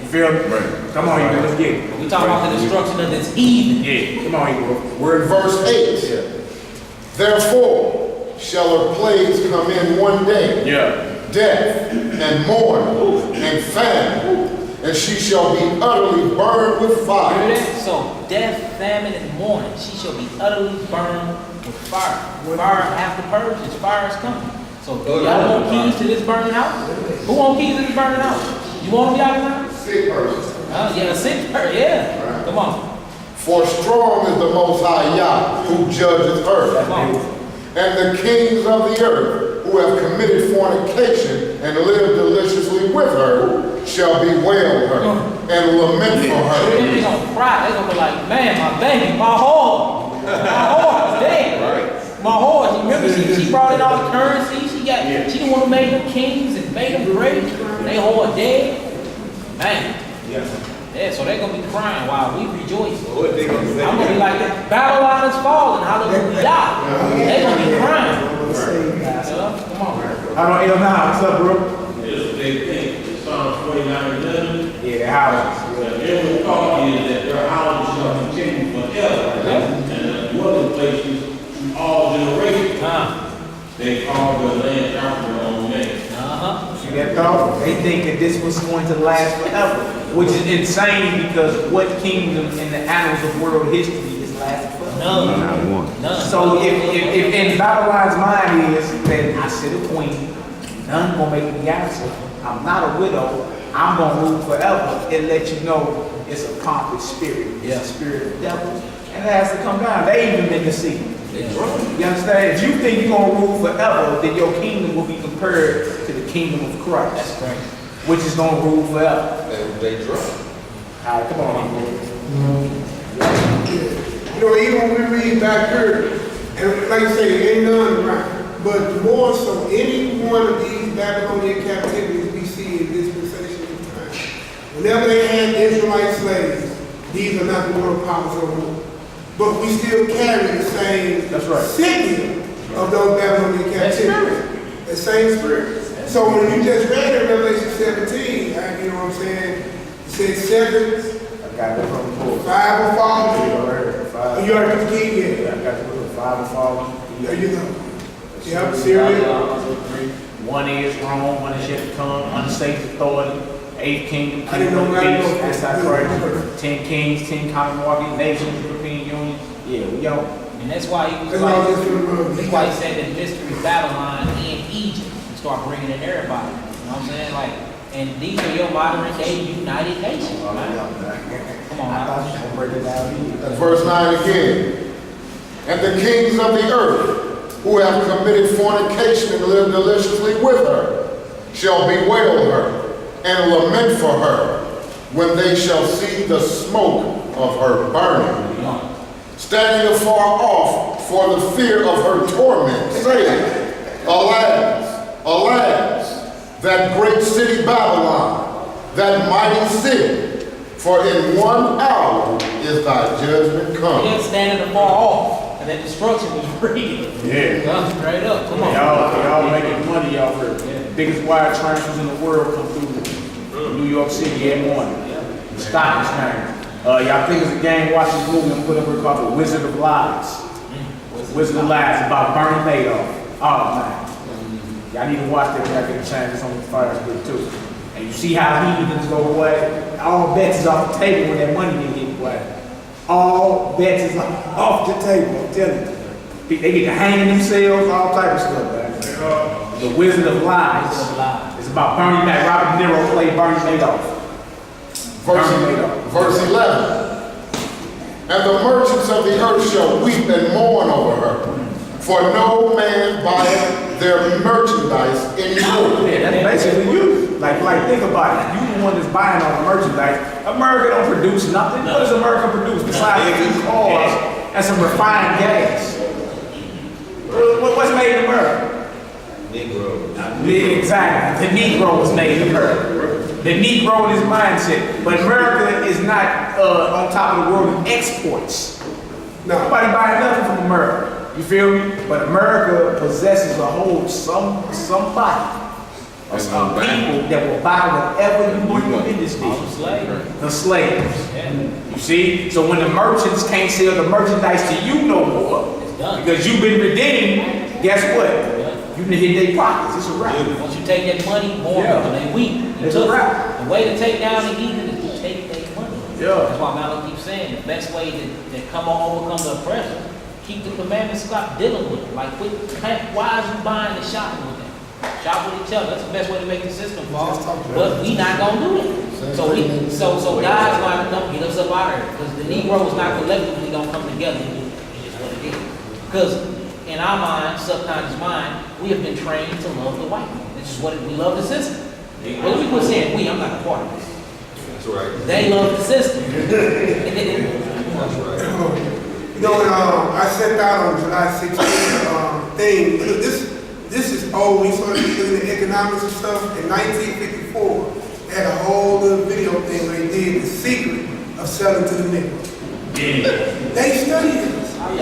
Speaker 2: You feel me?
Speaker 6: Right.
Speaker 2: Come on, you let's get it.
Speaker 4: We talking about the destruction of this heathen.
Speaker 2: Yeah. Come on, you
Speaker 5: We're in verse 8. Therefore shall her plagues come in one day.
Speaker 2: Yeah.
Speaker 5: Death and mourning and famine, and she shall be utterly burned with
Speaker 4: Hear
Speaker 5: fire.
Speaker 4: that? So death, famine, and mourning, she shall be utterly burned with fire. Fire after purge, is fire is coming. So y'all want keys to this burning house? Who want keys to this burning house? You want them, y'all?
Speaker 5: Sick person.
Speaker 4: Yeah, a sick person, yeah. Come on.
Speaker 5: For strong is the Most High Yah, who judges earth.
Speaker 4: Come on.
Speaker 5: And the kings of the earth, who have committed fornication and lived deliciously with her, shall bewail her and lament for
Speaker 4: They
Speaker 5: her.
Speaker 4: gonna cry. They gonna be like, man, my baby, my horse is dead. My horse. Remember, she brought in all the currency. She the one who made them kings and made them great. They horse dead. Man. Yeah, so they're gonna be crying while we rejoice.
Speaker 6: What they gonna say?
Speaker 4: I'm gonna be like, Babylon is falling. Hallelujah. They're gonna be crying. Come on.
Speaker 2: I don't know. What's up, bro?
Speaker 13: It's a big thing. It's Psalm 49:11.
Speaker 2: Yeah, the houses.
Speaker 13: Every thought is that their houses shall continue forever. And dwelling places through all generations. They call the land after their own name.
Speaker 2: See that thought? They think that this was going to last forever, which is insane because what kingdom in the annals of world history is lasting forever?
Speaker 4: None.
Speaker 2: So if in Babylon's mind is that I sit a queen, none gonna make me answer. I'm not a widow. I'm gonna rule forever. It lets you know it's a pompous spirit. It's a spirit of the devil, and it has to come down. They even been deceived. You understand? If you think you're gonna rule forever, then your kingdom will be compared to the kingdom of Christ. That's right. Which is gonna rule forever.
Speaker 6: They drunk.
Speaker 2: All right, come on.
Speaker 3: You know, even when we read back here, and like I say, ain't none right, but more so, any one of these Babylonian captivities we see in dispensation of time, whenever they had Israelite slaves, these are not the world powers of war. But we still carry the same signal of those Babylonian captivities. The same spirit. So when you just read in Revelation 17, you know what I'm saying? It said 7.
Speaker 2: I got it from the book.
Speaker 3: 5 will fall.
Speaker 2: You
Speaker 3: You already got the key, yeah.
Speaker 2: I got the book. 5 will fall.
Speaker 3: There you go. Yep, Syria.
Speaker 2: 1 is Rome, 1 is yet to come, unsafe authority, 8th kingdom,
Speaker 3: I didn't know
Speaker 2: kingdom of
Speaker 3: that.
Speaker 2: peace, Antichrist, 10 kings, 10 Commonwealth nations, European Union. Yeah, we go.
Speaker 4: And that's why he was that's why he said that mystery Babylon and Egypt and start bringing in everybody. You know what I'm saying? Like, and these are your modern day United Nations. Right? Come on, now.
Speaker 5: Verse 9 again. And the kings of the earth, who have committed fornication and lived deliciously with her, shall bewail her and lament for her when they shall see the smoke of her burning. Standing afar off for the fear of her torment, saying, Alas, alas, that great city Babylon, that mighty city, for in 1 hour is thy judgment come.
Speaker 4: You're standing afar off, and that destruction was reading.
Speaker 2: Yeah.
Speaker 4: Straight up, come on.
Speaker 2: Y'all making money off her. Biggest wire transfers in the world come through New York City every morning. Stop this man. Y'all think it's a game, watch this movie and put up here called The Wizard of Lies. Wizard of Lies about Bernie Madoff. Oh man. Y'all need to watch that when y'all get a chance. It's on the Fire Stick too. And you see how heathens go away. All bets is off the table when that money get hit away. All bets is off the table, I'm telling you. They get to hanging themselves, all type of stuff, man. The Wizard of Lies. It's about Bernie Madoff. Robert De Niro played Bernie Madoff.
Speaker 5: Verse 11. And the merchants of the earth shall weep and mourn over her, for no man buyeth their merchandise anymore.
Speaker 2: Yeah, that's basically you. Like think about it. You the one that's buying all the merchandise. America don't produce nothing. What does America produce besides a few cars and some refined gas? What's made in America? Negro. Exactly. The Negro was made in America. The Negro and his mindset. But America is not on top of the world in exports. Nobody buying nothing from America. You feel me? But America possesses a whole somebody. Some people that will buy whatever you bring them in this business. The slaves. You see? So when the merchants can't sell the merchandise to you no more, because you've been redeemed, guess what? You can hit their pockets. It's a wrap.
Speaker 4: Once you take that money, more people, they weep.
Speaker 2: It's a wrap.
Speaker 4: The way to take down the heathen is to take their money.
Speaker 2: Yeah.
Speaker 4: That's why Malak keeps saying the best way to overcome the oppression, keep the commandments, stop dealing with it. Like, why are you buying and shopping with them? Shop with each other. That's the best way to make the system fall. But we not gonna do it. So God's gonna come get us up out of here. Because the Negro is not collectively gonna come together and do it. It's just what it is. Because in our mind, subconscious mind, we have been trained to love the white man. This is what we love the system. Well, we quit saying we, I'm not a part of this.
Speaker 6: That's right.
Speaker 4: They love the system.
Speaker 6: That's right.
Speaker 3: You know, when I sent out on July 16th thing, this is old. We started doing the economics and stuff in 1954. They had a whole little video thing where they did the secret of selling to the niggas. They studied it.
Speaker 4: I'm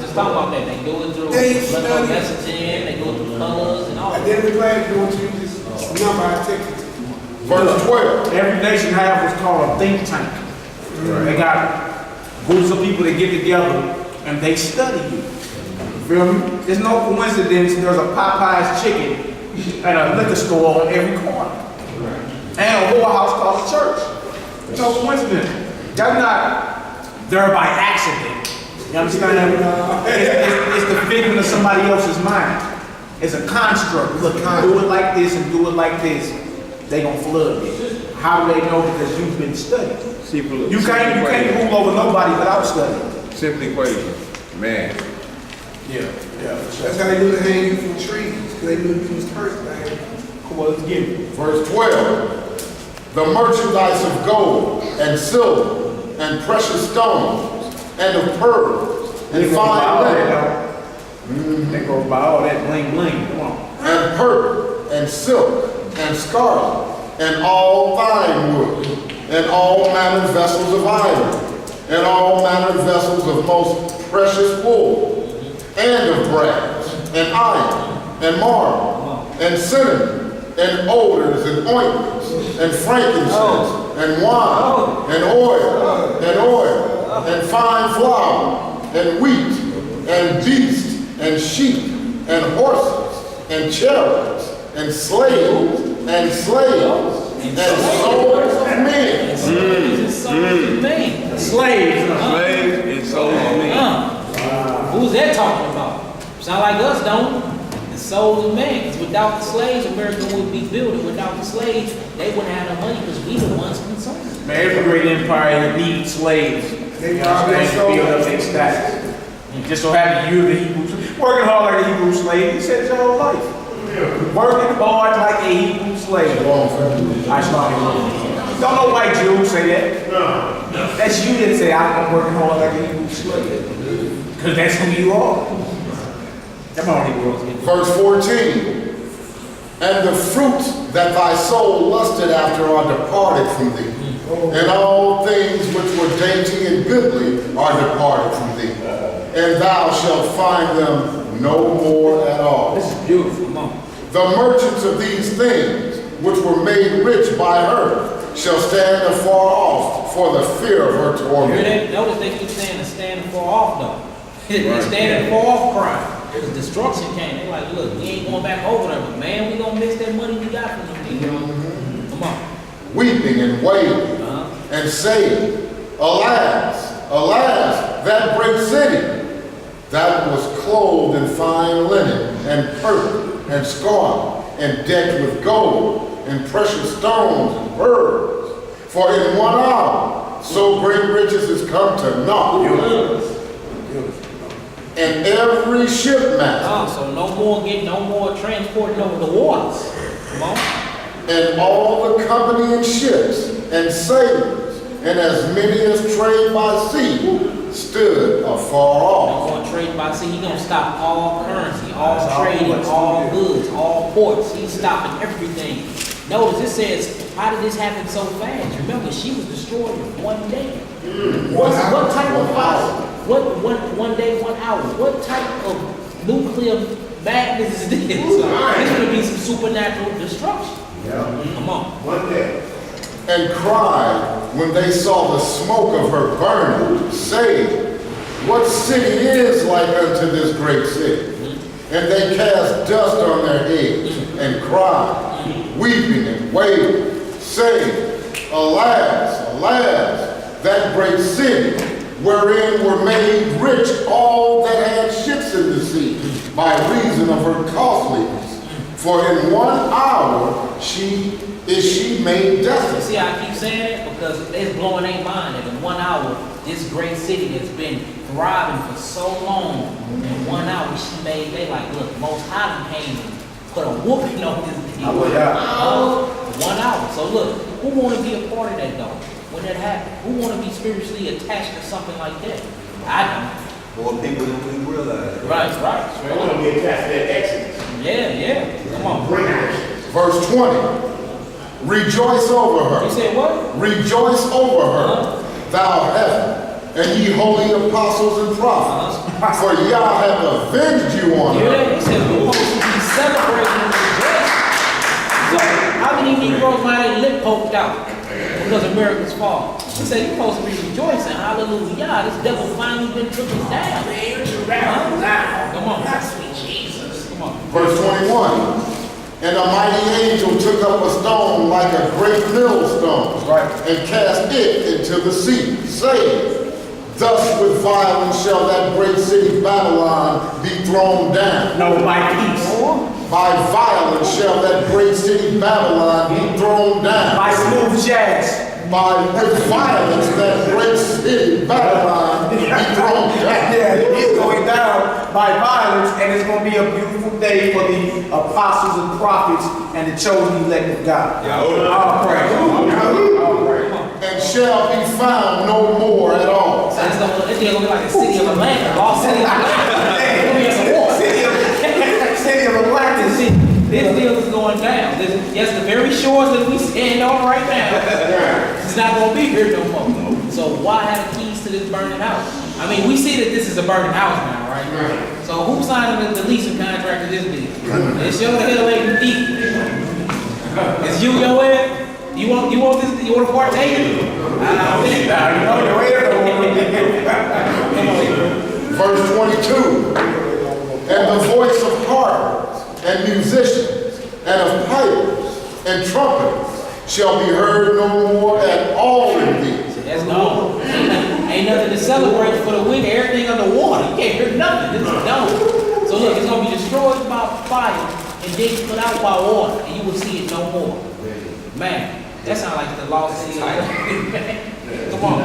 Speaker 4: just talking about that. They do it through messaging, they do it through colors and all that.
Speaker 3: At the end of the class, you want you just number I text it.
Speaker 5: Verse 12.
Speaker 2: Every nation has what's called a think tank. They got groups of people that get together and they study you. You feel me? There's no coincidence there's a Popeye's chicken and a liquor store on every corner. And a whorehouse called a church. No coincidence. That's not there by accident. You understand? It's the figment of somebody else's mind. It's a construct. Look, do it like this and do it like this. They gonna flood it. How do they know? Because you've been studying. You can't rule over nobody without studying.
Speaker 6: Simple equation. Man.
Speaker 2: Yeah.
Speaker 3: That's how they knew to hang you from trees, because they knew you was cursed, man.
Speaker 2: Come on, let's get it.
Speaker 5: Verse 12. The merchandise of gold and silver and precious stones and of pearls and fine linen.
Speaker 2: They go by all that bling bling. Come on.
Speaker 5: And purple and silk and scarlet and all fine wood and all manner vessels of iron and all manner vessels of most precious wool and of brass and iron and marble and cinnamon and odors and ointments and frankincense and wine and oil and fine flour and wheat and beasts and sheep and horses and chariots and slaves and souls of men.
Speaker 4: Slaves
Speaker 6: and souls of men.
Speaker 4: Who's that talking about? Sound like us, don't it? The souls of men. Because without the slaves, America would be built. And without the slaves, they wouldn't have no money because we the ones concerned.
Speaker 2: Man, every great empire needs slaves. They are to build up their status. And just so happy you're the Hebrew, working hard like a Hebrew slave. You said it your whole life. Working hard like a Hebrew slave. I started. Don't no white Jews say that. No. That's you that say I'm working hard like a Hebrew slave. Because that's who you are. Come on, Hebrews.
Speaker 5: Verse 14. And the fruit that thy soul lusted after are departed from thee. And all things which were dainty and goodly are departed from thee. And thou shalt find them no more at all.
Speaker 2: This is beautiful. Come on.
Speaker 5: The merchants of these things, which were made rich by her, shall stand afar off for the fear of her torment.
Speaker 4: Notice they keep saying to stand afar off, though. They're standing afar off crime. Because destruction came. They like, look, we ain't going back over there, but man, we gonna miss that money we got from them niggas. Come on.
Speaker 5: Weeping and wailing and saying, alas, alas, that great city that was clothed in fine linen and purple and scarlet and decked with gold and precious stones and pearls. For in 1 hour, so great riches is come to naught. And every shipmaster.
Speaker 4: So no more transporting over the waters. Come on.
Speaker 5: And all the company in ships and sailors, and as many as trade by sea, stood afar off.
Speaker 4: No more trade by sea. He's gonna stop all currency, all trading, all goods, all ports. He's stopping everything. Notice it says, how did this happen so fast? Remember, she was destroyed in 1 day. What type of fire? One day, 1 hour? What type of nuclear madness is this? It's gonna be some supernatural destruction. Come on.
Speaker 5: 1 day. And cried when they saw the smoke of her burning, saying, what city is like unto this great city? And they cast dust on their heads and cried, weeping and wailing, saying, alas, alas, that great city, wherein were made rich all that had ships in the sea, by reason of her costliness. For in 1 hour she made desolate.
Speaker 4: See how I keep saying it? Because it's blowing their mind that in 1 hour, this great city that's been thriving for so long, in 1 hour she made, they like, look, Most High came and put a whooping on this deal. 1 hour. So look, who want to be a part of that though? When that happens? Who want to be spiritually attached to something like that? I don't.
Speaker 6: More people than we realize.
Speaker 4: Right.
Speaker 6: I want to be attached to that Exodus.
Speaker 4: Yeah. Come on.
Speaker 5: Verse 20. Rejoice over her.
Speaker 4: You said what?
Speaker 5: Rejoice over her, thou heaven, and ye holy apostles and prophets. For Yah hath avenged you on her.
Speaker 4: He said we're supposed to be celebrating and rejoicing. So how many Negroes might have lip poked out because America's fall? He said you're supposed to be rejoicing. Hallelujah. This devil finally been took us down. Come on. Sweet Jesus. Come on.
Speaker 5: Verse 21. And a mighty angel took up a stone like a great millstone, and cast it into the sea, saying, thus with violence shall that great city Babylon be thrown down.
Speaker 2: No, by peace.
Speaker 5: By violence shall that great city Babylon be thrown down.
Speaker 2: By smooth jazz.
Speaker 5: With violence that great city Babylon be thrown down.
Speaker 2: Yeah, it's going down by violence, and it's going to be a beautiful day for the apostles and prophets and the chosen elect of God. All praise.
Speaker 5: And shall be found no more at all.
Speaker 4: So it's going to be like the city of Atlanta, lost city of Atlanta.
Speaker 2: City of Atlanta.
Speaker 4: This deal is going down. Yes, the very shores that we stand on right now, it's not going to be here no more. So why have the keys to this burning house? I mean, we see that this is a burning house now, right? So who signed the leasing contract to this deal? It's your hell ain't deep. It's you, your head? You want this? You want to partake?
Speaker 5: Verse 22. And the voice of harpers and musicians and of pipers and trumpeters shall be heard no more at all in thee.
Speaker 4: That's gone. Ain't nothing to celebrate for the wicked. Everything underwater. You can't hear nothing. This is done. So look, it's going to be destroyed by fire and then put out by water, and you will see it no more. Man, that sounds like the lost city. Come on.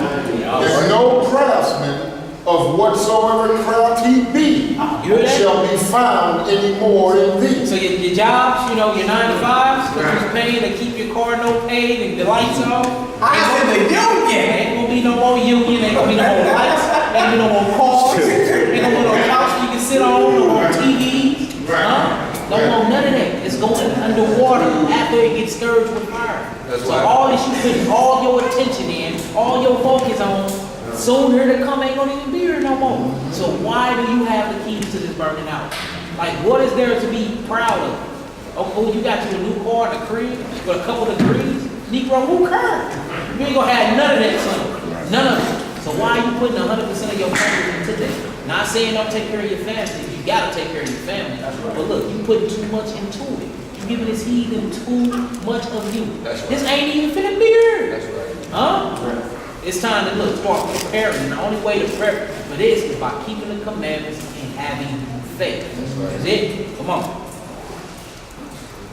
Speaker 5: There's no craftsman of whatsoever craft he be shall be found anymore in thee.
Speaker 4: So your jobs, your 9-to-5s, because you're paying to keep your car no paid and the lights on.
Speaker 2: I said the union.
Speaker 4: Ain't gonna be no more union, ain't gonna be no more lights, ain't gonna be no more cars, ain't gonna be no couch you can sit on, no more TVs. No more none of that. It's going underwater after it gets scourged with fire. So all this you put all your attention in, all your focus on, soon here to come ain't gonna even be here no more. So why do you have the keys to this burning house? Like, what is there to be proud of? Oh, you got you a new car and a crib with a couple of degrees? Negro, who cares? You ain't gonna have none of that, son. None of it. So why are you putting 100% of your focus into this? Not saying don't take care of your family. You gotta take care of your family. But look, you putting too much into it. You giving this heathen too much of you. This ain't even finna be here. That's right. Huh? It's time to look start preparing. The only way to prepare for this is by keeping the commandments and having faith. That's it. Come on.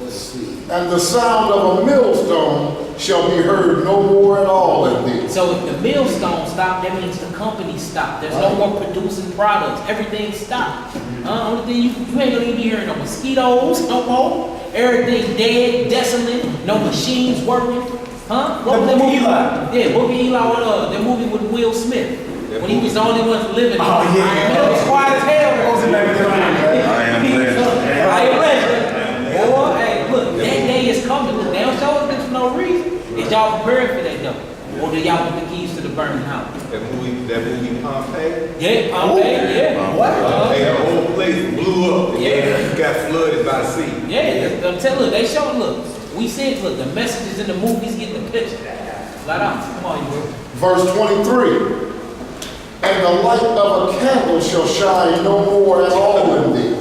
Speaker 5: Let's see. And the sound of a millstone shall be heard no more at all in thee.
Speaker 4: So if the millstone stopped, that means the company stopped. There's no more producing products. Everything stopped. Only thing you ain't gonna even be hearing no mosquitoes no more. Everything dead, desolate, no machines working. Huh? What was that movie? Yeah, what was Eli? That movie with Will Smith. When he was the only one living. Oh yeah. It was quiet as hell. I am legend. Boy, hey, look, that day is coming. Look, they don't show us this for no reason. Is y'all prepared for that though? Or do y'all want the keys to the burning house?
Speaker 6: That movie Pompeii?
Speaker 4: Yeah, Pompeii, yeah.
Speaker 6: What? The whole place blew up.
Speaker 4: Yeah.
Speaker 6: Got flooded by the sea.
Speaker 4: Yeah, I'm telling you, they show, look, we said, look, the messages in the movies get the picture. Flat out, come on, you bro.
Speaker 5: Verse 23. And the light of a candle shall shine no more at all in thee.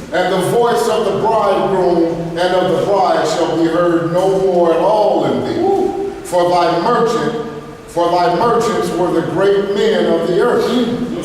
Speaker 5: And the voice of the bridegroom and of the bride shall be heard no more at all in thee. For thy merchants were the great men of the earth.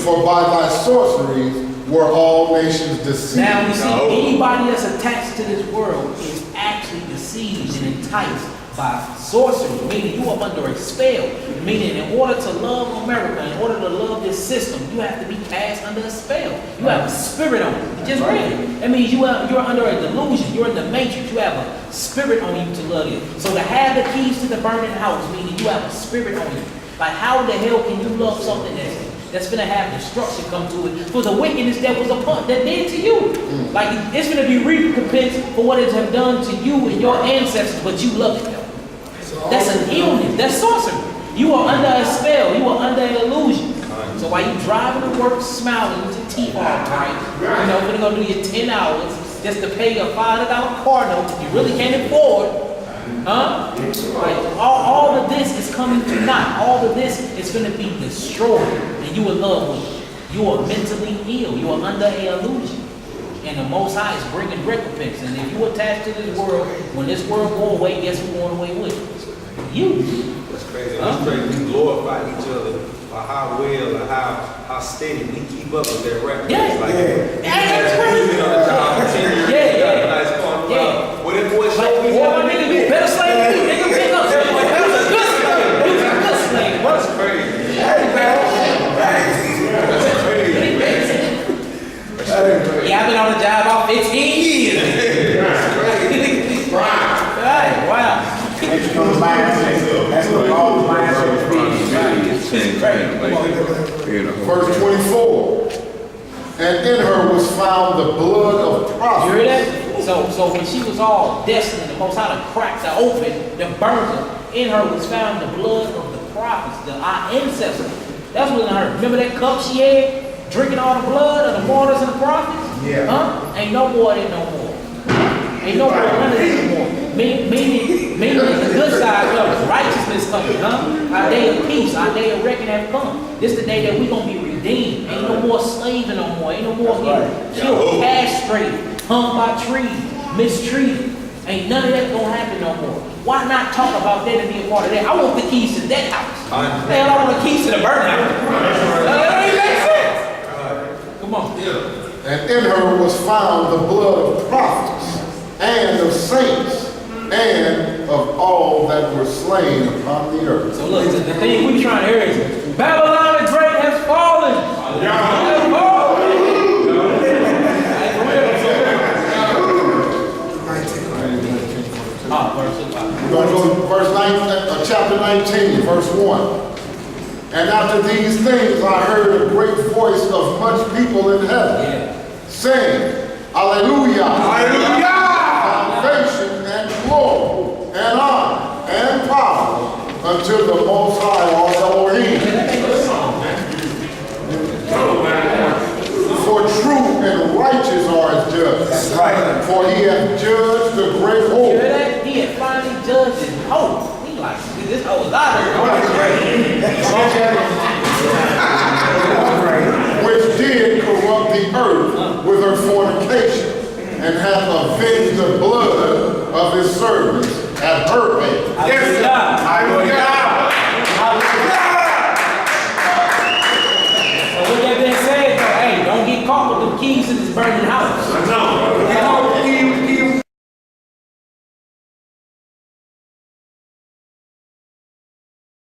Speaker 5: For by thy sorceries were all nations deceived.
Speaker 4: Now we see anybody that's attached to this world is actually deceived and enticed by sorcery, meaning you are under a spell. Meaning in order to love America, in order to love this system, you have to be cast under a spell. You have a spirit on you. You just read it. That means you're under a delusion. You're in the matrix. You have a spirit on you to love it. So to have the keys to the burning house, meaning you have a spirit on you. Like how the hell can you love something that's gonna have destruction come to it for the wickedness that was upon that did to you? Like it's gonna be recompense for what it have done to you and your ancestors, but you love it. That's an illness. That's sorcery. You are under a spell. You are under an illusion. So while you driving to work, smiling with your teeth all right, you're gonna do your 10 hours just to pay a $500 car note that you really can't afford. Huh? Like all of this is coming to naught. All of this is going to be destroyed, and you in love with it. You are mentally ill. You are under an illusion, and the Most High is bringing recompense. And if you attach to this world, when this world go away, guess who's going away with it? You.
Speaker 6: That's crazy. That's crazy. We glorify each other for how well and how steady we keep up with their records.
Speaker 4: Yeah.
Speaker 6: Like,
Speaker 4: That's crazy. Yeah.
Speaker 6: Nice car.
Speaker 4: Yeah.
Speaker 6: What if boy
Speaker 4: Like, boy, my nigga be better slave than me. Nigga, pick up. He was a good slave. He was a good slave.
Speaker 6: That's crazy. That's crazy.
Speaker 4: Yeah, I've been on the job about 15 years.
Speaker 6: That's crazy.
Speaker 4: Right, wow.
Speaker 2: That's the mindset. That's what all the mindset is.
Speaker 5: Verse 24. And in her was found the blood of prophets.
Speaker 4: You hear that? So when she was all destined, the Most High to crack, to open, to burn her, in her was found the blood of the prophets, our ancestors. That's what in her. Remember that cup she had? Drinking all the blood of the martyrs and the prophets?
Speaker 2: Yeah.
Speaker 4: Huh? Ain't no more, ain't no more. Ain't no more, none of this no more. Meaning the good side comes, righteousness coming, huh? Our day of peace, our day of reckoning have come. This the day that we gonna be redeemed. Ain't no more slaving no more. Ain't no more getting killed, castrated, hung by trees, mistreated. Ain't none of that gonna happen no more. Why not talk about that and be a part of that? I want the keys to that house. Hell, I want the keys to the burning house. That don't even make sense. Come on.
Speaker 5: And in her was found the blood of prophets and of saints and of all that were slain upon the earth.
Speaker 4: So look, the thing we trying to hear is Babylon the Great has fallen. Has fallen.
Speaker 5: Verse 19, chapter 19, verse 1. And after these things I heard a great voice of much people in heaven, saying, Alleluia! Alleluia! Salvation and glory and honor and power unto the Most High or Elohim. For true and righteous are his judgments. Right. For he hath judged the great whore.
Speaker 4: You hear that? He had finally judged his hoe. He like, this hoe is out here.
Speaker 5: and hath avenged the blood of his servants, hath heard